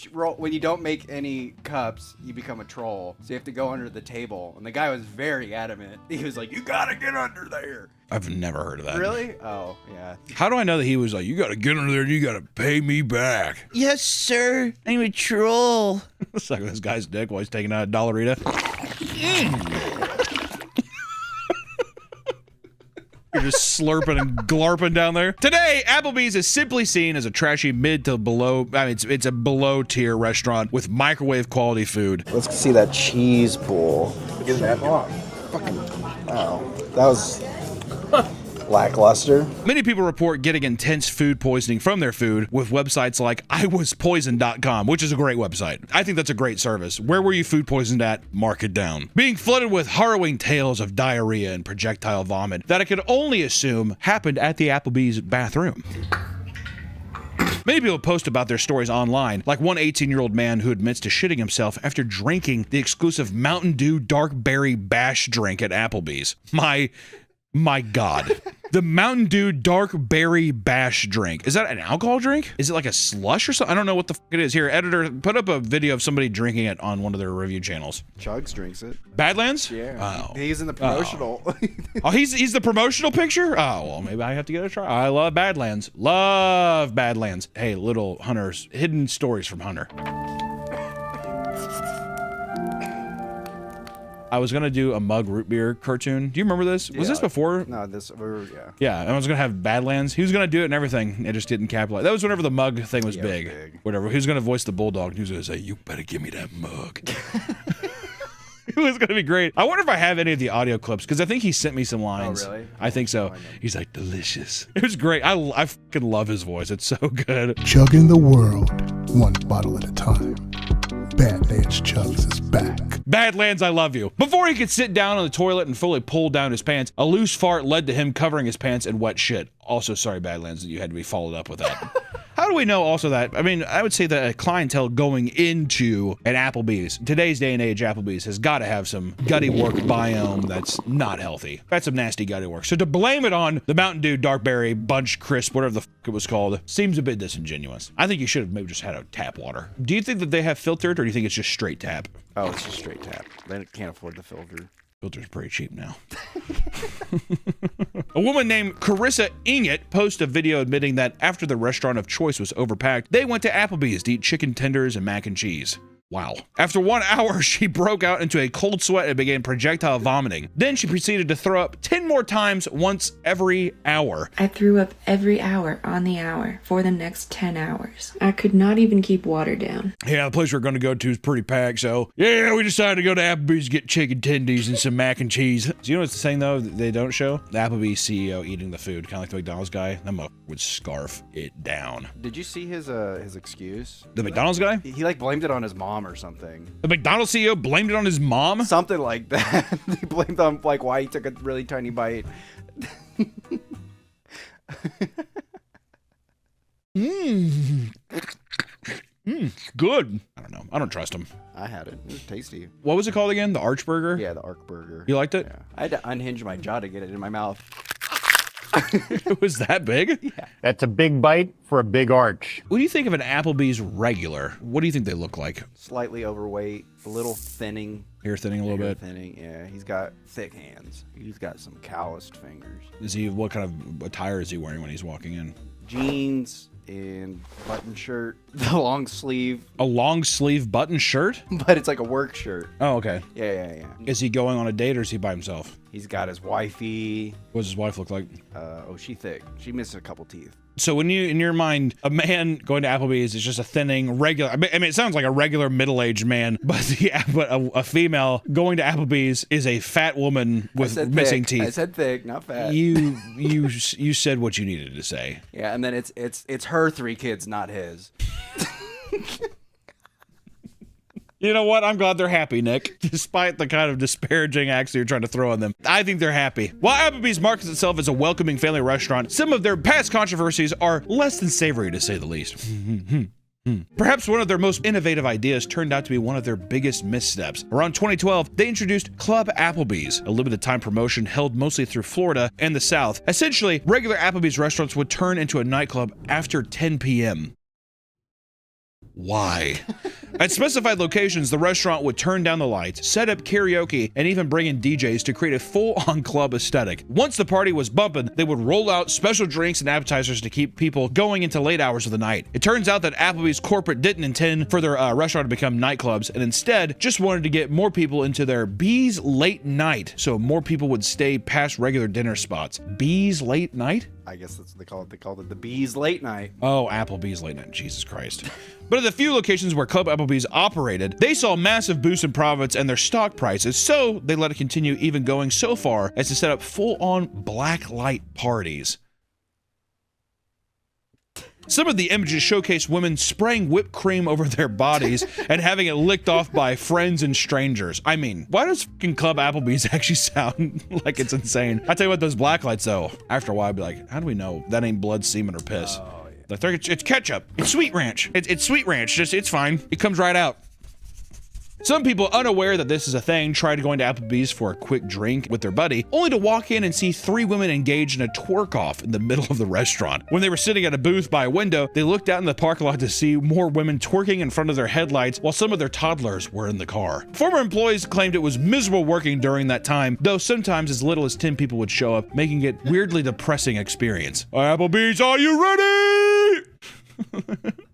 don't make any cups, you become a troll. So you have to go under the table. And the guy was very adamant. He was like, you gotta get under there. I've never heard of that. Really? Oh, yeah. How do I know that he was like, you gotta get under there and you gotta pay me back? Yes, sir. I'm a troll. It's like this guy's dick while he's taking out a Dollarita. You're just slurping and glarping down there. Today, Applebee's is simply seen as a trashy mid to below, it's a below tier restaurant with microwave quality food. Let's see that cheese bowl. Look at that. Oh, fucking, wow. That was lackluster. Many people report getting intense food poisoning from their food with websites like iwaspoisoned.com, which is a great website. I think that's a great service. Where were you food poisoned at? Mark it down. Being flooded with harrowing tales of diarrhea and projectile vomit that I could only assume happened at the Applebee's bathroom. Many people post about their stories online, like one 18-year-old man who admits to shitting himself after drinking the exclusive Mountain Dew Dark Berry Bash drink at Applebee's. My God. The Mountain Dew Dark Berry Bash drink. Is that an alcohol drink? Is it like a slush or something? I don't know what the fuck it is. Here, editor, put up a video of somebody drinking it on one of their review channels. Chugs drinks it. Badlands? Yeah. Oh. He's in the promotional. Oh, he's the promotional picture? Oh, well, maybe I have to get a try. I love Badlands. Love Badlands. Hey, little Hunter's hidden stories from Hunter. I was gonna do a mug root beer cartoon. Do you remember this? Was this before? No, yeah. Yeah, and I was gonna have Badlands. He was gonna do it and everything. It just didn't capitalize. That was whenever the mug thing was big. Whatever. He was gonna voice the bulldog. And he was gonna say, "You better give me that mug." It was gonna be great. I wonder if I have any of the audio clips because I think he sent me some lines. Oh, really? I think so. He's like, delicious. It was great. I fucking love his voice. It's so good. Chugging the world, one bottle at a time. Badlands Chugs is back. Badlands, I love you. Before he could sit down on the toilet and fully pull down his pants, a loose fart led to him covering his pants in wet shit. Also, sorry, Badlands, that you had to be followed up with that. How do we know also that? I mean, I would say that a clientele going into an Applebee's, today's day and age, Applebee's has got to have some gutty work biome that's not healthy. That's some nasty gutty work. So to blame it on the Mountain Dew Dark Berry Bunch Crisp, whatever the fuck it was called, seems a bit disingenuous. I think you should have maybe just had a tap water. Do you think that they have filtered, or do you think it's just straight tap? Oh, it's just straight tap. They can't afford the filter. Filter's pretty cheap now. A woman named Carissa Inget posted a video admitting that after the restaurant of choice was overpacked, they went to Applebee's to eat chicken tenders and mac and cheese. Wow. After 1 hour, she broke out into a cold sweat and began projectile vomiting. Then she proceeded to throw up 10 more times once every hour. I threw up every hour on the hour for the next 10 hours. I could not even keep water down. Yeah, the place we're going to go to is pretty packed, so yeah, we decided to go to Applebee's to get chicken tendies and some mac and cheese. Do you know what's the thing, though, that they don't show? The Applebee's CEO eating the food, kind of like the McDonald's guy. That motherfucker would scarf it down. Did you see his excuse? The McDonald's guy? He like blamed it on his mom or something. The McDonald's CEO blamed it on his mom? Something like that. He blamed on like why he took a really tiny bite. Good. I don't know. I don't trust him. I had it. It was tasty. What was it called again? The Arch Burger? Yeah, the Arch Burger. You liked it? Yeah. I had to unhinge my jaw to get it in my mouth. It was that big? Yeah. That's a big bite for a big arch. What do you think of an Applebee's regular? What do you think they look like? Slightly overweight, a little thinning. Hair thinning a little bit? Thinning, yeah. He's got thick hands. He's got some calloused fingers. What kind of attire is he wearing when he's walking in? Jeans and button shirt, the long sleeve. A long sleeve button shirt? But it's like a work shirt. Oh, okay. Yeah. Is he going on a date or is he by himself? He's got his wifey. What does his wife look like? She thick. She misses a couple teeth. So when you, in your mind, a man going to Applebee's is just a thinning, regular, I mean, it sounds like a regular middle-aged man, but a female going to Applebee's is a fat woman with missing teeth. I said thick, not fat. You said what you needed to say. Yeah, and then it's her 3 kids, not his. You know what? I'm glad they're happy, Nick. Despite the kind of disparaging acts you're trying to throw on them. I think they're happy. While Applebee's markets itself as a welcoming family restaurant, some of their past controversies are less than savory, to say the least. Perhaps one of their most innovative ideas turned out to be one of their biggest missteps. Around 2012, they introduced Club Applebee's, a limited time promotion held mostly through Florida and the South. Essentially, regular Applebee's restaurants would turn into a nightclub after 10 p.m. Why? At specified locations, the restaurant would turn down the lights, set up karaoke, and even bring in DJs to create a full-on club aesthetic. Once the party was bumping, they would roll out special drinks and appetizers to keep people going into late hours of the night. It turns out that Applebee's corporate didn't intend for their restaurant to become nightclubs, and instead just wanted to get more people into their Bees Late Night, so more people would stay past regular dinner spots. Bees Late Night? I guess that's what they call it. They called it the Bees Late Night. Oh, Applebee's Late Night. Jesus Christ. But at the few locations where Club Applebee's operated, they saw massive boosts in profits and their stock prices, so they let it continue, even going so far as to set up full-on black light parties. Some of the images showcase women spraying whipped cream over their bodies and having it licked off by friends and strangers. I mean, why does fucking Club Applebee's actually sound like it's insane? I tell you what, those black lights though, after a while I'd be like, how do we know that ain't blood, semen, or piss? Oh, yeah. Like, it's ketchup. It's Sweet Ranch. It's Sweet Ranch. It's fine. It comes right out. Some people, unaware that this is a thing, tried going to Applebee's for a quick drink with their buddy, only to walk in and see 3 women engaged in a twerk-off in the middle of the restaurant. When they were sitting at a booth by a window, they looked out in the parking lot to see more women twerking in front of their headlights while some of their toddlers were in the car. Former employees claimed it was miserable working during that time, though sometimes as little as 10 people would show up, making it a weirdly depressing experience. Applebee's, are you ready?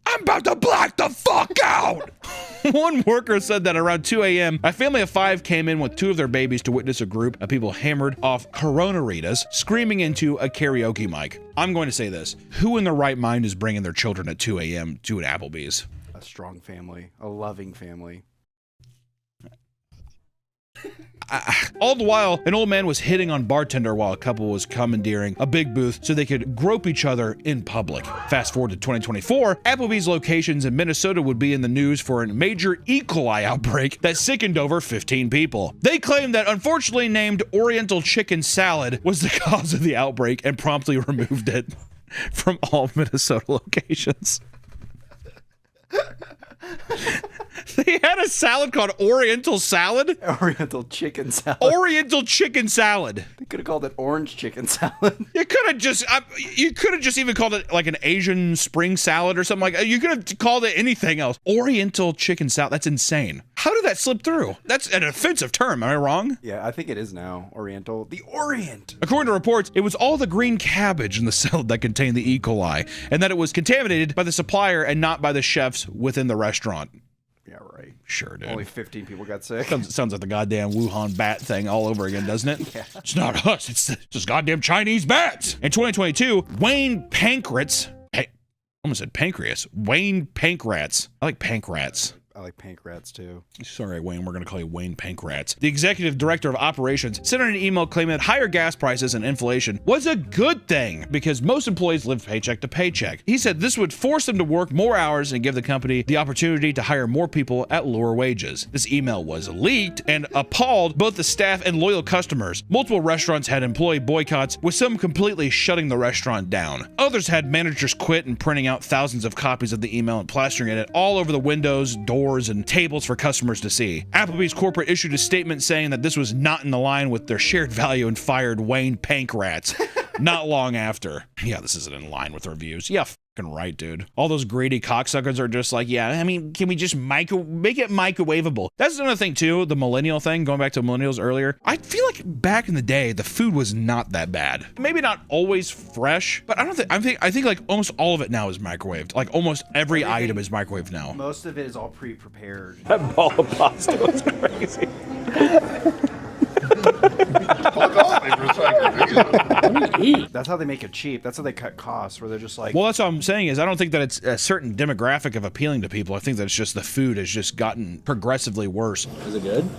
I'm about to black the fuck out! One worker said that around 2 a.m., a family of 5 came in with 2 of their babies to witness a group of people hammered off Coronaritas, screaming into a karaoke mic. I'm going to say this. Who in their right mind is bringing their children at 2 a.m. to an Applebee's? A strong family. A loving family. All the while, an old man was hitting on bartender while a couple was commandeering a big booth so they could grope each other in public. Fast forward to 2024, Applebee's locations in Minnesota would be in the news for a major E. coli outbreak that sickened over 15 people. They claimed that unfortunately named Oriental Chicken Salad was the cause of the outbreak and promptly removed it from all Minnesota locations. They had a salad called Oriental Salad? Oriental Chicken Salad. Oriental Chicken Salad. They could have called it Orange Chicken Salad. You could have just even called it like an Asian spring salad or something like that. You could have called it anything else. Oriental Chicken Salad. That's insane. How did that slip through? That's an offensive term. Am I wrong? Yeah, I think it is now. Oriental. The Orient. According to reports, it was all the green cabbage in the salad that contained the E. coli, and that it was contaminated by the supplier and not by the chefs within the restaurant. Yeah, right. Sure, dude. Only 15 people got sick. Sounds like the goddamn Wuhan bat thing all over again, doesn't it? Yeah. It's not us. It's just goddamn Chinese bats. In 2022, Wayne Pancratz. I almost said pancreas. Wayne Pancratz. I like Pancratz. I like Pancratz too. Sorry, Wayne, we're going to call you Wayne Pancratz. The executive director of operations sent out an email claiming that higher gas prices and inflation was a good thing because most employees live paycheck to paycheck. He said this would force them to work more hours and give the company the opportunity to hire more people at lower wages. This email was leaked and appalled both the staff and loyal customers. Multiple restaurants had employee boycotts, with some completely shutting the restaurant down. Others had managers quit and printing out thousands of copies of the email and plastering it all over the windows, doors, and tables for customers to see. Applebee's corporate issued a statement saying that this was not in the line with their shared value and fired Wayne Pancratz not long after. Yeah, this isn't in line with reviews. Yeah, fucking right, dude. All those greedy cocksuckers are just like, yeah, I mean, can we just make it microwavable? That's another thing too, the millennial thing, going back to millennials earlier. I feel like back in the day, the food was not that bad. Maybe not always fresh, but I think like almost all of it now is microwaved. Like almost every item is microwaved now. Most of it is all pre-prepared. That ball of pasta was crazy. That's how they make it cheap. That's how they cut costs, where they're just like... Well, that's what I'm saying is I don't think that it's a certain demographic of appealing to people. I think that it's just the food has just gotten progressively worse. Is it good?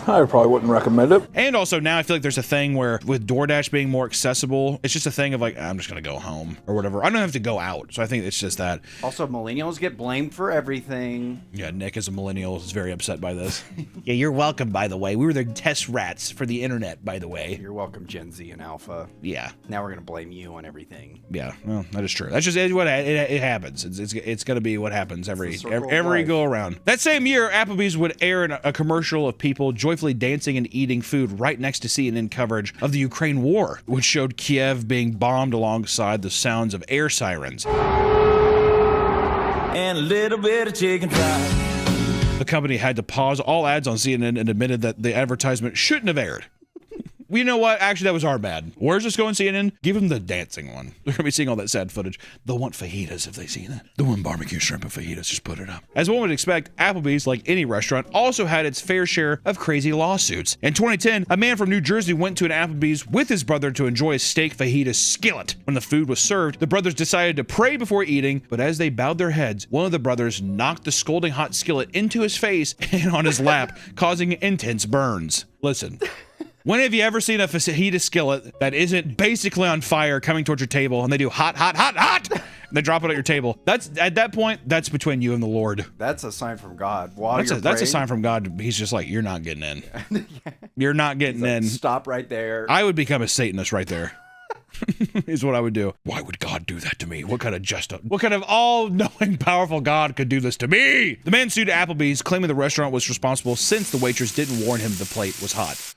I probably wouldn't recommend it. And also now I feel like there's a thing where with DoorDash being more accessible, it's just a thing of like, I'm just going to go home or whatever. I don't have to go out. So I think it's just that. Also, millennials get blamed for everything. Yeah, Nick as a millennial is very upset by this. Yeah, you're welcome, by the way. We were the test rats for the internet, by the way. You're welcome, Gen Z and Alpha. Yeah. Now we're going to blame you on everything. Yeah, well, that is true. That's just what it happens. It's going to be what happens every go around. That same year, Applebee's would air a commercial of people joyfully dancing and eating food right next to CNN coverage of the Ukraine war, which showed Kiev being bombed alongside the sounds of air sirens. and a little bit of chicken fried. The company had to pause all ads on CNN and admitted that the advertisement shouldn't have aired. You know what? Actually, that was our bad. Where's this going, CNN? Give them the dancing one. They're going to be seeing all that sad footage. They'll want fajitas if they see that. They'll want barbecue shrimp and fajitas. Just put it up. As one would expect, Applebee's, like any restaurant, also had its fair share of crazy lawsuits. In 2010, a man from New Jersey went to an Applebee's with his brother to enjoy a steak fajita skillet. When the food was served, the brothers decided to pray before eating, but as they bowed their heads, one of the brothers knocked the scalding hot skillet into his face and on his lap, causing intense burns. Listen. When have you ever seen a fajita skillet that isn't basically on fire coming towards your table and they do hot, hot, hot, hot, and they drop it at your table? That's at that point, that's between you and the Lord. That's a sign from God. That's a sign from God. He's just like, you're not getting in. You're not getting in. Stop right there. I would become a Satanist right there. Is what I would do. Why would God do that to me? What kind of all-knowing, powerful God could do this to me? The man sued Applebee's, claiming the restaurant was responsible since the waitress didn't warn him the plate was hot.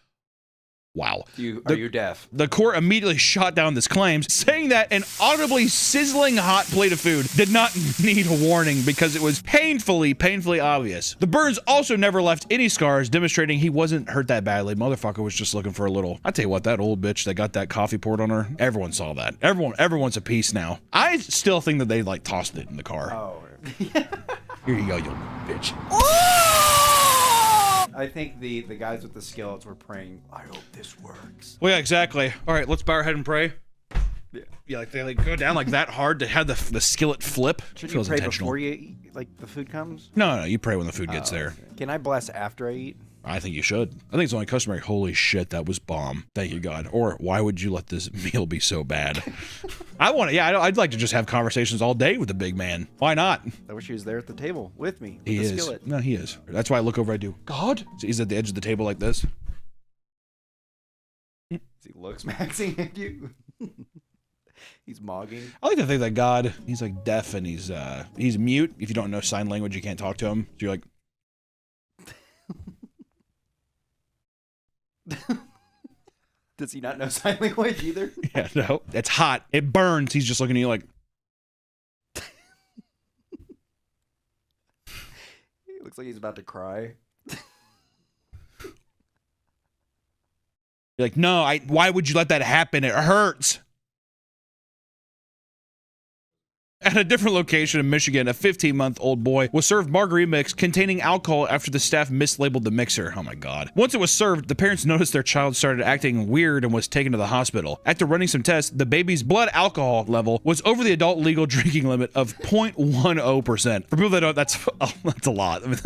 Wow. Are you deaf? The court immediately shot down this claim, saying that an audibly sizzling hot plate of food did not need a warning because it was painfully obvious. The burns also never left any scars, demonstrating he wasn't hurt that badly. Motherfucker was just looking for a little. I tell you what, that old bitch that got that coffee poured on her, everyone saw that. Everyone's a piece now. I still think that they like tossed it in the car. Oh. Here you go, you bitch. I think the guys with the skillets were praying, I hope this works. Well, yeah, exactly. All right, let's bow our head and pray. Yeah, like they go down like that hard to have the skillet flip. Should you pray before you eat, like the food comes? No, you pray when the food gets there. Okay. Can I bless after I eat? I think you should. I think it's only customary. Holy shit, that was bomb. Thank you, God. Or why would you let this meal be so bad? I'd like to just have conversations all day with the big man. Why not? I wish he was there at the table with me. With He the is. Skillet. No, he is. That's why I look over, I do, God? So he's at the edge of the table like this. He looks maxing at you. He's mogging. I like to think that God, he's like deaf and he's mute. If you don't know sign language, you can't talk to him. So you're like, Does he not know sign language either? yeah, no, it's hot. It burns. He's just looking at you like. He looks like he's about to cry. You're like, no, why would you let that happen? It hurts. At a different location in Michigan, a 15-month-old boy was served margarita mix containing alcohol after the staff mislabeled the mixer. Oh my God. Once it was served, the parents noticed their child started acting weird and was taken to the hospital. After running some tests, the baby's blood alcohol level was over the adult legal drinking limit of 0.10%. For people that don't, that's a lot. I mean,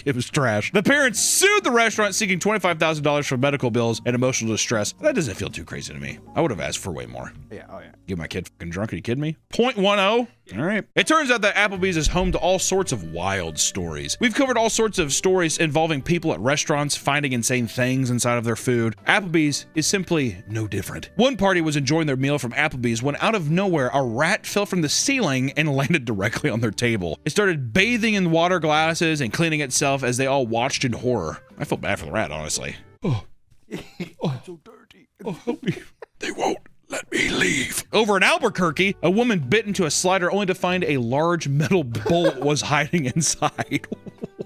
it was trash. The parents sued the restaurant, seeking $25,000 for medical bills and emotional distress. That doesn't feel too crazy to me. I would have asked for way more. Yeah, oh yeah. Get my kid fucking drunk. Are you kidding me? 0.10? All right. It turns out that Applebee's is home to all sorts of wild stories. We've covered all sorts of stories involving people at restaurants finding insane things inside of their food. Applebee's is simply no different. One party was enjoying their meal from Applebee's when out of nowhere, a rat fell from the ceiling and landed directly on their table. It started bathing in water glasses and cleaning itself as they all watched in horror. I felt bad for the rat, honestly. Oh, I'm so dirty. Oh, help me. They won't let me leave. Over in Albuquerque, a woman bit into a slider only to find a large metal bolt was hiding inside.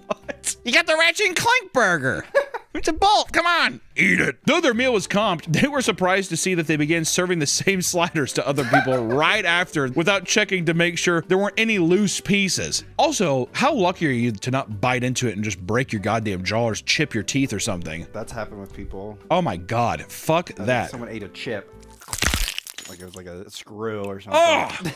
What? You got the Ratchet and Clank burger. It's a bolt. Come on. Eat it. Though their meal was comped, they were surprised to see that they began serving the same sliders to other people right after without checking to make sure there weren't any loose pieces. Also, how lucky are you to not bite into it and just break your goddamn jaw or chip your teeth or something? That's happened with people. Oh my God. Fuck that. Someone ate a chip. Like it was like a screw or something.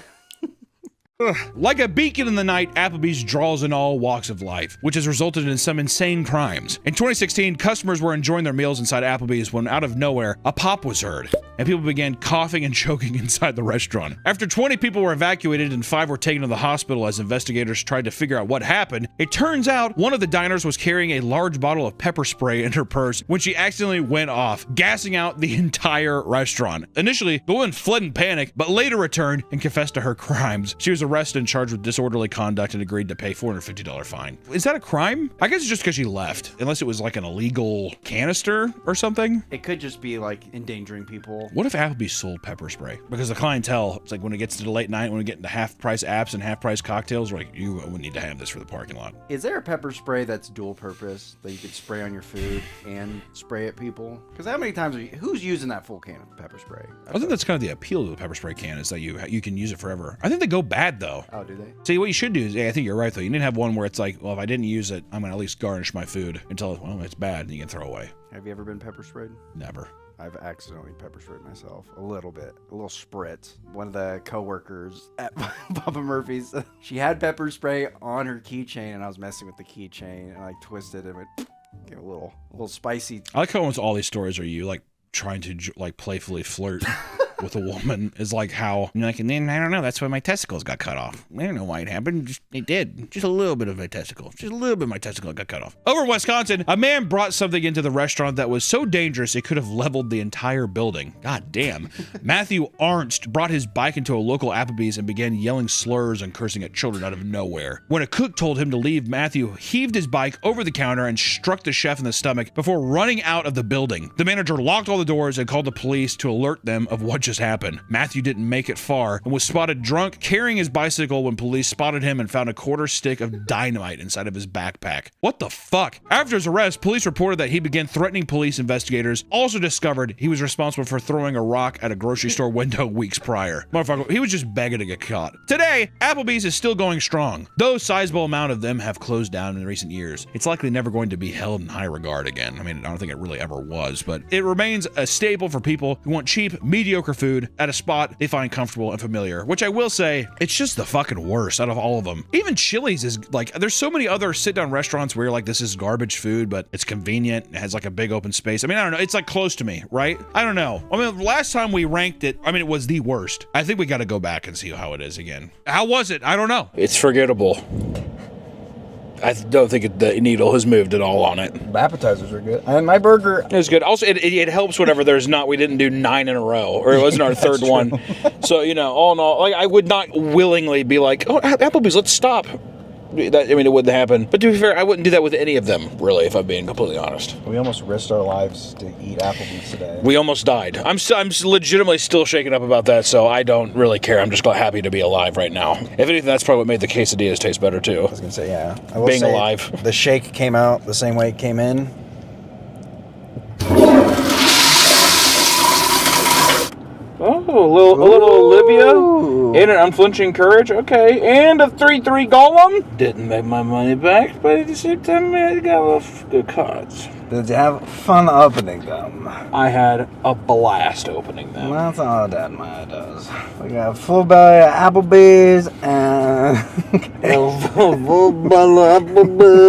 Oh! Like a beacon in the night, Applebee's draws in all walks of life, which has resulted in some insane crimes. In 2016, customers were enjoying their meals inside Applebee's when out of nowhere, a pop was heard, and people began coughing and choking inside the restaurant. After 20 people were evacuated and 5 were taken to the hospital as investigators tried to figure out what happened, it turns out one of the diners was carrying a large bottle of pepper spray in her purse when she accidentally went off, gassing out the entire restaurant. Initially, the woman fled in panic, but later returned and confessed to her crimes. She was arrested and charged with disorderly conduct and agreed to pay $450 fine. Is that a crime? I guess it's just because she left, unless it was like an illegal canister or something. It could just be like endangering people. What if Applebee's sold pepper spray? Because the clientele, it's like when it gets to the late night, when we get into half-price apps and half-price cocktails, we're like, you would need to have this for the parking lot. Is there a pepper spray that's dual purpose that you could spray on your food and spray at people? Because how many times who's using that full can of pepper spray? I think that's kind of the appeal of the pepper spray can is that you can use it forever. I think they go bad though. Oh, do they? See, what you should do is, I think you're right though. You need to have one where it's like, well, if I didn't use it, I'm gonna at least garnish my food until, well, it's bad and you can throw away. Have you ever been pepper sprayed? Never. I've accidentally pepper sprayed myself a little bit, a little spritz. One of the coworkers at Papa Murphy's, she had pepper spray on her keychain, and I was messing with the keychain, and I twisted it and it gave a little spicy. I like how almost all these stories are you like trying to like playfully flirt with a woman is like how you're like, and then I don't know, that's why my testicles got cut off. I don't know why it happened. It did. Just a little bit of my testicle. Just a little bit of my testicle got cut off. Over in Wisconsin, a man brought something into the restaurant that was so dangerous it could have leveled the entire building. God damn. Matthew Arnst brought his bike into a local Applebee's and began yelling slurs and cursing at children out of nowhere. When a cook told him to leave, Matthew heaved his bike over the counter and struck the chef in the stomach before running out of the building. The manager locked all the doors and called the police to alert them of what just happened. Matthew didn't make it far and was spotted drunk carrying his bicycle when police spotted him and found a quarter stick of dynamite inside of his backpack. What the fuck? After his arrest, police reported that he began threatening police investigators, also discovered he was responsible for throwing a rock at a grocery store window weeks prior. Motherfucker, he was just begging to get caught. Today, Applebee's is still going strong, though a sizable amount of them have closed down in recent years. It's likely never going to be held in high regard again. I mean, I don't think it really ever was, but it remains a staple for people who want cheap, mediocre food at a spot they find comfortable and familiar, which I will say, it's just the fucking worst out of all of them. Even Chili's is like, there's so many other sit-down restaurants where you're like, this is garbage food, but it's convenient, it has like a big open space. I mean, I don't know, it's like close to me, right? I don't know. I mean, last time we ranked it, I mean, it was the worst. I think we got to go back and see how it is again. How was it? I don't know. It's forgettable. I don't think the needle has moved at all on it. The appetizers are good. And my burger... It was good. Also, it helps whenever we didn't do 9 in a row, or it wasn't our third one. So, you know, all in all, like, I would not willingly be like, oh, Applebee's, let's stop. It wouldn't happen. But to be fair, I wouldn't do that with any of them, really, if I'm being completely honest. We almost risked our lives to eat Applebee's today. We almost died. I'm legitimately still shaken up about that, so I don't really care. I'm just happy to be alive right now. If anything, that's probably what made the quesadillas taste better, too. I was going to say, yeah. I will being say alive. The shake came out the same way it came in. Oh, a little Olivia and an unflinching courage. Okay, and a 3-3 golem. Didn't make my money back, but at the same time, I got a lot good cards. Did you have fun opening them? I had a blast opening them. That's all that matters. We got a full belly of Applebee's and a full bottle of Applebee's.